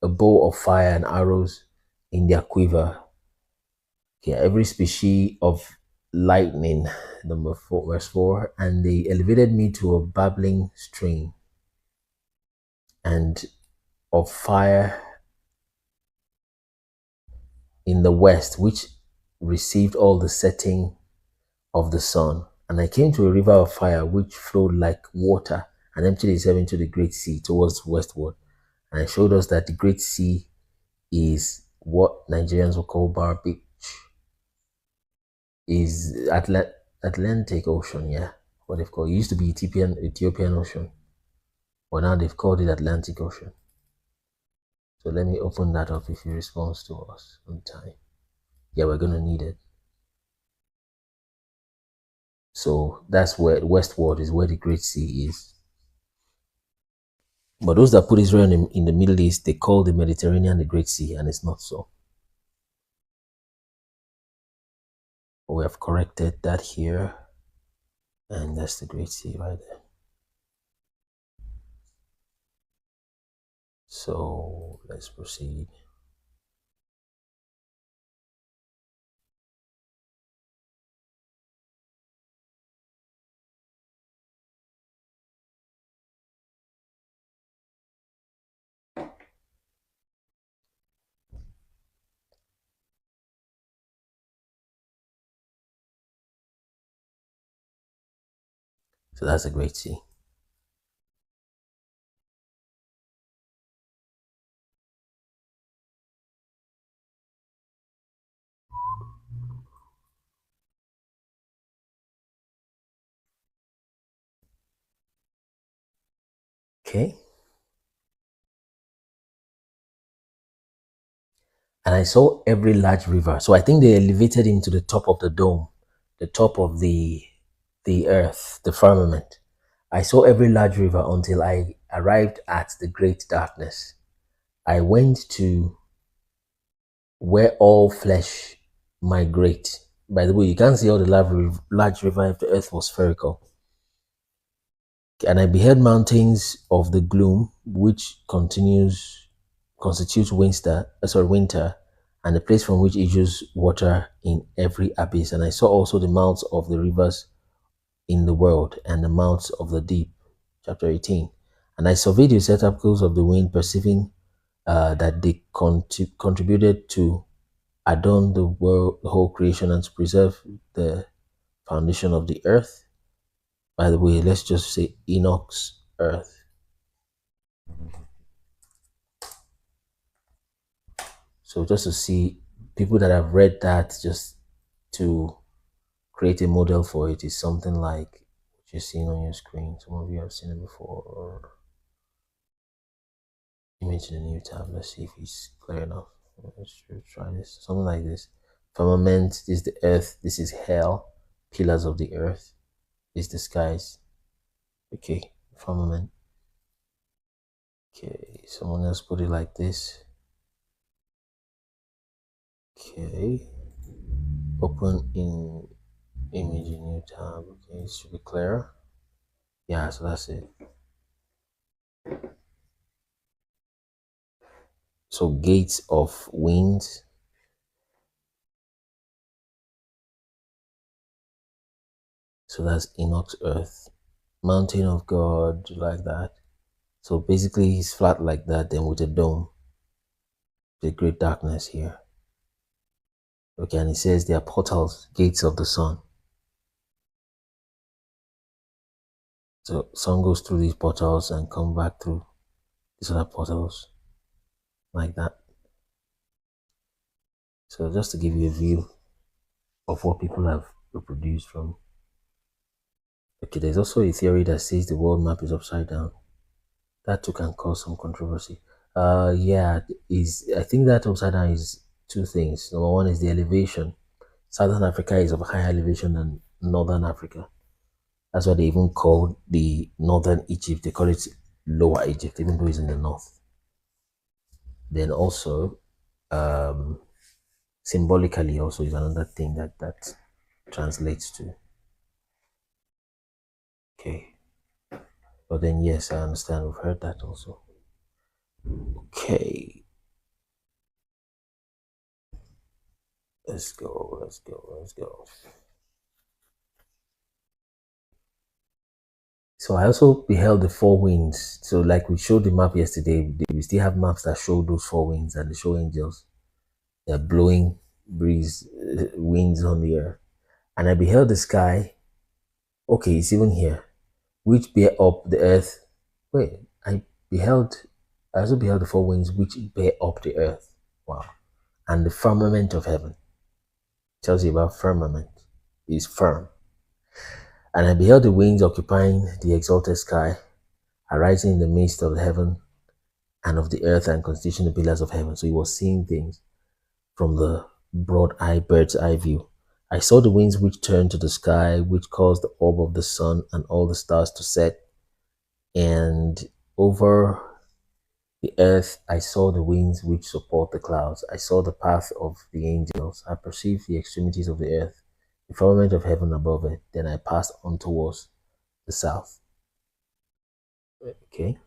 a bow of fire and arrows in their quiver. Okay, every species of lightning, verse 4, and they elevated me to a babbling stream and of fire in the west, which received all the setting of the sun. And I came to a river of fire which flowed like water and emptied itself into the great sea towards westward. And it showed us that the great sea is what Nigerians will call Bar Beach, is Atlantic Ocean, yeah. What they've called, it used to be Ethiopian Ocean, but now they've called it Atlantic Ocean. So let me open that up if he responds to us on time. Yeah, we're gonna need it. So that's where westward is where the Great Sea is. But those that put Israel in the Middle East, they call the Mediterranean the Great Sea, and it's not so. But we have corrected that here, and that's the Great Sea right there. So let's proceed. So that's the Great Sea. Okay. And I saw every large river. So I think they elevated him to the top of the dome, the top of the earth, the firmament. I saw every large river until I arrived at the great darkness. I went to where all flesh migrate. By the way, you can't see all the large river if the earth was spherical. And I beheld mountains of the gloom, which constitutes winter, and the place from which issues water in every abyss. And I saw also the mouths of the rivers in the world, and the mouths of the deep. Chapter 18. And I surveyed the receptacles of the wind, perceiving that they contributed to adorn the world, the whole creation, and to preserve the foundation of the earth. By the way, let's just say Enoch's earth. So just to see people that have read that, just to create a model for it, is something like what you're seeing on your screen. Some of you have seen it before. Or image in a new tab. Let's see if it's clear enough. Let's try this. Something like this. Firmament, this is the earth, this is hell. Pillars of the earth, this is the skies. Okay, firmament. Okay, someone else put it like this. Okay, open in image in new tab. Okay, it should be clearer. Yeah, so that's it. So gates of winds. So that's Enoch's earth. Mountain of God, like that. So basically he's flat like that, then with a dome. The great darkness here. Okay, and it says there are portals, gates of the sun. So sun goes through these portals and come back through these other portals. Like that. So just to give you a view of what people have reproduced from. Okay, there's also a theory that says the world map is upside down. That too can cause some controversy. Yeah, I think that upside down is two things. Number one is the elevation. Southern Africa is of higher elevation than Northern Africa. That's why they even call the Northern Egypt, they call it Lower Egypt, even though it's in the north. Then also, symbolically also is another thing that translates to. Okay. But then yes, I understand, we've heard that also. Okay. Let's go. So I also beheld the four winds. So like we showed the map yesterday, we still have maps that show those four winds and they show angels. They're blowing winds on the earth. And I beheld the sky. Okay, it's even here. Which bear up the earth. Wait, I also beheld the four winds which bear up the earth. Wow. And the firmament of heaven. Tells you about firmament. Is firm. And I beheld the wings occupying the exalted sky, arising in the midst of the heaven and of the earth, and constituting the pillars of heaven. So he was seeing things from the bird's eye view. I saw the wings which turned to the sky, which caused the orb of the sun and all the stars to set. And over the earth, I saw the wings which support the clouds. I saw the path of the angels. I perceived the extremities of the earth, the firmament of heaven above it. Then I passed on towards the south. Okay.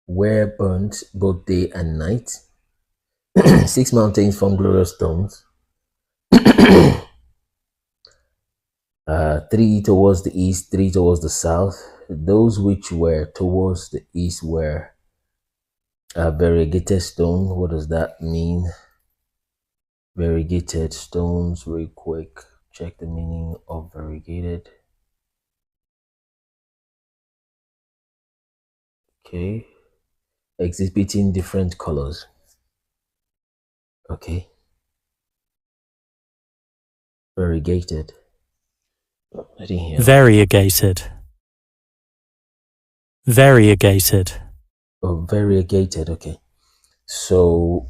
Where burnt both day and night. 6 mountains form glorious stones. 3 towards the east, 3 towards the south. Those which were towards the east were variegated stone. What does that mean? Variegated stones, real quick. Check the meaning of variegated. Okay. Exhibiting different colors. Okay. Variegated. I didn't hear. Variegated. Variegated. Oh, variegated. Okay. So,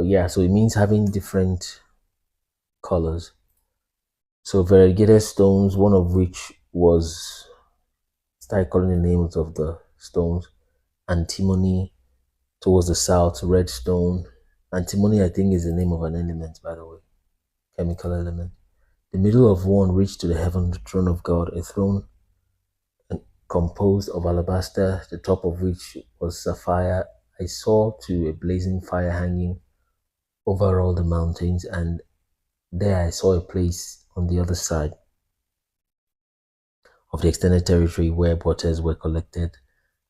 yeah. So it means having different colors. So variegated stones, one of which was, start calling the names of the stones. Antimony towards the south, red stone. Antimony, I think, is the name of an element, by the way, chemical element. The middle of one reached to the heaven, the throne of God, a throne composed of alabaster, the top of which was sapphire. I saw too a blazing fire hanging over all the mountains, and there I saw a place on the other side of the extended territory where waters were collected.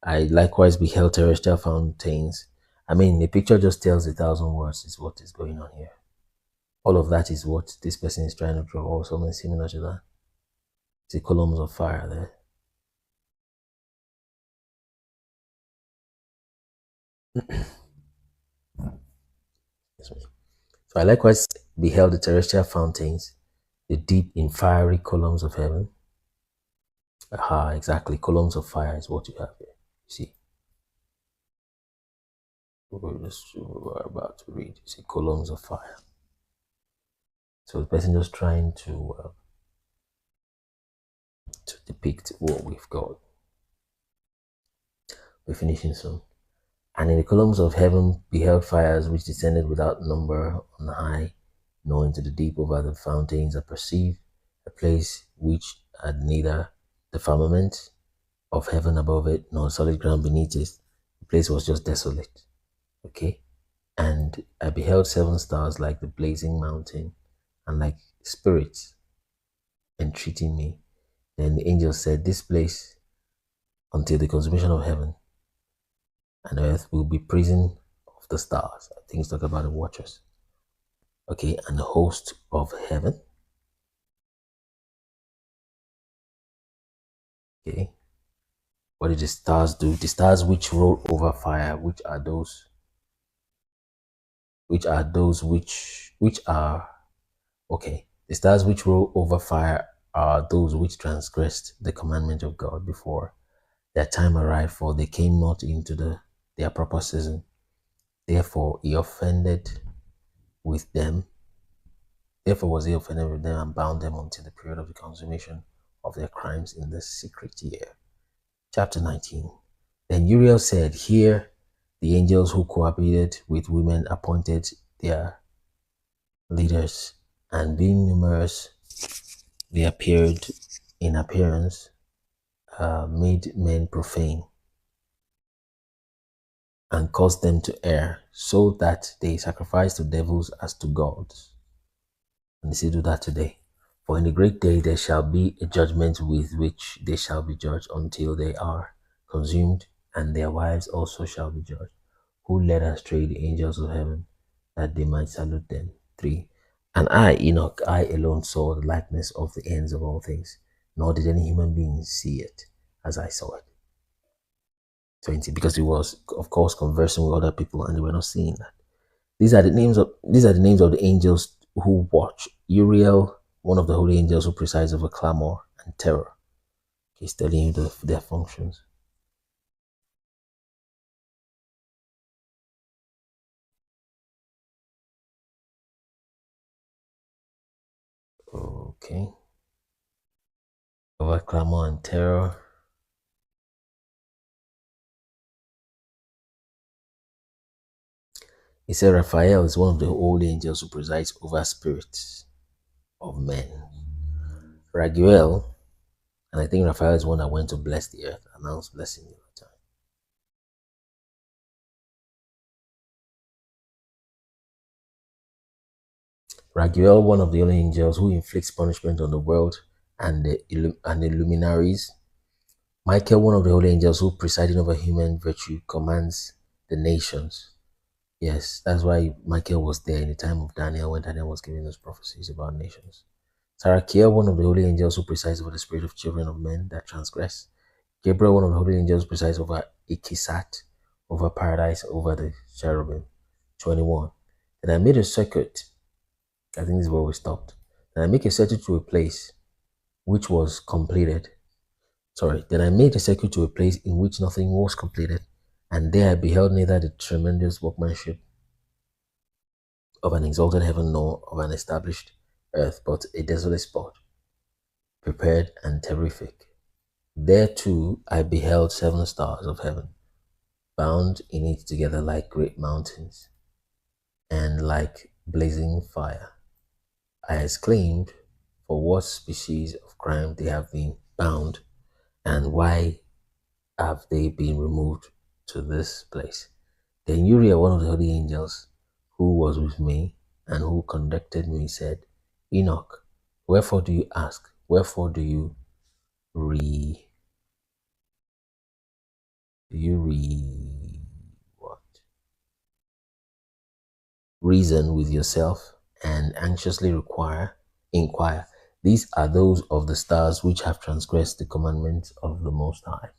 I likewise beheld terrestrial fountains. I mean, the picture just tells 1,000 words is what is going on here. All of that is what this person is trying to draw, or something similar to that. See columns of fire there. So I likewise beheld the terrestrial fountains, the deep in fiery columns of heaven. Aha, exactly. Columns of fire is what you have here. You see. We're about to read. You see, columns of fire. So the person just trying to depict what we've got. We're finishing soon. And in the columns of heaven beheld fires which descended without number on high, nor into the deep over the fountains. I perceived a place which had neither the firmament of heaven above it, nor solid ground beneath it. The place was just desolate. Okay? And I beheld 7 stars like the blazing mountain, and like spirits entreating me. Then the angel said, this place, until the consummation of heaven and earth, will be prison of the stars. I think it's talking about the watchers. Okay, and the host of heaven. Okay. What did the stars do? The stars which roll over fire, which are those which are okay. The stars which roll over fire are those which transgressed the commandment of God before their time arrived, for they came not into their proper season. Therefore he offended with them. Therefore was he offended with them and bound them until the period of the consummation of their crimes in the secret year. Chapter 19. Then Uriel said, here the angels who cohabitated with women appointed their leaders, and being numerous, they appeared in appearance, made men profane, and caused them to err, so that they sacrificed to devils as to gods. And they still do that today. For in the great day there shall be a judgment with which they shall be judged until they are consumed, and their wives also shall be judged, who led astray the angels of heaven, that they might salute them. 3. And I, Enoch, I alone saw the likeness of the ends of all things, nor did any human being see it as I saw it. 20. Because he was, of course, conversing with other people, and they were not seeing that. These are the names of the angels who watch. Uriel, one of the holy angels who presides over clamor and terror. He's telling you their functions. Okay. Over clamor and terror. He said Raphael is one of the holy angels who presides over spirits of men. Raguel, and I think Raphael is one that went to bless the earth, announce blessing all the time. Raguel, one of the only angels who inflicts punishment on the world and the luminaries. Michael, one of the holy angels who, presiding over human virtue, commands the nations. Yes, that's why Michael was there in the time of Daniel when Daniel was giving those prophecies about nations. Sarakiel, one of the holy angels who presides over the spirit of children of men that transgress. Gabriel, one of the holy angels, presides over Ikisat, over paradise, over the cherubim. 21. Then I made a circuit. I think this is where we stopped. Then I make a circuit to a place which was completed. Then I made a circuit to a place in which nothing was completed, and there I beheld neither the tremendous workmanship of an exalted heaven nor of an established earth, but a desolate spot, prepared and terrific. There too I beheld 7 stars of heaven, bound in it together like great mountains, and like blazing fire. I exclaimed, for what species of crime they have been bound and why have they been removed to this place. Then Uriah, one of the holy angels who was with me and who conducted me, said, Enoch, wherefore do you ask? Wherefore do you reason with yourself and anxiously inquire? These are those of the stars which have transgressed the commandments of the Most High.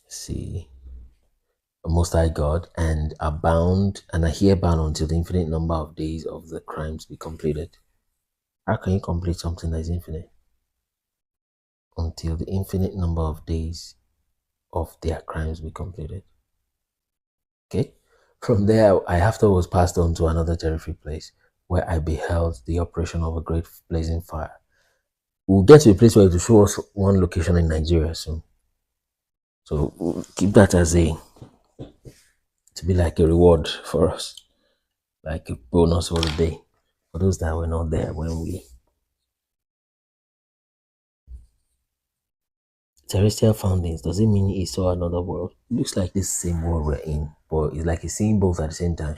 See, the Most High God, and are bound and are here bound until the infinite number of days of the crimes be completed. How can you complete something that is infinite? Until the infinite number of days of their crimes be completed. Okay? From there, I afterwards passed on to another terrific place where I beheld the operation of a great blazing fire. We'll get to a place where it will show us one location in Nigeria soon. So we'll keep that as to be like a reward for us, like a bonus for the day, for those that were not there when we. Terrestrial foundings, does it mean he saw another world? It looks like this same world we're in, but it's like he's seeing both at the same time.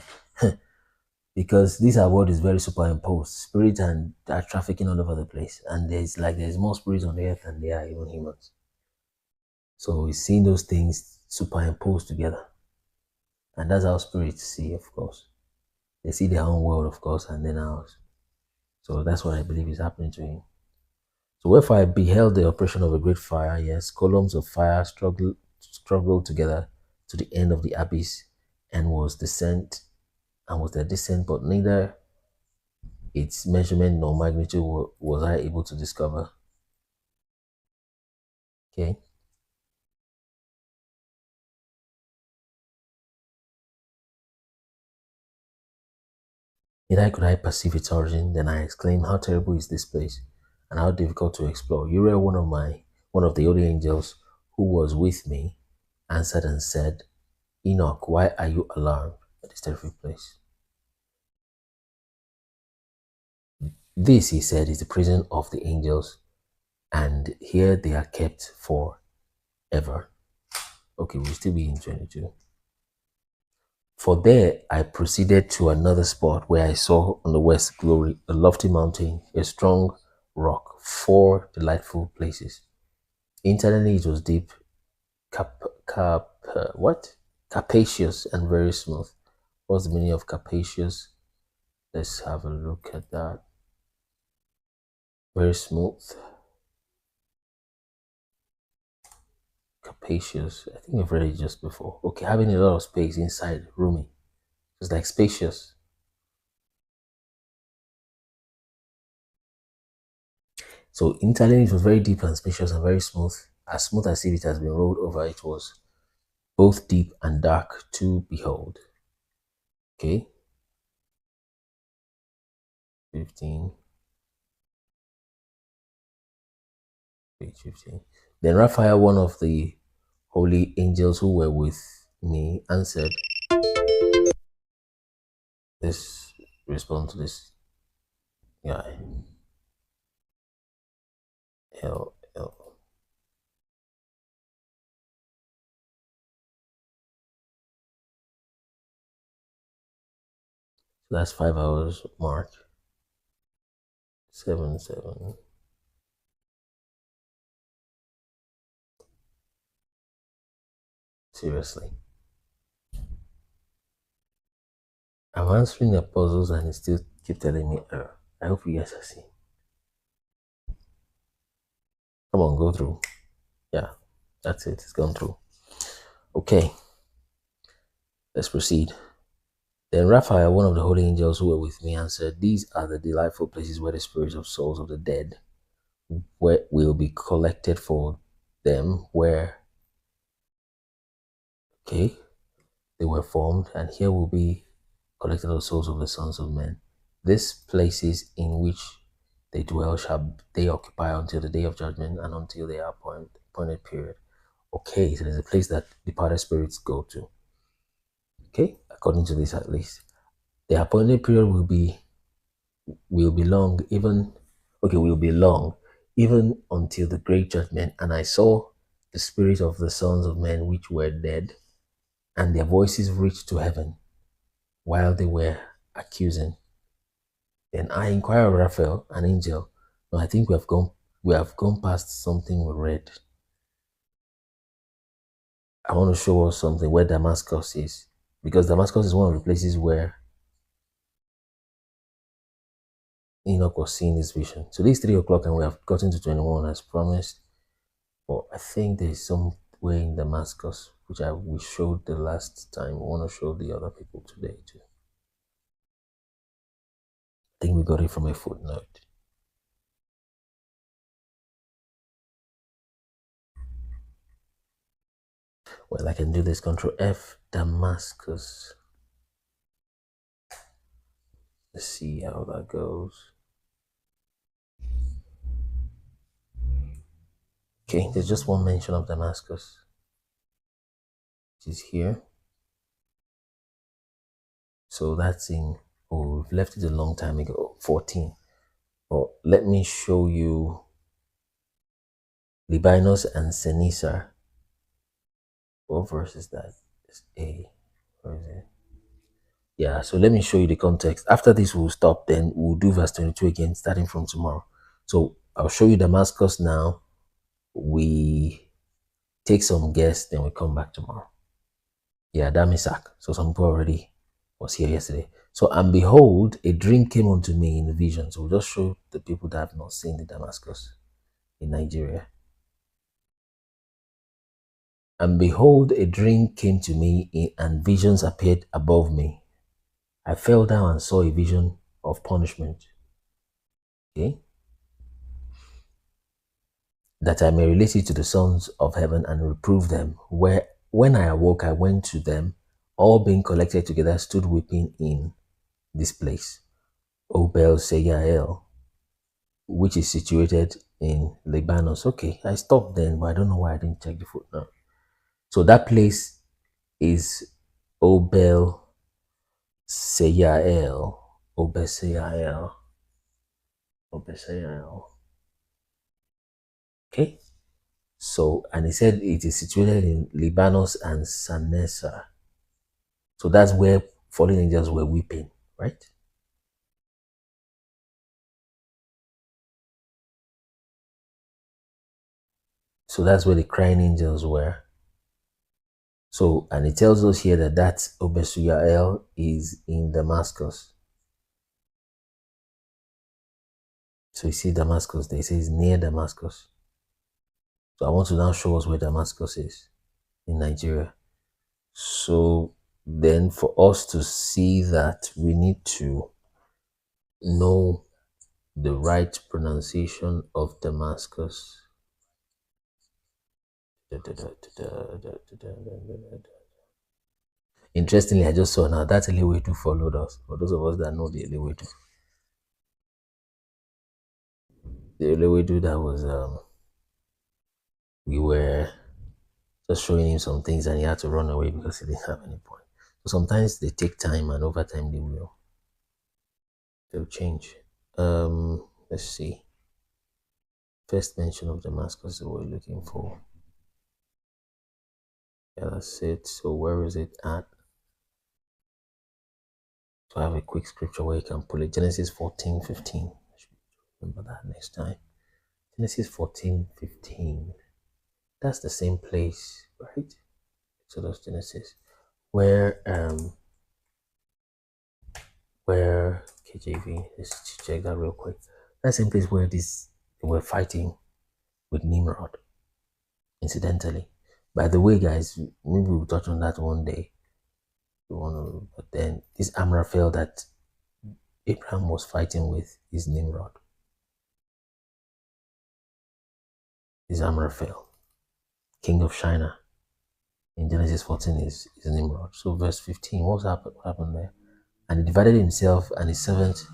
Because this our world is very superimposed. Spirits and are trafficking all over the place. And there's more spirits on the earth than there are even humans. So he's seeing those things superimposed together. And that's how spirits see, of course. They see their own world, of course, and then ours. So that's what I believe is happening to him. So wherefore I beheld the operation of a great fire, yes, columns of fire struggled together to the end of the abyss, and was their descent, but neither its measurement nor magnitude was I able to discover. Okay. Neither could I perceive its origin. Then I exclaimed, how terrible is this place, and how difficult to explore. Uriah, one of the holy angels who was with me, answered and said, Enoch, why are you alarmed at this terrific place? This, he said, is the prison of the angels, and here they are kept forever. Okay, we'll still be in 22. For there I proceeded to another spot where I saw on the west glory a lofty mountain, a strong rock, 4 delightful places. Internally it was deep, capacious and very smooth. What's the meaning of capacious? Let's have a look at that. Very smooth. Capacious. I think I've read it just before. Okay, having a lot of space inside, roomy. It's like spacious. So internally it was very deep and spacious and very smooth as if it has been rolled over. It was both deep and dark to behold. Okay. 15. Page 15. Then Raphael, one of the holy angels who were with me, answered. Let's respond to this guy. L. So that's 5 hours mark. 7. Seriously. I'm answering the puzzles and it still keep telling me error. I hope you guys are seeing. Come on, go through. Yeah, that's it. It's gone through. Okay. Let's proceed. Then Raphael, one of the holy angels who were with me, answered, these are the delightful places where the spirits of souls of the dead will be collected for them, where they were formed, and here will be collected the souls of the sons of men. These places in which they dwell shall they occupy until the day of judgment and until their appointed period. Okay, so there's a place that departed spirits go to. Okay, according to this at least. The appointed period will be will belong even okay, will belong even until the great judgment. And I saw the spirit of the sons of men which were dead, and their voices reached to heaven while they were accusing. Then I inquired of Raphael, an angel. No, I think we have gone past something we read. I want to show us something where Damascus is, because Damascus is one of the places where Enoch was seeing this vision. So this 3 o'clock, and we have gotten to 21 as promised. But I think there's somewhere in Damascus, which we showed the last time. We want to show the other people today too. I think we got it from a footnote. Well, I can do this, Control F, Damascus. Let's see how that goes. Okay, there's just one mention of Damascus, which is here. So that's in, oh, we've left it a long time ago, 14. But let me show you Libanus and Senisar. What verse is that? It's A. Where is it? Yeah, so let me show you the context. After this, we'll stop. Then we'll do verse 22 again, starting from tomorrow. So I'll show you Damascus now. We take some guests, then we come back tomorrow. Yeah, Damisak. So some people already was here yesterday. So, and behold, a dream came unto me in a vision. So we'll just show the people that have not seen the Damascus in Nigeria. And behold, a dream came to me, and visions appeared above me. I fell down and saw a vision of punishment. Okay? That I may relate it to the sons of heaven and reprove them. Where when I awoke, I went to them, all being collected together, stood weeping in this place, Obel Seyael, which is situated in Libanus. Okay, I stopped then, but I don't know why I didn't check the footnote. So that place is Obel Seyael. Obel Seyael. Obel Seyael. Okay. So, and he said it is situated in Libanus and Sanessa. So that's where fallen angels were weeping, right? So that's where the crying angels were. So, and it tells us here that that Obesuyael is in Damascus. So you see Damascus, they say it's near Damascus. So I want to now show us where Damascus is in Nigeria. So then for us to see that, we need to know the right pronunciation of Damascus. Interestingly, I just saw now that Elewedu followed us. For those of us that know the Elewedu. The Elewedu that was, we were just showing him some things and he had to run away because he didn't have any point. So sometimes they take time and over time they'll change. Let's see. First mention of Damascus that we're looking for. Yeah, that's it. So where is it at? So I have a quick scripture where you can pull it. Genesis 14:15. I should remember that next time. Genesis 14:15. That's the same place, right? Exodus, Genesis, where KJV. Let's check that real quick. That's the same place where they were fighting with Nimrod. Incidentally, by the way, guys, maybe we'll touch on that one day. But then this Amraphel that Abraham was fighting with is Nimrod. Is Amraphel, king of Shinar. In Genesis 14 is Nimrod. So verse 15, what happened there? And he divided himself and his servant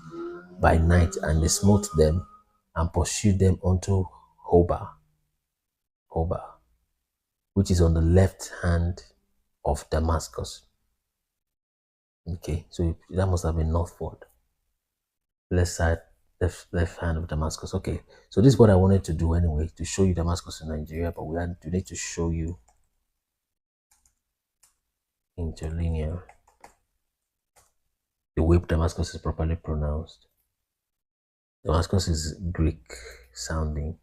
by night, and they smote them and pursued them unto Hobah, which is on the left hand of Damascus. Okay, so that must have been northward. left side, left hand of Damascus. Okay, so this is what I wanted to do anyway, to show you Damascus in Nigeria, but we need to show you interlinear, the way Damascus is properly pronounced. Damascus is Greek sounding.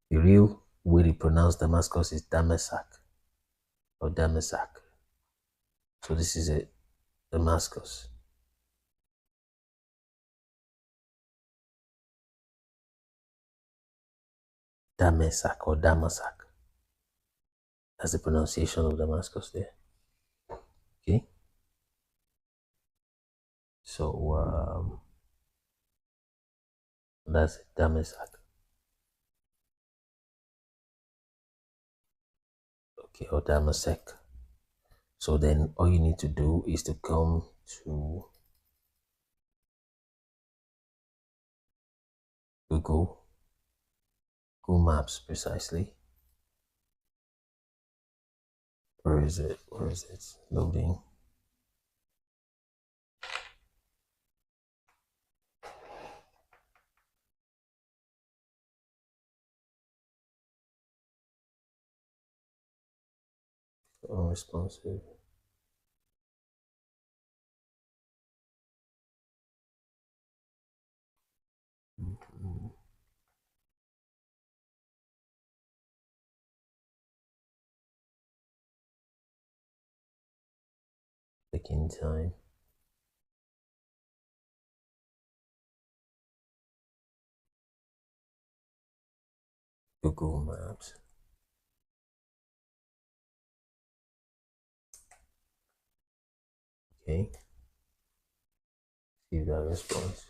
The real way to pronounce Damascus is Damasak or Damasak. So this is a Damascus. Damasak or Damasak. That's the pronunciation of Damascus there. Okay. So that's it, Damasak. Okay, or Damasek. So then all you need to do is to come to Google Maps precisely. Where is it? Where is it? Loading. Unresponsive. Taking time. Google Maps. Okay. See that response.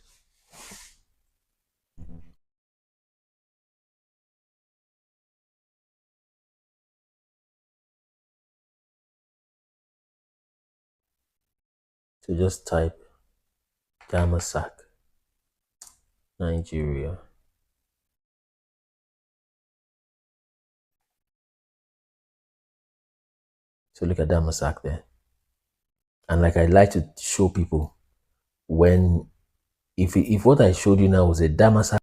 So just type Damasak, Nigeria. So look at Damasak there. And like I like to show people, when if what I showed you now was a Damasak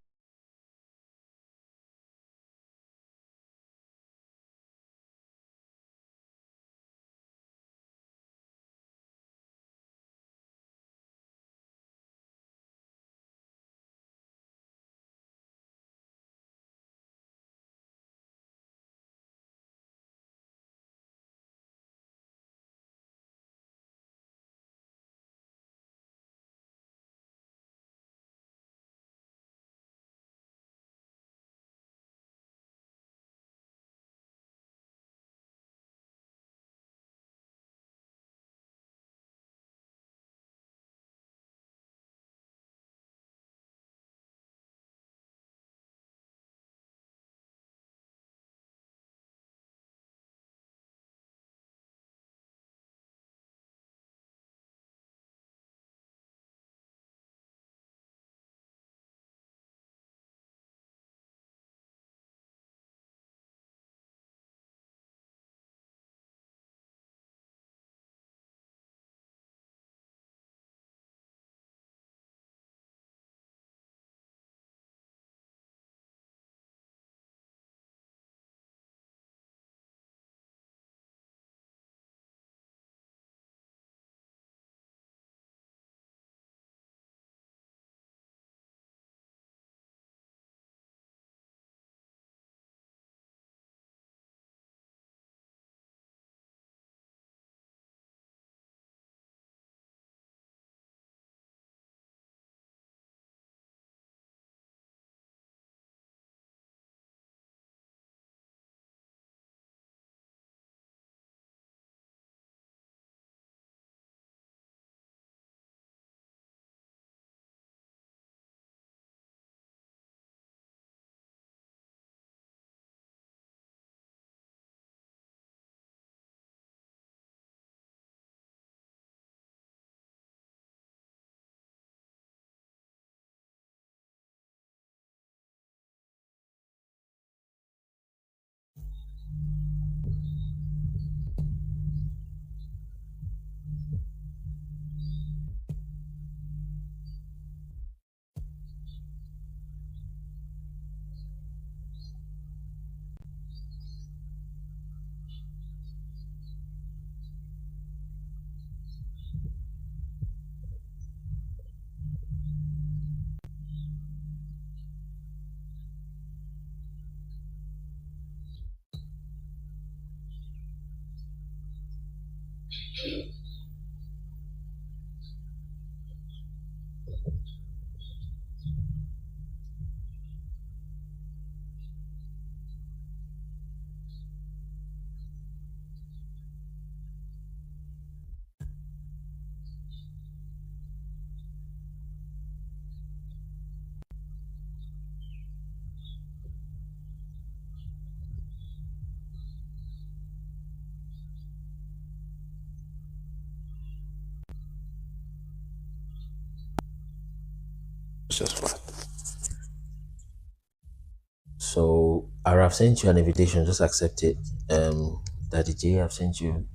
So I've sent you an invitation, just accept it. Daddy J, I've sent you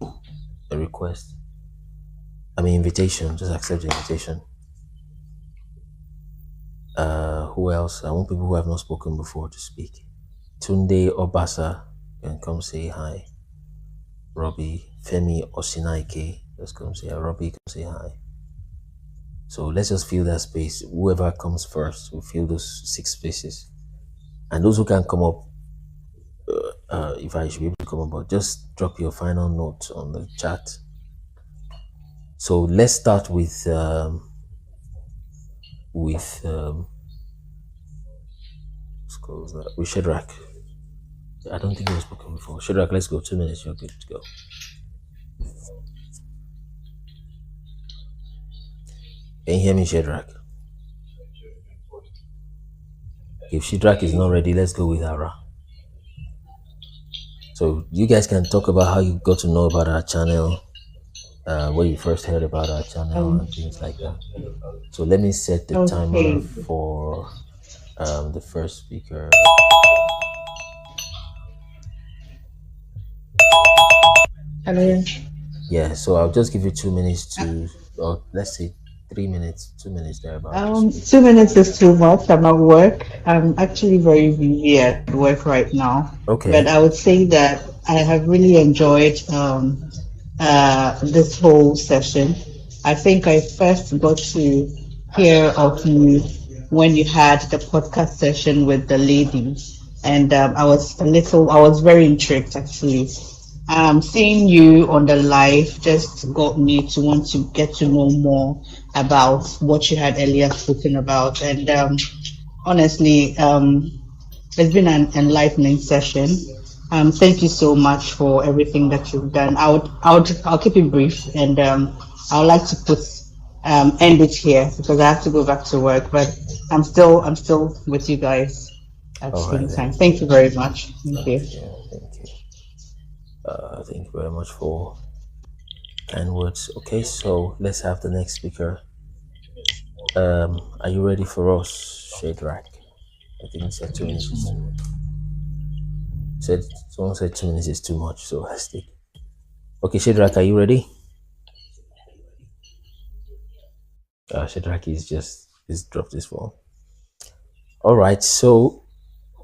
a request. Invitation, just accept the invitation. Who else? I want people who have not spoken before to speak. Tunde Obasa can come say hi. Robbie, Femi Osinaike, just come say hi. Robbie, come say hi. So let's just fill that space. Whoever comes first will fill those 6 spaces. And those who can come up, if I should be able to come up, but just drop your final note on the chat. So let's start with Shadrach. I don't think he was spoken before. Shadrach, let's go. 2 minutes. You're good to go. Can you hear me, Shadrach? If Shadrach is not ready, let's go with Ara. So you guys can talk about how you got to know about our channel, where you first heard about our channel and things like that. So let me set the timer for the first speaker. Hello. Yeah, so I'll just give you 2 minutes to, or let's say 3 minutes, 2 minutes thereabouts. 2 minutes is too much. I'm at work. I'm actually very busy at work right now. Okay. But I would say that I have really enjoyed this whole session. I think I first got to hear of you when you had the podcast session with the lady, and I was very intrigued actually. Seeing you on the live just got me to want to get to know more about what you had earlier spoken about, and honestly, it's been an enlightening session. Thank you so much for everything that you've done. I'll keep it brief, and I would like to end it here because I have to go back to work. But I'm still with you guys at the same time. Thank you very much. Thank you. Thank you very much for kind words. Okay, so let's have the next speaker. Are you ready for us, Shadrach? I think he said 2 minutes. Someone said 2 minutes is too much, so I stick. Okay, Shadrach, are you ready? Shadrach he's dropped his phone. All right, so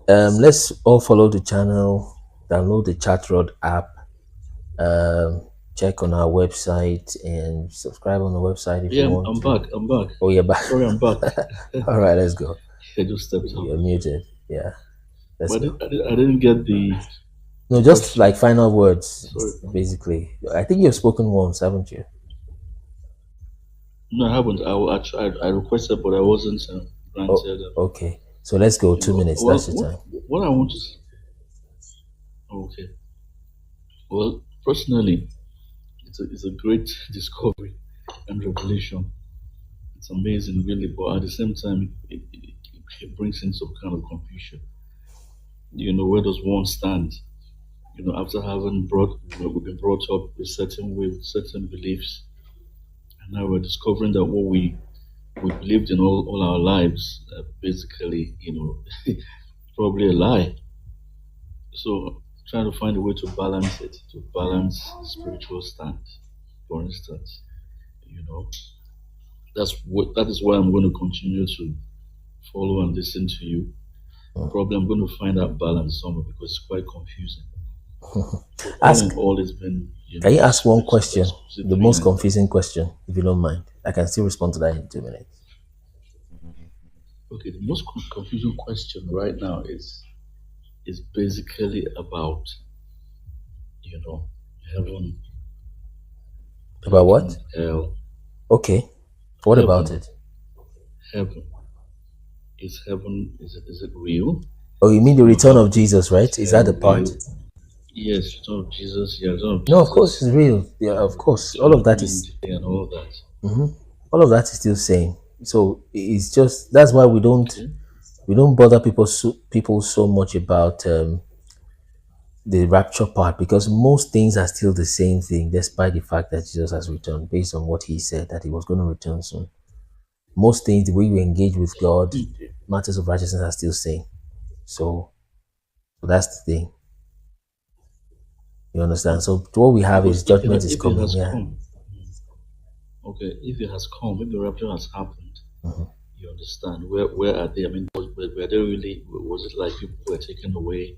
let's all follow the channel, download the Chatrod app, check on our website and subscribe on the website if you want. I'm back. Oh, you're back. Sorry, I'm back. All right, let's go. I just stepped out. You're muted. Yeah. But I didn't get the. No, just like final words, basically. I think you've spoken once, haven't you? No, I haven't. I requested, but I wasn't granted. Okay, so let's go. 2 minutes. That's the time. What I want to. Okay. Well, personally, it's a great discovery and revelation. It's amazing, really, but at the same time, it brings in some kind of confusion. Where does one stand? After having we've been brought up a certain way with certain beliefs, and now we're discovering that what we believed in all our lives, basically, probably a lie. So trying to find a way to balance it, to balance spiritual stand, for instance, that is why I'm going to continue to follow and listen to you. Probably I'm going to find that balance somewhere because it's quite confusing. All has been. Can you ask one question? The most confusing question, if you don't mind. I can still respond to that in 2 minutes. Okay, the most confusing question right now is basically about, heaven About what? Hell. Okay. What Heaven. about it? Heaven. Is it real? Oh, you mean the return of Jesus, right? Is that the part? Real? Yes, return of Jesus. Yeah, return of No, of Jesus. course it's real. Yeah, of course. All of that is And all that. all of that is still same. So it's just that's why we don't bother people so much about the rapture part, because most things are still the same thing, despite the fact that Jesus has returned, based on what he said that he was going to return soon. Most things, the way you engage with God, matters of righteousness are still same. So that's the thing. You understand? So what we have is judgment is coming. Yeah. Okay, if it has come, if the rapture has happened, you understand, where are they? I mean, were they really, was it like people were taken away,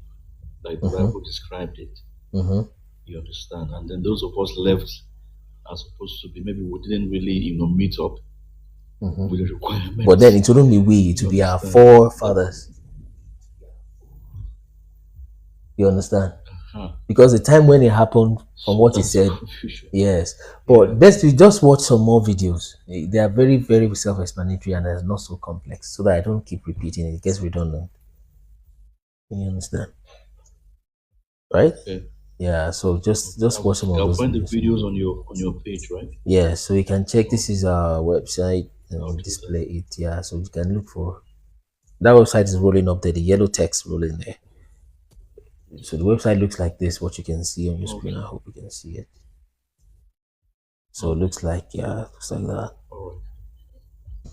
like the Bible described it? You understand? And then those of us left are supposed to be, maybe we didn't really, meet up with the requirements. But then it wouldn't be we, it would be our forefathers. You understand? Because the time when it happened, from what he said, yes. But best we just watch some more videos. They are very, very self-explanatory and they're not so complex, so that I don't keep repeating it. It gets redundant. You understand? Right? Okay. Yeah. So just watch some of those. I'll find the videos on your page, right? Yeah. So you can check. This is our website and we'll display it. Yeah. So you can look for that website is rolling up there. The yellow text rolling there. So the website looks like this, what you can see on your screen. I hope you can see it. So it looks like, looks like that. All right.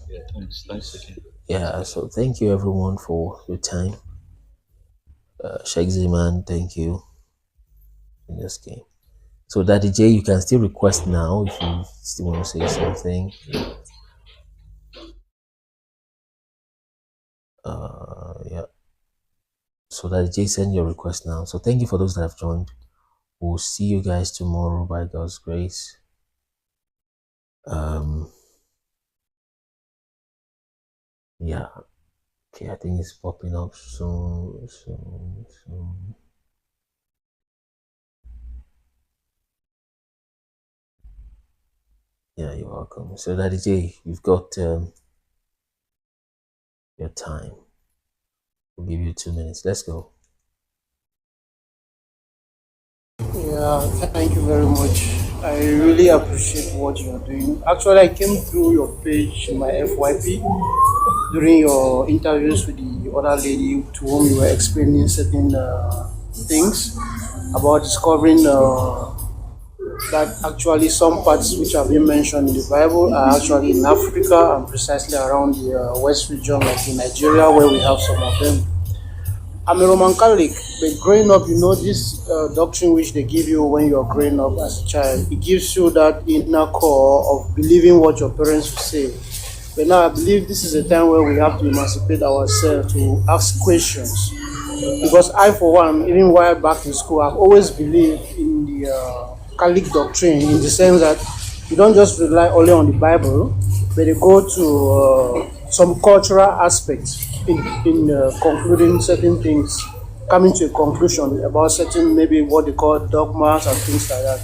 Yeah, thanks again. Yeah, so thank you everyone for your time. Sheikh Ziman, thank you in this game. So Daddy J, you can still request now if you still want to say something. Yeah. So that Jay, send your request now. So thank you for those that have joined. We'll see you guys tomorrow by God's grace. Yeah. Okay, I think it's popping up soon. Yeah, you're welcome. So Daddy J, you've got your time. We'll give you 2 minutes. Let's go. Yeah, thank you very much. I really appreciate what you're doing. Actually, I came through your page, my FYP, during your interviews with the other lady to whom you were explaining certain things about discovering that actually some parts which have been mentioned in the Bible are actually in Africa and precisely around the West region, like in Nigeria, where we have some of them. I'm a Roman Catholic, but growing up, this doctrine which they give you when you're growing up as a child, it gives you that inner core of believing what your parents will say. But now I believe this is a time where we have to emancipate ourselves to ask questions. Because I, for one, even while back in school, I've always believed in the Catholic doctrine, in the sense that you don't just rely only on the Bible, but you go to some cultural aspects in concluding certain things, coming to a conclusion about certain, maybe what they call dogmas and things like that.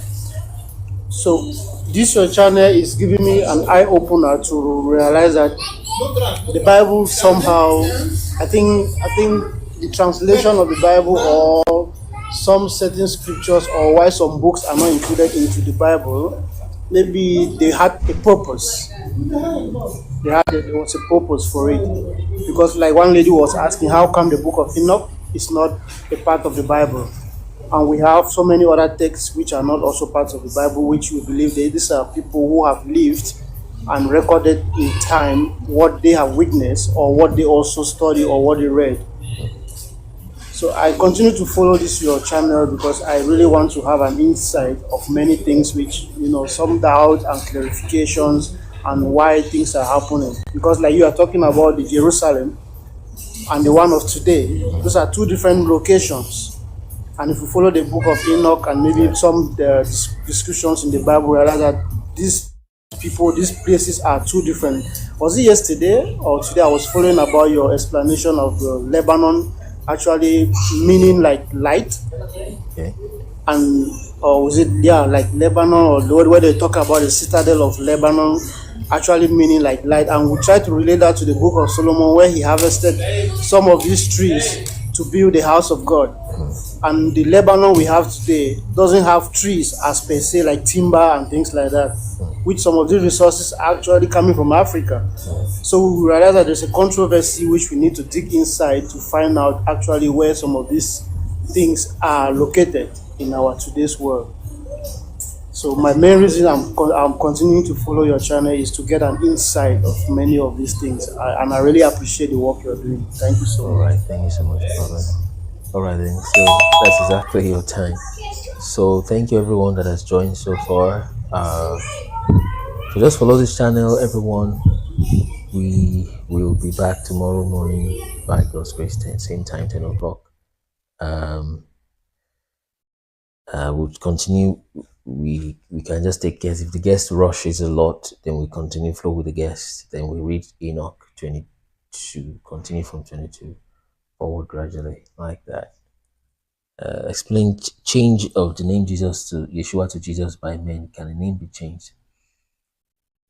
So this your channel is giving me an eye-opener to realize that the Bible somehow, I think the translation of the Bible or some certain scriptures or why some books are not included into the Bible, maybe they had a purpose. There was a purpose for it. Because like one lady was asking, how come the book of Enoch is not a part of the Bible? And we have so many other texts which are not also parts of the Bible, which we believe that these are people who have lived and recorded in time what they have witnessed or what they also studied or what they read. So I continue to follow your channel because I really want to have an insight of many things which, some doubt and clarifications and why things are happening. Because like you are talking about the Jerusalem and the one of today, those are two different locations. And if you follow the book of Enoch and maybe some descriptions in the Bible, realize that these places are two different. Was it yesterday or today I was following about your explanation of Lebanon actually meaning like light? Okay. And or was it, yeah, like Lebanon, or the word where they talk about the citadel of Lebanon actually meaning like light, and we try to relate that to the book of Solomon where he harvested some of these trees to build the house of God. And the Lebanon we have today doesn't have trees as per se, like timber and things like that, which some of these resources are actually coming from Africa. So we realize that there's a controversy which we need to dig inside to find out actually where some of these things are located in our today's world. So my main reason I'm continuing to follow your channel is to get an insight of many of these things, and I really appreciate the work you're doing. Thank you so much. All right, thank you so much, brother. All right then, so that's exactly your time. So thank you everyone that has joined so far. So just follow this channel, everyone. We will be back tomorrow morning by God's grace, same time, 10 o'clock. We'll continue. We can just take guests. If the guest rushes a lot, then we continue flow with the guests. Then we read Enoch 22, continue from 22 forward gradually like that. Explain change of the name Jesus to Yeshua to Jesus by men. Can a name be changed?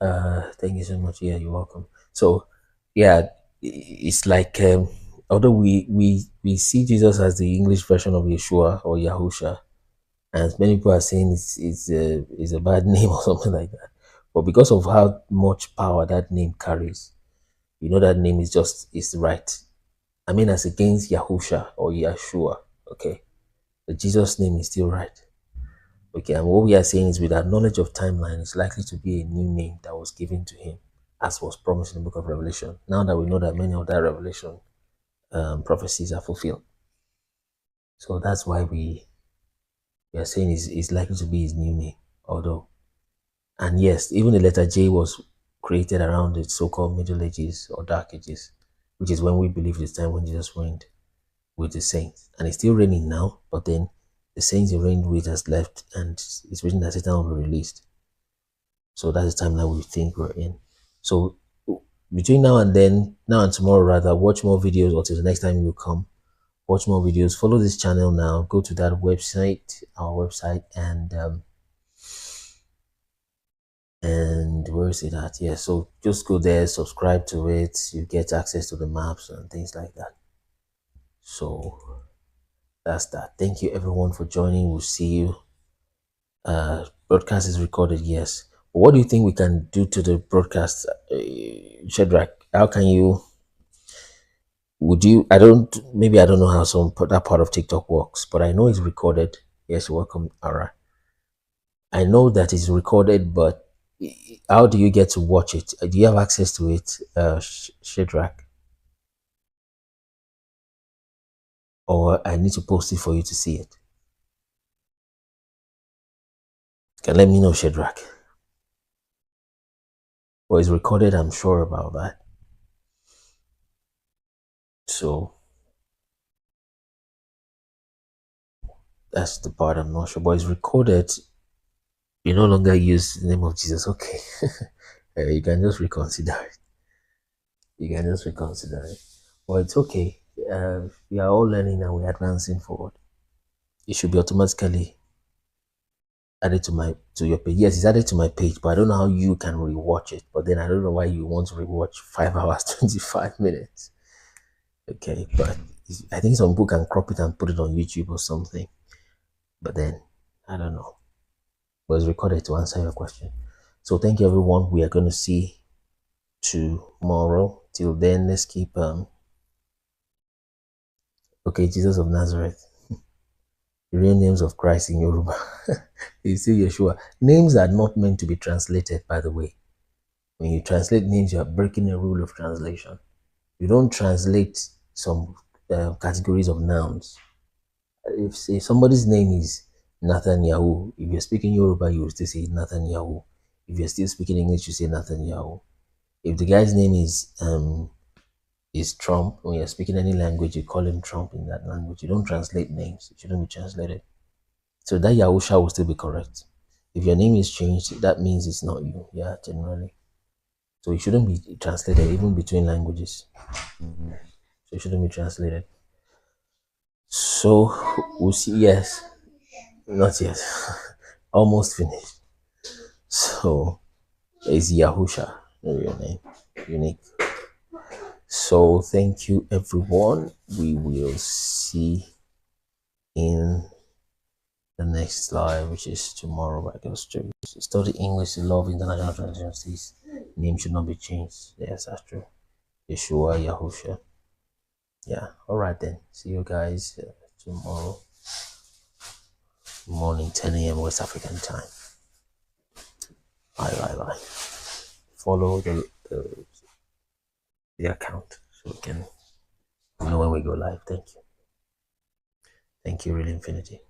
Thank you so much. Yeah, you're welcome. So yeah, it's like although we see Jesus as the English version of Yeshua or Yahusha, and many people are saying it's a bad name or something like that, but because of how much power that name carries, you know that name is right. I mean, as against Yahusha or Yeshua, okay, the Jesus name is still right. Okay, and what we are saying is with our knowledge of timeline, it's likely to be a new name that was given to him, as was promised in the book of Revelation. Now that we know that many of that Revelation prophecies are fulfilled, so that's why we are saying is likely to be his new name. Although, and yes, even the letter J was created around the so-called Middle Ages or Dark Ages, which is when we believe it's time when Jesus reigned with the saints, and it's still reigning now, but then the saints he reigned with has left, and it's written that Satan will be released. So that's the time that we think we're in. So between now and tomorrow rather, watch more videos, or till the next time you come, watch more videos. Follow this channel now. Go to that website, our website, and where is it at? Yeah, so just go there, subscribe to it. You get access to the maps and things like that. So that's that. Thank you everyone for joining. We'll see you. Broadcast is recorded, yes. But what do you think we can do to the broadcast, Shadrach? How can you? Would you? I don't know how that part of TikTok works, but I know it's recorded. Yes, you're welcome, Ara. I know that it's recorded, but how do you get to watch it? Do you have access to it, Shadrach? Or I need to post it for you to see it? Can let me know, Shadrach. Well, it's recorded, I'm sure about that. So that's the part I'm not sure, but it's recorded. You no longer use the name of Jesus, okay? You can just reconsider it. You can just reconsider it. Well, it's okay. We are all learning and we're advancing forward. It should be automatically added to your page. Yes, it's added to my page, but I don't know how you can rewatch it. But then I don't know why you want to rewatch 5 hours 25 minutes. Okay, but I think some people can crop it and put it on YouTube or something. But then I don't know. But it's recorded to answer your question. So thank you everyone. We are going to see tomorrow. Till then, let's keep okay, Jesus of Nazareth. The real names of Christ in Yoruba. You see Yeshua. Names are not meant to be translated, by the way. When you translate names, you are breaking a rule of translation. You don't translate some categories of nouns. If say somebody's name is Nathaniel, if you're speaking Yoruba, you will still say Nathaniel. If you're still speaking English, you say Nathaniel. If the guy's name is Trump, when you're speaking any language, you call him Trump in that language. You don't translate names. It shouldn't be translated. So that Yahusha will still be correct. If your name is changed, that means it's not you. Yeah, generally. So it shouldn't be translated even between languages. So it shouldn't be translated. So we'll see. Yes. Not yet. Almost finished. So it's Yahusha, the real name. Unique. So thank you everyone. We will see in the next live, which is tomorrow by God's grace. Study English to love international translations. Name should not be changed. Yes, that's true. Yeshua Yahusha. Yeah. All right then. See you guys tomorrow morning, 10 a.m. West African time. Bye. Follow the account so we can know when we go live. Thank you. Thank you, Real Infinity.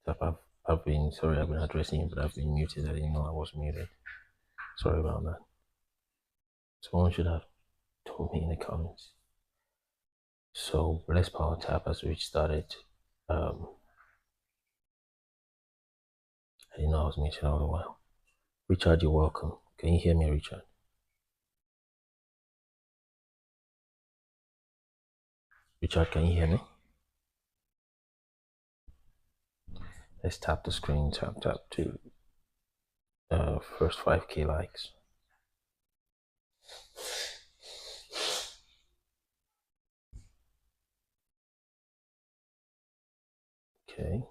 I've been sorry, I've been addressing you, but I've been muted. I didn't know I was muted. Sorry about that. Someone should have told me in the comments. So let's power tap as we started. I didn't know I was muted all the while. Richard, you're welcome. Can you hear me, Richard? Richard, can you hear me? Let's tap the screen, tap to first 5K likes. Okay.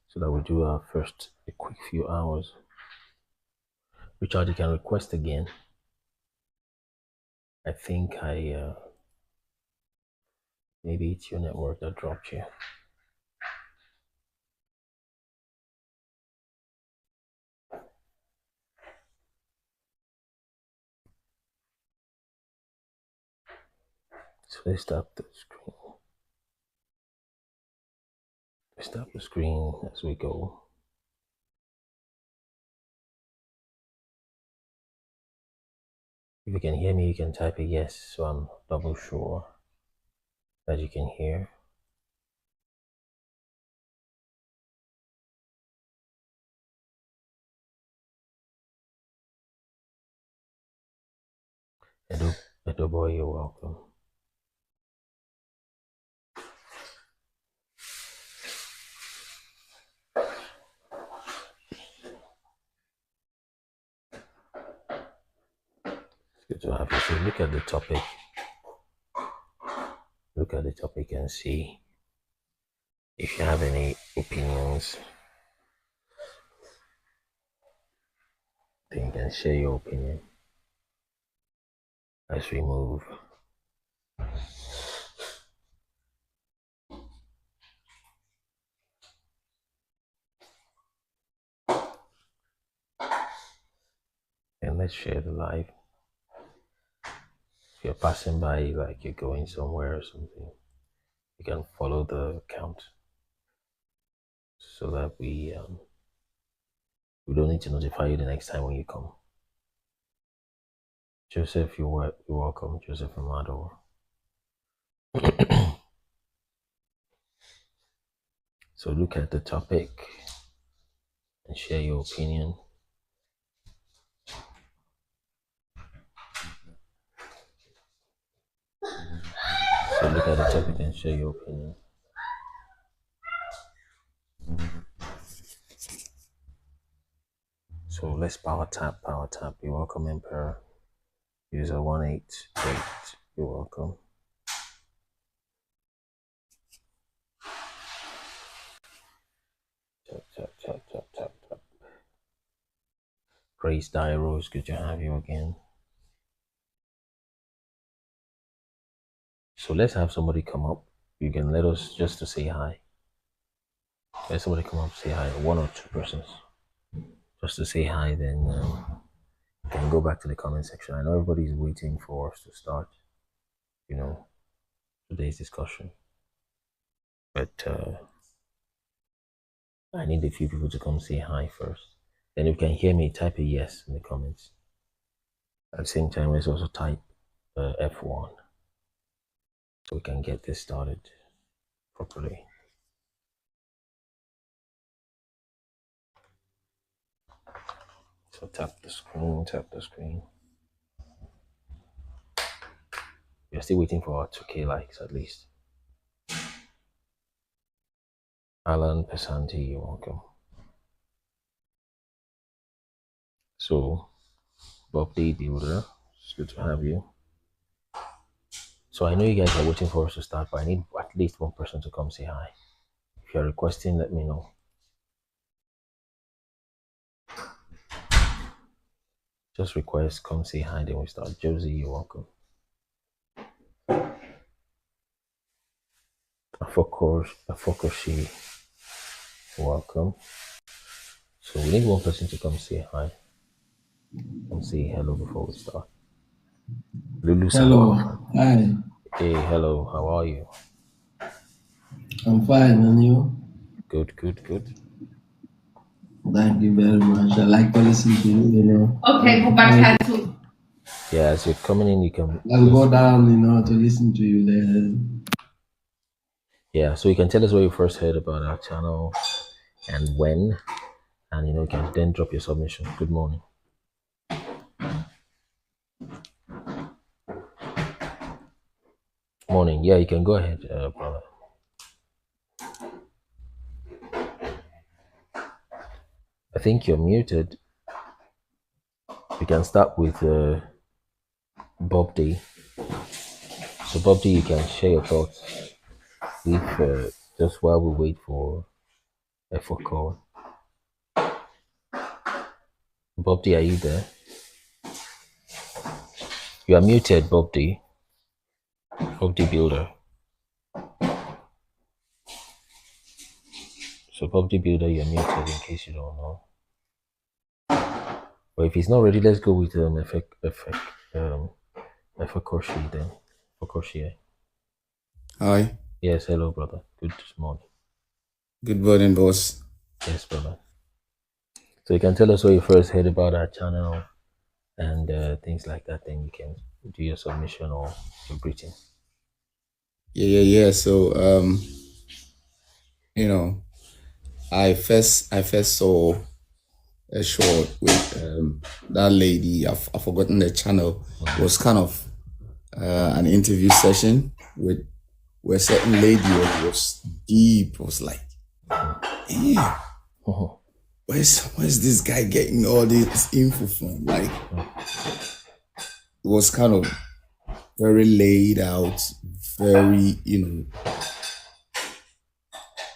So that we do our first a quick few hours. Richard, you can request again. I think maybe it's your network that dropped you. So let's tap the screen. Let's tap the screen as we go. If you can hear me, you can type a yes, so I'm double sure that you can hear. Edo boy, you're welcome. It's good to have you. So look at the topic. Look at the topic and see if you have any opinions. Then you can share your opinion as we move. And let's share the live. If you're passing by, like you're going somewhere or something, you can follow the account so that we don't need to notify you the next time when you come. Joseph, you're welcome. Joseph Amado. So look at the topic and share your opinion. So look at the topic and share your opinion. So let's power tap. You're welcome, Emperor. User 188. You're welcome. Tap. Praise Dairos, good to have you again. So let's have somebody come up. You can let us just to say hi. Let somebody come up, say hi. 1 or 2 persons. Just to say hi, then you can go back to the comment section. I know everybody's waiting for us to start, today's discussion. But I need a few people to come say hi first. Then if you can hear me, type a yes in the comments. At the same time, let's also type F1 so we can get this started properly. So tap the screen. We're still waiting for our 2K likes at least. Alan Pesanti, you're welcome. So, Bob D. Builder, it's good to have you. So I know you guys are waiting for us to start, but I need at least 1 person to come say hi. If you're requesting, let me know. Just request, come say hi, then we start. Josie, you're welcome. Afokoshi, welcome. So we need one person to come say hi and say hello before we start. Lulu Hello. Sabah. Hi. Hey, hello. How are you? I'm fine, and you? Good. Thank you very much. I like to listen to you, Okay, go back to. Yeah, as you're coming in, you can. I'll go down, to listen to you then. Yeah, so you can tell us where you first heard about our channel and when, and you can then drop your submission. Good morning. Morning. Yeah, you can go ahead, brother. I think you're muted. We can start with Bob D. So Bob D, you can share your thoughts with just while we wait for F4 call. Bob D, are you there? You are muted, Bob D. Bob D Builder. So Bob D Builder, you're muted in case you don't know. But if he's not ready, let's go with F4 then. For Hi. Yes, hello, brother. Good morning. Good morning, boss. Yes, brother. So you can tell us where you first heard about our channel and things like that. Then you can do your submission or your greeting. Yeah. So I first saw a short with that lady. I've forgotten the channel. It was kind of an interview session with where a certain lady was deep. Was like, hey, where's this guy getting all this info from? Like, it was kind of very laid out, very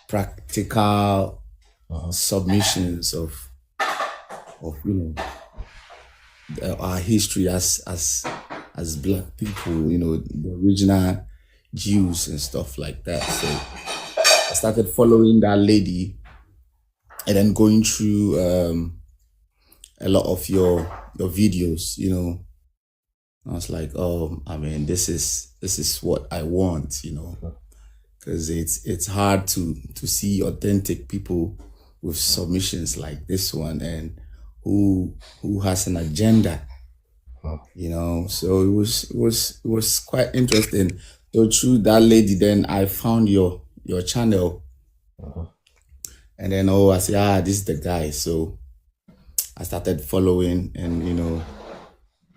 practical submissions of our history as black people, the original Jews and stuff like that. So I started following that lady and then going through a lot of your videos, I was like, oh, I mean, this is what I want, because it's hard to see authentic people with submissions like this one and who has an agenda, So it was quite interesting. So through that lady, then I found your channel, and then I said, this is the guy. So I started following and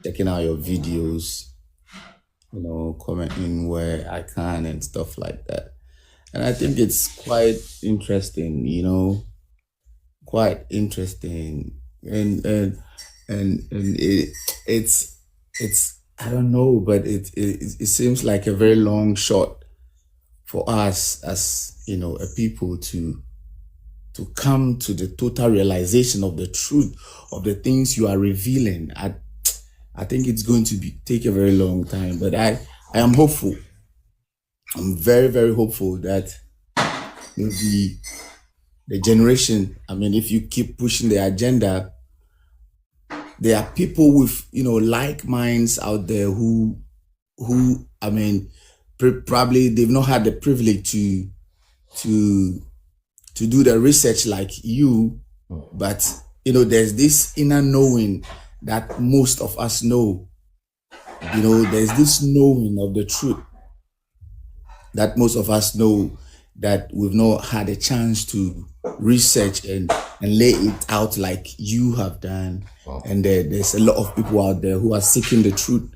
checking out your videos, commenting where I can and stuff like that. And I think it's quite interesting, quite interesting. And it's I don't know, but it seems like a very long shot for us as a people to come to the total realization of the truth of the things you are revealing. I think it's going to take a very long time, but I am hopeful. I'm very, very hopeful that maybe the generation, if you keep pushing the agenda, there are people with, like minds out there who probably they've not had the privilege to do the research like you, but, there's this inner knowing that most of us know. There's this knowing of the truth that most of us know that we've not had a chance to research and lay it out like you have done. Wow. And there's a lot of people out there who are seeking the truth,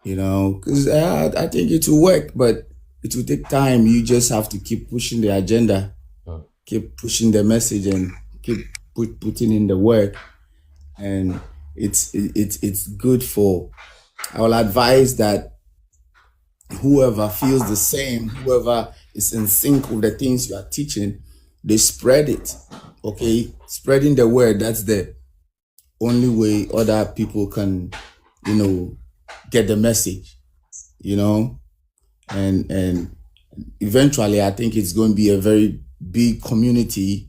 because I think it will work, but it will take time. You just have to keep pushing the agenda, keep pushing the message, and keep putting in the work. And it's good for, I will advise that whoever feels the same, whoever is in sync with the things you are teaching, they spread it. Okay, spreading the word, that's the only way other people can, get the message, and eventually I think it's going to be a very big community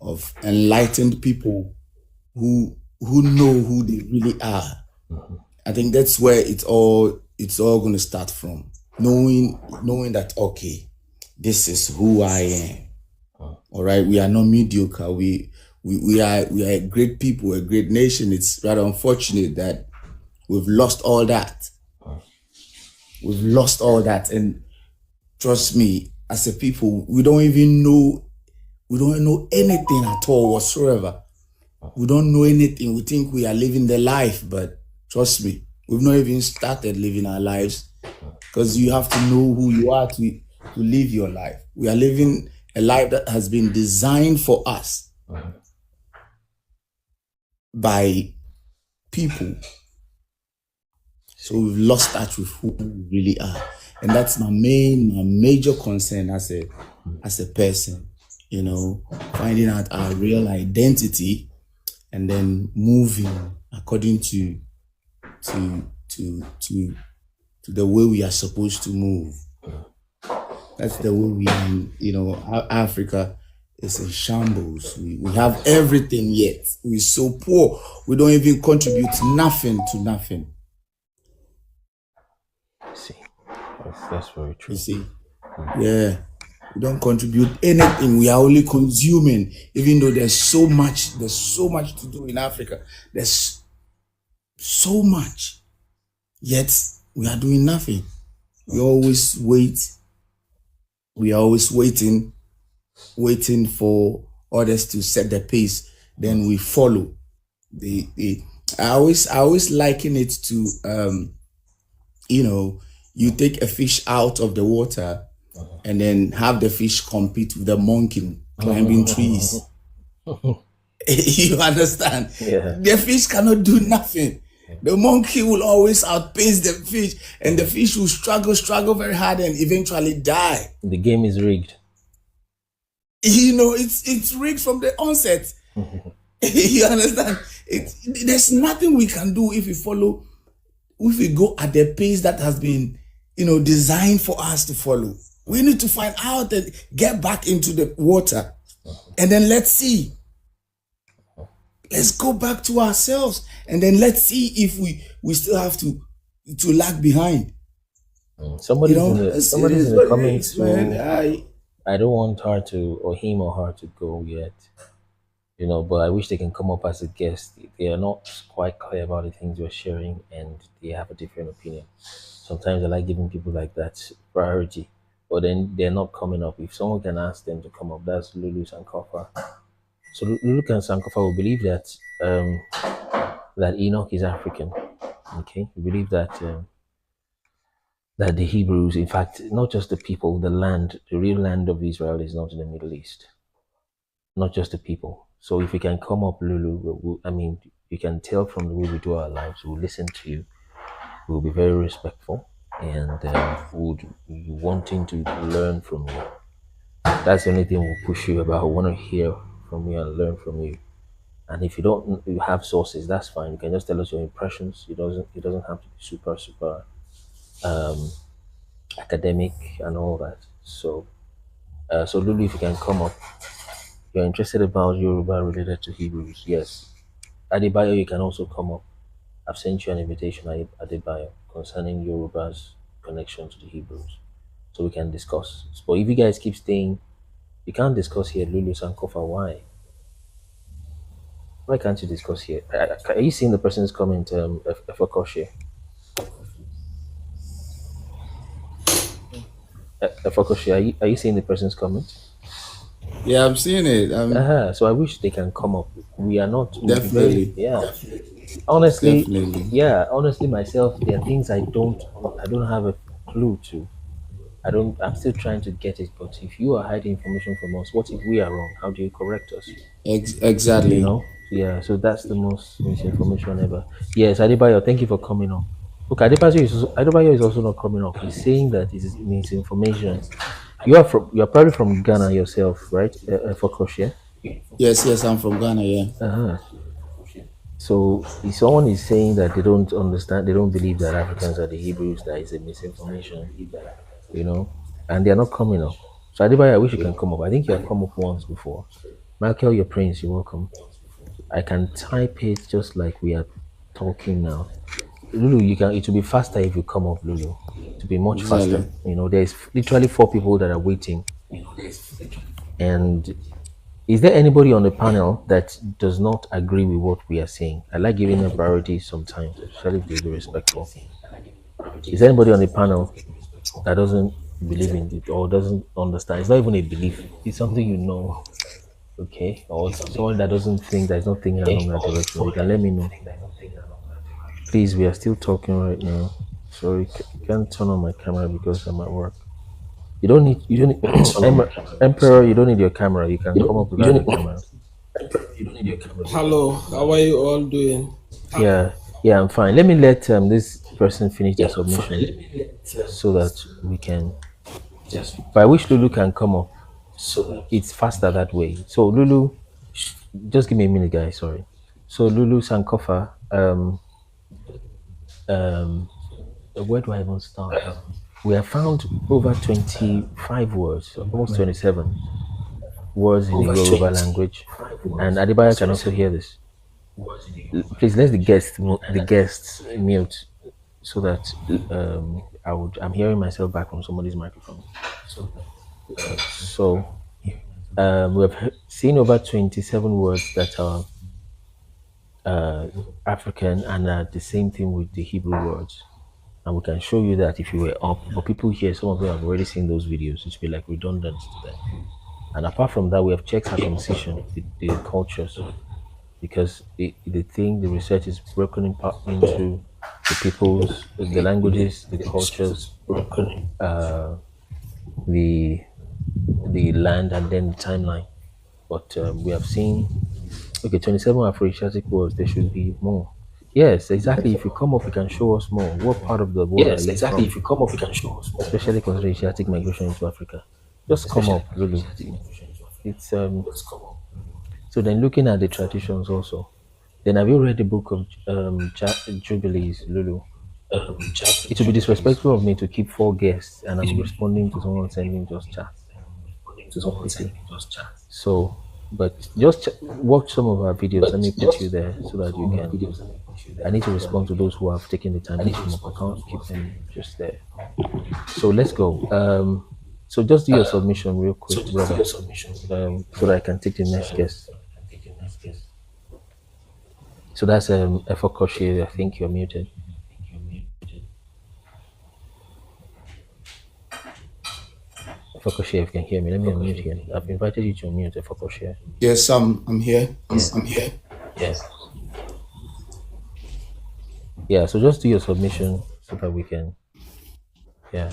of enlightened people who know who they really are. I think that's where it's all going to start from. Knowing that, okay, this is who I am. All right, we are not mediocre. We are a great people, a great nation. It's rather unfortunate that we've lost all that. We've lost all that, and trust me, as a people, we don't know anything at all whatsoever. We don't know anything. We think we are living the life, but trust me, we've not even started living our lives, because you have to know who you are to live your life. We are living a life that has been designed for us by people. So we've lost touch with who we really are. And that's my major concern as a person, finding out our real identity and then moving according to the way we are supposed to move. That's the way we are. Africa is in shambles. We have everything, yet we're so poor. We don't even contribute nothing to nothing. That's very true. You see, yeah, we don't contribute anything. We are only consuming, even though there's so much to do in Africa. There's so much, yet we are doing nothing. We always wait. We are always waiting for others to set the pace. Then we follow. I always liken it to you take a fish out of the water and then have the fish compete with the monkey climbing trees. You understand? Yeah. The fish cannot do nothing. The monkey will always outpace the fish, and the fish will struggle very hard and eventually die. The game is rigged. It's rigged from the onset. You understand? There's nothing we can do if we go at the pace that has been designed for us to follow. We need to find out and get back into the water, and then let's see. Let's go back to ourselves, and then let's see if we still have to lag behind. Somebody's in the comments. Man, I don't want her or him or her to go yet. But I wish they can come up as a guest. They are not quite clear about the things we're sharing, and they have a different opinion. Sometimes I like giving people like that priority, but then they're not coming up. If someone can ask them to come up, that's Lulu Sankofa. So Lulu Sankofa will believe that that Enoch is African. Okay, we believe that that the Hebrews, in fact, not just the people, the land, the real land of Israel is not in the Middle East. Not just the people. So if you can come up, Lulu, you can tell from the way we do our lives, we'll listen to you. We'll be very respectful, and we'll be wanting to learn from you. That's the only thing we'll push you about. We want to hear from you and learn from you. And if you have sources, that's fine. You can just tell us your impressions. It doesn't have to be super academic and all that. So Lulu, if you can come up. You're interested about Yoruba related to Hebrews, yes. Adebayo, you can also come up. I've sent you an invitation, Adebayo, concerning Yoruba's connection to the Hebrews, so we can discuss. But if you guys keep staying, you can't discuss here. Lulu Sankofa, why? Why can't you discuss here? Are you seeing the person's comment, Efokoshe? Efokoshe, are you seeing the person's comment? Yeah, I'm seeing it. So I wish they can come up. We are not definitely. Honestly, definitely. Yeah. Honestly, myself, there are things I don't have a clue to. I'm still trying to get it. But if you are hiding information from us, what if we are wrong? How do you correct us? Exactly. Yeah. So that's the most misinformation ever. Yes, Adebayo, thank you for coming on. Look, Adebayo is also not coming up. He's saying that it is misinformation. You are probably from Ghana yourself, right? Fokoshe? Yes, I'm from Ghana, yeah. So if someone is saying that they don't understand, they don't believe that Africans are the Hebrews, that is a misinformation, and they are not coming up. So Adebayo, I wish you can come up. I think you have come up once before. Michael, your prince, you're welcome. I can type it just like we are talking now. Lulu, you can. It will be faster if you come up, Lulu. It will be much faster. Exactly. You know, there's literally 4 people that are waiting. And is there anybody on the panel that does not agree with what we are saying? I like giving them priority sometimes, especially if they be respectful. Is there anybody on the panel that doesn't believe in it or doesn't understand? It's not even a belief. It's something you know. Okay, or someone that doesn't think, that's not thinking along that direction, you can let me know. Please, we are still talking right now. Sorry, you can't turn on my camera because I'm at work. You don't need Emperor, you don't need your camera. You can come up without your camera. Hello, how are you all doing? Yeah, I'm fine. Let me let this person finish their submission so that we can. But I wish Lulu can come up. So it's faster that way. So Lulu, just give me a minute, guys. Sorry. So Lulu Sankofa, where do I even start? We have found over 25 words, almost 27 words in the Yoruba language, and Adibaya can also hear this. Please let the guests mute so that I'm hearing myself back from somebody's microphone. So we have seen over 27 words that are African and are the same thing with the Hebrew words. And we can show you that if you were up, but people here, some of them have already seen those videos, which will be like redundant to them. And apart from that, we have checked circumcision, the cultures, because the research is broken into the peoples, the languages, the cultures, the land, and then the timeline. But we have seen, 27 Afro-Asiatic words. There should be more. Yes, exactly. If you come up, you can show us more. What part of the world are you from? If you come up, you can show us more. Especially considering Asiatic migration into Africa. Just come up, Lulu. It's So then, looking at the traditions also. Then have you read the book of Jubilees, Lulu? It would be disrespectful of me to keep 4 guests and I'm responding to someone sending just chat. So, but just watch some of our videos. Let me put you there so that you can. I need to respond to those who have taken the time to come up. I can't keep them just there. So let's go. So just do your submission real quick, brother, so that I can take the next guest. So that's Efokoshi. I think you're muted. Efokoshi, if you can hear me, let me unmute again. I've invited you to unmute, Efokoshi. Yes, I'm here. I'm here. Yes. Yeah, so just do your submission so that we can. Yeah.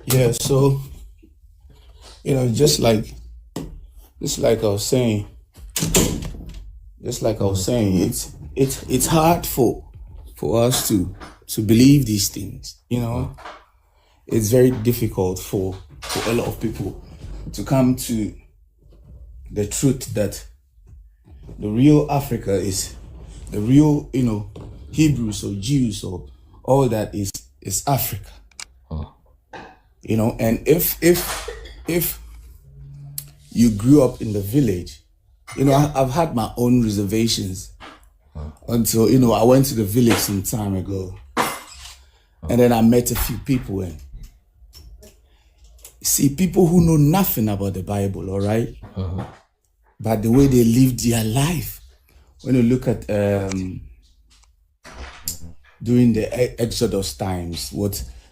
Yeah, so just like I was saying, it's hard for us to believe these things. It's very difficult for a lot of people to come to the truth that the real Africa is the real, Hebrews or Jews or all that is Africa. And if you grew up in the village, I've had my own reservations until, I went to the village some time ago and then I met a few people and see people who know nothing about the Bible, all right? But the way they live their life, when you look at during the Exodus times,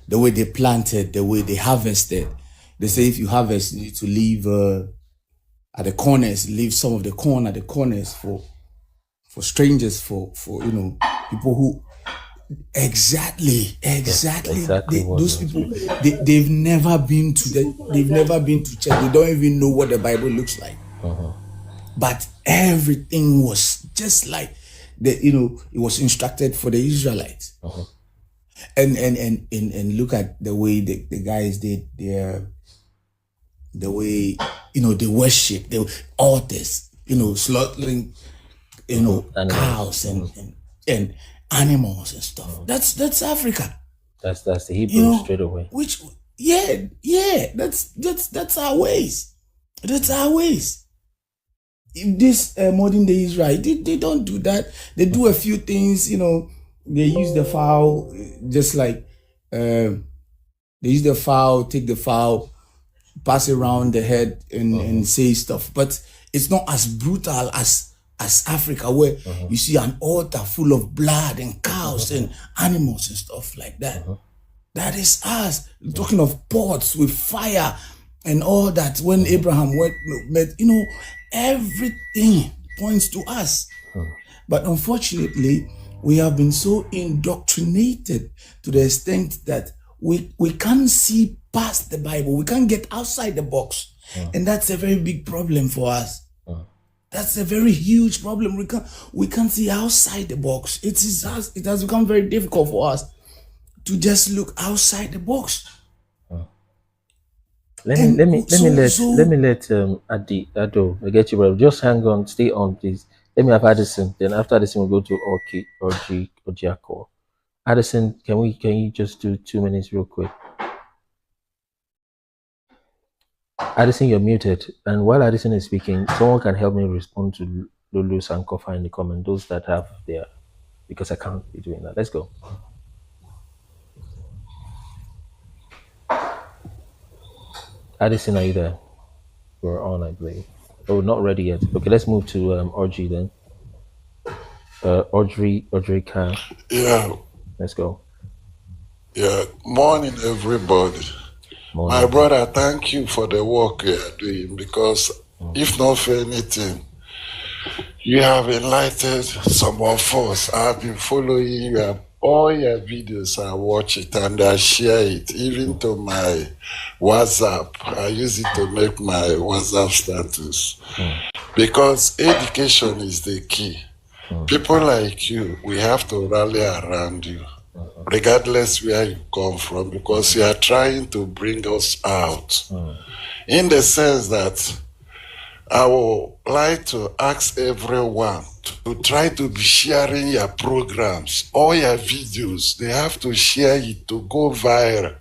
the way they planted, the way they harvested. They say if you harvest, you need to leave at the corners, leave some of the corn at the corners for strangers, for people who exactly. Those people they've never been to church. They don't even know what the Bible looks like. But everything was just like it was instructed for the Israelites. And look at the way the guys did the way they worship, the altars, slaughtering cows and animals and stuff. That's Africa. That's the Hebrew straight away. That's our ways. That's our ways. if this modern day Israel, they don't do that. They do a few things, they use the fowl, just like they use the fowl, take the fowl, pass it around the head and say stuff. But it's not as brutal as Africa, where you see an altar full of blood and cows and animals and stuff like that. That is us. Talking of pots with fire and all that. When Abraham met, everything points to us. But unfortunately, we have been so indoctrinated to the extent that we can't see past the Bible. We can't get outside the box. And that's a very big problem for us. That's a very huge problem. We can't see outside the box. It has become very difficult for us to just look outside the box. Let me let Ado, I get you, bro. Just hang on, stay on, please. Let me have Addison. Then after Addison, we'll go to Ojiako. Addison, can you just do 2 minutes real quick? Addison, you're muted. And while Addison is speaking, someone can help me respond to Lulu Sankofa in the comment. Those that have their, because I can't be doing that. Let's go. Addison, are you there? We're on, I believe. Oh, not ready yet. Okay, let's move to Audrey then. Audrey Khan. Yeah. Let's go. Yeah. Morning, everybody. Morning. My brother, thank you for the work you are doing, because if not for anything, you have enlightened some of us. I've been following you, all your videos. I watch it and I share it, even to my WhatsApp. I use it to make my WhatsApp status. Because education is the key. People like you, we have to rally around you, regardless where you come from, because you are trying to bring us out. In the sense that I would like to ask everyone to try to be sharing your programs, all your videos. They have to share it to go viral.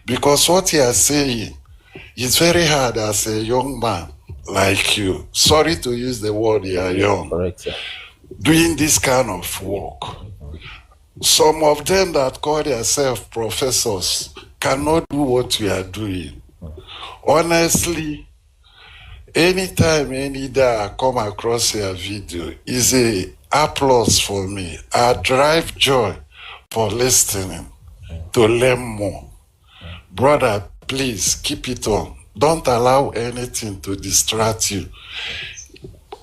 Because what you are saying is very hard as a young man like you. Sorry to use the word, you are young. Correct, sir. Doing this kind of work. Some of them that call themselves professors cannot do what we are doing. Honestly, anytime, any day I come across your video is a applause for me. I drive joy for listening to learn more. Brother, please keep it on. Don't allow anything to distract you.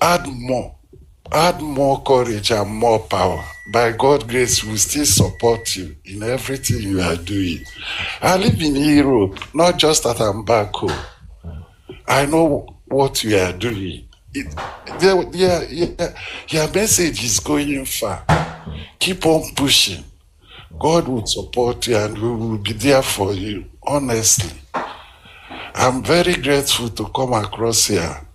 Add more courage and more power. By God's grace, we still support you in everything you are doing. I live in Europe, not just that I'm back home. I know what you are doing. Your message is going far. Keep on pushing. God will support you and we will be there for you, honestly. I'm very grateful to come across your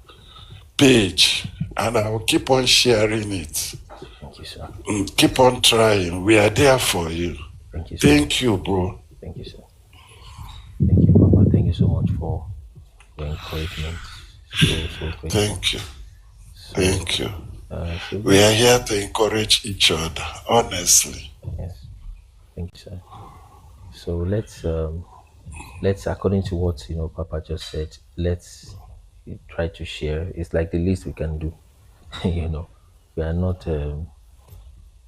page, and I will keep on sharing it. Thank you, sir. Keep on trying. We are there for you. Thank you, sir. Thank you, bro. Thank you, sir. Thank you, Papa. Thank you so much for your encouragement. So Thank you. Thank you. We are here to encourage each other, honestly. Yes. Thank you, sir. So let's according to what Papa just said, let's try to share. It's like the least we can do. We are not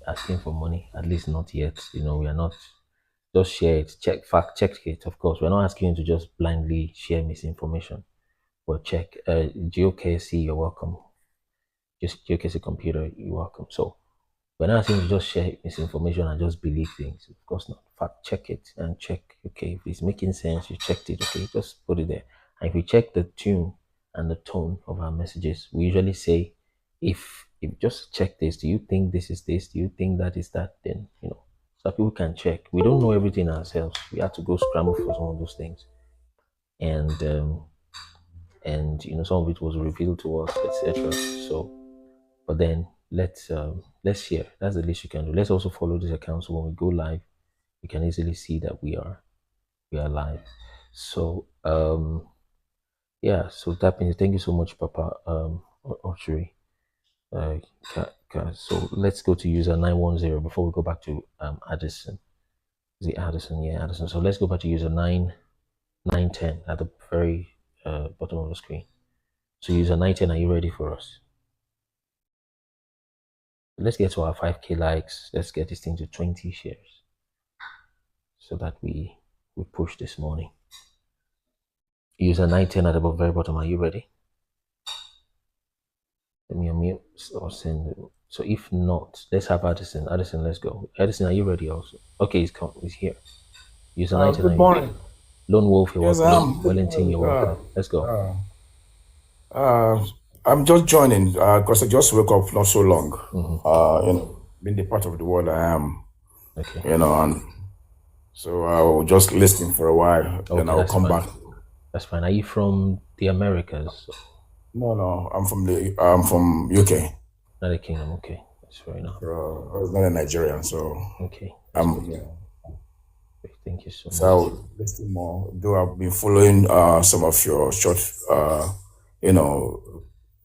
asking for money, at least not yet. We are not. Just share it, check it. Of course, we're not asking you to just blindly share misinformation, but check. GOKC, you're welcome. Just GOKC computer, you're welcome. So we're not asking you to just share misinformation and just believe things. Of course not. Fact check it and check. Okay, if it's making sense, you checked it. Okay, just put it there. And if we check the tune and the tone of our messages, we usually say, if just check this. Do you think this is this? Do you think that is that? Then so people can check. We don't know everything ourselves. We have to go scramble for some of those things, and some of it was revealed to us, etc. So, but then let's share. That's the least you can do. Let's also follow this account so when we go live, you can easily see that we are live. So yeah. So that means thank you so much, Papa. or three. So let's go to user 910 before we go back to Addison. Is it Addison? Yeah, Addison. So let's go back to user 910 at the very bottom of the screen. So user 910, are you ready for us? Let's get to our 5K likes. Let's get this thing to 20 shares so that we push this morning. User 910 at the very bottom, are you ready? Let me unmute or send it. So if not, let's have Addison. Addison, let's go. Addison, are you ready also? Okay, he's here. User 910. Good morning. Lone Wolf, you're Yes, welcome. Wellington, you're welcome. Let's go. I'm just joining because I just woke up not so long. In the part of the world I am, and so I'll just listen for a while, then I'll come back. That's fine. Are you from the Americas? No, I'm from UK. Not a kingdom. Okay, that's fair enough. I was not a Nigerian, so okay. Thank you so much. So I'll listen more. Though I've been following some of your short,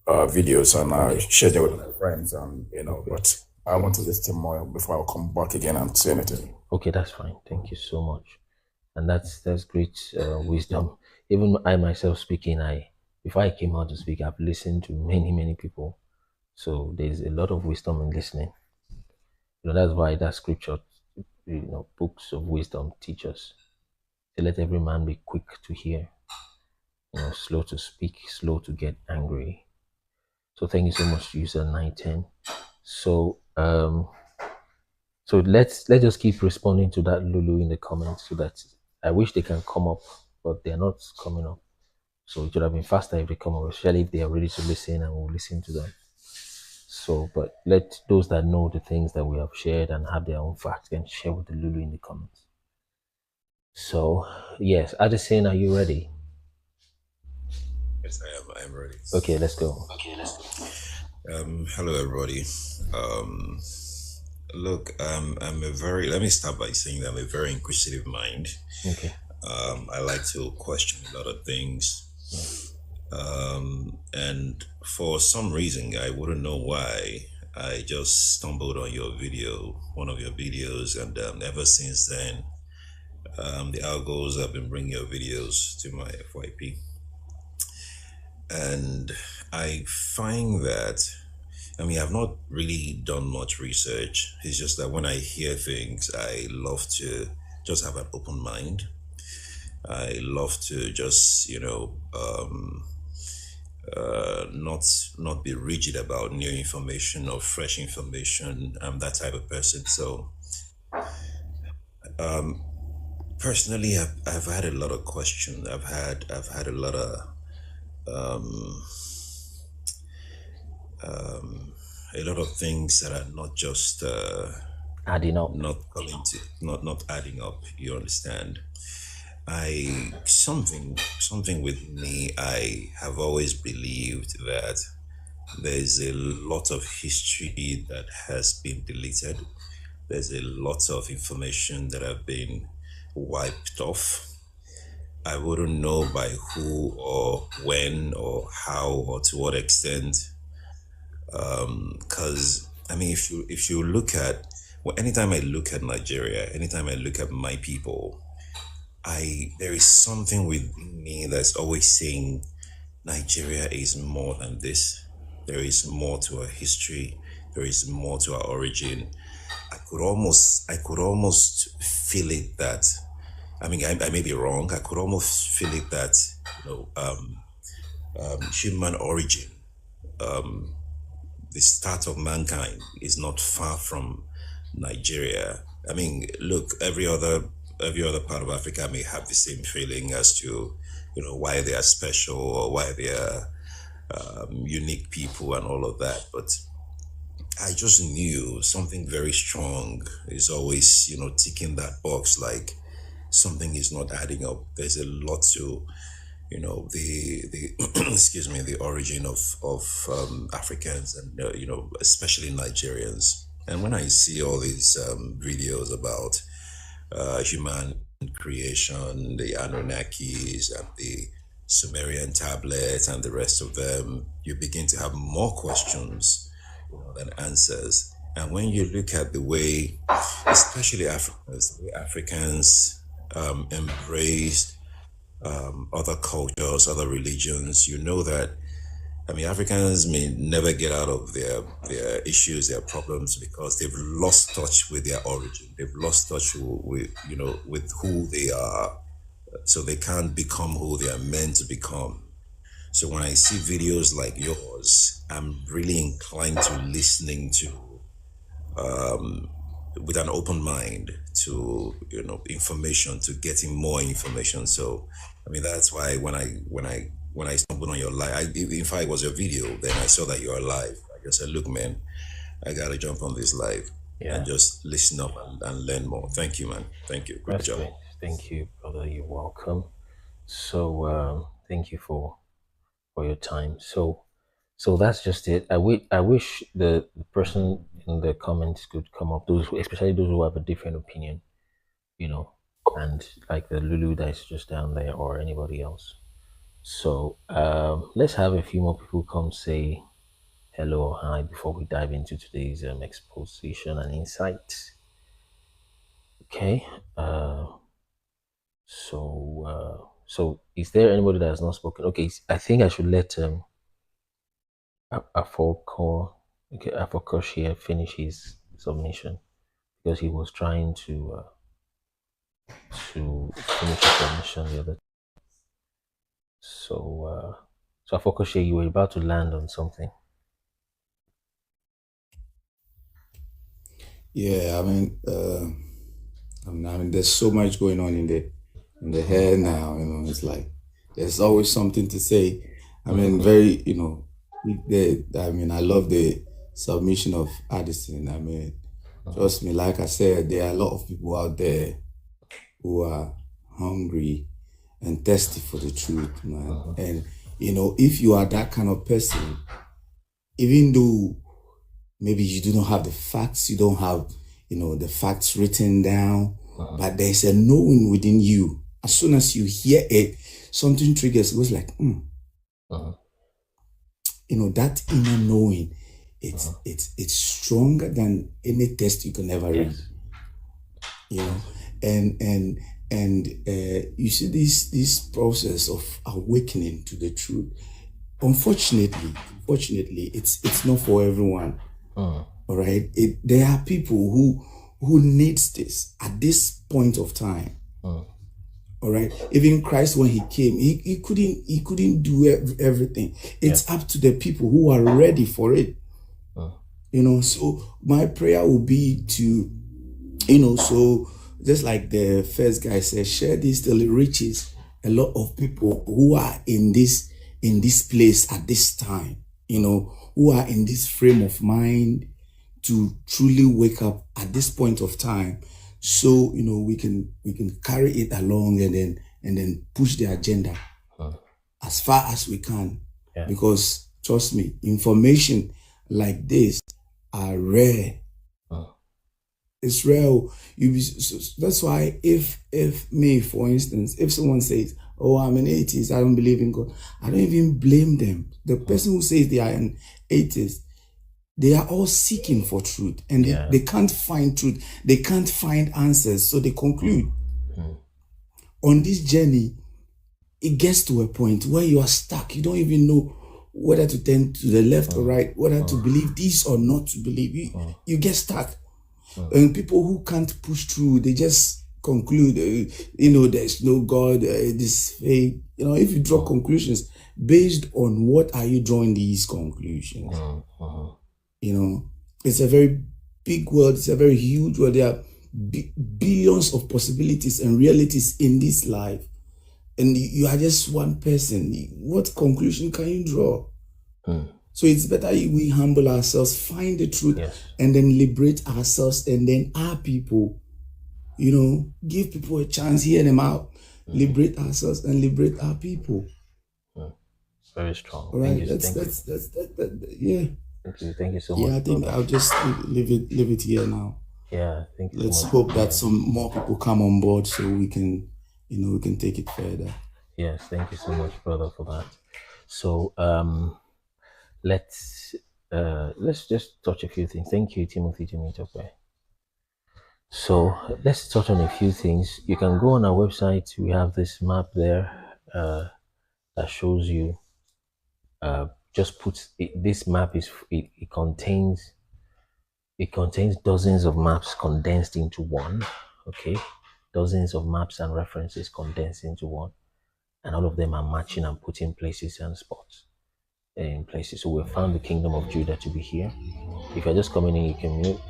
videos, and I share them with my friends, and but I want to listen more before I come back again and say anything. Okay, that's fine. Thank you so much, and that's great wisdom. Even I myself speaking, before I came out to speak, I've listened to many people, so there's a lot of wisdom in listening. That's why that scripture, books of wisdom teach us to let every man be quick to hear, slow to speak, slow to get angry. So thank you so much, user 910. So let's just keep responding to that Lulu in the comments, so that I wish they can come up, but they're not coming up. So it would have been faster if they come up, especially if they are ready to listen, and we'll listen to them. So, but let those that know the things that we have shared and have their own facts can share with the Lulu in the comments. So, yes, Addison, are you ready? Yes, I am ready. Okay, let's go. Hello, everybody. Look, let me start by saying that I'm a very inquisitive mind. Okay. I like to question a lot of things. And for some reason, I wouldn't know why, I just stumbled on one of your videos, and ever since then, the algos have been bringing your videos to my FYP. And I find that, I've not really done much research. It's just that when I hear things, I love to just have an open mind. I love to just, not be rigid about new information or fresh information. I'm that type of person. So, personally, I've had a lot of questions. I've had a lot of things that are not just adding up, not adding up. You understand? Something with me, I have always believed that there's a lot of history that has been deleted. There's a lot of information that have been wiped off. I wouldn't know by who or when or how or to what extent. Because if you look at, anytime I look at Nigeria, anytime I look at my people, there is something within me that's always saying Nigeria is more than this. There is more to our history. There is more to our origin. I could almost feel it that, I may be wrong. I could almost feel it that, human origin, the start of mankind is not far from Nigeria. Look, every other part of Africa may have the same feeling as to, why they are special or why they are unique people and all of that. But I just knew something very strong is always, ticking that box, like something is not adding up. There's a lot to, the excuse me, the origin of Africans and, especially Nigerians. And when I see all these videos about human creation, the Anunnakis and the Sumerian tablets and the rest of them, you begin to have more questions than answers. And when you look at the way, especially Africans, the way Africans embrace other cultures, other religions, you know that, I mean, Africans may never get out of their issues, their problems, because they've lost touch with their origin. They've lost touch with, with who they are. So they can't become who they are meant to become. So when I see videos like yours, I'm really inclined to listening to, with an open mind to, information, to getting more information. So, I mean, that's why when I stumbled on your live, in fact, it was your video, then I saw that you're live. I just said, look, man, I got to jump on this live and just listen up and learn more. Thank you, man. Thank you. Good job. Great. Thank you, brother. You're welcome. So thank you for your time. So that's just it. I wish the person in the comments could come up, especially those who have a different opinion, and like the Lulu that's just down there or anybody else. So let's have a few more people come say hello or hi before we dive into today's exposition and insights. Okay. So is there anybody that has not spoken? Okay, I think I should let Afokoshia finish his submission because he was trying to finish his submission the other time. So Afokoshia, you were about to land on something. Yeah, I mean, there's so much going on in the hair now. It's like there's always something to say. I mean, I love the submission of Addison. I mean, trust me, like I said, there are a lot of people out there who are hungry and thirsty for the truth, man. And if you are that kind of person, even though maybe you do not have the facts, you don't have, the facts written down, but there's a knowing within you. As soon as you hear it, something triggers. It was like, that inner knowing. It's stronger than any test you can ever read. And you see this process of awakening to the truth. Unfortunately, it's not for everyone. All right. There are people who needs this at this point of time. All right. Even Christ, when he came, he couldn't do everything. It's up to the people who are ready for it. So my prayer will be to, so just like the first guy said, share this till it reaches a lot of people who are in this place at this time, who are in this frame of mind to truly wake up at this point of time. So, we can carry it along and then push the agenda as far as we can. Yeah. Because trust me, information like this are rare. It's rare. That's why if me, for instance, if someone says, oh, I'm an atheist, I don't believe in God, I don't even blame them. The person who says they are an atheist, they are all seeking for truth, and they can't find truth. They can't find answers, so they conclude. On this journey, it gets to a point where you are stuck. You don't even know whether to turn to the left or right, whether to believe this or not to believe. You get stuck. And people who can't push through, they just conclude, there's no God, this faith. If you draw conclusions, based on what are you drawing these conclusions? It's a very big world. It's a very huge world. There are billions of possibilities and realities in this life. And you are just one person. What conclusion can you draw? So it's better we humble ourselves, find the truth, and then liberate ourselves, and then our people, give people a chance, hear them out, liberate ourselves and liberate our people. Very strong. All right, yeah. Thank you so much. Yeah, I think I'll just leave it here now. Yeah, thank you. Let's hope that some more people come on board so we can, we can take it further. Yes, thank you so much, brother, for that. So let's just touch a few things. Thank you, Timothy Timitope. So let's touch on a few things. You can go on our website. We have this map there that shows you. Just put it, this map is it contains dozens of maps condensed into one. Okay, dozens of maps and references condensed into one, and all of them are matching and putting places and spots in places. So we found the kingdom of Judah to be here. If you're just coming in, you can mute.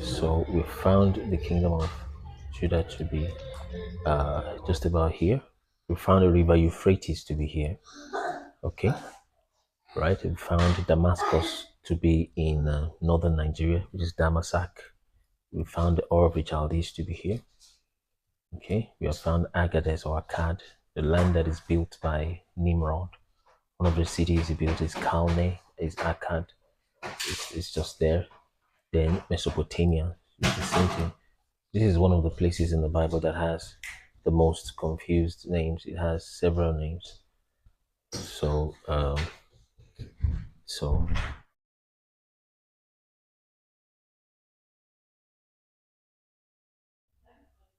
So we found the kingdom of Judah to be just about here. We found the river Euphrates to be here. Okay, right? We found Damascus to be in northern Nigeria, which is Damasak. We found the Ur of the Chaldees to be here. Okay, we have found Agades or Akkad, the land that is built by Nimrod. One of the cities he built is Calne, is Akkad. It's just there. Then Mesopotamia is the same thing. This is one of the places in the Bible that has the most confused names. It has several names. So,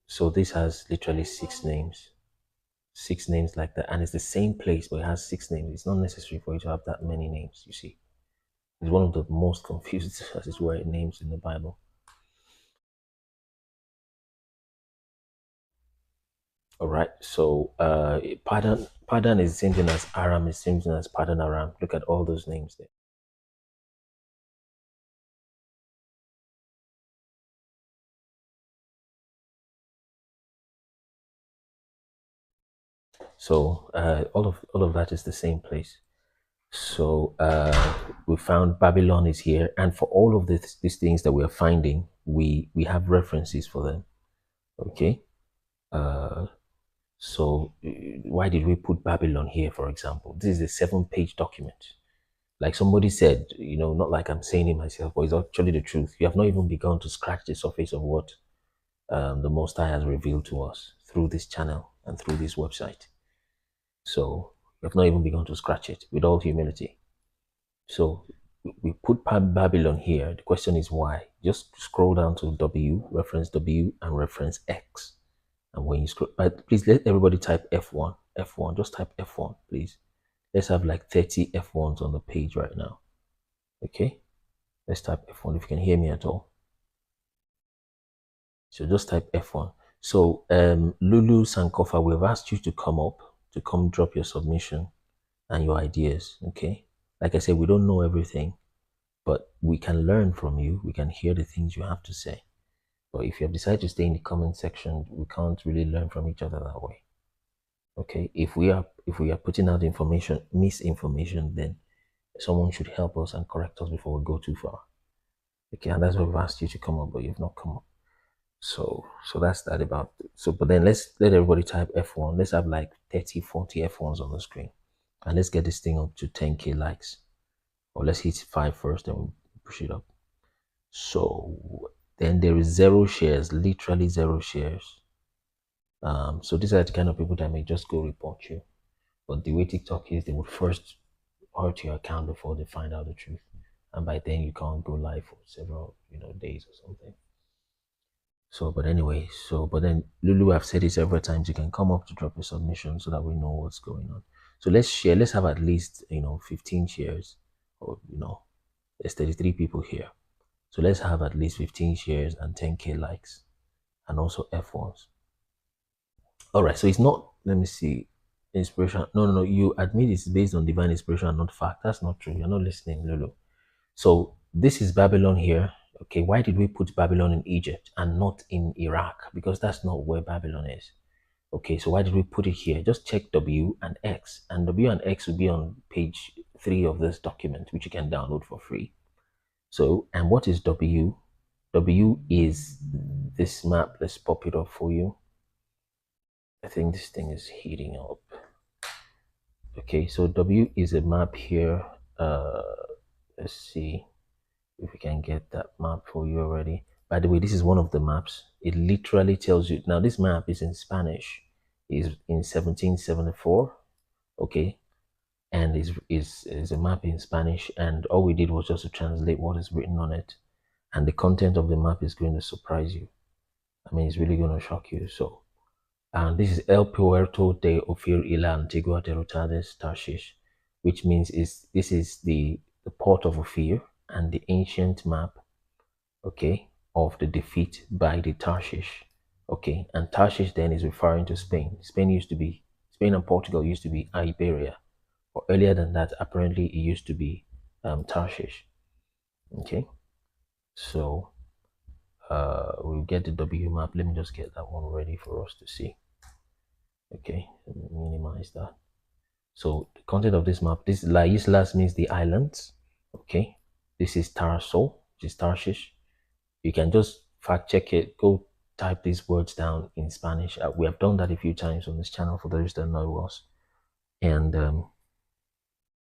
so this has literally 6 names. 6 names like that. And it's the same place, but it has 6 names. It's not necessary for you to have that many names, you see. It's one of the most confused, as it were, names in the Bible. All right, so Padan is the same thing as Aram, is the same thing as Padan Aram. Look at all those names there. So all of that is the same place. So we found Babylon is here, and for all of these things that we are finding, we have references for them. Okay, so why did we put Babylon here, for example? This is a 7-page document. Like somebody said, you know, not like I'm saying it myself, but it's actually the truth. You have not even begun to scratch the surface of what the Most High has revealed to us through this channel and through this website. So you have not even begun to scratch it, with all humility. So we put Babylon here. The question is why? Just scroll down to W, reference W, and reference X. And when you scroll, but please let everybody type F1. F1, just type F1, please. Let's have like 30 F1s on the page right now. Okay, let's type F1 if you can hear me at all. So just type F1. So Lulu Sankofa, we've asked you to come drop your submission and your ideas. Okay, like I said, we don't know everything, but we can learn from you. We can hear the things you have to say. But if you have decided to stay in the comment section, we can't really learn from each other that way. Okay, if we are putting out information, misinformation, then someone should help us and correct us before we go too far. Okay, and that's why we've asked you to come up, but you've not come up. So that's that about it. So, but then let's let everybody type F1. Let's have like 30, 40 F1s on the screen, and let's get this thing up to 10K likes, or let's hit 5 first, then we'll push it up. So then there is 0 shares, literally 0 shares. So these are the kind of people that may just go report you. But the way TikTok is, they would first hurt your account before they find out the truth. And by then you can't go live for several, days or something. So, but anyway, but then Lulu, I've said it several times, you can come up to drop a submission so that we know what's going on. So let's share, let's have at least, 15 shares, or, there's 33 people here. So let's have at least 15 shares and 10K likes, and also F1s. All right, so it's not, let me see, inspiration. No, you admit it's based on divine inspiration and not fact. That's not true. You're not listening, Lulu. So this is Babylon here. Okay, why did we put Babylon in Egypt and not in Iraq? Because that's not where Babylon is. Okay, so why did we put it here? Just check W and X, and W and X will be on page 3 of this document, which you can download for free. So, and what is W? W is this map. Let's pop it up for you. I think this thing is heating up. Okay, so W is a map here. Let's see if we can get that map for you already. By the way, this is one of the maps. It literally tells you. Now, this map is in Spanish. is in 1774. Okay, and is a map in Spanish, and all we did was just to translate what is written on it, and the content of the map is going to surprise you. I mean, it's really going to shock you. So, and this is El Puerto de Ofir y la Antigua de Rotades Tarshish, which means this is the port of Ofir and the ancient map, okay, of the defeat by the Tarshish, okay, and Tarshish then is referring to Spain. Spain and Portugal used to be Iberia, or earlier than that, apparently it used to be Tarshish, okay. So we'll get the W map. Let me just get that one ready for us to see. Okay, let me minimize that. So the content of this map, this La Islas means the islands. Okay, this is Tarso, which is Tarshish. You can just fact check it. Go type these words down in Spanish. We have done that a few times on this channel for those that know us. And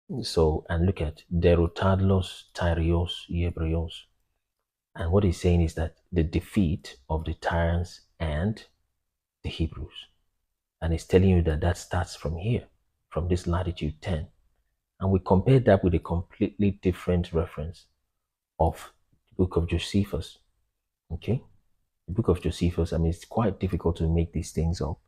and look at derrotadlos Tyrios y Hebreos. And what he's saying is that the defeat of the Tyrians and the Hebrews. And he's telling you that that starts from here, from this latitude 10. And we compare that with a completely different reference of the book of Josephus. Okay? The book of Josephus, I mean, it's quite difficult to make these things up.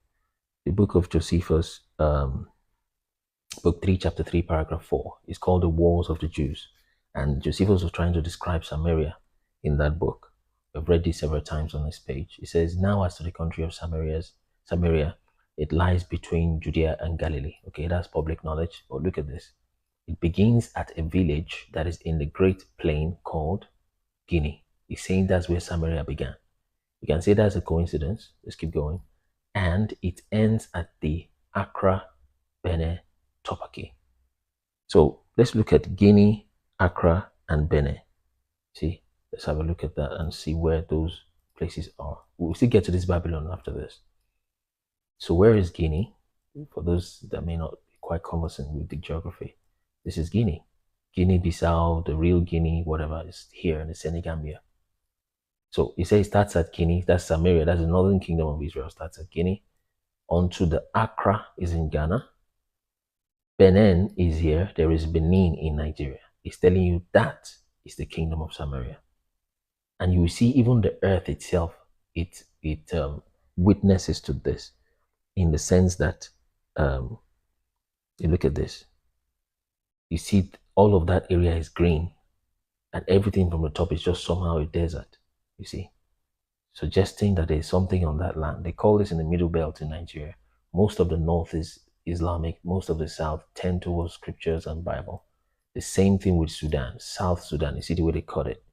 The book of Josephus, book 3, chapter 3, paragraph 4, is called The Wars of the Jews. And Josephus was trying to describe Samaria in that book. We've read this several times on this page. It says, now as to the country of Samaria, it lies between Judea and Galilee. Okay, that's public knowledge. But look at this. It begins at a village that is in the great plain called Guinea. He's saying that's where Samaria began. You can say that's a coincidence. Let's keep going. And it ends at the Accra, Benin, Topaki. So let's look at Guinea, Accra, and Benin. See, let's have a look at that and see where those places are. We'll still get to this Babylon after this. So where is Guinea? For those that may not be quite conversant with the geography, this is Guinea. Guinea-Bissau, the real Guinea, whatever, is here in the Senegambia. So he says it starts at Guinea, that's Samaria, that's the northern kingdom of Israel, starts at Guinea. Onto the Accra is in Ghana. Benin is here, there is Benin in Nigeria. He's telling you that is the kingdom of Samaria. And you will see even the earth itself, it witnesses to this, in the sense that you look at this, you see all of that area is green, and everything from the top is just somehow a desert, you see, suggesting that there's something on that land. They call this in the middle belt in Nigeria. Most of the north is Islamic, most of the south tend towards scriptures and Bible. The same thing with Sudan, South Sudan. You see the way they cut it.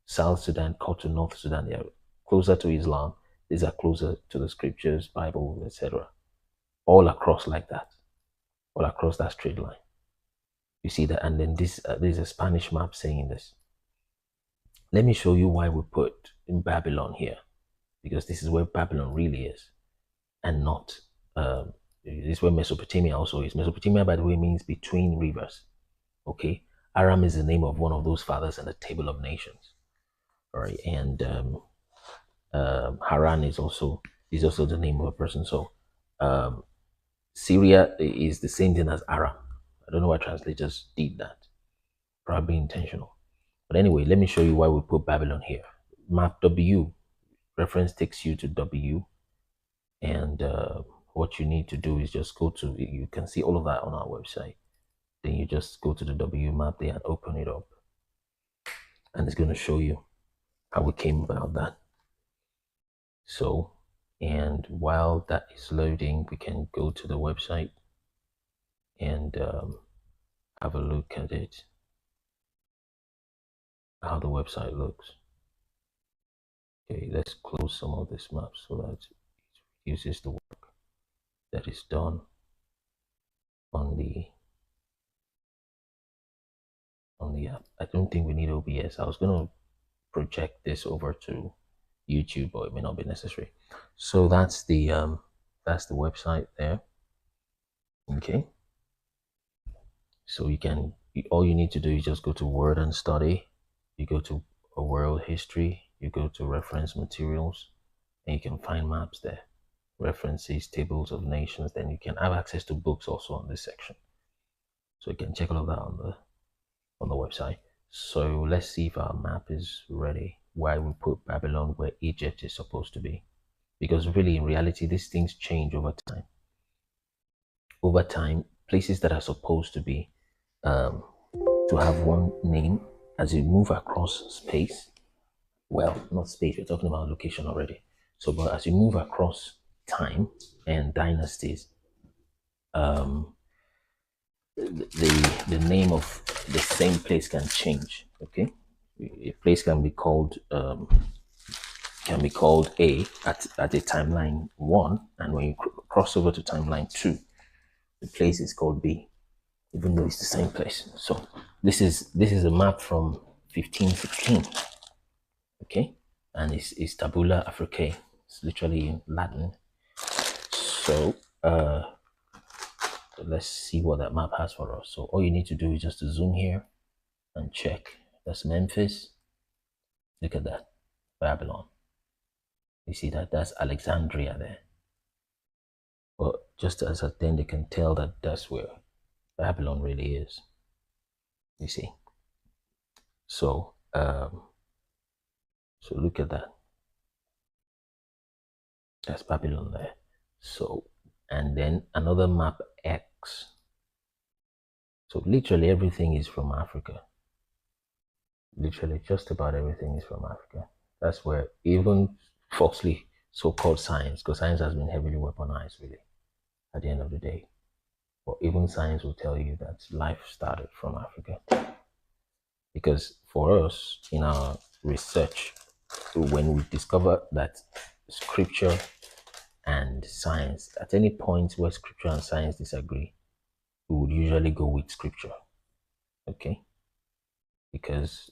South Sudan cut to North Sudan. They are closer to Islam. These are closer to the scriptures, Bible, etc. All across like that. All across that straight line. You see that? And then this there's a Spanish map saying this. Let me show you why we put in Babylon here. Because this is where Babylon really is. And not, this is where Mesopotamia also is. Mesopotamia, by the way, means between rivers. Okay? Aram is the name of one of those fathers in the table of nations. All right? And Haran is also the name of a person. So Syria is the same thing as Aram. I don't know why translators did that. Probably intentional. But anyway, let me show you why we put Babylon here. Map W. Reference takes you to W. And what you need to do is just go to, you can see all of that on our website. Then you just go to the W map there and open it up. And it's going to show you how we came about that. So, and while that is loading, we can go to the website and have a look at it, how the website looks. Okay, let's close some of this map so that it uses the work that is done on the app. I don't think we need OBS. I was going to project this over to YouTube, but it may not be necessary. So that's the website there. Okay. So you can, all you need to do is just go to Word and Study. You go to a world history. You go to reference materials, and you can find maps there. references, tables of nations, then you can have access to books also on this section. So you can check all of that on the website. So let's see if our map is ready. Why we put Babylon where Egypt is supposed to be. Because really, in reality, these things change over time. Over time, places that are supposed to be to have one name, as you move across space, well, not space, we're talking about location already. So, but as you move across time and dynasties, the name of the same place can change. Okay, a place can be called A at a timeline 1, and when you cross over to timeline 2, the place is called B, even though it's the same place. So this is a map from 1516. Okay, and it's Tabula Africae. It's literally in Latin. So let's see what that map has for us. So all you need to do is just to zoom here and check. That's Memphis. Look at that, Babylon. You see that? That's Alexandria there. But just as then they can tell that that's where Babylon really is. You see. So so look at that. That's Babylon there. So, and then another map X. So literally everything is from Africa. Literally just about everything is from Africa. That's where even falsely so-called science, because science has been heavily weaponized really at the end of the day. But even science will tell you that life started from Africa. Because for us, in our research, when we discover that scripture and science, at any point where scripture and science disagree, we would usually go with scripture. Okay? Because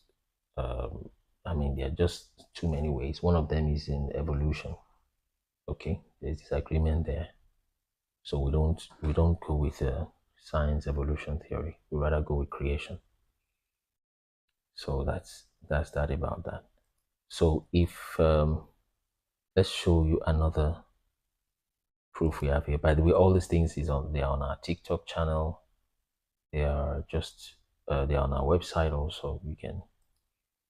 I mean, there are just too many ways. One of them is in evolution. Okay, there's disagreement there, so we don't go with science evolution theory. We rather go with creation. So that's that about that. So if let's show you another proof we have here. By the way, all these things they are on our TikTok channel. They are just they are on our website also. You can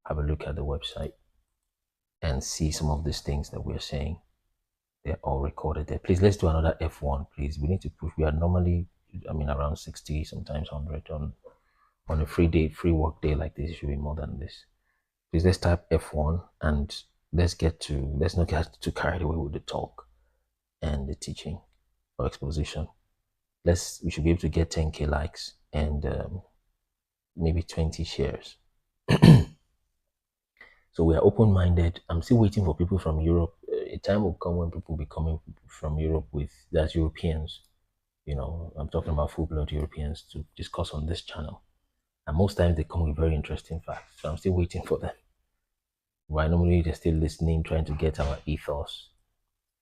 have a look at the website and see some of these things that we're saying. They're all recorded there. Please, let's do another F1, please. We need to push. We are normally, I mean, around 60, sometimes 100 on a free work day like this. It should be more than this. Please, let's type F1 and let's not get too carried away with the talk and the teaching or exposition. We should be able to get 10K likes and maybe 20 shares. So we are open-minded. I'm still waiting for people from Europe. A time will come when people will be coming from Europe that's Europeans. You know, I'm talking about full-blood Europeans to discuss on this channel. And most times they come with very interesting facts. So I'm still waiting for them. Right? Normally they're still listening, trying to get our ethos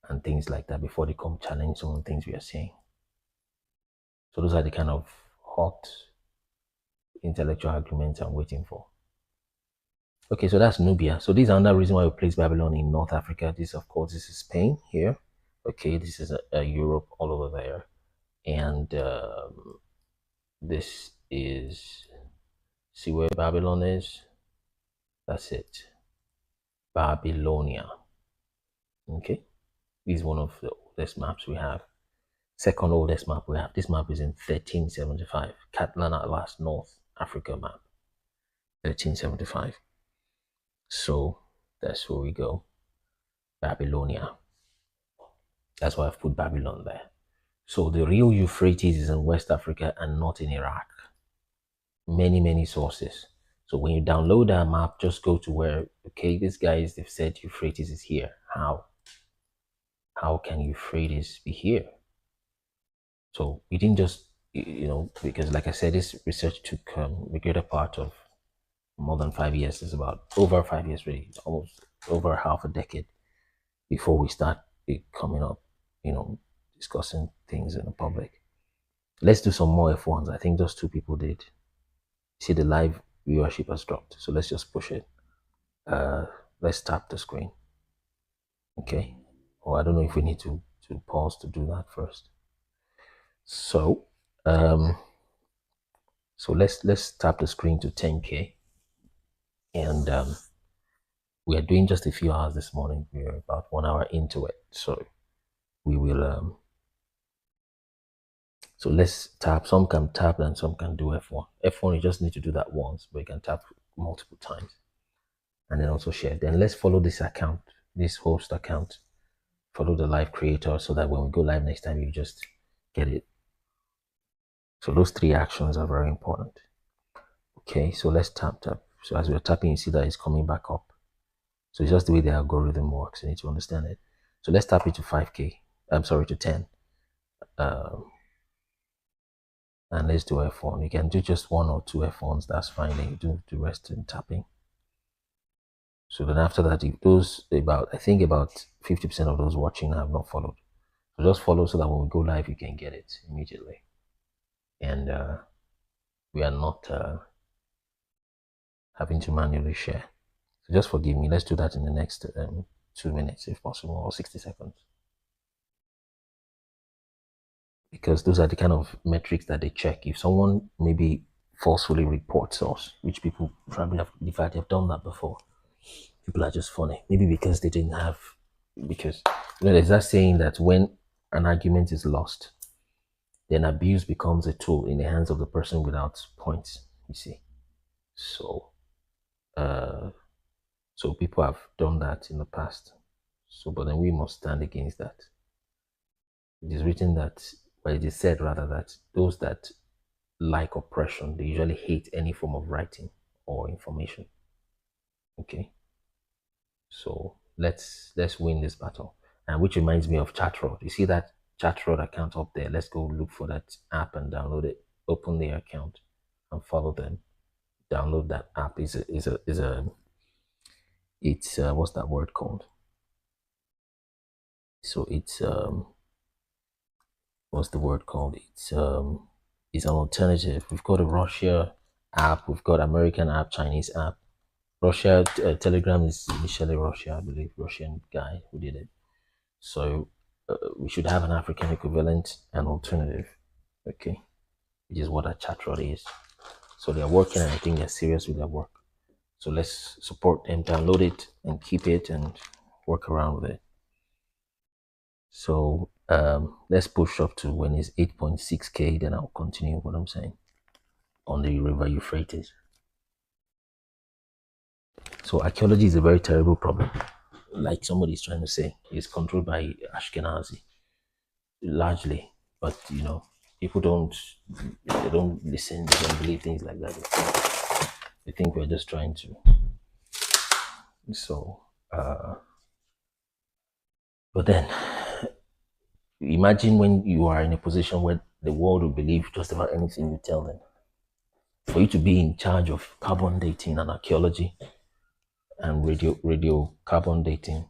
and things like that before they come challenge some of the things we are saying. So those are the kind of hot intellectual arguments I'm waiting for. Okay, so that's Nubia. So this is another reason why we place Babylon in North Africa. This, of course, this is Spain here. Okay, this is Europe all over there. And this is, see where Babylon is? That's it. Babylonia. Okay, this is one of the oldest maps we have. Second oldest map we have. This map is in 1375. Catalan Atlas North Africa map. 1375. So that's where we go. Babylonia. That's why I've put Babylon there. So the real Euphrates is in West Africa and not in Iraq. Many sources. So when you download that map, just go to where, okay, these guys, they've said Euphrates is here. How? How can Euphrates be here? So we didn't just, you know, because like I said, this research took a greater part of more than 5 years. It's about over 5 years, really, almost over half a decade before we start coming up, you know, discussing things in the public. Let's do some more F1s. I think those 2 people did. See, the live viewership has dropped, so let's just push it. Let's tap the screen. Okay. Or I don't know if we need to to pause to do that first. So, um, so let's tap the screen to 10K, and we are doing just a few hours this morning. We're about 1 hour into it, so we will. So let's tap. Some can tap and some can do F1. F1, you just need to do that once, but you can tap multiple times, and then also share. Then let's follow this account, this host account. Follow the live creator so that when we go live next time, you just get it. So those 3 actions are very important. Okay, so let's tap. So as we're tapping, you see that it's coming back up. So it's just the way the algorithm works. You need to understand it. So let's tap it to 5K. I'm sorry, to 10. And let's do F1. You can do just 1 or 2 F1s. That's fine. Then you do the rest in tapping. So then after that, if those I think about 50% of those watching have not followed. So just follow so that when we go live, you can get it immediately. And we are not having to manually share. So just forgive me. Let's do that in the next 2 minutes if possible, or 60 seconds. Because those are the kind of metrics that they check. If someone maybe forcefully reports us, which people probably have, in fact, they've done that before. People are just funny. Maybe because they didn't have, because there's that saying that when an argument is lost, then abuse becomes a tool in the hands of the person without points, you see. So, so people have done that in the past. So, but then we must stand against that. It is written that, well, it is said rather that those that like oppression, they usually hate any form of writing or information. Okay. So let's win this battle. And which reminds me of Chatroad. You see that Chatroad account up there? Let's go look for that app and download it. Open the account and follow them. Download that app. It's what's that word called? So it's what's the word called? It's an alternative. We've got a Russia app, we've got American app, Chinese app. Russia, Telegram is initially Russia, I believe, Russian guy who did it. So we should have an African equivalent and alternative, okay, which is what a Chatroad is. So they're working, and I think they're serious with their work. So let's support them, download it and keep it and work around with it. So let's push up to when it's 8.6K, then I'll continue what I'm saying on the river Euphrates. So archaeology is a very terrible problem. Like somebody's trying to say, it's controlled by Ashkenazi largely, but you know, people don't listen, they don't believe things like that. They think we're just trying to. So but then imagine when you are in a position where the world will believe just about anything you tell them. For you to be in charge of carbon dating and archaeology and radiocarbon dating,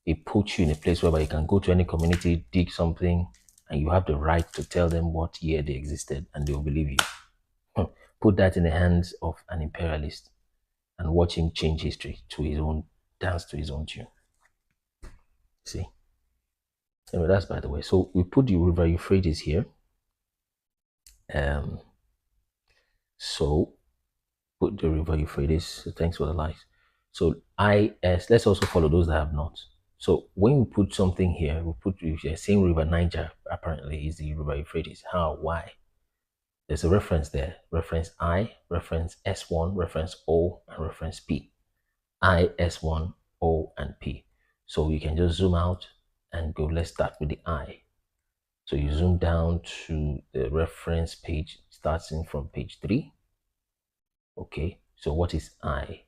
it puts you in a place whereby you can go to any community, dig something, and you have the right to tell them what year they existed, and they will believe you. Put that in the hands of an imperialist and watch him change history to his own, dance to his own tune. See? Anyway, that's by the way. So we put the river Euphrates here. So put the river Euphrates. So thanks for the likes. So let's also follow those that have not. So when we put something here, we put the same river Niger apparently is the river Euphrates. How? Why? There's a reference there. Reference I, reference S1, reference O, and reference P. I, S1, O, and P. So you can just zoom out and go. Let's start with the I. So you zoom down to the reference page, starting from page 3. Okay, so what is I?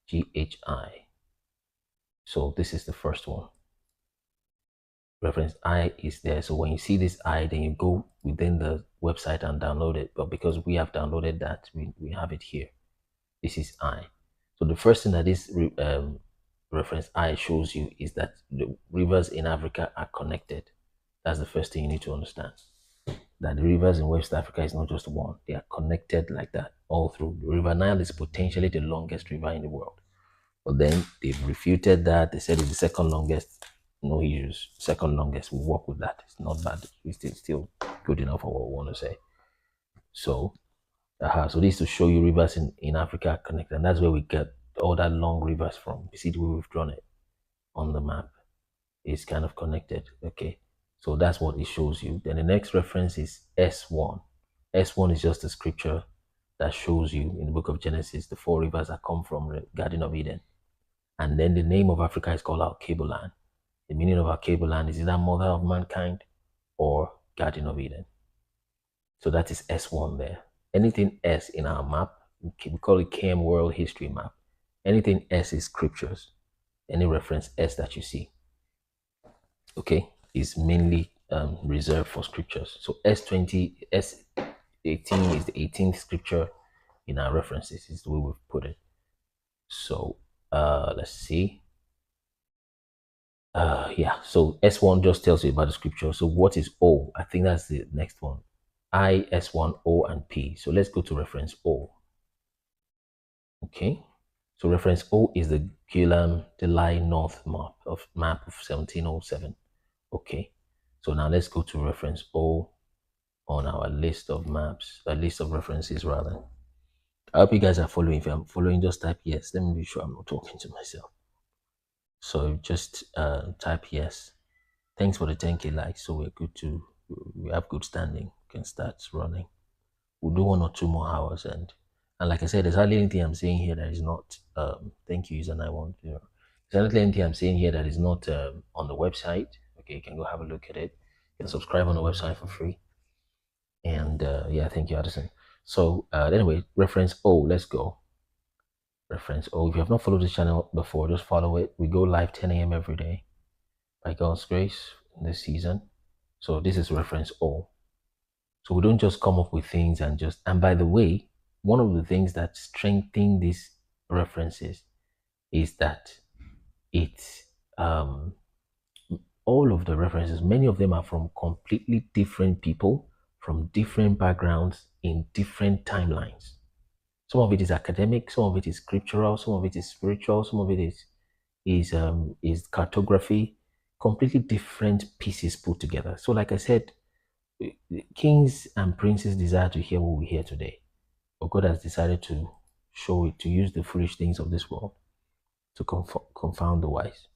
GHI. So this is the first one. Reference I is there. So when you see this I, then you go within the website and download it. But because we have downloaded that, we have it here. This is I. So the first thing that this reference I shows you is that the rivers in Africa are connected. That's the first thing you need to understand. That the rivers in West Africa is not just one. They are connected like that all through. The River Nile is potentially the longest river in the world. But then they've refuted that. They said it's the second longest, No issues. Second longest, we'll work with that. It's not bad. It's still good enough for what we want to say. So, so this to show you rivers in Africa connected. And that's where we get all that long rivers from. You see the way we've drawn it on the map. It's kind of connected. Okay. So that's what it shows you. Then the next reference is S1. S1 is just a scripture that shows you in the book of Genesis the 4 rivers that come from the Garden of Eden. And then the name of Africa is called our Kaabo land. The meaning of our Kaabo land is either mother of mankind or Garden of Eden. So that is S1 there. Anything S in our map, we call it KM World History Map. Anything S is scriptures. Any reference S that you see, okay, is mainly reserved for scriptures. So S20, S18 is the 18th scripture in our references, is the way we've put it. So let's see. Yeah, so S1 just tells you about the scripture. So what is O? I think that's the next one. I, S1, O, and P. So let's go to reference O. Okay, so reference O is the Gulam Delhi North map of 1707. Okay, so now let's go to reference O on our list of maps, a list of references rather. I hope you guys are following. If I'm following, just type yes. Let me be sure I'm not talking to myself. So just type yes. Thanks for the 10K likes. So we're good to, we have good standing. We can start running. We'll do 1 or 2 more hours. And like I said, there's hardly anything I'm saying here that is not, thank you, and I want, there's hardly anything I'm saying here that is not on the website. Okay, you can go have a look at it. You can subscribe on the website for free. And yeah, thank you, Addison. So anyway, reference O, let's go. Reference O. If you have not followed this channel before, just follow it. We go live 10 a.m. every day by God's grace in this season. So this is reference O. So we don't just come up with things and just, and by the way, one of the things that strengthen these references is that it's all of the references, many of them are from completely different people, from different backgrounds in different timelines. Some of it is academic, some of it is scriptural, some of it is spiritual, some of it is cartography, completely different pieces put together. So like I said, kings and princes desire to hear what we hear today, but God has decided to show it, to use the foolish things of this world to confound the wise,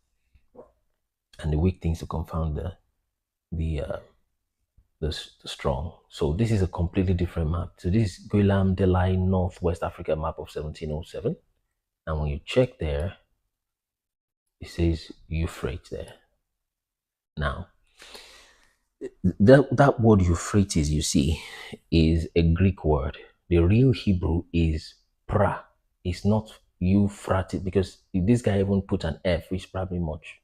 and the weak things to confound the strong. So this is a completely different map. So this is Gulam Delhi Northwest Africa map of 1707, and when you check there, it says Euphrates there. Now, that word Euphrates, you see, is a Greek word. The real Hebrew is pra. It's not Euphrates, because this guy even put an F, which probably much,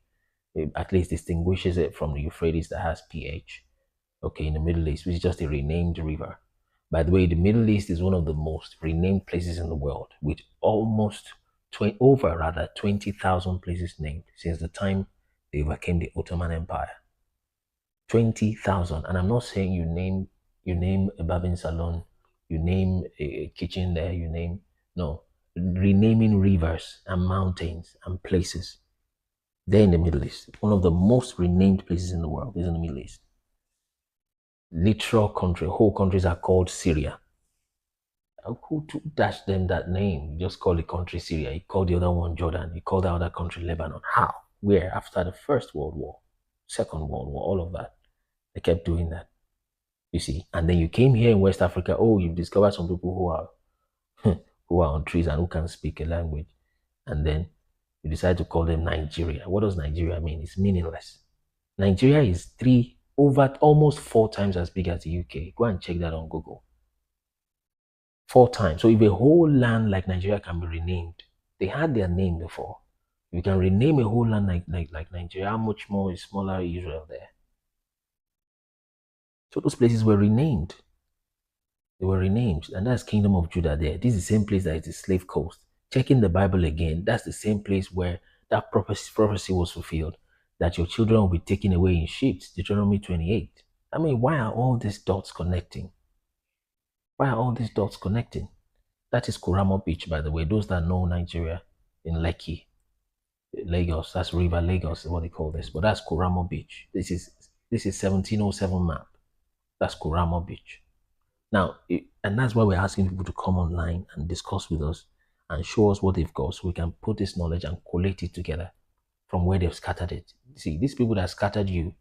at least distinguishes it from the Euphrates that has PH. Okay, in the Middle East, which is just a renamed river. By the way, the Middle East is one of the most renamed places in the world, with almost over 20,000 places named since the time they overcame the Ottoman Empire. 20,000, and I'm not saying you name a barbing salon, you name a kitchen there, you name, no, renaming rivers and mountains and places. They're in the Middle East. One of the most renamed places in the world is in the Middle East. Literal country, whole countries are called Syria. Who dashed them that name? You just call the country Syria. You call the other one Jordan. You call the other country Lebanon. How? Where? After the First World War, Second World War, all of that. They kept doing that. You see, and then you came here in West Africa. Oh, you've discovered some people who are on trees and who can speak a language, and then you decide to call them Nigeria. What does Nigeria mean? It's meaningless. Nigeria is almost 4 times as big as the UK. Go and check that on Google. 4 times. So if a whole land like Nigeria can be renamed, they had their name before. You can rename a whole land like Nigeria. How much more is smaller Israel there? So those places were renamed. They were renamed, and that's Kingdom of Judah there. This is the same place that is the slave coast. Checking the Bible again, that's the same place where that prophecy was fulfilled, that your children will be taken away in ships, Deuteronomy 28. I mean, why are all these dots connecting? Why are all these dots connecting? That is Kuramo Beach, by the way. Those that know Nigeria, in Lekki. Lagos. That's River Lagos is what they call this. But that's Kuramo Beach. This is 1707 map. That's Kuramo Beach. Now, and that's why we're asking people to come online and discuss with us and show us what they've got so we can put this knowledge and collate it together from where they've scattered it. See, these people that scattered you,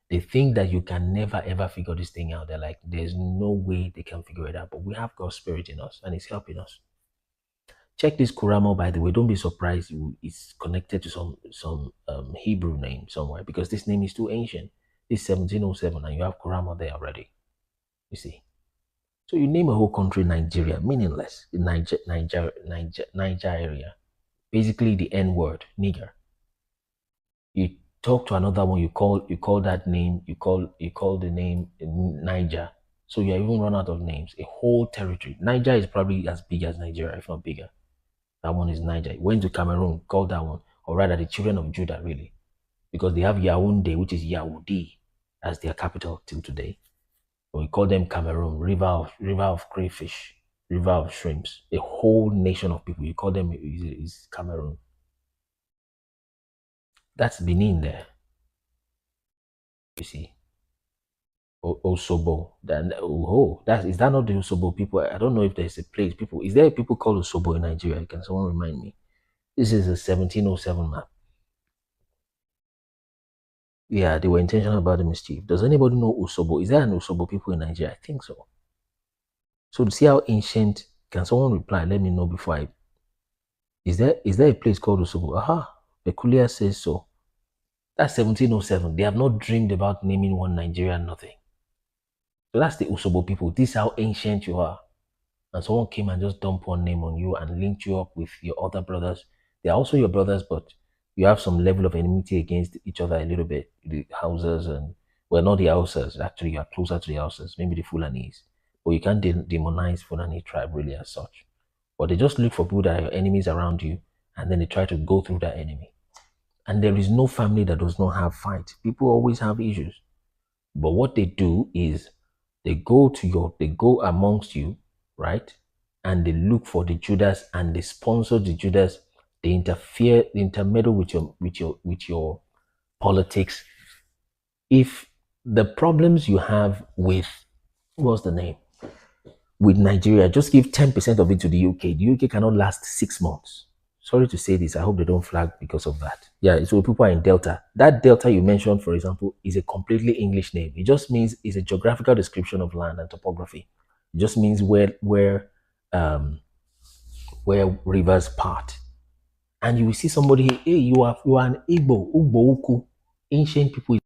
they think that you can never ever figure this thing out. They're like, there's no way they can figure it out. But we have God's spirit in us and it's helping us. Check this Kuramo, by the way. Don't be surprised it's connected to some Hebrew name somewhere because this name is too ancient. It's 1707 and you have Kuramo there already. You see. So you name a whole country Nigeria, meaningless. Nigeria. Basically the N word, nigger. You talk to another one, you call that name, you call the name Niger. So you even run out of names. A whole territory. Niger is probably as big as Nigeria, if not bigger. That one is Niger. Went to Cameroon, called that one, or rather the children of Judah, really. Because they have Yaoundé, which is Yaoudi, as their capital till today. But we call them Cameroon, river of crayfish, river of shrimps. A whole nation of people. You call them is Cameroon. That's Benin there. You see. Osobo. Is that not the Osobo people? I don't know if there's a place. Is there people called Osobo in Nigeria? Can someone remind me? This is a 1707 map. Yeah, they were intentional about the mischief. Does anybody know Osobo? Is there an Osobo people in Nigeria? I think so. So to see how ancient, can someone reply? Let me know before I. Is there a place called Osobo? Aha, Peculiar says so. That's 1707. They have not dreamed about naming one Nigeria, nothing. So that's the Osobo people. This is how ancient you are. And someone came and just dumped one name on you and linked you up with your other brothers. They are also your brothers, but you have some level of enmity against each other a little bit. The Hausas and, well, not the Hausas. Actually, you are closer to the Hausas, maybe the Fulanese. But you can't demonize Fulani tribe really as such. But they just look for people that are your enemies around you, and then they try to go through that enemy. And there is no family that does not have fights. People always have issues. But what they do is they go amongst you, right? And they look for the Judas and they sponsor the Judas. They intermeddle with your politics. If the problems you have with, what's the name? With Nigeria, just give 10% of it to the UK. The UK cannot last 6 months. Sorry to say this. I hope they don't flag because of that. Yeah, so people are in Delta. That Delta you mentioned, for example, is a completely English name. It just means it's a geographical description of land and topography. It just means where rivers part. And you will see somebody, hey, you are an Igbo, Ugbo Uku, ancient people.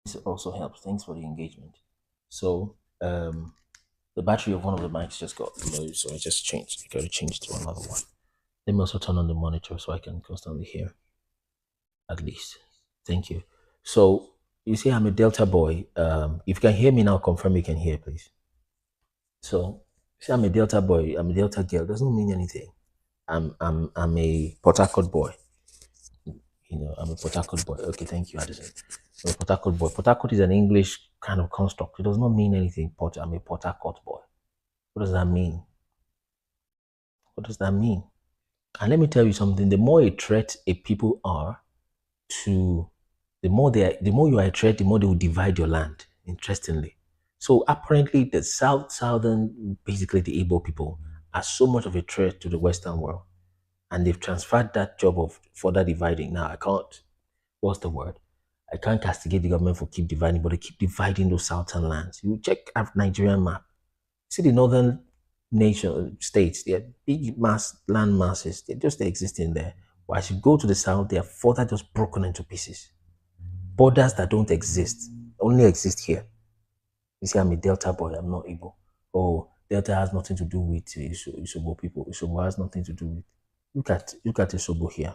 This also helps. Thanks for the engagement. So the battery of one of the mics just got low, so I just changed. I got to change to another one. Let me also turn on the monitor so I can constantly hear. At least. Thank you. So you see I'm a Delta boy. If you can hear me now, confirm you can hear, please. So see I'm a Delta boy, I'm a Delta girl. Doesn't mean anything. I'm a Port Harcourt boy. You know, I'm a Port Harcourt boy. Okay, thank you, Addison. I'm a Port Harcourt boy. Port Harcourt is an English kind of construct. It does not mean anything. I'm a Port Harcourt boy. What does that mean? What does that mean? And let me tell you something. The more a threat a people are to, the more you are a threat, the more they will divide your land. Interestingly, so apparently the southern, basically the Igbo people, are so much of a threat to the Western world, and they've transferred that job of further dividing. Now I can't. What's the word? I can't castigate the government for keep dividing, but they keep dividing those southern lands. You check our Nigerian map. See the northern states, they are big land masses. They're just existing there. But as you go to the south, they are further just broken into pieces. Borders that don't exist, only exist here. You see, I'm a Delta boy, I'm not Igbo. Oh, Delta has nothing to do with Isobo people. Isobo has nothing to do with. Look at Isobo here.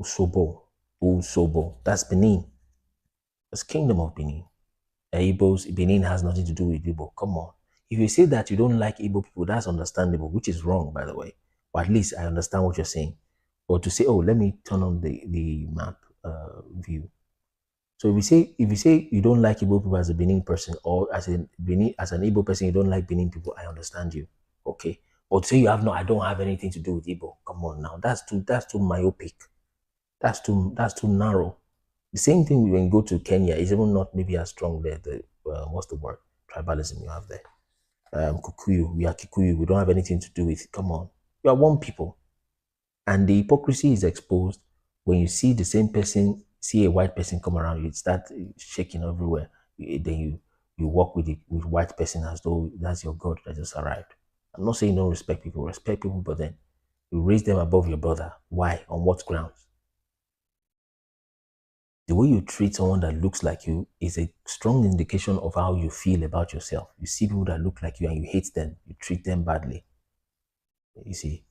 Usobo. That's Benin. That's Kingdom of Benin. Igbos, Benin has nothing to do with Igbo. Come on. If you say that you don't like Igbo people, that's understandable, which is wrong, by the way. But at least I understand what you're saying. But to say, oh, let me turn on the map view. So if you say you don't like Igbo people as a Benin person, or as an Igbo person you don't like Benin people, I understand you. Okay. But say I don't have anything to do with Igbo. Come on now. That's too myopic. That's too narrow. The same thing when you go to Kenya is even not maybe as strong there. What's the word? Tribalism you have there. Kikuyu, we are Kikuyu. We don't have anything to do with it. Come on. You are one people. And the hypocrisy is exposed when you see the same person, see a white person come around, you start shaking everywhere. Then you walk with white person as though that's your God that just arrived. I'm not saying don't respect people, but then you raise them above your brother. Why? On what grounds? The way you treat someone that looks like you is a strong indication of how you feel about yourself. You see people that look like you and you hate them, you treat them badly. You see,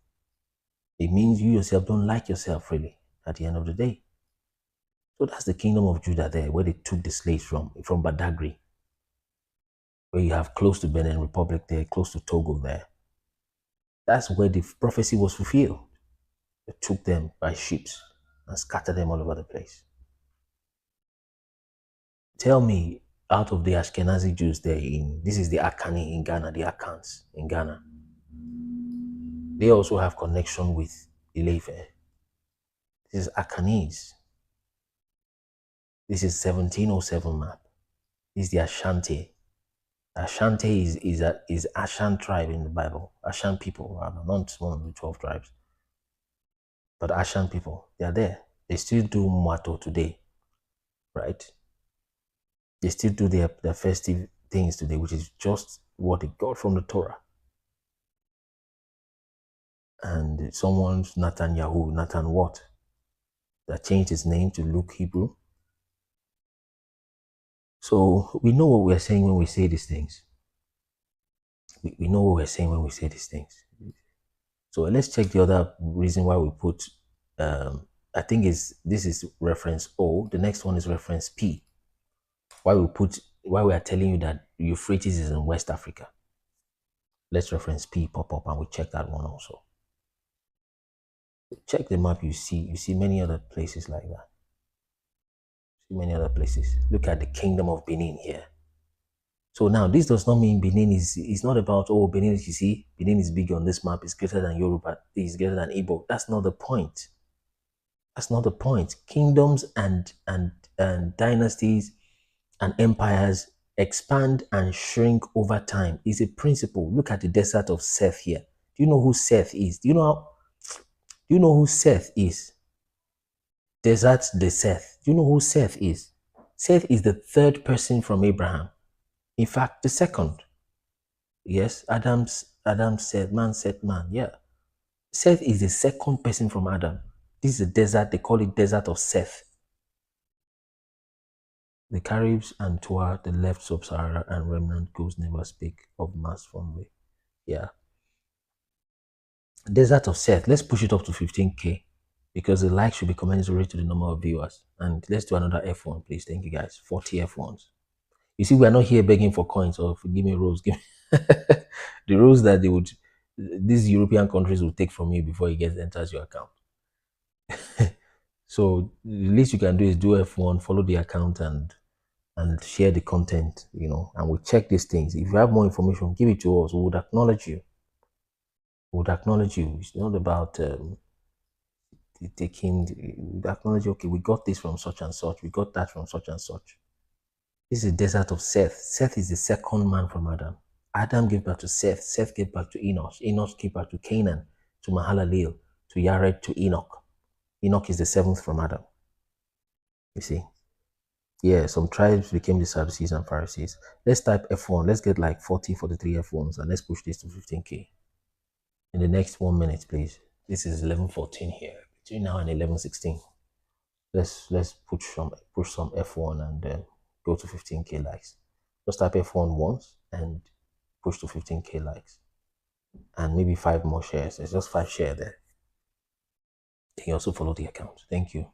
it means you yourself don't like yourself really at the end of the day. So that's the kingdom of Judah there, where they took the slaves from Badagry, where you have close to Benin Republic there, close to Togo there. That's where the prophecy was fulfilled. They took them by ships and scattered them all over the place. Tell me, out of the Ashkenazi Jews there, this is the Akani in Ghana, the Akans in Ghana. They also have connection with Ilefe. This is Akanis. This is 1707 map. This is the Ashanti. Ashanti is Ashan tribe in the Bible. Ashan people, rather, not one of the 12 tribes. But Ashan people, they are there. They still do Mwato today, right? They still do their festive things today, which is just what they got from the Torah. And someone's Nathan what? That changed his name to Luke Hebrew. So we know what we're saying when we say these things. We know what we're saying when we say these things. So let's check the other reason why we put, I think this is reference O. The next one is reference P. Why we are telling you that Euphrates is in West Africa. Let's reference P pop up and we check that one also. Check the map, you see many other places like that. See many other places. Look at the kingdom of Benin here. So now this does not mean Benin is not about, oh, Benin, you see, Benin is big on this map, it's greater than Yoruba, it's greater than Igbo. That's not the point. That's not the point. Kingdoms and dynasties and empires expand and shrink over time. It's a principle. Look at the desert of Seth here. Do you know who Seth is? Do you know who Seth is? Desert de Seth. Do you know who Seth is? Seth is the third person from Abraham. In fact, the second. Yes, Adam said, man said, man. Yeah. Seth is the second person from Adam. This is a desert. They call it desert of Seth. The Caribs and Toa, the left SubSaharan and remnant ghosts never speak of mass fondly. Yeah. Desert of Seth. Let's push it up to 15K because the like should be commensurate to the number of viewers. And let's do another F1, please. Thank you, guys. 40 F1s. You see, we are not here begging for coins or give me rose. Give me the rose that these European countries will take from you before it enters your account. So the least you can do is do F1, follow the account and share the content, and we check these things. If you have more information, give it to us. We would acknowledge you. We would acknowledge you. It's not about taking, we would acknowledge, okay, we got this from such and such. We got that from such and such. This is the desert of Seth. Seth is the second man from Adam. Adam gave birth to Seth. Seth gave birth to Enosh. Enosh gave birth to Canaan, to Mahalalel, to Yared, to Enoch. Enoch is the seventh from Adam. You see? Yeah, some tribes became the Sadducees and Pharisees. Let's type F1. Let's get like 40, 43 F1s and let's push this to 15K. In the next 1 minute, please. This is 11:14 here. Between now and 11:16. Let's push some F1 and go to 15K likes. Just type F1 once and push to 15k likes. And maybe 5 more shares. There's just 5 shares there. Then you also follow the account. Thank you.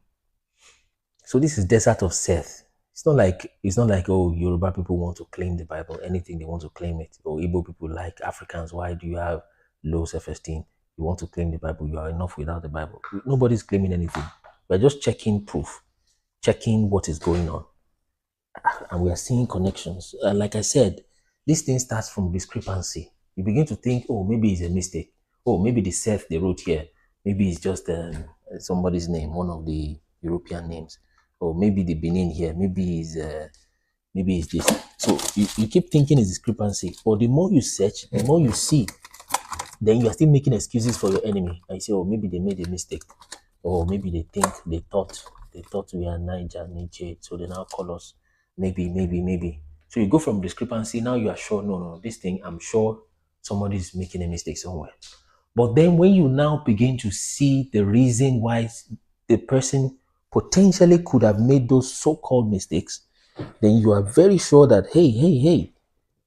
So this is Desert of Seth. It's not like oh, Yoruba people want to claim the Bible, anything they want to claim it. Or Igbo people like Africans, why do you have low self-esteem? You want to claim the Bible, you are enough without the Bible. Nobody's claiming anything. We're just checking proof, checking what is going on. And we are seeing connections. And like I said, this thing starts from discrepancy. You begin to think, oh, maybe it's a mistake. Oh, maybe the Seth they wrote here, maybe it's just somebody's name, one of the European names. Or maybe the Benin here, maybe it's this. So you keep thinking it's discrepancy. But the more you search, the more you see, then you are still making excuses for your enemy. And you say, oh, maybe they made a mistake. Or maybe they thought we are Niger, so they now call us. Maybe. So you go from discrepancy, now you are sure, no, this thing, I'm sure somebody is making a mistake somewhere. But then when you now begin to see the reason why the person potentially could have made those so-called mistakes, then you are very sure that, hey,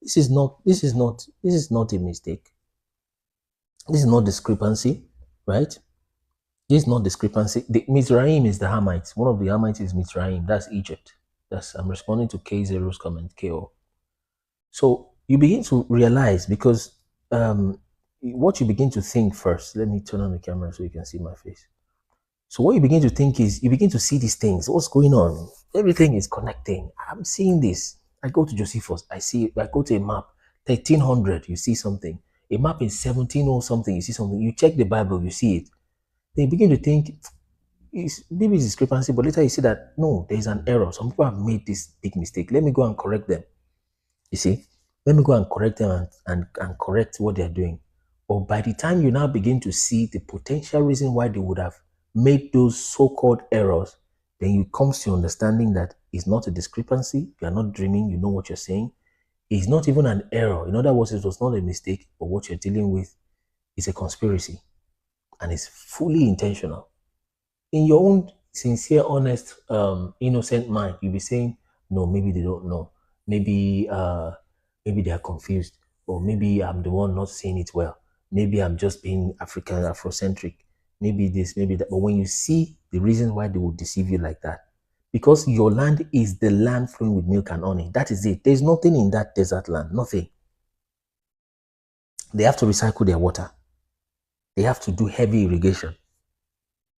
this is not a mistake. This is not discrepancy, right? This is not discrepancy. The Mizraim is the Hamites. One of the Hamites is Mizraim. That's Egypt. I'm responding to K0's comment, KO. So you begin to realize, because what you begin to think first, let me turn on the camera so you can see my face. So what you begin to think is, you begin to see these things. What's going on? Everything is connecting. I'm seeing this. I go to Josephus, I go to a map, 1300, you see something. A map in 1700 something, you see something. You check the Bible, you see it. Then you begin to think, maybe it's discrepancy, but later you see that, no, there's an error. Some people have made this big mistake. Let me go and correct them. You see? Let me go and correct them and correct what they're doing. Or by the time you now begin to see the potential reason why they would have made those so-called errors, then you come to understanding that it's not a discrepancy. You are not dreaming. You know what you're saying. It's not even an error. In other words, it was not a mistake, but what you're dealing with is a conspiracy. And it's fully intentional. In your own sincere, honest, innocent mind, you'll be saying, no, maybe they don't know. Maybe they are confused. Or maybe I'm the one not seeing it well. Maybe I'm just being African, Afrocentric. Maybe this, maybe that. But when you see the reason why they would deceive you like that, because your land is the land flowing with milk and honey. That is it. There's nothing in that desert land. Nothing. They have to recycle their water. They have to do heavy irrigation.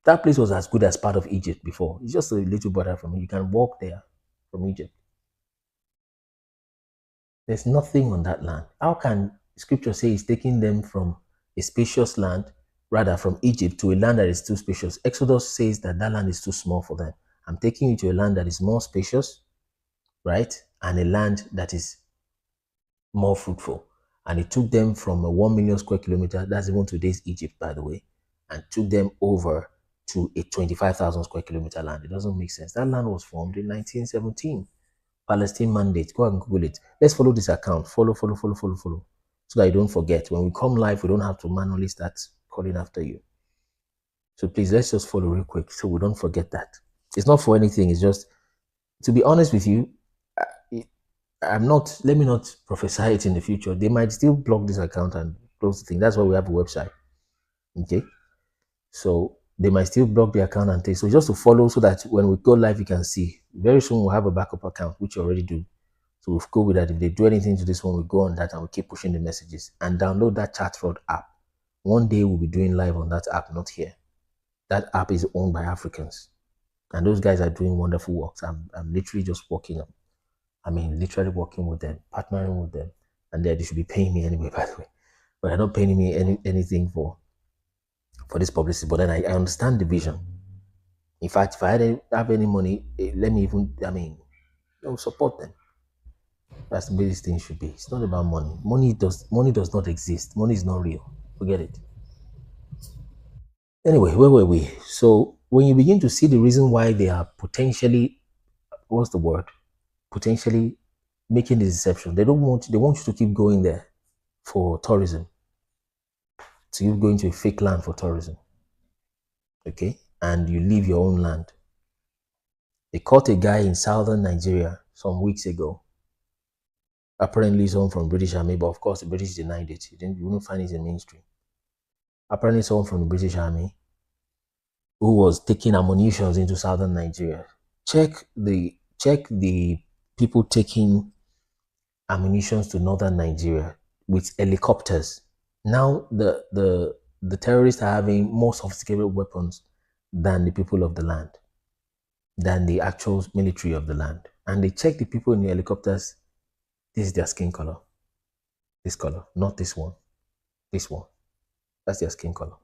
That place was as good as part of Egypt before. It's just a little border from it. You can walk there from Egypt. There's nothing on that land. How can scripture say it's taking them from a spacious land, rather from Egypt, to a land that is too spacious? Exodus says that land is too small for them. I'm taking you to a land that is more spacious, right? And a land that is more fruitful. And it took them from a 1 million square kilometer, that's even today's Egypt, by the way, and took them over to a 25,000 square kilometer land. It doesn't make sense. That land was formed in 1917. Palestine Mandate. Go and Google it. Let's follow this account. Follow. So that you don't forget. When we come live, we don't have to manually start calling after you. So please, let's just follow real quick so we don't forget that. It's not for anything. It's just, to be honest with you, let me not prophesy it in the future. They might still block this account and close the thing. That's why we have a website. Okay? So they might still block the account and take. So just to follow so that when we go live, you can see. Very soon we'll have a backup account, which you already do. So we'll go with that. If they do anything to this one, we go on that and we keep pushing the messages. And download that chat fraud app. One day we'll be doing live on that app, not here. That app is owned by Africans. And those guys are doing wonderful works. I'm literally just working literally working with them, partnering with them. And they should be paying me anyway, by the way. But they're not paying me anything for this publicity. But then I understand the vision. In fact, if I have any money, let me even, support them. That's the way this thing should be. It's not about money. Money does not exist. Money is not real. Forget it. Anyway, where were we? So when you begin to see the reason why they are potentially, potentially making the deception. They want you to keep going there for tourism. So you're going to a fake land for tourism. Okay? And you leave your own land. They caught a guy in southern Nigeria some weeks ago. Apparently someone from British Army, but of course the British denied it. You wouldn't find it in mainstream. Apparently someone from the British Army who was taking ammunitions into southern Nigeria. Check the people taking ammunitions to northern Nigeria with helicopters. Now the terrorists are having more sophisticated weapons than the people of the land, than the actual military of the land. And they check the people in the helicopters. This is their skin color. This color, not this one. This one. That's their skin color.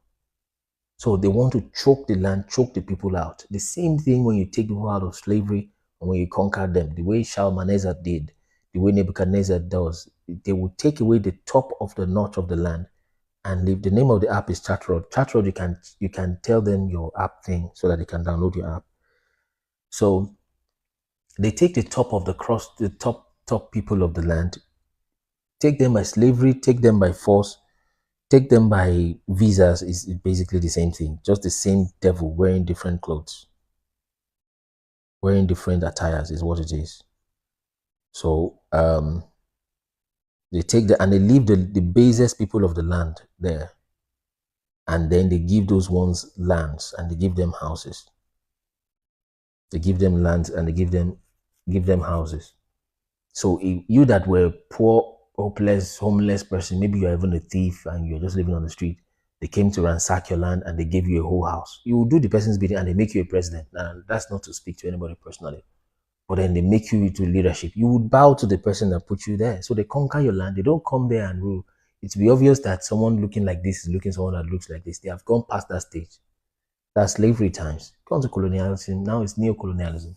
So they want to choke the land, choke the people out. The same thing when you take people out of slavery and when you conquer them, the way Shalmaneser did, the way Nebuchadnezzar does, they will take away the top of the notch of the land and leave. The name of the app is Chatroad. Chatroad, you can tell them your app thing so that they can download your app. So they take the top of the top people of the land, take them by slavery, take them by force, take them by visas is basically the same thing. Just the same devil wearing different clothes, wearing different attires is what it is. So they take and they leave the basest people of the land there, and then they give those ones lands and they give them houses. They give them lands and they give them houses. So if you that were poor, hopeless, homeless person, maybe you're even a thief and you're just living on the street, they came to ransack your land and they gave you a whole house. You will do the person's bidding and they make you a president. And that's not to speak to anybody personally. But then they make you into leadership. You would bow to the person that put you there. So they conquer your land. They don't come there and rule. It's be obvious that someone looking like this is looking at someone that looks like this. They have gone past that stage. That's slavery times. Gone to colonialism. Now it's neo-colonialism.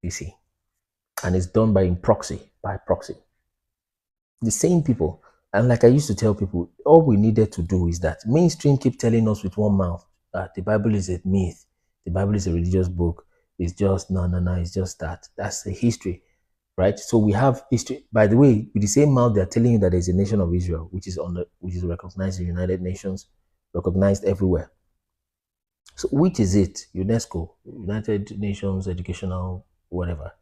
You see. And it's done by proxy. The same people. And like I used to tell people, all we needed to do is that mainstream keep telling us with one mouth that the Bible is a myth. The Bible is a religious book. It's just, no, it's just that. That's the history, right? So we have history. By the way, with the same mouth, they're telling you that there's a nation of Israel, which is recognized in the United Nations, recognized everywhere. So which is it? UNESCO, United Nations, educational, whatever.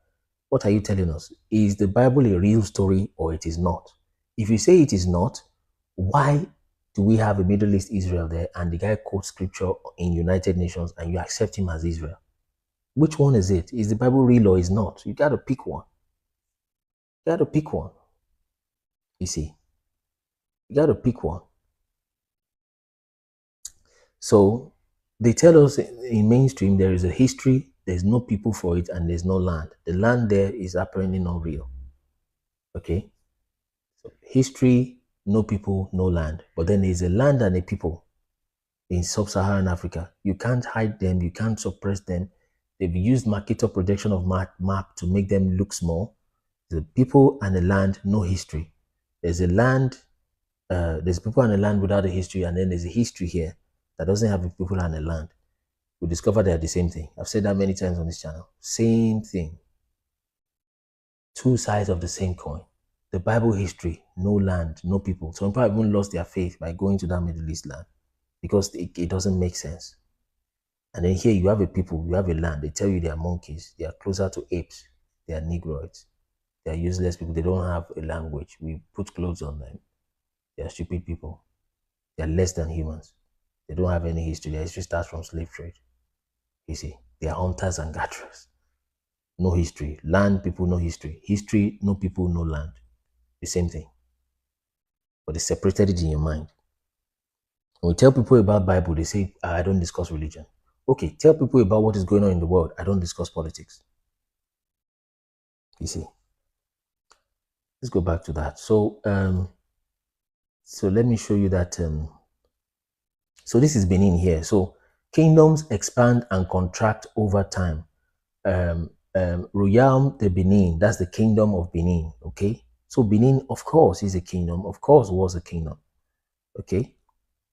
What are you telling us? Is the Bible a real story or it is not? If you say it is not, why do we have a Middle East Israel there and the guy quotes scripture in United Nations and you accept him as Israel? Which one is it? Is the Bible real or is not? You got to pick one. You got to pick one. You see, you got to pick one. So they tell us in mainstream there is a history, there's no people for it, and there's no land. The land there is apparently not real. Okay? So history, no people, no land. But then there's a land and a people in sub-Saharan Africa. You can't hide them, you can't suppress them. They've used Mercator projection of map to make them look small. The people and the land, no history. There's a land, there's people and a land without a history, and then there's a history here that doesn't have a people and a land. We discover they are the same thing. I've said that many times on this channel. Same thing. Two sides of the same coin. The Bible history, no land, no people. Some people even lost their faith by going to that Middle East land because it doesn't make sense. And then here you have a people, you have a land. They tell you they are monkeys. They are closer to apes. They are negroids. They are useless people. They don't have a language. We put clothes on them. They are stupid people. They are less than humans. They don't have any history. Their history starts from slave trade. You see, they are hunters and gatherers. No history. Land, people, no history. History, no people, no land. The same thing. But they separated it in your mind. When we tell people about Bible, they say, I don't discuss religion. Okay, tell people about what is going on in the world. I don't discuss politics. You see. Let's go back to that. So, so let me show you that. So this is Benin here. So kingdoms expand and contract over time. Royaume de Benin, that's the kingdom of Benin. Okay. So Benin, of course, is a kingdom. Of course, was a kingdom. Okay.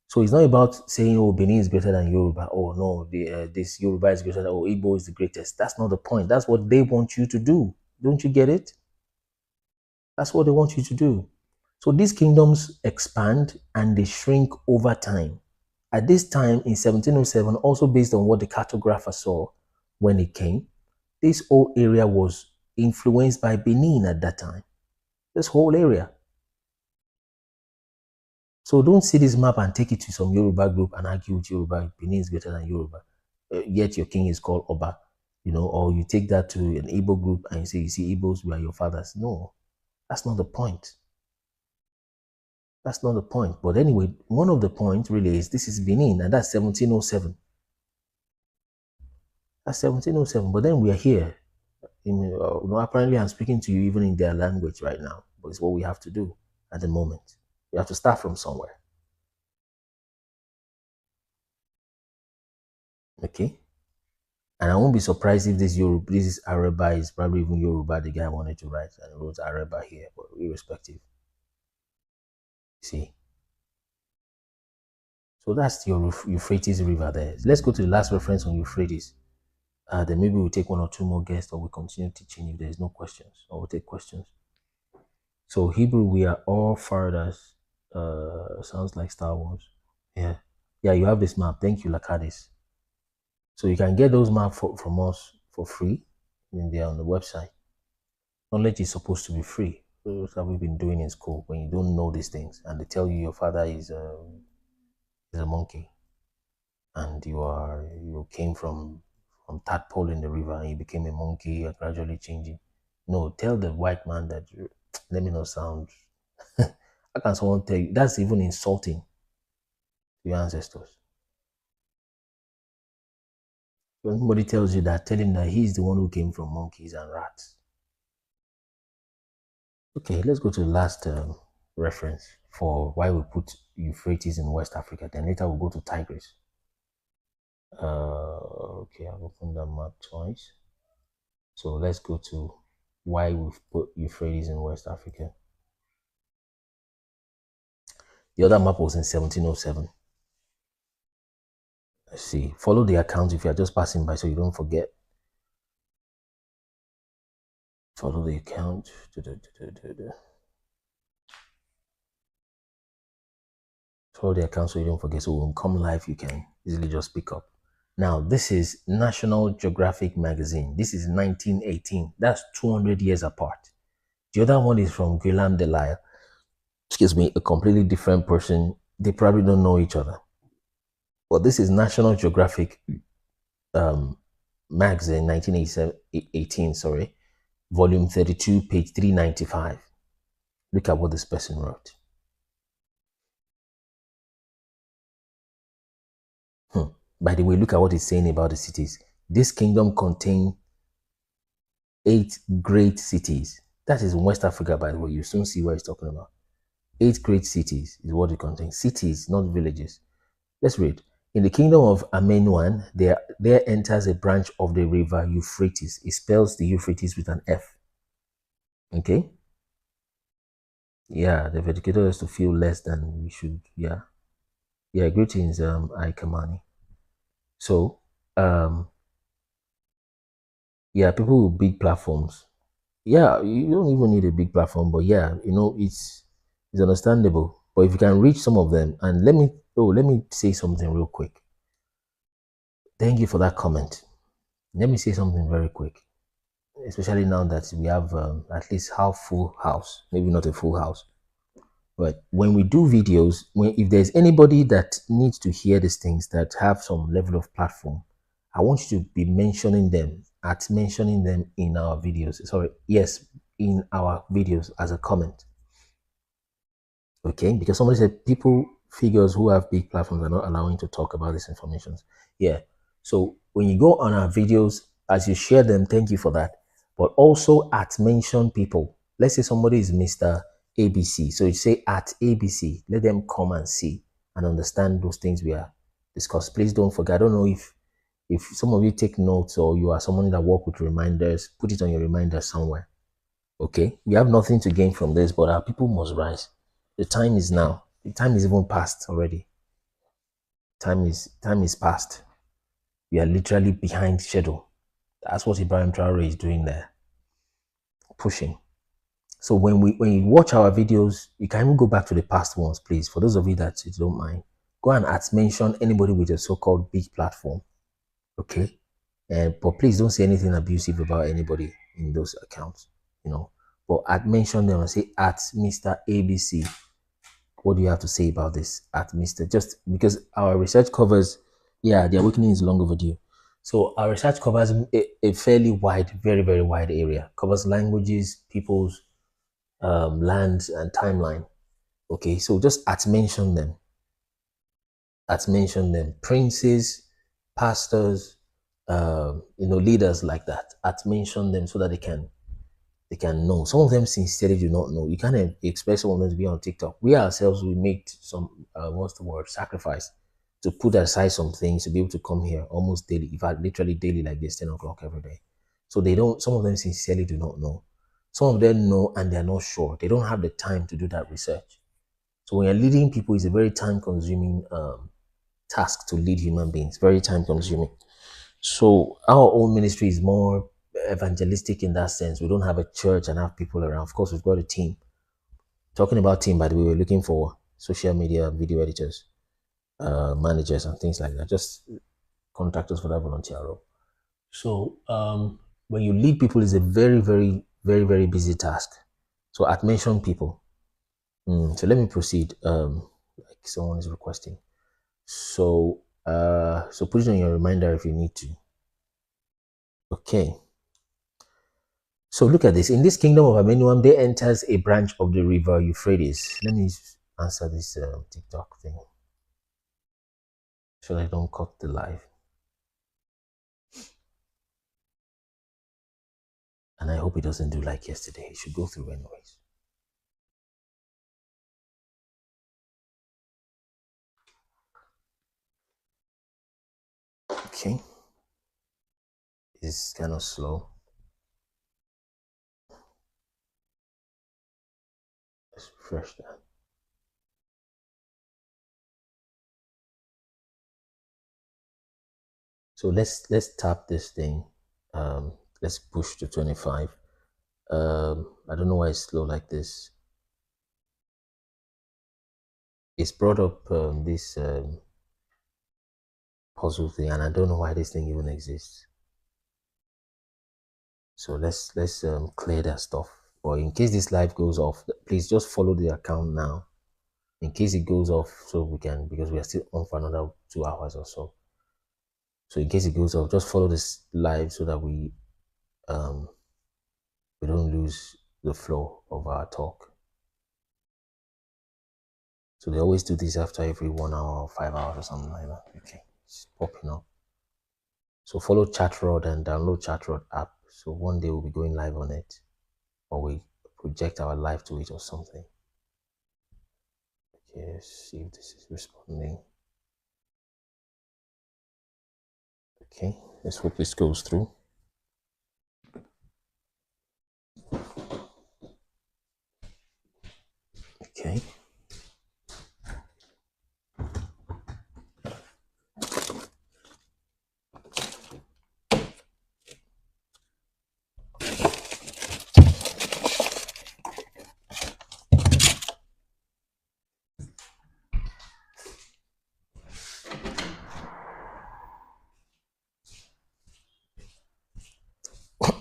So it's not about saying, oh, Benin is greater than Yoruba. Oh, no, this Yoruba is greater than, oh, Igbo is the greatest. That's not the point. That's what they want you to do. Don't you get it? That's what they want you to do. So these kingdoms expand and they shrink over time. At this time in 1707, also based on what the cartographer saw when he came, this whole area was influenced by Benin at that time. This whole area. So don't see this map and take it to some Yoruba group and argue with Yoruba. Benin is greater than Yoruba. Yet your king is called Oba, or you take that to an Igbo group and you say, you see, Igbos, we are your fathers. No, that's not the point. That's not the point. But anyway, one of the points really is this is Benin, and that's 1707. That's 1707. But then we are here. Apparently I'm speaking to you even in their language right now. But it's what we have to do at the moment. We have to start from somewhere. Okay? And I won't be surprised if this is Araba is probably even Yoruba, the guy wanted to write and wrote Araba here, but irrespective. See? So that's your Euphrates River there. Let's go to the last reference on Euphrates. Then maybe we'll take one or two more guests, or we'll continue teaching if there's no questions, or we'll take questions. So Hebrew, we are all fathers. Sounds like Star Wars. Yeah. Yeah, you have this map. Thank you, Lakadis. So you can get those maps from us for free. They're on the website. Knowledge is supposed to be free. That's what we've been doing in school. When you don't know these things and they tell you your father is a monkey and you came from tadpole in the river and you became a monkey, you're gradually changing. No, tell the white man that let me not sound how can someone tell you? That's even insulting to your ancestors. When somebody tells you that, tell him that he's the one who came from monkeys and rats. Okay, let's go to the last reference for why we put Euphrates in West Africa. Then later we'll go to Tigris. Okay, I've opened the map twice. So let's go to why we've put Euphrates in West Africa. The other map was in 1707. Let's see. Follow the account if you are just passing by so you don't forget. Follow the account. Follow the account so you don't forget. So when we come live, you can easily just pick up. Now, this is National Geographic magazine. This is 1918. That's 200 years apart. The other one is from Guillaume Delisle. Excuse me, a completely different person. They probably don't know each other. But this is National Geographic magazine, 1918, sorry. Volume 32, page 395. Look at what this person wrote. By the way, look at what it's saying about the cities. This kingdom contains 8 great cities. That is in West Africa, by the way. You soon see what he's talking about. 8 great cities is what it contains. Cities, not villages. Let's read. In the kingdom of Amenuan, there enters a branch of the river Euphrates. It spells the Euphrates with an F. Okay? Yeah, they've educated us to feel less than we should. Yeah. Yeah, greetings, Ikamani. So, yeah, people with big platforms. Yeah, you don't even need a big platform, but yeah, it's understandable. But if you can reach some of them, and let me say something real quick. Thank you for that comment. Let me say something very quick, especially now that we have at least half full house, maybe not a full house. But when we do videos, if there's anybody that needs to hear these things that have some level of platform, I want you to be mentioning them in our videos. Sorry, yes, in our videos as a comment. Okay, because somebody said figures who have big platforms are not allowing to talk about this information. Yeah, so when you go on our videos, as you share them, thank you for that. But also mention people. Let's say somebody is Mr. ABC. So you say at ABC, let them come and see and understand those things we are discussing. Please don't forget. I don't know if some of you take notes or you are someone that work with reminders, put it on your reminder somewhere. Okay, we have nothing to gain from this, but our people must rise. The time is now. The time is even past already. Time is past. We are literally behind schedule. That's what Ibrahim Traore is doing there. Pushing. So when you watch our videos, you can even go back to the past ones, please. For those of you that you don't mind, go and mention anybody with a so-called big platform. Okay? But please don't say anything abusive about anybody in those accounts. But I'd mention them and say at Mr. ABC. What do you have to say about this at Mr. Just because our research covers, yeah, the awakening is long overdue. So our research covers a fairly wide, very, very wide area. Covers languages, peoples, lands, and timeline. Okay, so just at mention them. At mention them. Princes, pastors, leaders like that. At mention them so that they can know. Some of them sincerely do not know. You can't expect some of them to be on TikTok. We ourselves, we make some, what's the word, sacrifice to put aside some things to be able to come here almost daily, in fact, literally daily like this, 10 o'clock every day. So some of them sincerely do not know. Some of them know and they're not sure. They don't have the time to do that research. So when you're leading people, it's a very time-consuming task to lead human beings, very time-consuming. So our own ministry is more evangelistic in that sense. We don't have a church and have people around. Of course, we've got a team. Talking about team, by the way, we're looking for social media, video editors, managers, and things like that. Just contact us for that volunteer role. So when you lead people, it's a very, very, very, very busy task. So at mention people. So let me proceed. Like someone is requesting. So put it on your reminder if you need to. Okay. So look at this. In this kingdom of Amenuam, there enters a branch of the river Euphrates. Let me answer this TikTok thing so I don't cut the live. And I hope it doesn't do like yesterday. It should go through anyways. Okay. It's kind of slow. Let's refresh that. So let's tap this thing. Let's push to 25. I don't know why it's slow like this. It's brought up this puzzle thing, and I don't know why this thing even exists. So let's clear that stuff. But in case this live goes off, please just follow the account now. In case it goes off, so we can, because we are still on for another 2 hours or so. So in case it goes off, just follow this live so that we don't lose the flow of our talk. So they always do this after every 1 hour or 5 hours or something like that. Okay, it's popping up. So follow Chatrod and download Chatrod app. So one day we'll be going live on it, or we project our live to it or something. Okay, let's see if this is responding. Okay, let's hope this goes through. Okay.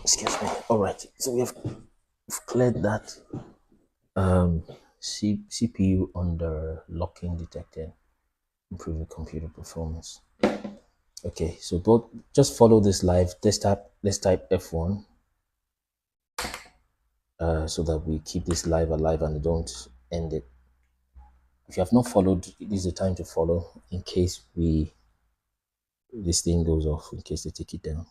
Excuse me. All right, so we've cleared that CPU under locking detected, improving computer performance. Okay, so just follow this live. Let's type F1 so that we keep this live alive and don't end it. If you have not followed, it is the time to follow in case this thing goes off, in case they take it down.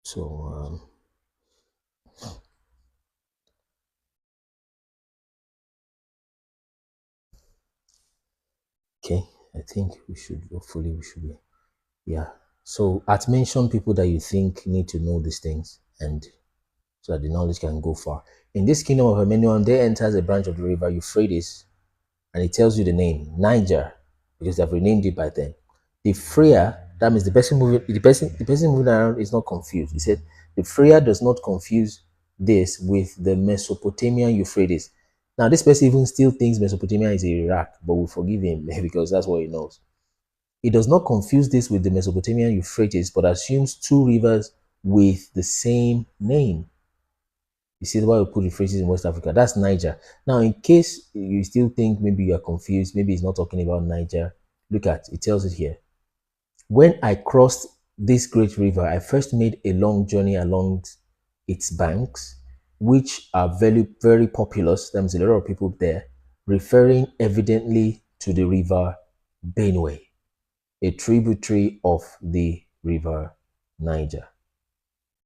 So okay, I think we should be, yeah. So at mention people that you think need to know these things, and so that the knowledge can go far. In this kingdom of Amenuam, there enters a branch of the river Euphrates, and it tells you the name Niger, because they've renamed it by then. The Freya, that means the person moving around is not confused. He said the Freya does not confuse this with the Mesopotamian Euphrates. Now this person even still thinks Mesopotamia is Iraq, but we forgive him because that's what he knows. It does not confuse this with the Mesopotamian Euphrates, but assumes two rivers with the same name. You see why we put Euphrates in West Africa? That's Niger. Now, in case you still think maybe you are confused, maybe it's not talking about Niger, look at it, tells it here. When I crossed this great river, I first made a long journey along its banks, which are very, very populous. There's a lot of people there, referring evidently to the river Benue, a tributary of the river Niger.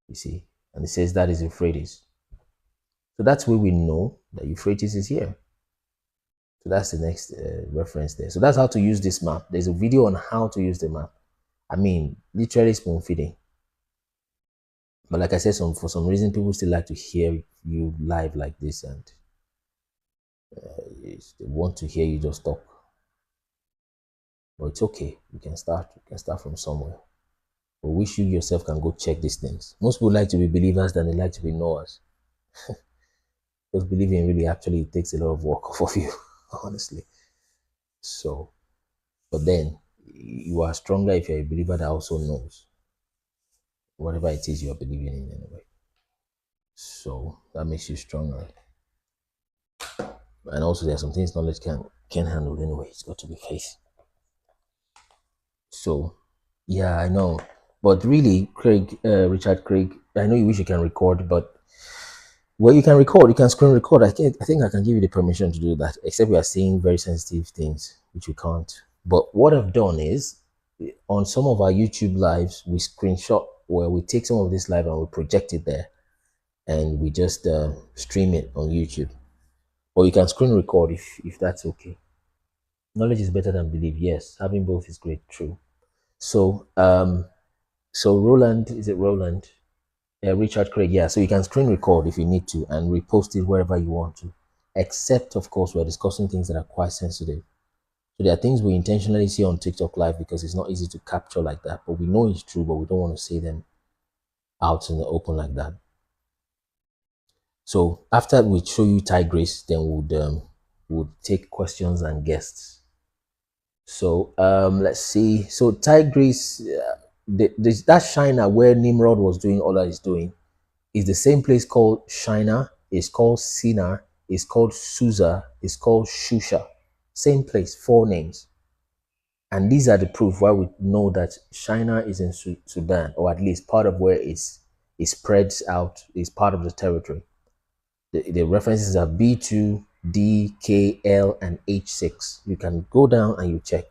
You see, and it says that is Euphrates. So that's where we know that Euphrates is here. So that's the next reference there. So that's how to use this map. There's a video on how to use the map. I mean, literally spoon feeding. But like I said, for some reason, people still like to hear you live like this, and they want to hear you just talk. But it's okay. You can start. You can start from somewhere. But wish you yourself can go check these things. Most people like to be believers than they like to be knowers. Because believing really actually takes a lot of work off of you, honestly. So, but then you are stronger if you're a believer that also knows whatever it is you are believing in anyway. So that makes you stronger. And also there are some things knowledge can handle anyway. It's got to be faith. So yeah, I know. But really, Richard Craig, I know you wish you can record, but well, you can record, you can screen record. I think I can give you the permission to do that, except we are saying very sensitive things, which we can't. But what I've done is, on some of our YouTube lives, we screenshot where we take some of this live and we project it there, and we just stream it on YouTube. Or you can screen record if that's okay. Knowledge is better than belief. Yes, having both is great. True. So so Roland, is it Roland? Richard Craig, yeah. So you can screen record if you need to and repost it wherever you want to. Except, of course, we're discussing things that are quite sensitive. So there are things we intentionally see on TikTok Live because it's not easy to capture like that. But we know it's true, but we don't want to say them out in the open like that. So after we show you Tigris, then we'll take questions and guests. So let's see. So Tigris, that China where Nimrod was doing all that he's doing is the same place called China. It's called Sinar. It's called Susa. It's called Shusha. Same place, 4 names. And these are the proof why we know that China is in Sudan, or at least part of where it spreads out, is part of the territory. The references are B2, D, K, L, and H6. You can go down and you check.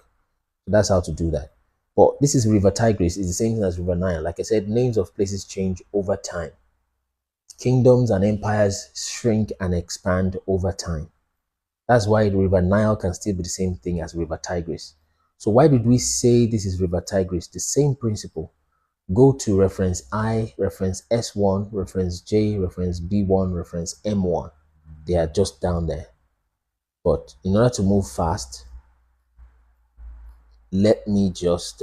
That's how to do that. But this is River Tigris. It's the same thing as River Nile. Like I said, names of places change over time. Kingdoms and empires shrink and expand over time. That's why the River Nile can still be the same thing as River Tigris. So why did we say this is River Tigris? The same principle. Go to reference I, reference S1, reference J, reference B1, reference M1. They are just down there. But in order to move fast, let me just,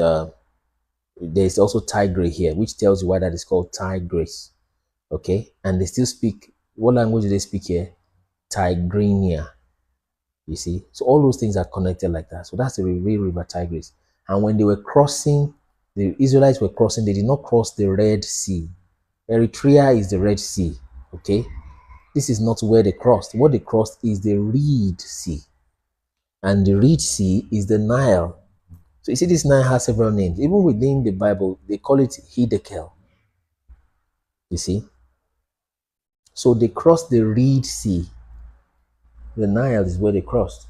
there's also Tigray here, which tells you why that is called Tigris. Okay, and they still speak, what language do they speak here? Tigrinia. You see, so all those things are connected like that. So that's the real River Tigris. And when they were crossing, the Israelites were crossing, they did not cross the Red Sea. Eritrea is the Red Sea. Okay, this is not where they crossed. What they crossed is the Reed Sea, and the Reed Sea is the Nile. So you see, this Nile has several names. Even within the Bible, they call it Hiddekel. You see, so they crossed the Reed Sea. The Nile is where they crossed.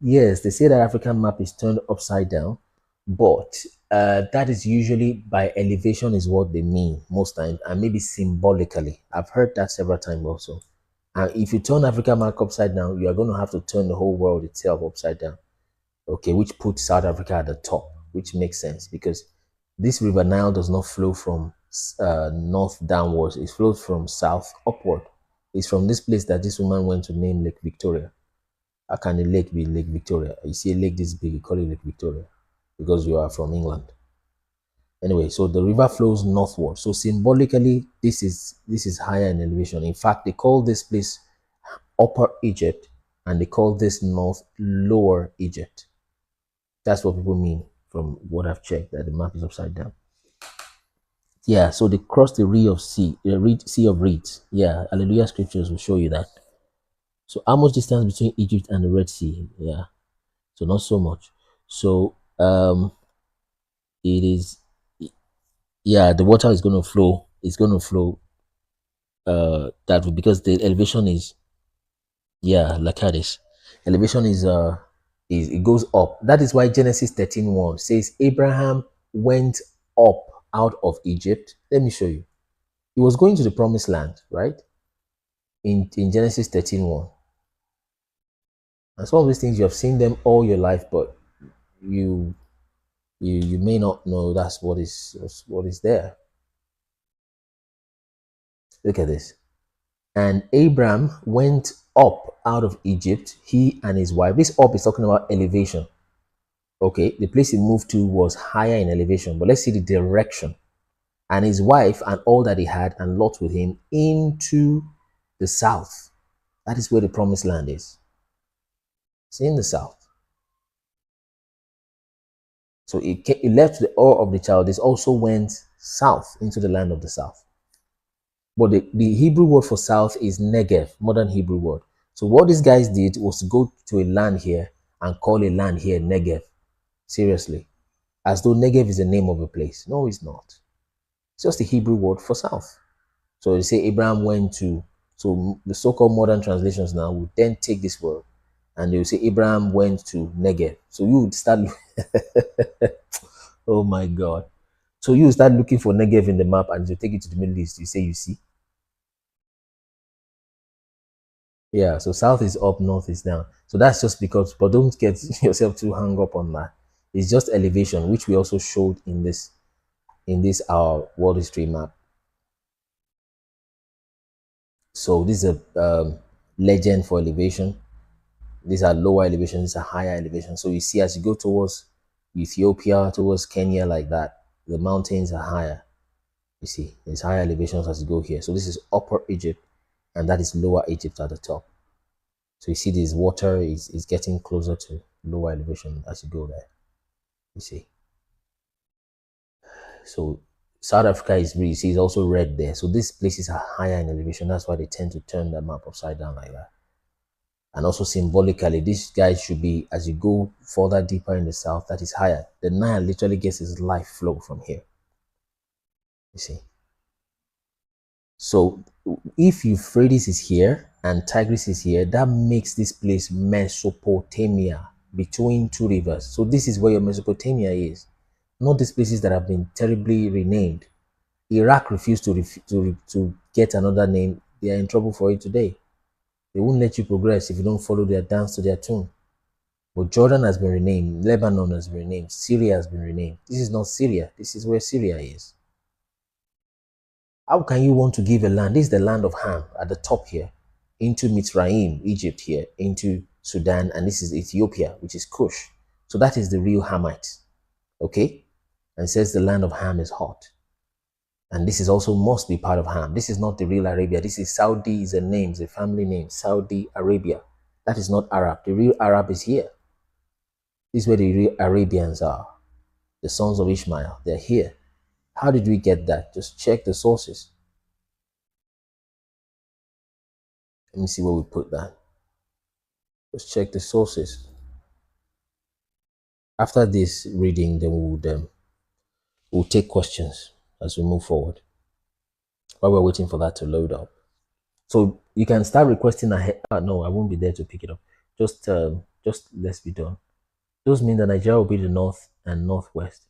Yes, they say that African map is turned upside down, but that is usually by elevation is what they mean most times, and maybe symbolically. I've heard that several times also. And if you turn African map upside down, you are going to have to turn the whole world itself upside down. Okay, which puts South Africa at the top, which makes sense because this River Nile does not flow from north downwards. It flows from south upward. It's from this place that this woman went to name Lake Victoria. How can a lake be Lake Victoria? You see a lake this big, you call it Lake Victoria because you are from England. Anyway, so the river flows northward. So symbolically, this is higher in elevation. In fact, they call this place Upper Egypt and they call this north Lower Egypt. That's what people mean from what I've checked, that the map is upside down. Yeah, so they crossed the sea of reeds. Yeah, Hallelujah scriptures will show you that. So how much distance between Egypt and the Red Sea? Yeah, so not so much. So it is, yeah, the water is going to flow. It's going to flow that way because the elevation is, yeah, like this. Elevation is it goes up. That is why Genesis 13:1 says Abraham went up out of Egypt. Let me show you. He was going to the promised land, right? In Genesis 13:1. And some of these things you have seen them all your life, but you may not know that's what is there. Look at this. And Abram went up out of Egypt, he and his wife. This up is talking about elevation. Okay, the place he moved to was higher in elevation, but let's see the direction. And his wife and all that he had, and Lot with him, into the south. That is where the promised land is. It's in the south. So it left the Ur of the Chaldees, also went south into the land of the south. But the Hebrew word for south is Negev, modern Hebrew word. So what these guys did was to go to a land here and call a land here Negev. Seriously. As though Negev is the name of a place. No, it's not. It's just the Hebrew word for south. So they say Abraham went to, so the so-called modern translations now would then take this word and they will say Abraham went to Negev. So you would start, oh my God. So you start looking for Negev in the map and you take it to the Middle East. You say, you see. Yeah, so south is up, north is down. So that's just because, but don't get yourself too hung up on that. It's just elevation, which we also showed in this our world history map. So this is a legend for elevation. These are lower elevations, these are higher elevations. So you see, as you go towards Ethiopia, towards Kenya, like that, the mountains are higher. You see, there's higher elevations as you go here. So this is Upper Egypt, and that is Lower Egypt at the top. So you see, this water is getting closer to lower elevation as you go there. You see. So South Africa is, you see, is also red there. So these places are higher in elevation. That's why they tend to turn the map upside down like that. And also symbolically, these guys should be, as you go further deeper in the south, that is higher. The Nile literally gets its life flow from here. You see. So if Euphrates is here and Tigris is here, that makes this place Mesopotamia, between two rivers. So this is where your Mesopotamia is. Not these places that have been terribly renamed. Iraq refused to get another name. They are in trouble for it today. They won't let you progress if you don't follow their dance to their tune. But Jordan has been renamed. Lebanon has been renamed. Syria has been renamed. This is not Syria. This is where Syria is. How can you want to give a land? This is the land of Ham at the top here. Into Mitzrayim, Egypt here. Into Sudan. And this is Ethiopia, which is Cush. So that is the real Hamites. Okay? And it says the land of Ham is hot. And this is also must be part of Ham. This is not the real Arabia. This is Saudi, is a name, is a family name. Saudi Arabia. That is not Arab. The real Arab is here. This is where the real Arabians are. The sons of Ishmael. They're here. How did we get that? Just check the sources. Let me see where we put that. Just check the sources. After this reading, then we'll take questions as we move forward. While we're waiting for that to load up. So you can start requesting ahead. No, I won't be there to pick it up. Just let's be done. Those mean that Nigeria will be the north and northwest.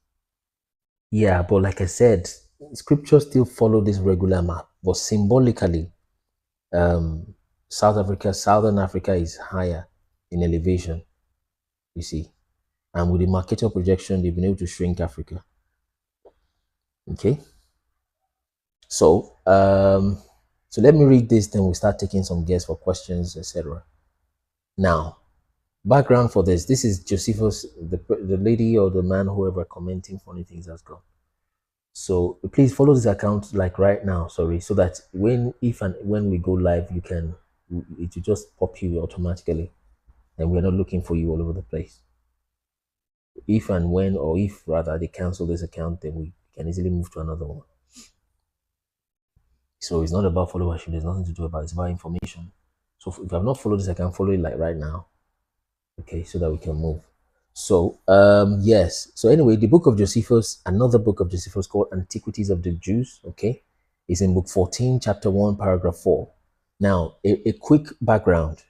Yeah, but like I said, scriptures still follow this regular map. But symbolically, Southern Africa is higher in elevation. You see, and with the Mercator projection, they've been able to shrink Africa. Okay. So, so let me read this, then we'll start taking some guests for questions, etc. Now, background for this. This is Josephus, the lady or the man, whoever commenting funny things has gone. So please follow this account like right now, sorry, so that if and when we go live, it will just pop you automatically, and we're not looking for you all over the place. If and when, or if rather they cancel this account, then we can easily move to another one. So it's not about followership. There's nothing to do about it. It's about information. So if I've not followed this, I can follow it like right now. Okay, so that we can move. So yes. So anyway, the book of Josephus, another book of Josephus called Antiquities of the Jews. Okay, is in book 14, chapter 1, paragraph 4. Now, a quick background.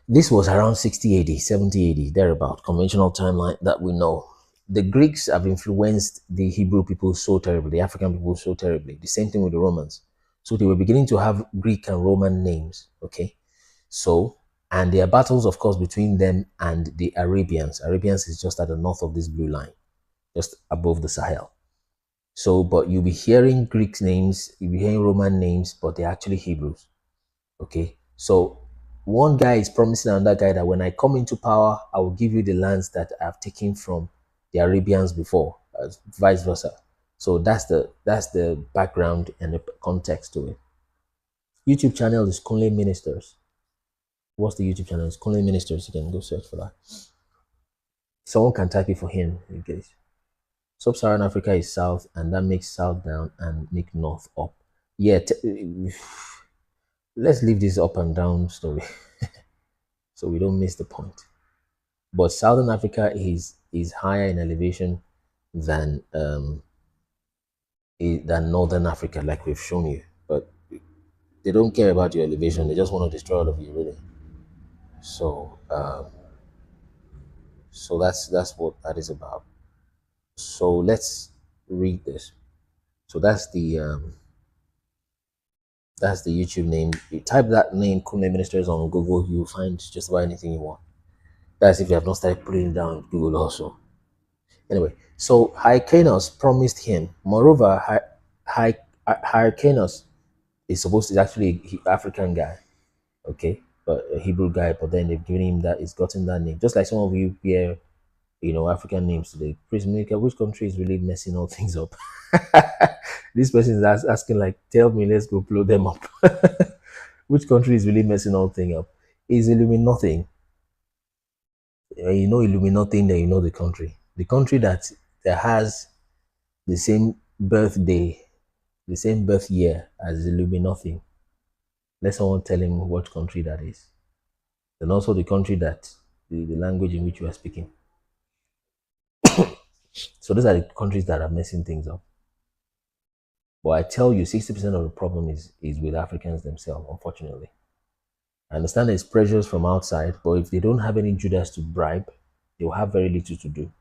This was around 60 AD, 70 AD, thereabout, conventional timeline that we know. The Greeks have influenced the Hebrew people so terribly, the African people so terribly. The same thing with the Romans. So they were beginning to have Greek and Roman names, okay? So, and there are battles, of course, between them and the Arabians. Arabians is just at the north of this blue line, just above the Sahel. So, but you'll be hearing Greek names, you'll be hearing Roman names, but they're actually Hebrews, okay? So, one guy is promising another guy that when I come into power, I will give you the lands that I've taken from the Arabians before, vice versa. So that's the background and the context to it. YouTube channel is Kunle Ministers. What's the YouTube channel? It's Kunle Ministers. You can go search for that. Someone can type it for him in case. Sub-Saharan Africa is south, and that makes south down and make north up. Yeah. Let's leave this up and down story so we don't miss the point. But Southern Africa is higher in elevation than Northern Africa, like we've shown you. But they don't care about your elevation; they just want to destroy all of you, really. So, so that's what that is about. So let's read this. So that's the YouTube name. You type that name, Kunle Ministers, on Google, you'll find just about anything you want. That's if you have not started putting it down on Google also. Anyway, so Hyrcanus promised him. Moreover, Hyrcanus is actually an African guy, okay, but a Hebrew guy. But then they've given him that. He's gotten that name, just like some of you hear, African names today. Prismaker, which country is really messing all things up? This person is asking, like, tell me, let's go blow them up. Which country is really messing all things up? Is Illuminati. You know Illuminati, then you know the country. The country that has the same birthday, the same birth year as Illuminati. Let someone tell him what country that is. And also the country that, the language in which you are speaking. So those are the countries that are messing things up. But I tell you, 60% of the problem is with Africans themselves, unfortunately. I understand there's pressures from outside, but if they don't have any Judas to bribe, they'll have very little to do.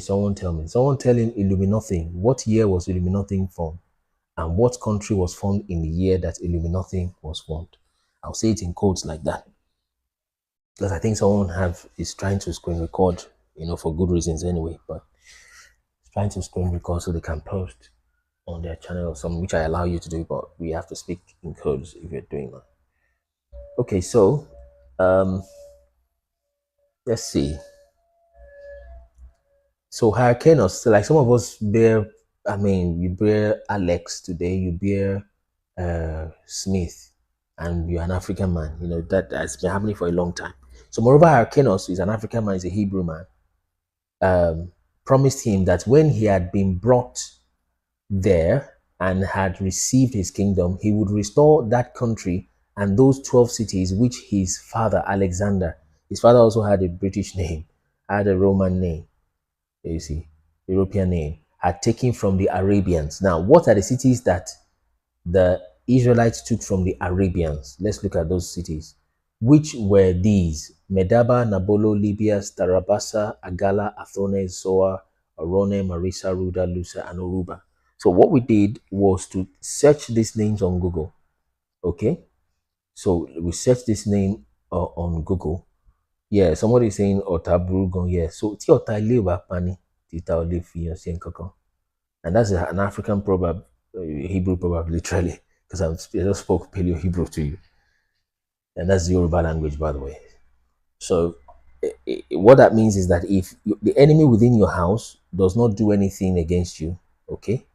Someone tell me. Someone tell him Illuminati. What year was Illuminati formed? And what country was formed in the year that Illuminati was formed? I'll say it in quotes like that. Because I think someone is trying to screen record, for good reasons anyway, but trying to screen record so they can post on their channel or something, which I allow you to do, but we have to speak in codes if you're doing that. Okay, so let's see. So Hyrcanus, like some of us bear, you bear Alex today, you bear Smith, and you're an African man. That has been happening for a long time. So moreover, Hyrcanus is an African man, is a Hebrew man, promised him that when he had been brought there and had received his kingdom, he would restore that country and those 12 cities which his father, Alexander, his father also had a British name, had a Roman name, you see, European name, had taken from the Arabians. Now, what are the cities that the Israelites took from the Arabians? Let's look at those cities. Which were these? Medaba, Nabolo, Libya, Tarabasa, Agala, Athone, Zoar, Arone, Marisa, Ruda, Lusa, and Oruba. So what we did was to search these names on Google. Okay? So we searched this name on Google. Yeah, somebody is saying Otabrugon. Yeah, so and that's an African proverb, Hebrew proverb, literally, because I just spoke Paleo Hebrew to you. And that's the Yoruba language, by the way. So what that means is that if the enemy within your house does not do anything against you, okay?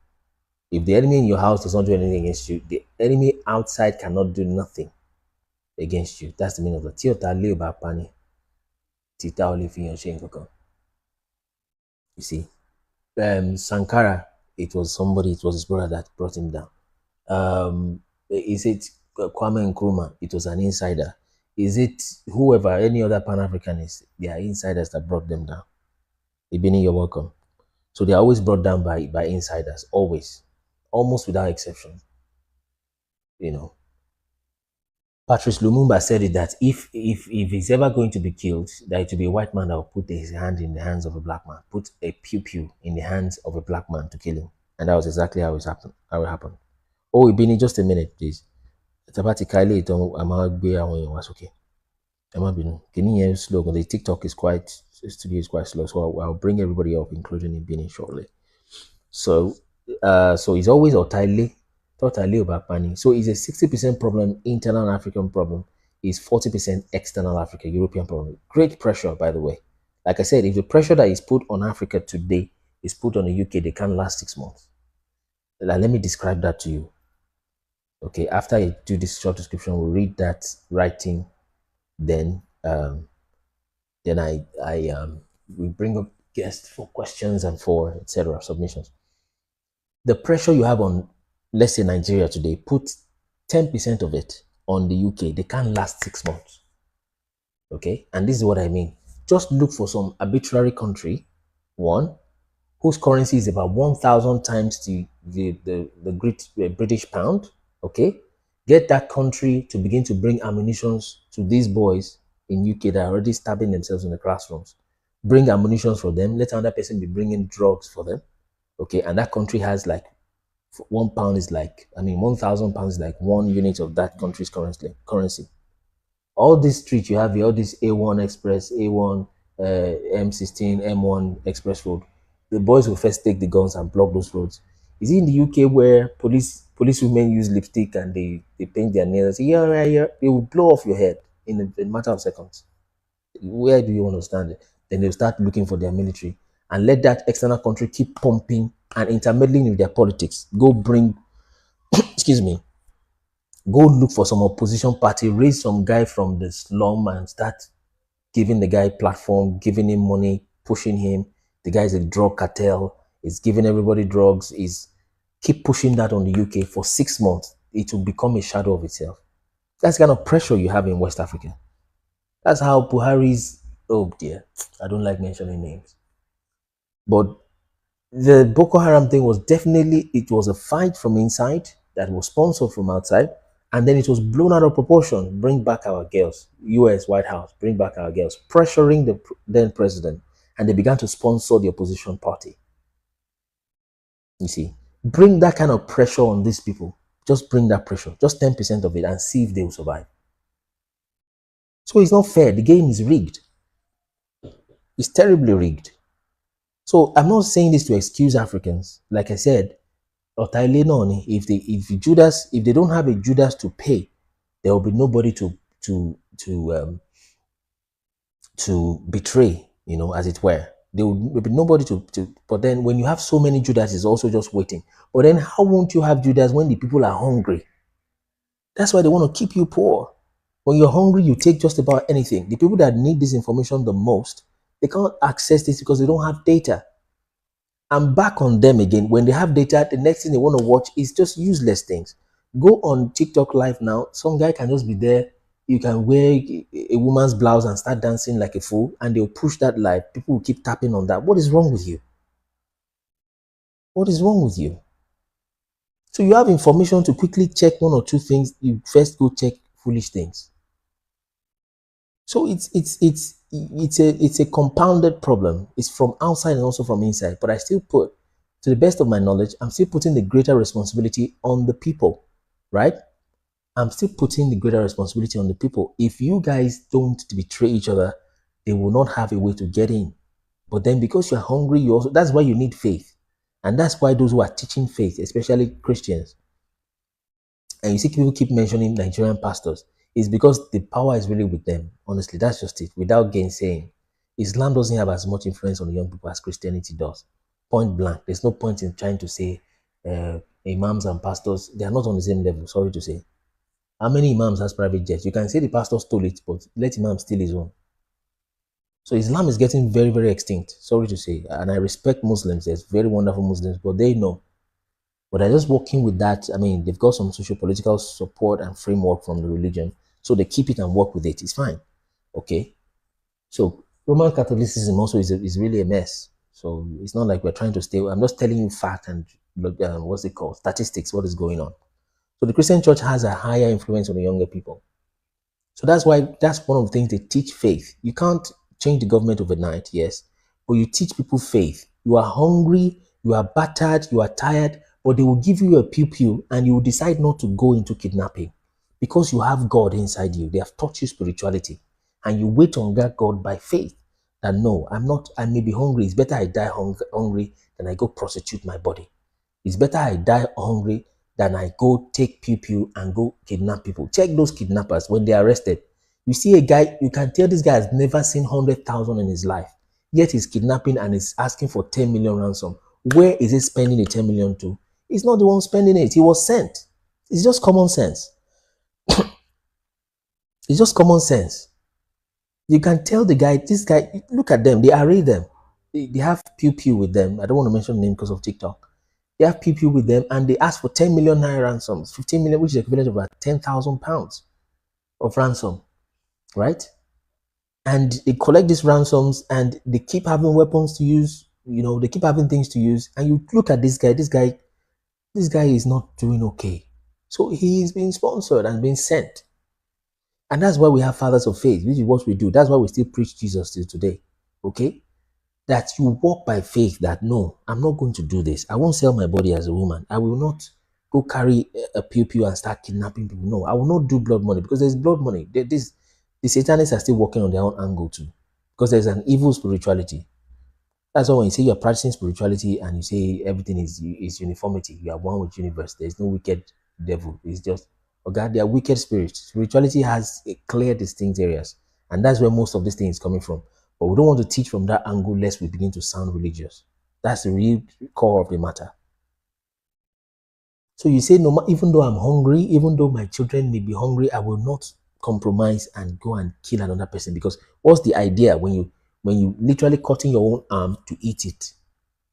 If the enemy in your house does not do anything against you, the enemy outside cannot do nothing. against you. That's the meaning of the Tiota Leba Pani. Tita Olivier Shenkoka. You see. Sankara, it was somebody, it was his brother that brought him down. Is it Kwame Nkrumah? It was an insider. Is it whoever, any other Pan-Africanist? They are insiders that brought them down. Ibini, you're welcome. So they are always brought down by insiders, always, almost without exception. You know, Patrice Lumumba said it that if he's ever going to be killed, that it will be a white man that will put his hand in the hands of a black man, put a pew in the hands of a black man to kill him, and that was exactly how it happened. Oh, Ibini, just a minute, please. Tabati Kylie, was okay. Can slow? The TikTok is quite, studio is quite slow, so I'll bring everybody up, including Ibini, shortly. So, so it's always totally about money. So it's a 60% problem, internal African problem, is 40% external Africa, European problem. Great pressure, by the way. Like I said, if the pressure that is put on Africa today is put on the UK, they can't last 6 months. Like, let me describe that to you. Okay, after I do this short description, we'll read that writing, then we bring up guests for questions and for etc. submissions. The pressure you have on, let's say, Nigeria today, put 10% of it on the UK. They can't last 6 months. Okay, and this is what I mean. Just look for some arbitrary country, one, whose currency is about 1,000 times the great British pound. Okay, get that country to begin to bring ammunitions to these boys in UK that are already stabbing themselves in the classrooms. Bring ammunitions for them. Let another person be bringing drugs for them. Okay, and that country has like £1 is like, 1,000 pounds is like 1 unit of that country's currency. All these streets you have here, all this A1 Express, A1, M16, M1 Express Road, the boys will first take the guns and block those roads. Is it in the UK where police women use lipstick and they paint their nails? Yeah, they will blow off your head in a matter of seconds. Where do you understand it? Then they'll start looking for their military and let that external country keep pumping and intermeddling with their politics. Go bring, excuse me, go look for some opposition party, raise some guy from the slum and start giving the guy platform, giving him money, pushing him. The guy is a drug cartel, is giving everybody drugs, is keep pushing that on the UK for 6 months. It will become a shadow of itself. That's the kind of pressure you have in West Africa. That's how Buhari's, oh dear, I don't like mentioning names. But the Boko Haram thing was definitely, it was a fight from inside that was sponsored from outside. And then it was blown out of proportion. Bring back our girls. US White House, bring back our girls. Pressuring the then president. And they began to sponsor the opposition party. You see, bring that kind of pressure on these people. Just bring that pressure. Just 10% of it and see if they will survive. So it's not fair. The game is rigged. It's terribly rigged. So I'm not saying this to excuse Africans. Like I said, if they don't have a Judas to pay, there will be nobody to betray, as it were. There will be nobody to. But then when you have so many Judas, is also just waiting. But then how won't you have Judas when the people are hungry? That's why they want to keep you poor. When you're hungry, you take just about anything. The people that need this information the most, they can't access this because they don't have data. I'm back on them again. When they have data, the next thing they want to watch is just useless things. Go on TikTok live now. Some guy can just be there. You can wear a woman's blouse and start dancing like a fool, and they'll push that live. People will keep tapping on that. What is wrong with you? What is wrong with you? So you have information to quickly check one or two things. You first go check foolish things. So it's a compounded problem. It's from outside and also from inside. But I still put, to the best of my knowledge, I'm still putting the greater responsibility on the people, right? I'm still putting the greater responsibility on the people. If you guys don't betray each other, they will not have a way to get in. But then because you're hungry, that's why you need faith. And that's why those who are teaching faith, especially Christians, and you see people keep mentioning Nigerian pastors, is because the power is really with them. Honestly, that's just it. Without gainsaying, Islam doesn't have as much influence on the young people as Christianity does. Point blank. There's no point in trying to say imams and pastors, they are not on the same level, sorry to say. How many imams has private jets? You can say the pastor stole it, but let imam steal his own. So Islam is getting very, very extinct. Sorry to say. And I respect Muslims. There's very wonderful Muslims, but they know. But they're just working with that. I mean, they've got some social political support and framework from the religion. So they keep it and work with it. It's fine. Okay. So Roman Catholicism also is really a mess. So it's not like we're trying to stay. I'm just telling you fact and what's it called? Statistics, what is going on. So the Christian church has a higher influence on the younger people. So that's why that's one of the things they teach faith. You can't change the government overnight, yes, but you teach people faith. You are hungry, you are battered, you are tired, but they will give you a pew and you will decide not to go into kidnapping because you have God inside you. They have taught you spirituality and you wait on God by faith that no, I may be hungry. It's better I die hungry than I go prostitute my body. It's better I die hungry than I go take pew and go kidnap people. Check those kidnappers when they are arrested. You see a guy, you can tell this guy has never seen 100,000 in his life. Yet he's kidnapping and is asking for 10 million ransom. Where is he spending the 10 million to? He's not the one spending it. He was sent. It's just common sense. It's just common sense. You can tell the guy, this guy, look at them. They array them. They have pew with them. I don't want to mention the name because of TikTok. They have pew with them and they ask for 10 million naira ransoms, 15 million, which is equivalent of about 10,000 pounds of ransom, right? And they collect these ransoms and they keep having weapons to use, they keep having things to use. And you look at this guy is not doing okay. So he is being sponsored and being sent. And that's why we have fathers of faith, which is what we do. That's why we still preach Jesus till today, okay? That you walk by faith that no, I'm not going to do this. I won't sell my body as a woman. I will not go carry a pew and start kidnapping people. No, I will not do blood money because there's blood money. The Satanists are still working on their own angle too because there's an evil spirituality. That's why when you say you're practicing spirituality and you say everything is uniformity, you are one with universe. There's no wicked devil. It's just, oh God, they are wicked spirits. Spirituality has a clear, distinct areas. And that's where most of this thing is coming from. But we don't want to teach from that angle lest we begin to sound religious. That's the real core of the matter. So you say, no, even though I'm hungry, even though my children may be hungry, I will not compromise and go and kill another person. Because what's the idea when you literally cutting your own arm to eat it?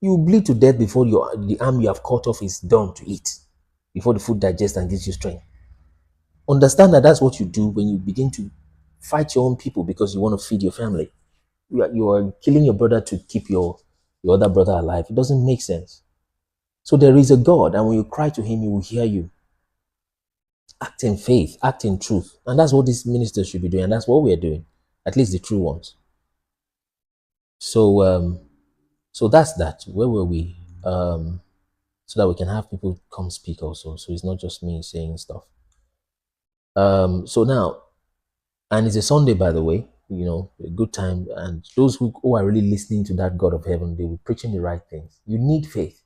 You bleed to death before the arm you have cut off is done to eat, before the food digests and gives you strength. Understand that that's what you do when you begin to fight your own people because you want to feed your family. You are killing your brother to keep your other brother alive. It doesn't make sense. So there is a God, and when you cry to him, he will hear you. Act in faith, act in truth. And that's what these ministers should be doing, and that's what we are doing, at least the true ones. So so that's that. Where were we? So that we can have people come speak also. So it's not just me saying stuff. So now, and it's a Sunday, by the way, a good time. And those who are really listening to that God of heaven, they will be preaching the right things. You need faith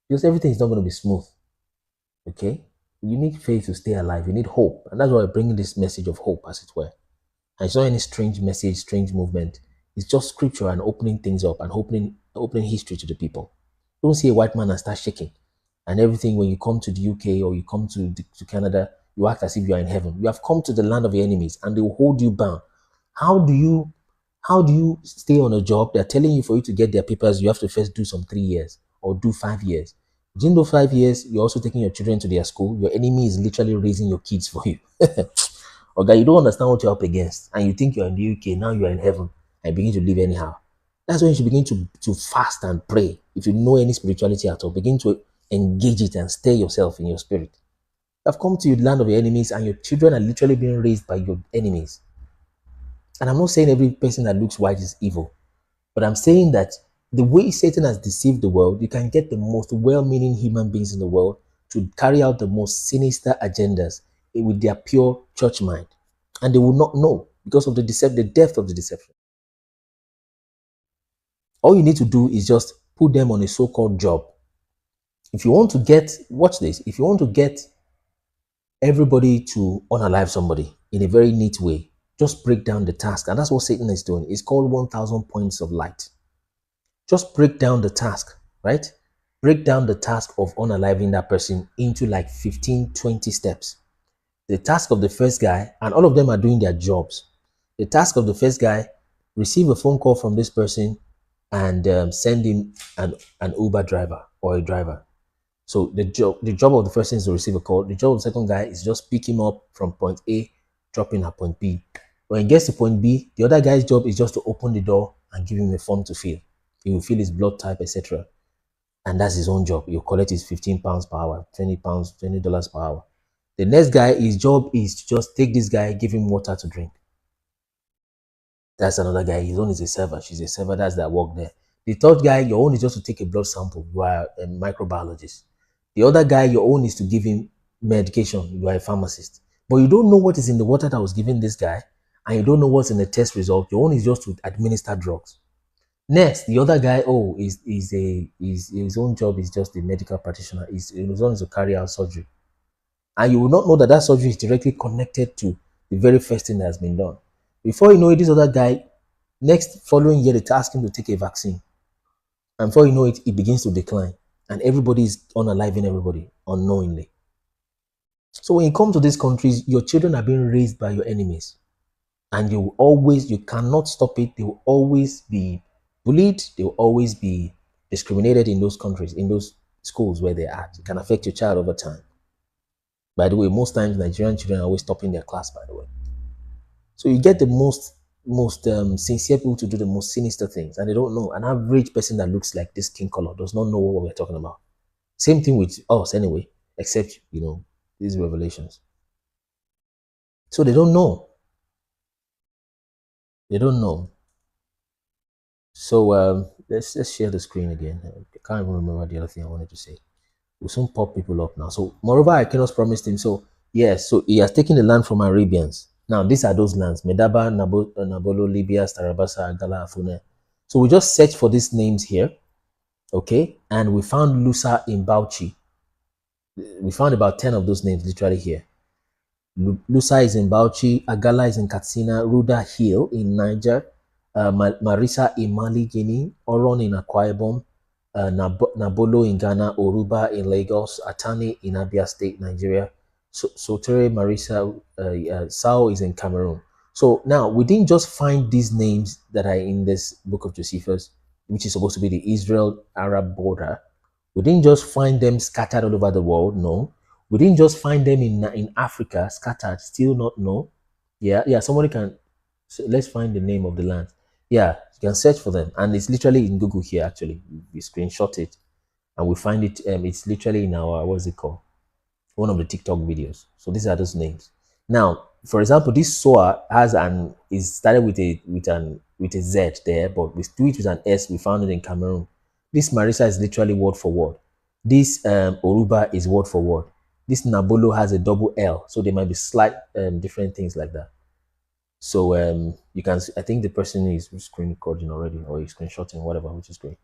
because everything is not going to be smooth. Okay? You need faith to stay alive. You need hope. And that's why we're bringing this message of hope, as it were. And it's not any strange message, strange movement. It's just scripture and opening things up and opening history to the people. Don't see a white man and start shaking. And everything, when you come to the UK or you come to Canada, you act as if you are in heaven. You have come to the land of your enemies and they will hold you bound. How do you stay on a job? They're telling you for you to get their papers, you have to first do some 3 years or do 5 years. Within those 5 years, you're also taking your children to their school. Your enemy is literally raising your kids for you. Okay, you don't understand what you're up against. And you think you're in the UK, now you're in heaven and begin to live anyhow. That's when you should begin to fast and pray. If you know any spirituality at all, begin to engage it and stir yourself in your spirit. You have come to the land of your enemies and your children are literally being raised by your enemies. And I'm not saying every person that looks white is evil, but I'm saying that the way Satan has deceived the world, you can get the most well-meaning human beings in the world to carry out the most sinister agendas with their pure church mind. And they will not know because of the depth of the deception. All you need to do is just put them on a so-called job. If you want to get, watch this, if you want to get everybody to unalive somebody in a very neat way, just break down the task. And that's what Satan is doing. It's called 1,000 points of light. Just break down the task, right? Break down the task of unaliving that person into like 15, 20 steps. The task of the first guy, and all of them are doing their jobs. The task of the first guy, receive a phone call from this person and send him an Uber driver or a driver. So the job of the first person is to receive a call. The job of the second guy is just pick him up from point A, drop him at point B. When he gets to point B, the other guy's job is just to open the door and give him a form to fill. He will fill his blood type, etc. And that's his own job. You collect his 15 pounds per hour, 20 pounds, $20 per hour. The next guy, his job is to just take this guy, give him water to drink. That's another guy. His own is a server. She's a server. That's that work there. The third guy, your own is just to take a blood sample. You are a microbiologist. The other guy, your own is to give him medication. You are a pharmacist. But you don't know what is in the water that was given this guy, and you don't know what's in the test result. Your own is just to administer drugs. Next, the other guy, his own job is just a medical practitioner. His own is to carry out surgery. And you will not know that that surgery is directly connected to the very first thing that has been done. Before you know it, this other guy, next following year, they task him to take a vaccine. And before you know it, it begins to decline. And everybody is unaliving everybody unknowingly. So when you come to these countries, your children are being raised by your enemies. And you cannot stop it. They will always be bullied. They will always be discriminated in those countries, in those schools where they're at. It can affect your child over time. By the way, most times Nigerian children are always topping their class, by the way. So you get the most sincere people to do the most sinister things, and they don't know. An average person that looks like this skin color does not know what we're talking about. Same thing with us anyway, except, these revelations. So they don't know. They don't know. So let's share the screen again. I can't even remember the other thing I wanted to say. We'll soon pop people up now. So moreover, Ikenos promised him. So yes, so he has taken the land from Arabians. Now these are those lands: Medaba, Nabolo, Libya, Starabasa, Agala, Afune. So we just search for these names here, okay? And we found Lusa in Bauchi. We found about 10 of those names literally here. Lusa is in Bauchi, Agala is in Katsina, Ruda Hill in Niger, Marisa in Mali, Guinea, Oron in Akwa Ibom, Nabolo in Ghana, Oruba in Lagos, Atani in Abia State, Nigeria, Sotere Marisa, Sao is in Cameroon. So now we didn't just find these names that are in this book of Josephus, which is supposed to be the Israel-Arab border. We didn't just find them scattered all over the world. No, we didn't just find them in Africa scattered. Still not no. Yeah. Somebody can. So let's find the name of the land. Yeah, you can search for them, and it's literally in Google here. Actually, we screenshot it, and we find it. It's literally in our, what's it called? One of the TikTok videos. So these are those names. Now, for example, this Soa is started with a Z there, but we do it with an S. We found it in Cameroon. This Marisa is literally word for word. This Oruba is word for word. This Nabolo has a double L, so there might be slight different things like that. So you can, I think the person is screen recording already, or is screenshotting, whatever, which is great.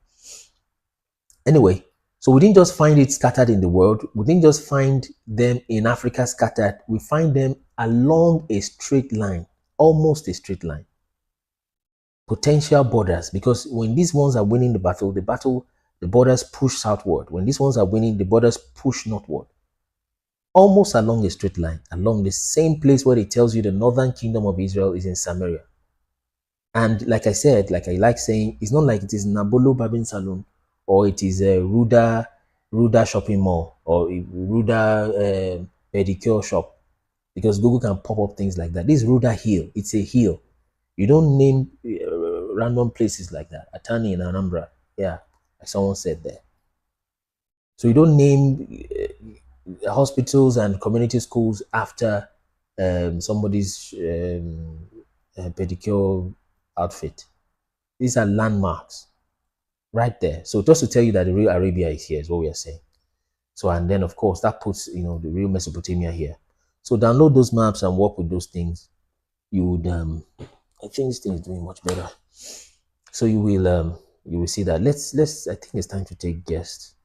Anyway, so we didn't just find it scattered in the world. We didn't just find them in Africa scattered. We find them along a straight line, almost a straight line. Potential borders, because when these ones are winning the battle, the borders push southward. When these ones are winning, the borders push northward. Almost along a straight line, along the same place where it tells you the northern kingdom of Israel is in Samaria. And like I said, like I like saying, it's not like it is Nabolo Babin Salon, or it is a Ruda shopping mall, or a Ruda pedicure shop, because Google can pop up things like that. This is Ruda Hill. It's a hill. You don't name random places like that. Atani in Anambra, yeah, like someone said there. So you don't name hospitals and community schools after somebody's pedicure outfit. These are landmarks right there. So just to tell you that the real Arabia is here is what we are saying. So, and then of course that puts, the real Mesopotamia here. So download those maps and work with those things. You would I think this thing is doing much better. So you will see that. Let's I think it's time to take guests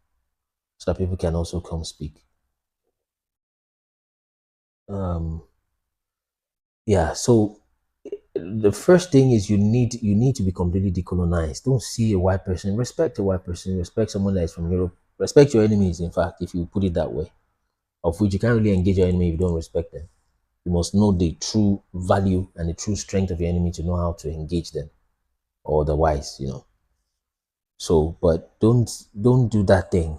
so that people can also come speak. Yeah, so the first thing is you need to be completely decolonized. Don't see a white person. Respect a white person. Respect someone that is from Europe. Respect your enemies, in fact, if you put it that way. Of which you can't really engage your enemy if you don't respect them. You must know the true value and the true strength of your enemy to know how to engage them, or otherwise, So, but don't do that thing.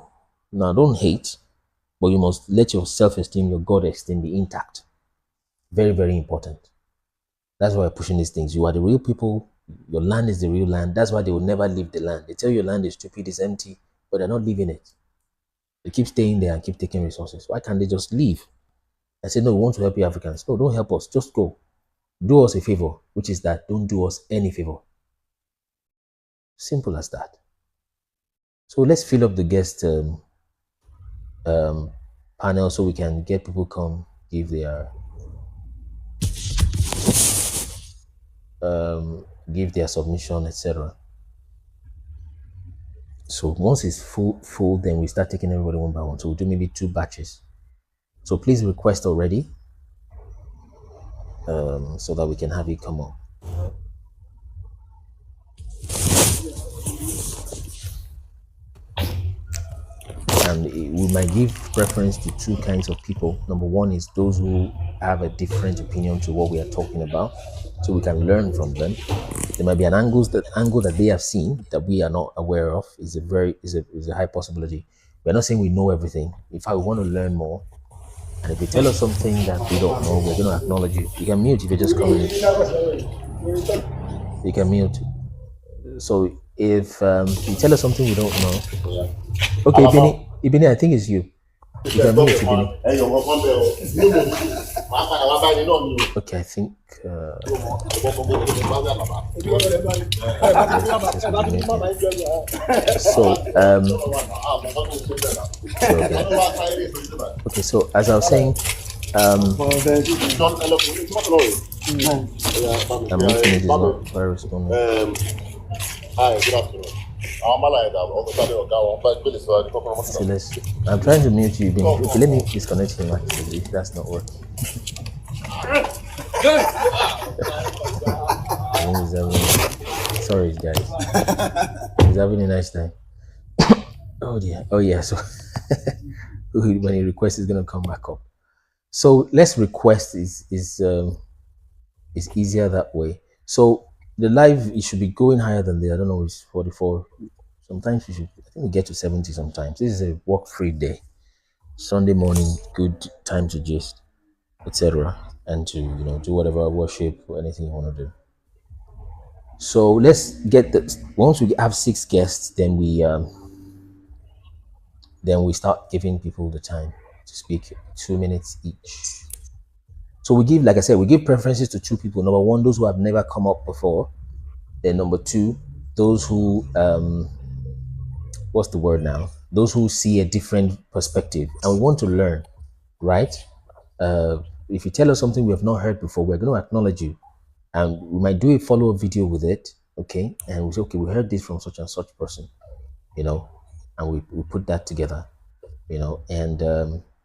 Now, don't hate, but you must let your self-esteem, your God esteem be intact. Very, very important. That's why we're pushing these things. You are the real people. Your land is the real land. That's why they will never leave the land. They tell you your land is stupid, it's empty, but they're not leaving it. They keep staying there and keep taking resources. Why can't they just leave? I said, no, we want to help you Africans. No, don't help us. Just go. Do us a favor, which is that don't do us any favor. Simple as that. So let's fill up the guest panel so we can get people come give their submission, etc. So once it's full, then we start taking everybody one by one. So we'll do maybe 2 batches. So please request already, so that we can have you come on. And we might give preference to 2 kinds of people. Number one is those who have a different opinion to what we are talking about, so we can learn from them. There might be an angle that they have seen that we are not aware of. Is a high possibility. We're not saying we know everything. In fact, we want to learn more. And if you tell us something that we don't know, we're going to acknowledge you. You can mute if you're just coming in. You can mute. So if you tell us something we don't know, okay, Ibini, I think it's you. You can mute, Ibini. Okay, I think. Okay, so as I was saying, I'm looking at this not very responding. Hi, good afternoon. I'm trying to mute you. Okay, let me disconnect him actually. That's not working. Sorry, guys. He's having a nice time. Oh dear. Oh yeah. So when he requests, he's gonna come back up. So let's request is easier that way. So the live, it should be going higher than the, I don't know, it's 44. Sometimes I think we get to 70 sometimes. This is a work-free day. Sunday morning, good time to gist, etc. And to, do whatever worship or anything you want to do. So let's get once we have 6 guests, then we start giving people the time to speak, 2 minutes each. So we give, like I said, we give preferences to 2 people. Number 1, those who have never come up before. Then number 2, those who, what's the word now? Those who see a different perspective. And we want to learn, right? If you tell us something we have not heard before, we're going to acknowledge you. And we might do a follow-up video with it, okay? And we say, okay, we heard this from such and such person, and we put that together, and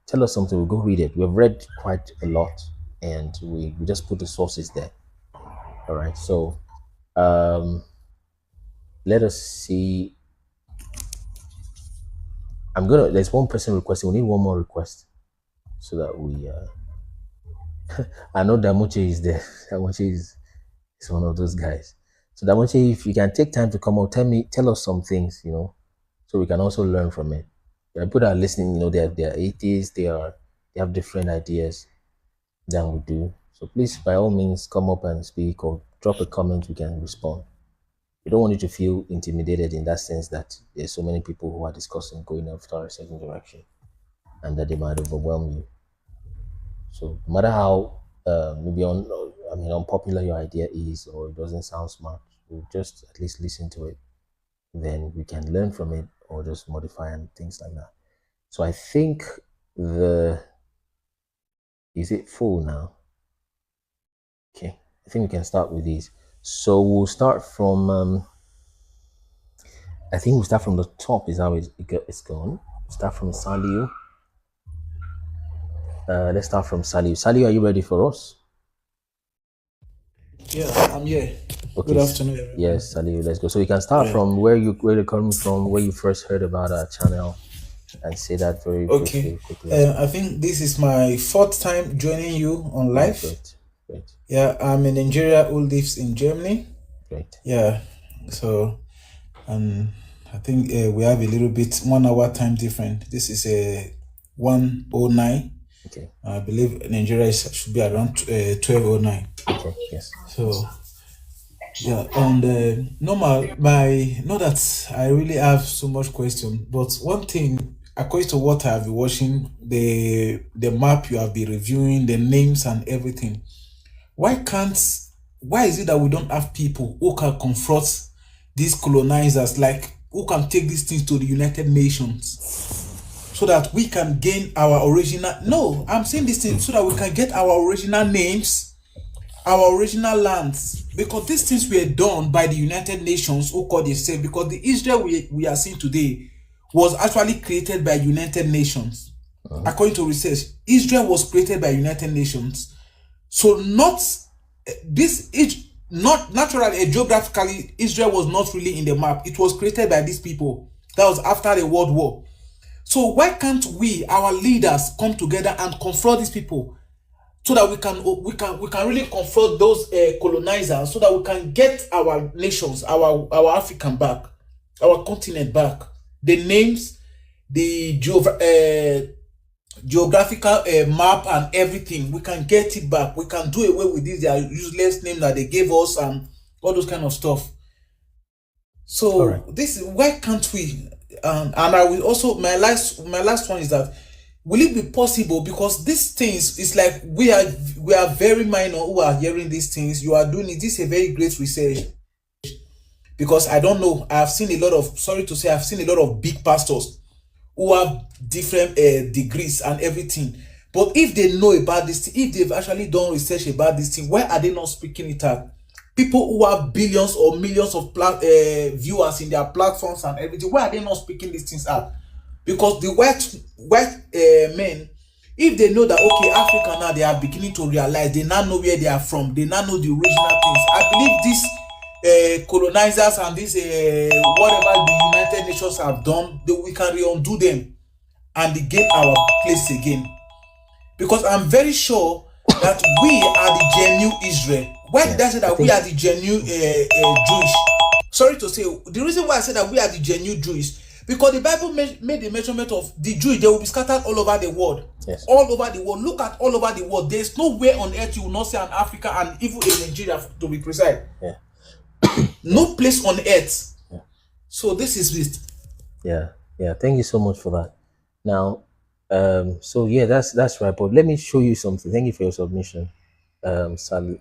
tell us something, we'll go read it. We've read quite a lot, and we just put the sources there. All right, so let us see. There's one person requesting. We need one more request so that we I know Damoche is there. Damoche is one of those guys. So Damoche, if you can take time to come out, tell us some things, so we can also learn from it. People that are listening, they're atheists, they have different ideas than we do. So please, by all means, come up and speak or drop a comment, we can respond. We don't want you to feel intimidated in that sense that there's so many people who are discussing going after a certain direction and that they might overwhelm you. So no matter how maybe unpopular your idea is or it doesn't sound smart, we'll just at least listen to it. Then we can learn from it or just modify and things like that. So I think is it full now? Okay, I think we can start with these. So we'll start from I think we'll start from the top is how it's going. Start from Saliu. Let's start from Saliu. Saliu, are you ready for us? Yeah, I'm here. Okay. Good afternoon, everyone. Yes, Saliu, let's go. So you can start from where you're coming from, where you first heard about our channel, and say that very Okay. briefly, quickly. I think this is my fourth time joining you on live. Great. Yeah, I'm in Nigeria who lives in Germany. Great. Yeah. So, I think we have a little bit 1 hour time different. This is a 1:09. Okay. I believe Nigeria should be around 12:09. Okay. Yes. So, yeah, and normal. Not that I really have so much question, but one thing, according to what I have been watching, the map you have been reviewing, the names and everything. Why is it that we don't have people who can confront these colonizers, like who can take these things to the United Nations so that we can gain our original? No, I'm saying this thing so that we can get our original names, our original lands, because these things were done by the United Nations who called themselves, because the Israel we are seeing today was actually created by United Nations. According to research, Israel was created by United Nations. So not naturally, geographically, Israel was not really in the map. It was created by these people. That was after the World War. So why can't we, our leaders, come together and confront these people so that we can really confront those colonizers, so that we can get our nations, our African back, our continent back, the names, the geographical map and everything. We can get it back. We can do away with this their useless name that they gave us and all those kind of stuff. So this, why can't we? And I will also, my last one is that, will it be possible, because these things, it's like we are very minor who are hearing these things. You are doing it. This is a very great research, because I don't know, I've seen a lot of big pastors who have different degrees and everything. But if they know about this thing, if they've actually done research about this thing, why are they not speaking it out? People who have billions or millions of viewers in their platforms and everything, why are they not speaking these things out? Because the white men, if they know that, okay, Africa now, they are beginning to realize, they now know where they are from, they now know the original things. I believe these colonizers and this whatever the United Nations have done, we can undo them and gain our place again. Because I'm very sure that we are the genuine Israel. Why did I say that we are the genuine Jewish? Sorry to say, the reason why I said that we are the genuine Jewish, because the Bible made the measurement of the Jews. They will be scattered all over the world. Yes. All over the world. Look at all over the world. There's nowhere on earth you will not see an Africa, and even in Nigeria, to be precise. Yeah. No place on earth. Yeah. So this is it. Yeah. Thank you so much for that. Now, so yeah, that's right. But let me show you something. Thank you for your submission. Sally,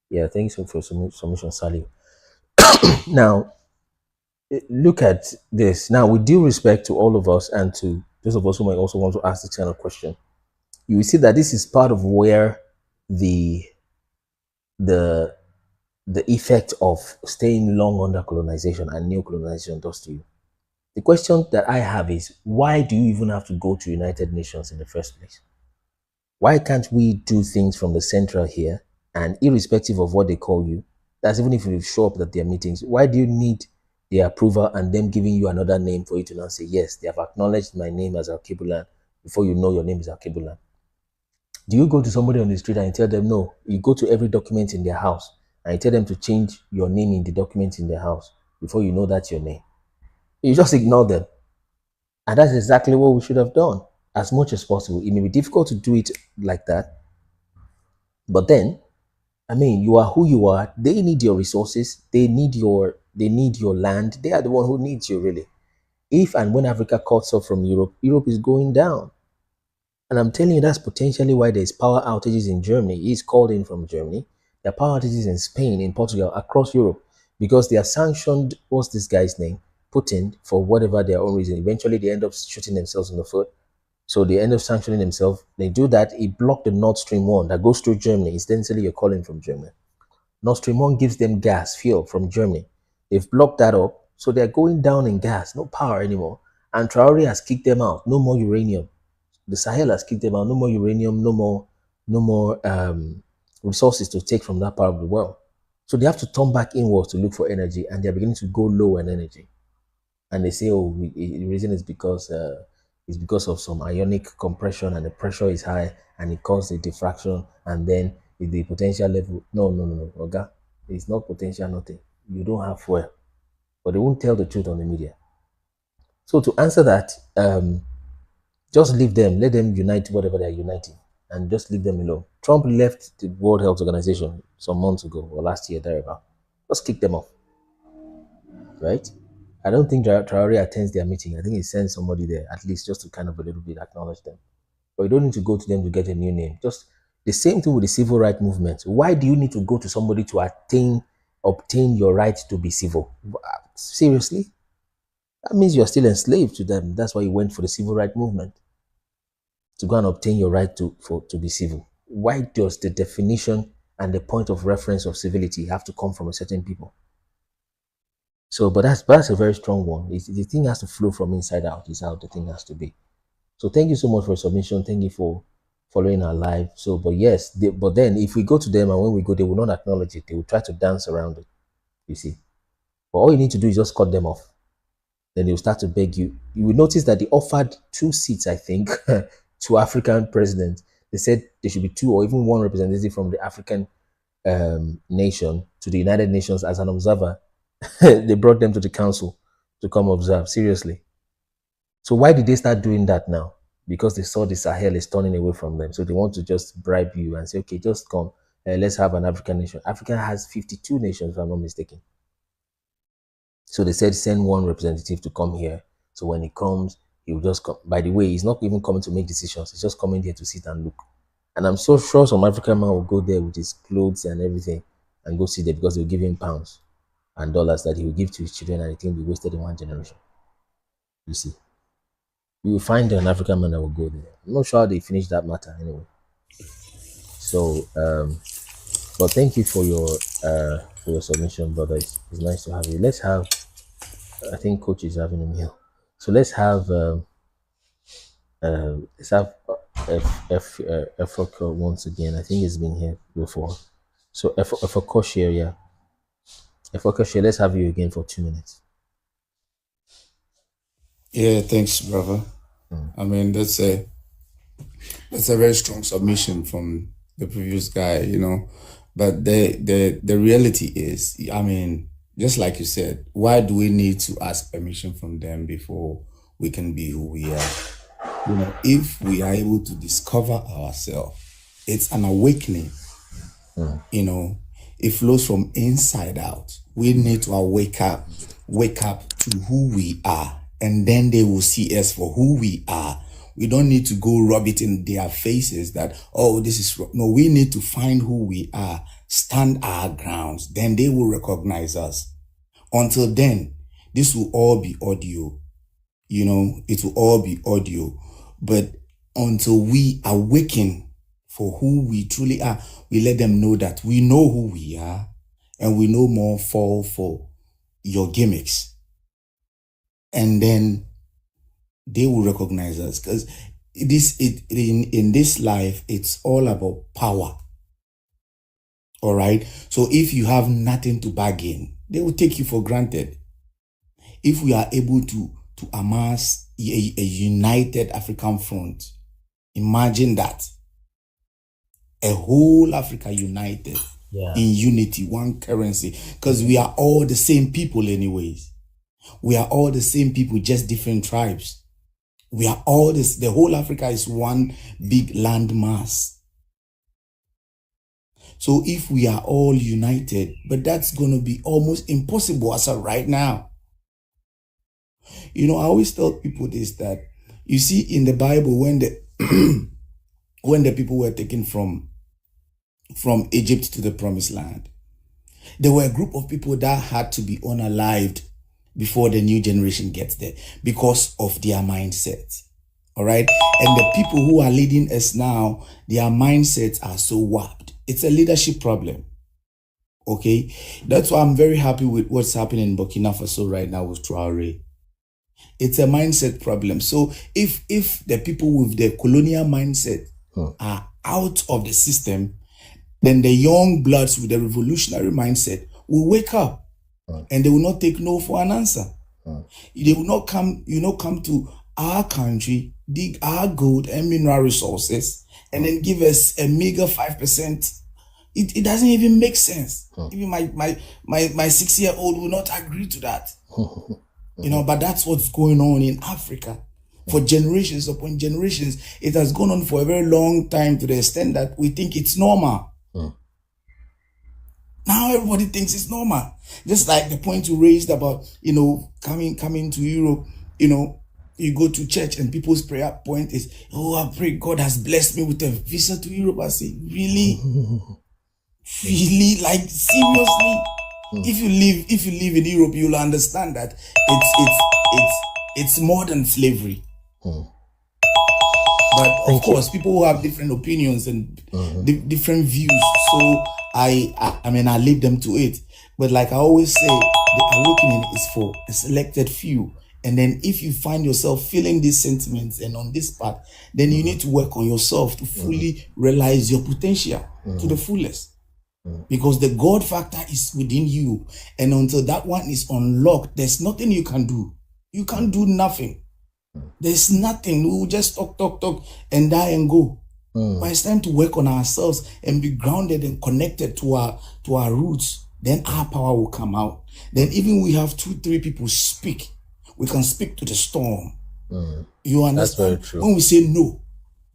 yeah. Thanks for your submission, Sally. Now, look at this. Now, with due respect to all of us and to those of us who might also want to ask this kind of question, you will see that this is part of where the effect of staying long under colonization and neo-colonization does to you. The question that I have is, why do you even have to go to United Nations in the first place? Why can't we do things from the central here, and irrespective of what they call you, that's even if you show up at their meetings, why do you need their approval and them giving you another name for you to now say, yes, they have acknowledged my name as Alkebulan before you know your name is Alkebulan? Do you go to somebody on the street and you tell them, no, you go to every document in their house and you tell them to change your name in the document in their house before you know that's your name? You just ignore them. And that's exactly what we should have done as much as possible. It may be difficult to do it like that, but then, I mean, you are who you are. They need your resources. They need your land. They are the one who needs you, really. If and when Africa cuts off from Europe, Europe is going down. And I'm telling you, that's potentially why there's power outages in Germany. He's called in from Germany. There are power outages in Spain, in Portugal, across Europe, because they are sanctioned, what's this guy's name? Putin, for whatever their own reason. Eventually, they end up shooting themselves in the foot. So they end up sanctioning themselves. They do that. It blocked the Nord Stream 1 that goes through Germany. Essentially, you're calling from Germany. Nord Stream 1 gives them gas, fuel from Germany. They've blocked that up. So they're going down in gas, no power anymore. And Traore has kicked them out. No more uranium. The Sahel has kicked them out. No more uranium, no more resources to take from that part of the world. So they have to turn back inwards to look for energy, and they're beginning to go low on energy. and they say, oh, the reason is because of some ionic compression, and the pressure is high, and it causes a diffraction, and then the potential level. No, okay, it's not potential nothing. You don't have fuel, but they won't tell the truth on the media. So to answer that, just leave them, let them unite whatever they are uniting, and just leave them alone. Trump left the World Health Organization some months ago or last year, thereabout. Just kick them off, right? I don't think Traore attends their meeting. I think he sends somebody there, at least just to kind of a little bit acknowledge them. But you don't need to go to them to get a new name. Just the same thing with the civil rights movement. Why do you need to go to somebody to obtain your right to be civil? Seriously? That means you're still enslaved to them. That's why you went for the civil rights movement, to go and obtain your right to be civil. Why does the definition and the point of reference of civility have to come from a certain people? So, but that's a very strong one. The thing has to flow from inside out, is how the thing has to be. So thank you so much for your submission. Thank you for following our live. So, but yes, but then if we go to them and when we go, they will not acknowledge it. They will try to dance around it, you see. But all you need to do is just cut them off. Then they'll start to beg you. You will notice that they offered 2 seats, I think, to African presidents. They said there should be 2 or even 1 representative from the African nation to the United Nations as an observer. They brought them to the council to come observe. Seriously. So why did they start doing that now? Because they saw the Sahel is turning away from them. So they want to just bribe you and say, okay, just come. Let's have an African nation. Africa has 52 nations, if I'm not mistaken. So they said, send 1 representative to come here. So when he comes, he will just come. By the way, he's not even coming to make decisions. He's just coming here to sit and look. And I'm so sure some African man will go there with his clothes and everything and go sit there, because they'll give him pounds and dollars that he will give to his children, and the thing will be wasted in 1 generation. You see. You will find an African man that will go there. I'm not sure how they finish that matter anyway. So, but thank you for your submission, brother. It's nice to have you. Let's have, I think Coach is having a meal. So let's have Efroko once again. I think he's been here before. So Efroko share, yeah. Efroko share, let's have you again for 2 minutes. Yeah, thanks, brother. I mean, that's a very strong submission from the previous guy, you know. But the reality is, I mean, just like you said, why do we need to ask permission from them before we can be who we are? You know, if we are able to discover ourselves, it's an awakening. You know, it flows from inside out. We need to wake up to who we are, and then they will see us for who we are. We don't need to go rub it in their faces that, oh, this is wrong. No, we need to find who we are, stand our grounds, then they will recognize us. Until then, this will all be audio. You know, it will all be audio. But until we awaken for who we truly are, we let them know that we know who we are, and we no more fall for your gimmicks. And then they will recognize us, because in this life, it's all about power. All right. So if you have nothing to bargain, they will take you for granted. If we are able to amass a united African front, imagine that. A whole Africa united in unity, one currency, because we are all the same people anyways. We are all the same people, just different tribes. We are all this, the whole Africa is one big land mass. So if we are all united, but that's going to be almost impossible as of right now. You know, I always tell people this, that you see in the Bible, when the people were taken from Egypt to the promised land, there were a group of people that had to be unalived before the new generation gets there, because of their mindset. All right. And the people who are leading us now, their mindsets are so warped. It's a leadership problem. Okay. That's why I'm very happy with what's happening in Burkina Faso right now with Traore. It's a mindset problem. So if the people with the colonial mindset are out of the system, then the young bloods with the revolutionary mindset will wake up. And they will not take no for an answer. They will not come, come to our country, dig our gold and mineral resources, and then give us a meager 5%. It doesn't even make sense. Even my 6-year-old will not agree to that. But that's what's going on in Africa. For generations upon generations, it has gone on for a very long time, to the extent that we think it's normal. Now everybody thinks it's normal. Just like the point you raised about, coming to Europe, you go to church and people's prayer point is, oh, I pray God has blessed me with a visa to Europe. I say, really? Really? Like, seriously? If you live in Europe, you'll understand that it's more than slavery. But of course, people who have different opinions and different views, so I leave them to it. But like I always say, the awakening is for a selected few. And then if you find yourself feeling these sentiments and on this path, then you need to work on yourself to fully realize your potential to the fullest. Because the God factor is within you. And until that one is unlocked, there's nothing you can do. You can't do nothing. There's nothing. We will just talk, and die and go. But it's time to work on ourselves and be grounded and connected to our roots. Then our power will come out. Then even we have 2-3 people speak, we can speak to the storm. You understand? That's very true. When we say no,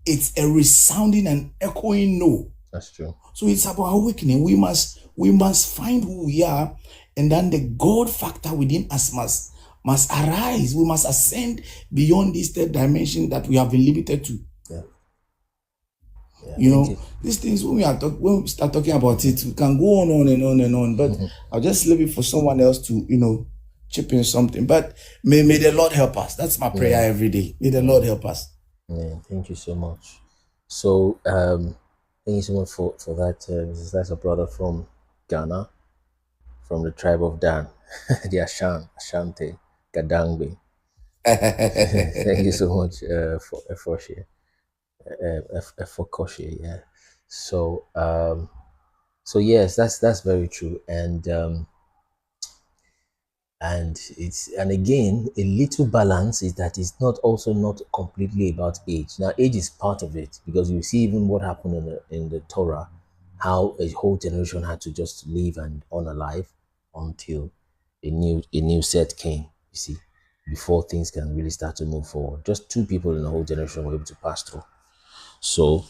it's a resounding and echoing no. That's true. So it's about awakening. We must find who we are, and then the God factor within us must arise. We must ascend beyond this third dimension that we have been limited to. These things, when we start talking about it, we can go on and on and on. But I'll just leave it for someone else to, chip in something. But may the Lord help us. That's my prayer every day. May the Lord help us. Yeah, thank you so much. So, thank you so much for that. That's a brother from Ghana, from the tribe of Dan, the Ashanti, Gadangbe. Thank you so much for sharing. For Koshi, yeah. So yes, that's very true, and again, a little balance is that it's not completely about age. Now, age is part of it, because you see even what happened in the Torah, how a whole generation had to just live and unalive until a new set came. You see, before things can really start to move forward. Just 2 people in the whole generation were able to pass through. So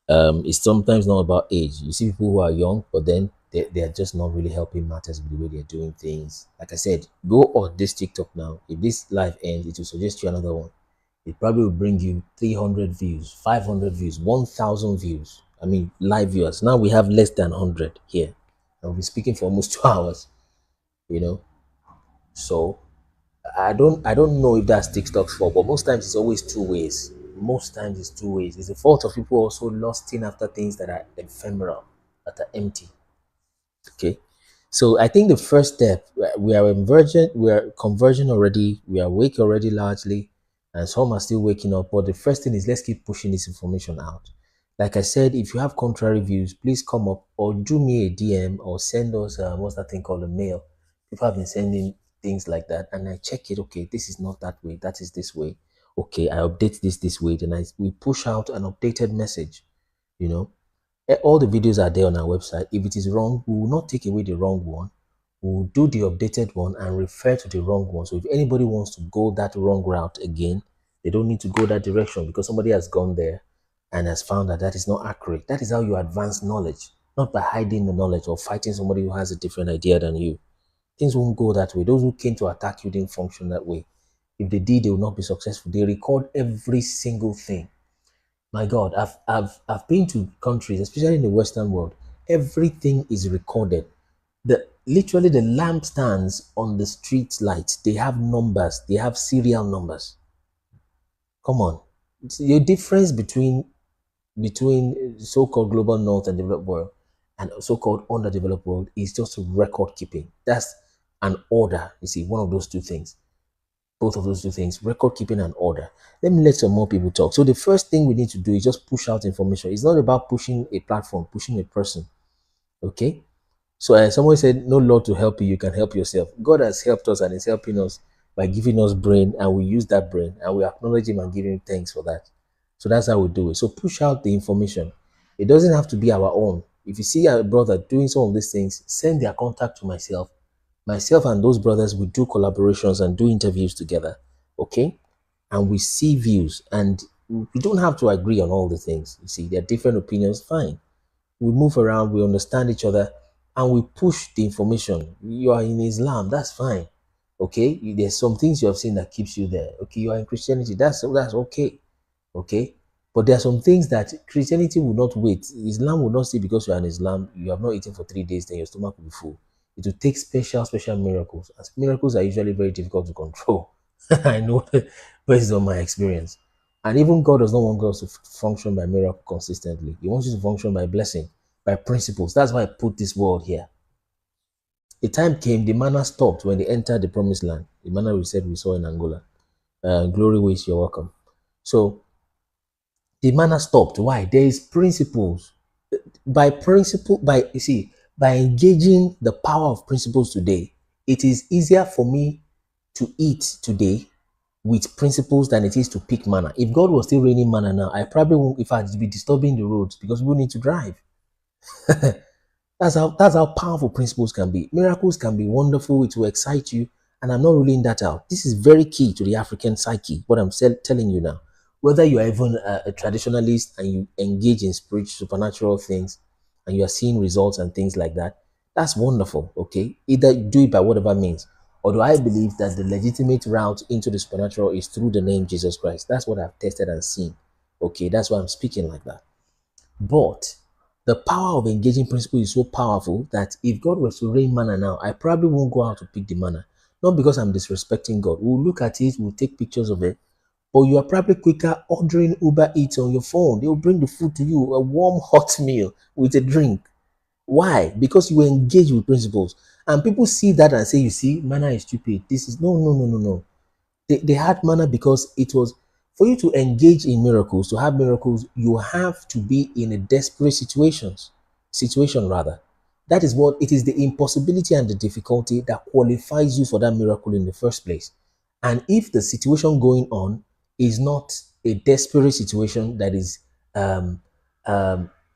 it's sometimes not about age. You see people who are young, but then they are just not really helping matters with the way they're doing things. Like I said, go on this TikTok now. If this live ends, it will suggest you another one. It probably will bring you 300 views, 500 views, 1,000 views. I mean, live viewers. Now we have less than 100 here. I'll be speaking for almost 2 hours. So I don't know if that's TikTok's fault, but most times it's always 2 ways. Most times it's 2 ways. It's the fault of people also lusting after things that are ephemeral, that are empty. Okay, so I think the first step, we are converging already, we are awake already largely, and some are still waking up. But the first thing is, let's keep pushing this information out. Like I said, if you have contrary views, please come up or do me a DM or send us what's that thing called, a mail. People have been sending things like that, and I check it. Okay, this is not that way, that is this way. Okay, I update this way, then we push out an updated message. All the videos are there on our website. If it is wrong, we will not take away the wrong one. We will do the updated one and refer to the wrong one. So if anybody wants to go that wrong route again, they don't need to go that direction, because somebody has gone there and has found that is not accurate. That is how you advance knowledge, not by hiding the knowledge or fighting somebody who has a different idea than you. Things won't go that way. Those who came to attack you didn't function that way. If they did, they will not be successful. They record every single thing. My God, I've been to countries, especially in the Western world. Everything is recorded. Literally the lampstands on the street lights, they have numbers. They have serial numbers. Come on. It's the difference between so-called global north and developed world and so-called underdeveloped world is just record keeping. That's an order. You see, one of those 2 things. Both of those 2 things, record keeping and order. Let me let some more people talk. So the first thing we need to do is just push out information. It's not about pushing a platform, pushing a person. Okay? So someone said, no Lord to help you, you can help yourself. God has helped us and is helping us. by giving us brain, and we use that brain and we acknowledge him and give him thanks for that. So that's how we do it. So push out the information. It doesn't have to be our own. If you see a brother doing some of these things, send their contact to myself. Myself and those brothers will do collaborations and do interviews together. Okay? And we see views, and we don't have to agree on all the things. You see, there are different opinions, fine. We move around, we understand each other, and we push the information. You are in Islam, that's fine. Okay? There's some things you have seen that keeps you there. Okay, you are in Christianity, that's okay. Okay? But there are some things that Christianity will not wait. Islam will not say because you are in Islam, you have not eaten for 3 days, then your stomach will be full. It will take special miracles. As miracles are usually very difficult to control. I know based on my experience. And even God does not want us to function by miracle consistently. He wants you to function by blessing, by principles. That's why I put this word here. A time came, the manna stopped when they entered the promised land. The manna we said we saw in Angola. Glory ways, you're welcome. So the manna stopped. Why? There is principles. By engaging the power of principles today, it is easier for me to eat today with principles than it is to pick manna. If God was still raining manna now, I probably won't, if I'd be disturbing the roads because we need to drive. That's how powerful principles can be. Miracles can be wonderful. It will excite you. And I'm not ruling that out. This is very key to the African psyche, what I'm telling you now. Whether you are even a traditionalist and you engage in spiritual, supernatural things, and you are seeing results and things like that, that's wonderful, okay? Either do it by whatever means. Although I believe that the legitimate route into the supernatural is through the name Jesus Christ. That's what I've tested and seen. Okay, that's why I'm speaking like that. But the power of engaging principle is so powerful that if God was to rain manna now, I probably won't go out to pick the manna. Not because I'm disrespecting God. We'll look at it, we'll take pictures of it. But you are probably quicker ordering Uber Eats on your phone. They will bring the food to you, a warm, hot meal with a drink. Why? Because you engage with principles. And people see that and say, you see, manna is stupid. This is no. They had manna because it was, for you to engage in miracles, to have miracles, you have to be in a desperate situation. That is what, it is the impossibility and the difficulty that qualifies you for that miracle in the first place. And if the situation going on is not a desperate situation that is an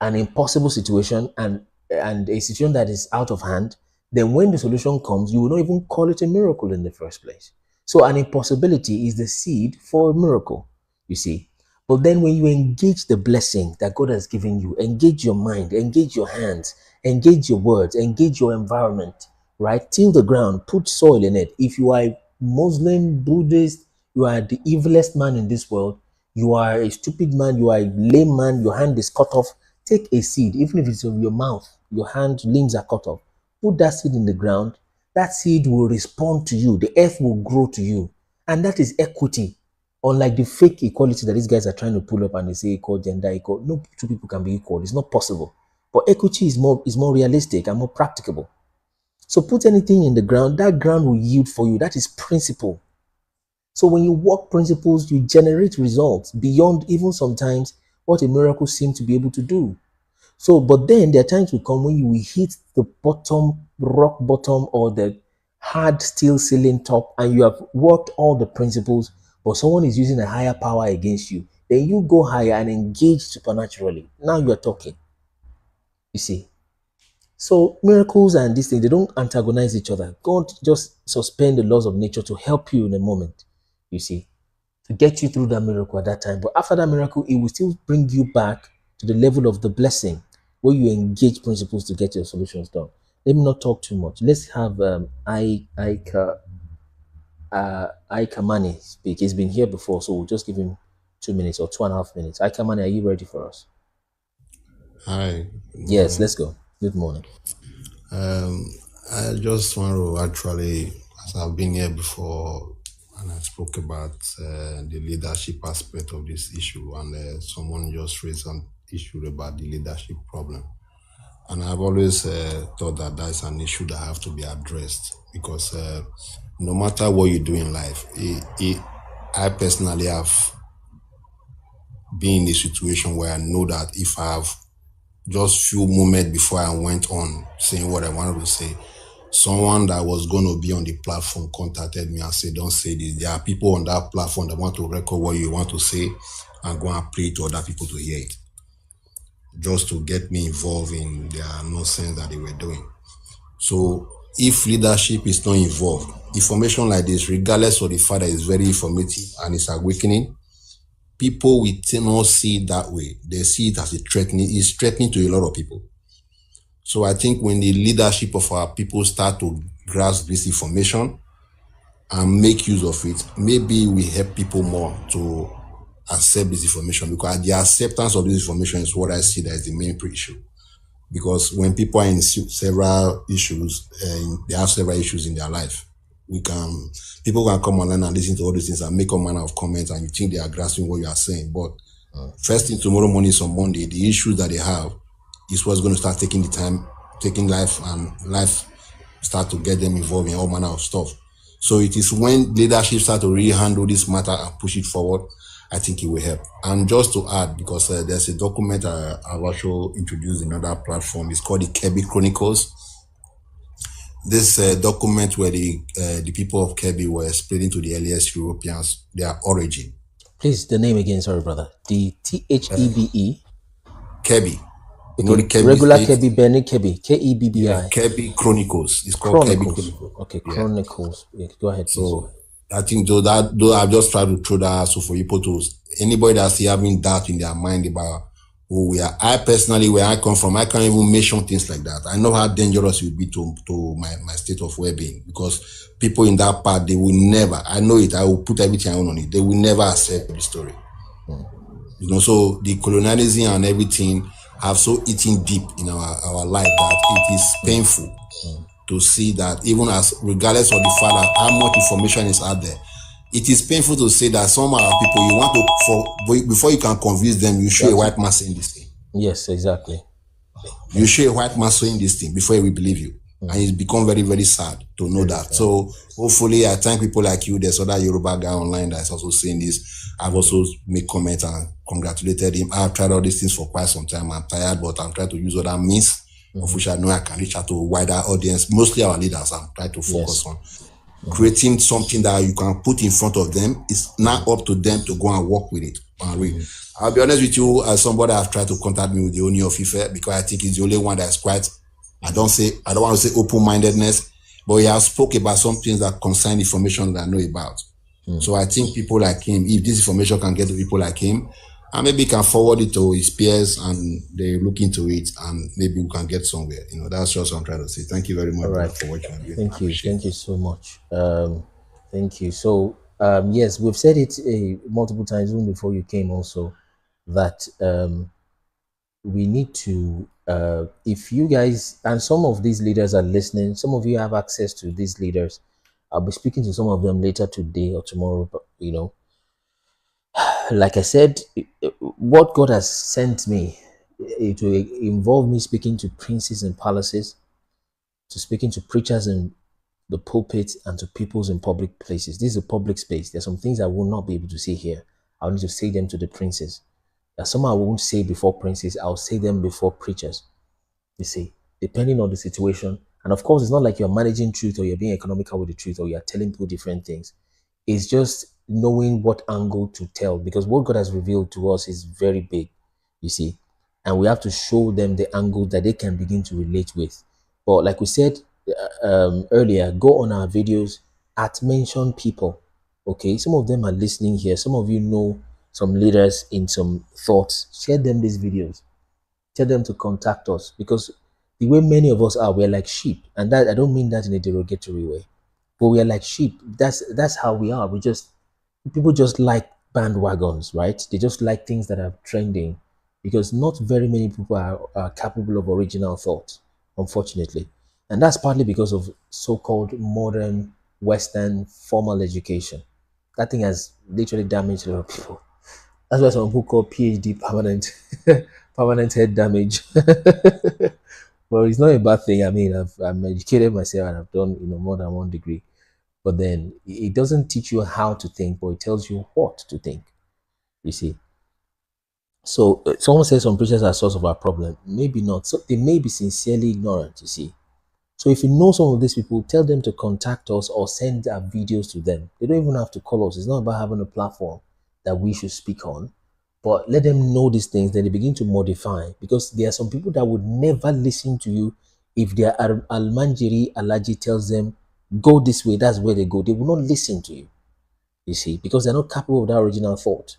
impossible situation and a situation that is out of hand, then when the solution comes, you will not even call it a miracle in the first place. So an impossibility is the seed for a miracle, you see. But then when you engage the blessing that God has given you, engage your mind, engage your hands, engage your words, engage your environment, right? Till the ground, put soil in it. If you are a Muslim, Buddhist, you are the evilest man in this world, you are a stupid man, you are a lame man, your hand is cut off, take a seed, even if it's of your mouth, your hand, limbs are cut off. Put that seed in the ground. That seed will respond to you. The earth will grow to you. And that is equity. Unlike the fake equality that these guys are trying to pull up and they say equal, gender equal. No two people can be equal. It's not possible. But equity is more realistic and more practicable. So put anything in the ground, that ground will yield for you. That is principle. So when you work principles, you generate results beyond even sometimes what a miracle seems to be able to do. So, but then there are times will come when you will hit the bottom, rock bottom, or the hard steel ceiling top, and you have worked all the principles, but someone is using a higher power against you. Then you go higher and engage supernaturally. Now you are talking. You see. So miracles and these things, they don't antagonize each other. God just suspend the laws of nature to help you in a moment, you see, to get you through that miracle at that time. But after that miracle, it will still bring you back to the level of the blessing where you engage principles to get your solutions done. Let me not talk too much. Let's have Aikamani speak. He's been here before, so we'll just give him 2 minutes or 2.5 minutes. Aikamani, are you ready for us? Hi. Yes, let's go. Good morning. I just want to actually, as I've been here before, and I spoke about the leadership aspect of this issue, and someone just raised an issue about the leadership problem. And I've always thought that that's an issue that have to be addressed because no matter what you do in life, I personally have been in a situation where I know that if I have just few moments before I went on saying what I wanted to say, Someone that was going to be on the platform contacted me and said, don't say this. There are people on that platform that want to record what you want to say and go and play it to other people to hear it, just to get me involved in their nonsense that they were doing. So if leadership is not involved, information like this, regardless of the fact that it's very informative and it's awakening, people will not see it that way. They see it as it's threatening to a lot of people. So I think when the leadership of our people start to grasp this information and make use of it, maybe we help people more to accept this information, because the acceptance of this information is what I see that is the main issue. Because when people are in several issues, they have several issues in their life, people can come online and listen to all these things and make all manner of comments, and you think they are grasping what you are saying. But first thing tomorrow morning is on Monday, the issues that they have is what's going to start taking life, and life start to get them involved in all manner of stuff. So it is when leadership start to really handle this matter and push it forward, I think it will help. And just to add, because there's a document I've also introduced in another platform, it's called the Kaabo Chronicles. This document where the people of Kaabo were explaining to the earliest Europeans their origin. Please, the name again, sorry, brother. The THEBE. Kaabo. You Okay. know the Kaabo Regular state? Kaabo, Benny Kaabo, KEBBI. Yeah, Kaabo Chronicles. It's called Kaabo Chronicles. Chronicles. Okay, Yeah. Chronicles. Yeah, go ahead, please. So I think though I've just tried to throw that out so for people to anybody that's still having doubt in their mind about who we are. I personally, where I come from, I can't even mention things like that. I know how dangerous it will be to my state of well-being, because people in that part, they will never, I know it, I will put everything I own on it, they will never accept the story. You know, so the colonialism and everything have so eaten deep in our life that it is painful to see that, even as regardless of the fact that how much information is out there, it is painful to say that some of our people, you want to, before you can convince them, you show a white man saying this thing. Yes, exactly. You show a white man saying this thing before he will believe you. And it's become very, very sad to know that. So hopefully I thank people like you. There's other Yoruba guy online that's also saying this. I've also made comments and congratulated him. I've tried all these things for quite some time. I'm tired, but I'm trying to use other means of which I know I can reach out to a wider audience, mostly our leaders. I'm trying to focus on creating something that you can put in front of them. It's now up to them to go and work with it and read. I'll be honest with you, as somebody I've tried to contact me with the Oni of Ife, because I think he's the only one that is quite, I don't want to say open-mindedness, but he has spoke about some things that concern information that I know about. So I think people like him, if this information can get to people like him, and maybe he can forward it to his peers and they look into it, and maybe we can get somewhere. You know, that's just what I'm trying to say. Thank you very much for what you are doing. Thank you so much. Thank you. So yes, we've said it multiple times even before you came also, that we need to, if you guys, and some of these leaders are listening, some of you have access to these leaders. I'll be speaking to some of them later today or tomorrow, but you know, like I said, what God has sent me, it will involve me speaking to princes and palaces, to speaking to preachers in the pulpit, and to peoples in public places. This is a public space. There's some things I will not be able to say here. I'll need to say them to the princes. There's some I won't say before princes. I'll say them before preachers. You see, depending on the situation. And of course, it's not like you're managing truth or you're being economical with the truth or you're telling people different things. It's just knowing what angle to tell, because what God has revealed to us is very big, you see. And we have to show them the angle that they can begin to relate with. But like we said earlier, go on our videos at mention people. Okay, some of them are listening here. Some of you know some leaders in some thoughts. Share them these videos. Tell them to contact us, because the way many of us are, we're like sheep. And that, I don't mean that in a derogatory way, but we are like sheep. That's how we are. People just like bandwagons, right? They just like things that are trending, because not very many people are capable of original thought, unfortunately. And that's partly because of so-called modern Western formal education. That thing has literally damaged a lot of people. That's why some people call PhD permanent permanent head damage. Well, it's not a bad thing. I mean, I'm educated myself and I've done more than one degree. But then it doesn't teach you how to think, but it tells you what to think. You see. So someone says some preachers are source of our problem. Maybe not. So they may be sincerely ignorant. You see. So if you know some of these people, tell them to contact us or send our videos to them. They don't even have to call us. It's not about having a platform that we should speak on, but let them know these things. Then they begin to modify, because there are some people that would never listen to you if their Almanjiri Alaji tells them, go this way, that's where they go. They will not listen to you, you see, because they're not capable of that original thought,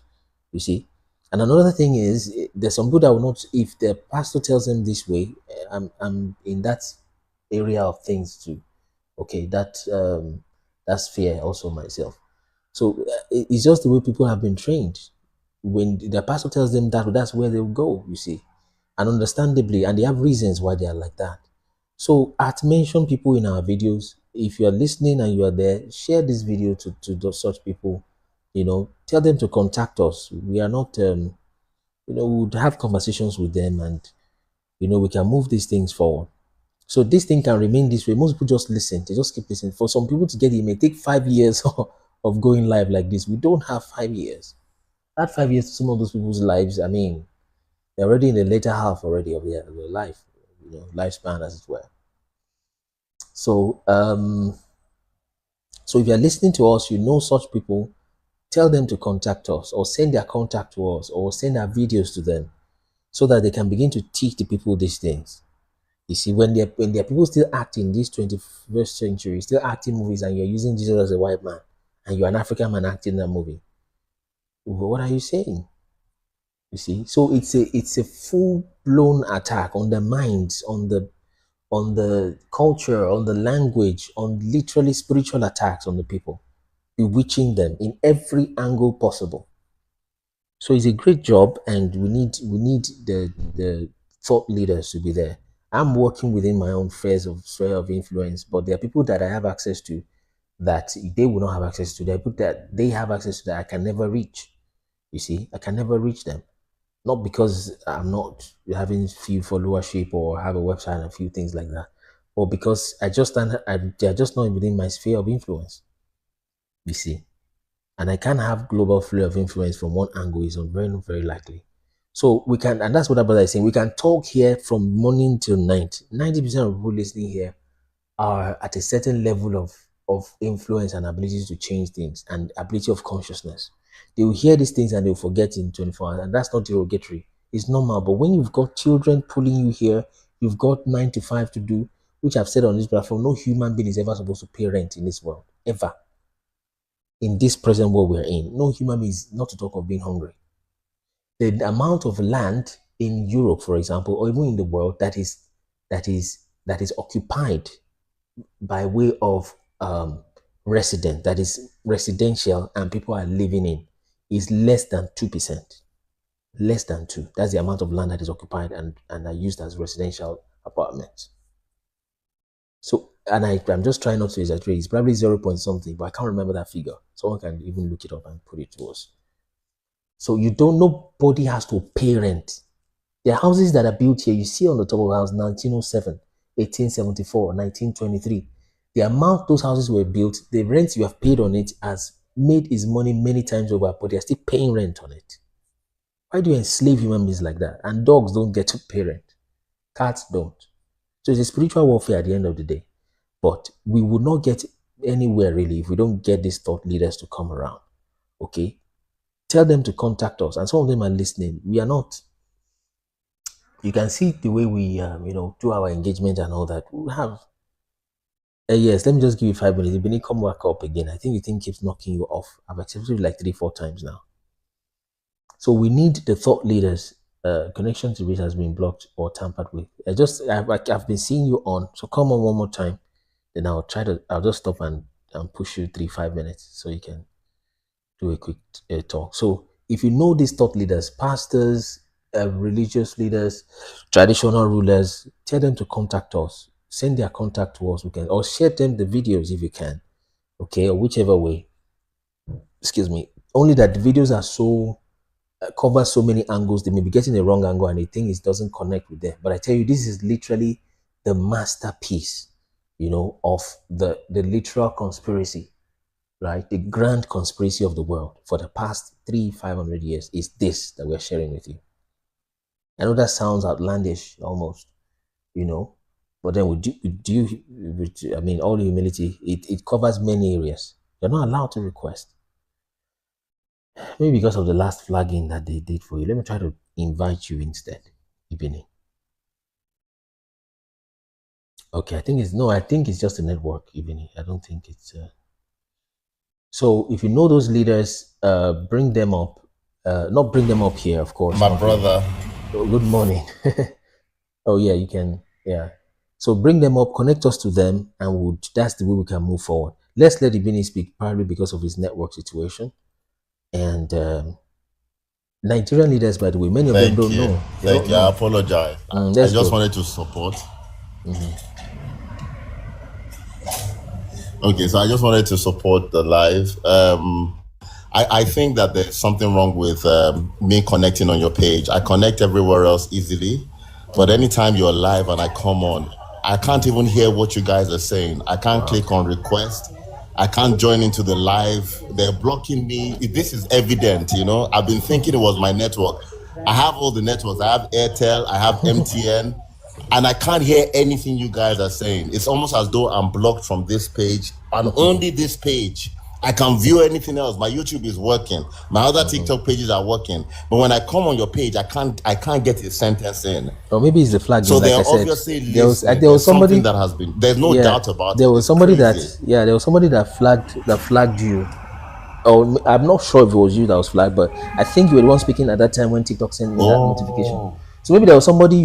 you see. And another thing is, there's some people that will not, if the pastor tells them this way, I'm in that area of things too. Okay, that's fear also myself. So it's just the way people have been trained. When the pastor tells them that, that's where they'll go, you see, and understandably, and they have reasons why they are like that. So I'd mention people in our videos. If you are listening and you are there, share this video to such people. You know, tell them to contact us. We are not, you know, we would have conversations with them, and you know, we can move these things forward. So this thing can remain this way. Most people just listen. They just keep listening. For some people to get it, it may take 5 years of going live like this. We don't have 5 years. That 5 years to some of those people's lives, I mean, they're already in the later half already of their life, you know, lifespan as it were. So, so if you're listening to us, you know such people, tell them to contact us or send their contact to us or send our videos to them so that they can begin to teach the people these things. You see, when there are people still acting this 21st century, still acting movies, and you're using Jesus as a white man, and you're an African man acting that movie, what are you saying? You see, so it's a full-blown attack on the minds, on the culture, on the language, on literally spiritual attacks on the people, bewitching them in every angle possible. So it's a great job, and we need the thought leaders to be there. I'm working within my own sphere of influence, but there are people that I have access to that they will not have access to. There are people that they have access to that I can never reach. You see, I can never reach them. Not because I'm not having few followership or have a website and a few things like that, or because they're just not within my sphere of influence. You see, and I can't have global flow of influence from one angle. Is very, very likely. So we can, and that's what our brother is saying. We can talk here from morning till night. 90% of people listening here are at a certain level of influence and ability to change things and ability of consciousness. They will hear these things and they'll forget in 24 hours, and that's not derogatory. It's normal. But when you've got children pulling you here, you've got 9 to 5 to do, which I've said on this platform, no human being is ever supposed to pay rent in this world, ever. In this present world we're in, no human being is, not to talk of being hungry. The amount of land in Europe, for example, or even in the world that is occupied by way of resident, that is residential, and people are living in, is less than 2%. Less than 2. That's the amount of land that is occupied and are used as residential apartments. So, and I'm just trying not to exaggerate. It's probably 0 point something, but I can't remember that figure. Someone can even look it up and put it to us. So nobody has to pay rent. There are houses that are built here. You see on the top of the house, 1907, 1874, 1923. The amount those houses were built, the rent you have paid on it has made his money many times over, but they're still paying rent on it. Why do you enslave human beings like that? And dogs don't get to pay rent. Cats don't. So it's a spiritual warfare at the end of the day. But we will not get anywhere really if we don't get these thought leaders to come around. Okay? Tell them to contact us. And some of them are listening. We are not. You can see the way we, do our engagement and all that. We'll have. Yes, let me just give you 5 minutes. If you come back up again, I think the thing keeps knocking you off. I've accepted it like 3-4 times now. So we need the thought leaders. Connection to which has been blocked or tampered with. I've been seeing you on. So come on one more time. Then I'll just stop and push you 3-5 minutes so you can do a quick talk. So if you know these thought leaders, pastors, religious leaders, traditional rulers, tell them to contact us. Send their contact to us. We can, or share them the videos if you can. Okay, or whichever way. Excuse me. Only that the videos are so cover so many angles, they may be getting the wrong angle and they think it doesn't connect with them. But I tell you, this is literally the masterpiece, of the literal conspiracy, right? The grand conspiracy of the world for the past 300-500 years is this that we're sharing with you. I know that sounds outlandish almost, But then I mean, all humility, it covers many areas. You're not allowed to request. Maybe because of the last flagging that they did for you. Let me try to invite you instead, Ibini. Okay, I think it's just a network, Ibini. I don't think it's. So if you know those leaders, bring them up. Not bring them up here, of course. My brother. Oh, good morning. Oh yeah, you can. Yeah. So bring them up, connect us to them, and that's the way we can move forward. Let's let Ibini speak, partly because of his network situation. And Nigerian leaders, by the way, many of them don't know. Thank you. I apologize. I just wanted to support. Okay, so I just wanted to support the live. I think that there's something wrong with me connecting on your page. I connect everywhere else easily, but anytime you're live and I come on, I can't even hear what you guys are saying. I can't click on request. I can't join into the live. They're blocking me. This is evident, you know. I've been thinking it was my network. I have all the networks. I have Airtel, I have MTN, and I can't hear anything you guys are saying. It's almost as though I'm blocked from this page, and only this page. I can view anything else. My YouTube is working. My other TikTok pages are working. But when I come on your page, I can't get a sentence in. Or maybe it's the flagging. So they're like I said, obviously there was somebody something that has been. There's no doubt about it. There was somebody crazy. there was somebody that flagged you. Oh, I'm not sure if it was you that was flagged, but I think you were the one speaking at that time when TikTok sent me that notification. So maybe there was somebody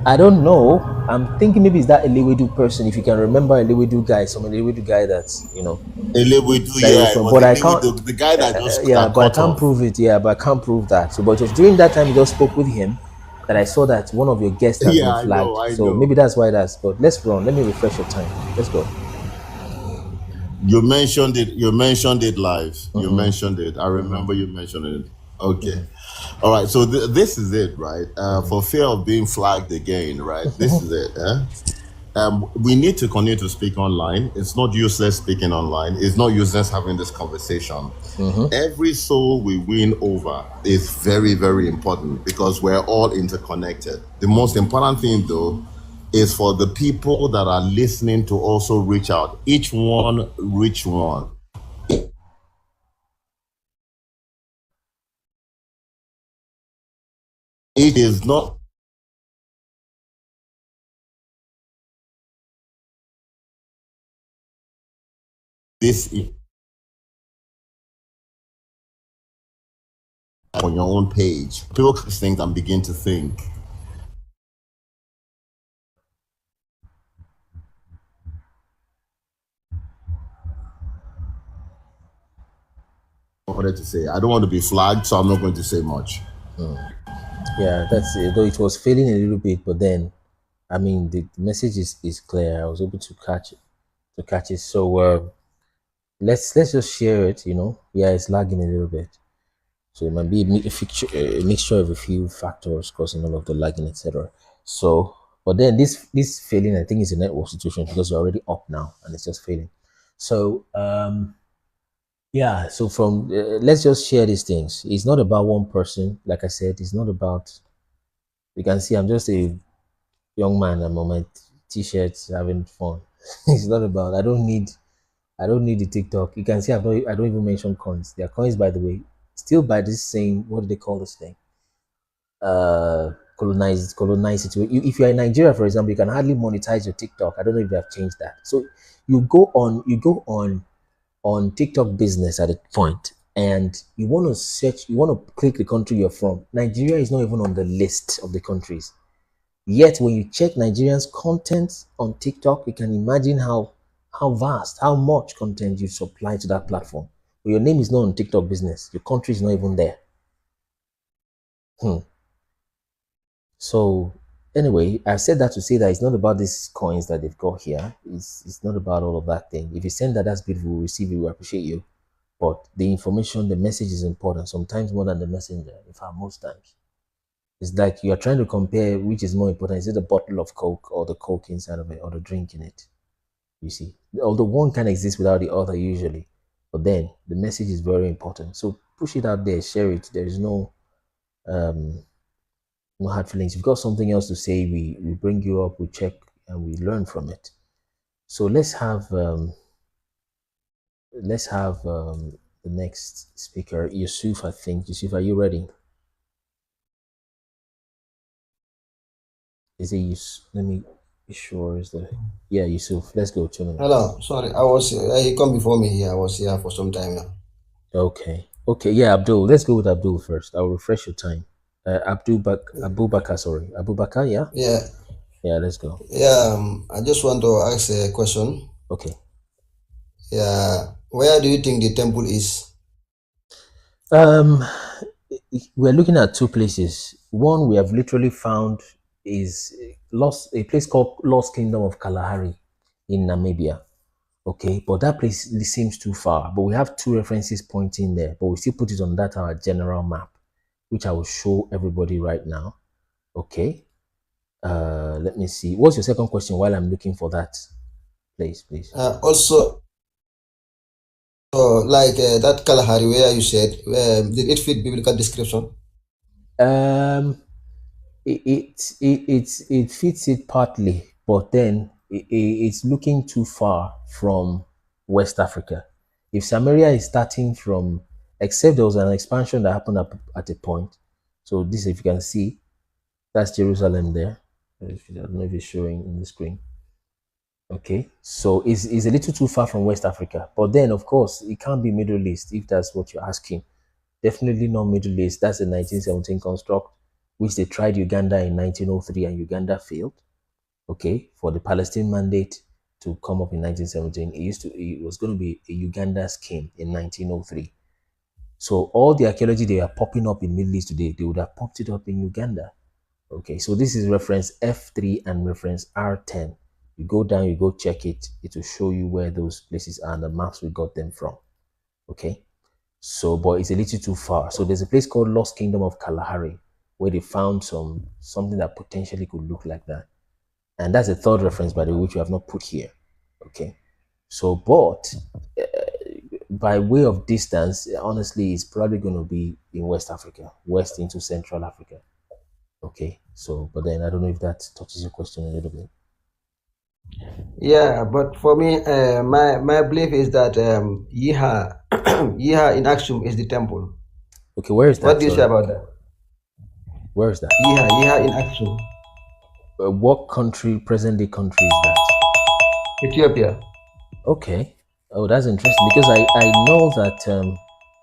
I don't know. I'm thinking maybe it's that Elewedu person. If you can remember Elewedu guy, some Elewedu guy that's Elewedu, yeah. But I can't. The guy that just but I can't prove it. Yeah, but I can't prove that. So, but just during that time, you just spoke with him. That I saw that one of your guests has been flagged. I so know. Maybe that's why that's. But let's run. Let me refresh your time. Let's go. You mentioned it. You mentioned it live. You mentioned it. I remember you mentioned it. Okay. All right. So this is it, right? For fear of being flagged again, right? This is it. We need to continue to speak online. It's not useless speaking online. It's not useless having this conversation. Every soul we win over is very, very important because we're all interconnected. The most important thing, though, is for the people that are listening to also reach out. Each one reach one. It is not this on your own page. People can think and begin to think. I wanted to say I don't want to be flagged, so I'm not going to say much. Yeah, that's it. Though it was failing a little bit, but then, I mean, the message is clear. I was able to catch it. So let's just share it. Yeah, it's lagging a little bit, so it might be a mixture of a few factors causing all of the lagging, etc. So, but then this failing, I think, is a network situation because you're already up now and it's just failing. So yeah. So from let's just share these things. It's not about one person. Like I said, it's not about. You can see I'm just a young man. I'm on my t-shirts having fun. It's not about. I don't need the TikTok. You can see I don't even mention coins. There are coins, by the way, still by this same, what do they call this thing? Colonized situation. If you're in Nigeria, for example, you can hardly monetize your TikTok. I don't know if they have changed that. So you go on TikTok business at a point and you want to search, you want to click the country you're from. Nigeria is not even on the list of the countries. Yet when you check Nigerians' content on TikTok, you can imagine how vast, how much content you supply to that platform. But your name is not on TikTok business. Your country is not even there. So anyway, I said that to say that it's not about these coins that they've got here. It's not about all of that thing. If you send that, that's beautiful. We'll receive it. We appreciate you. But the information, the message is important. Sometimes more than the messenger. In fact, most times. It's like you're trying to compare which is more important. Is it the bottle of Coke or the Coke inside of it or the drink in it? You see, although one can exist without the other usually, but then the message is very important. So push it out there, share it. There is no hard feelings. If you've got something else to say, we bring you up, we check and we learn from it. So let's have the next speaker, Yusuf. I think Yusuf, are you ready? Is it Yusuf? Let me be sure. Is the Yusuf? Let's go. 2 minutes. Hello, sorry, he come before me here. I was here for some time now. Okay. Abdul. Let's go with Abdul first. I'll refresh your time. Abubakar. Sorry, Abubakar. Yeah. Let's go. I just want to ask a question. Okay. Where do you think the temple is? We're looking at two places. One we have literally found is a place called Lost Kingdom of Kalahari in Namibia. Okay, but that place seems too far. But we have two references pointing there, but we still put it on that our general map, which I will show everybody right now. Okay. Let me see. What's your second question while I'm looking for that place, please? Also, that Kalahari where you said, did it fit biblical description? It fits it partly, but then it's looking too far from West Africa. If Samaria is starting from, except there was an expansion that happened at a point. So this, if you can see, that's Jerusalem there. I don't know if it's showing in the screen. Okay, so it's a little too far from West Africa. But then, of course, it can't be Middle East if that's what you're asking. Definitely not Middle East. That's a 1917 construct, which they tried Uganda in 1903 and Uganda failed. Okay, for the Palestine mandate to come up in 1917, it was going to be a Uganda scheme in 1903. So all the archaeology they are popping up in Middle East today, they would have popped it up in Uganda. Okay, so this is reference F3 and reference R10. You go down, you go check it. It will show you where those places are and the maps we got them from. Okay, so but it's a little too far. So there's a place called Lost Kingdom of Kalahari where they found something that potentially could look like that. And that's a third reference, by the way, which we have not put here. Okay, so but by way of distance, honestly, it's probably going to be in West Africa, west into Central Africa. Okay, so but then I don't know if that touches your question a little bit. Yeah, but for me, my belief is that Yiha in Aksum is the temple. Okay, where is that? What do you say about that? Where is that? Yiha in Aksum. What country, present-day country is that? Ethiopia. Okay. Oh, that's interesting because I know that.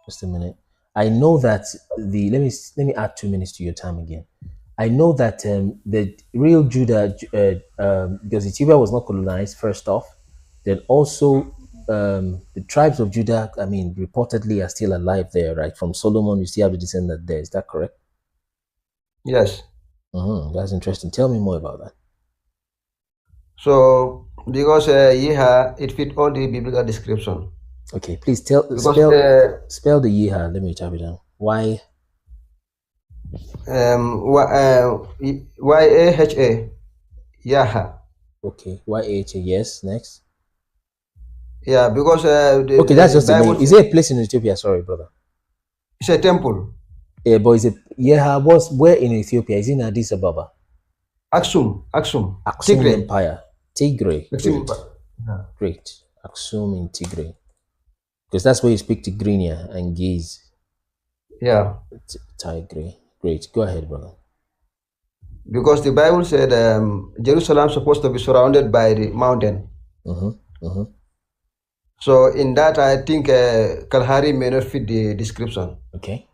Just a minute. I know that let me add 2 minutes to your time again. I know that the real Judah, because Ethiopia was not colonized first off, then also the tribes of Judah, I mean, reportedly are still alive there, right? From Solomon, you still have the descendant there. Is that correct? Yes. That's interesting. Tell me more about that. So, because Yiha, it fit all the biblical description. Okay, please spell the Yiha. Let me type it down. Why? Y-A-H-A. Yaha. Okay, Y-A-H-A. Yes, next. Yeah, because okay, that's just a name. Is it a place in Ethiopia? Sorry, brother. It's a temple. Yeah, but is it where in Ethiopia? Is it in Addis Ababa? Aksum. Tigray Empire. Tigray. Yeah. Great. Aksum in Tigray. Because that's where you speak Tigrinya and Giz. Yeah. Tigray. Great. Go ahead, brother. Because the Bible said Jerusalem is supposed to be surrounded by the mountain. So in that, I think Kalahari may not fit the description. Okay.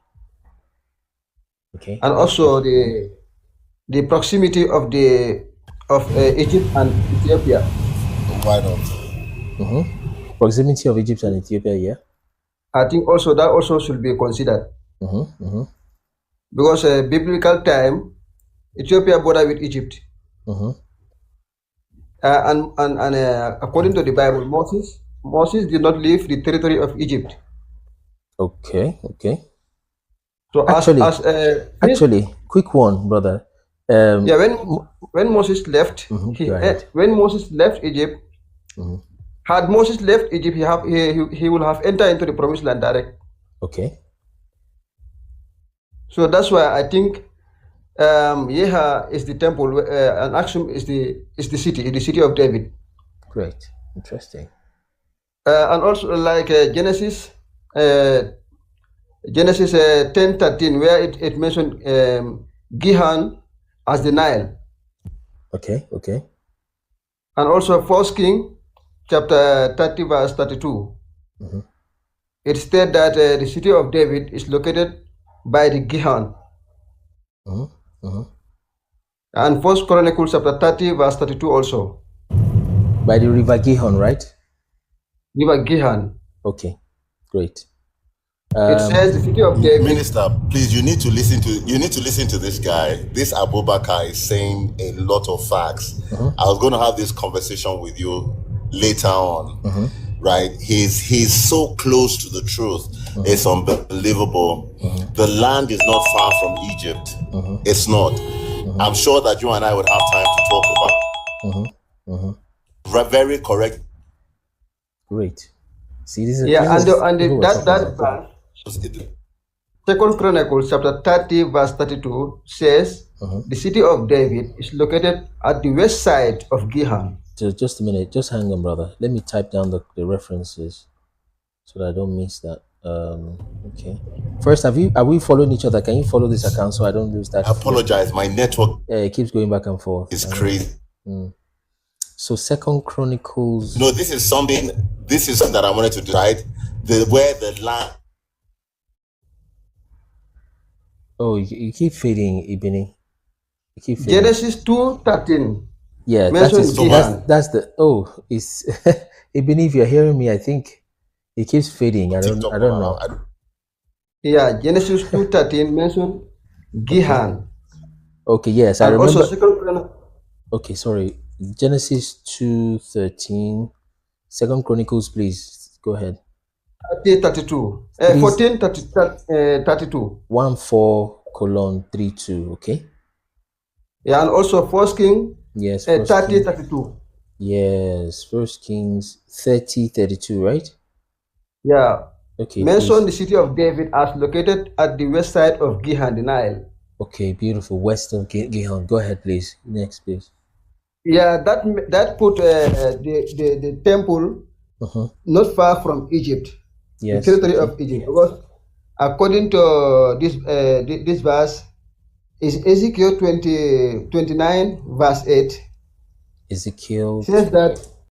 And also the proximity of Egypt and Ethiopia. Why not? Proximity of Egypt and Ethiopia, yeah. I think also that also should be considered. Because biblical time, Ethiopia border with Egypt. And according to the Bible, Moses did not leave the territory of Egypt. Okay. So actually, quick one, brother. When Moses left, when Moses left Egypt, had Moses left Egypt, he will have entered into the promised land direct. Okay. So that's why I think Yeha is the temple, and Aksum is the city of David. Great, interesting. And also like Genesis 10:13, where it mentioned Gihon as the Nile. Okay. And also 1 King chapter 30 verse 32. Mm-hmm. It stated that the city of David is located by the Gihon. Mm-hmm. And 1 Chronicles chapter 30 verse 32 also. By the river Gihon, right? River Gihon. Okay, great. It says the city of David. Minister, please, you need to listen to this guy. This Abubakar is saying a lot of facts. I was going to have this conversation with you later on. Right? He's so close to the truth. It's unbelievable. The land is not far from Egypt. It's not. I'm sure that you and I would have time to talk about. Very correct. Great. See, this is that verse, 2 Chronicles chapter 30 verse 32 says the city of David is located at the west side of Gihon. Just a minute, just hang on, brother. Let me type down the references so that I don't miss that. Okay. First, are we following each other? Can you follow this account so I don't lose that? I apologize, my network. It keeps going back and forth. It's crazy. So 2 Chronicles. No, this is something that I wanted to decide. Where the land. Oh, you keep fading, Ibini. You keep fading. Genesis 2:13. Yeah, that's the. Oh, it's Ibini. If you're hearing me, I think it keeps fading. I don't know. Yeah, Genesis 2:13 mentioned Gihon. Okay, yes, I and remember. Also, okay, sorry. Genesis 2:13. 2 Chronicles, please go ahead. 32. 14:32. 14:32. Okay. Yeah, and also 1 King. Yes. 30:32. Yes, 1 Kings 30:32, right? Yeah. Okay. Mention the city of David as located at the west side of Gihon, the Nile. Okay, beautiful. West of Gihon. Go ahead, please. Next, please. Yeah, that put the temple not far from Egypt, yes, the territory of Egypt. Because according to this verse, is Ezekiel 29 verse 8. Ezekiel says that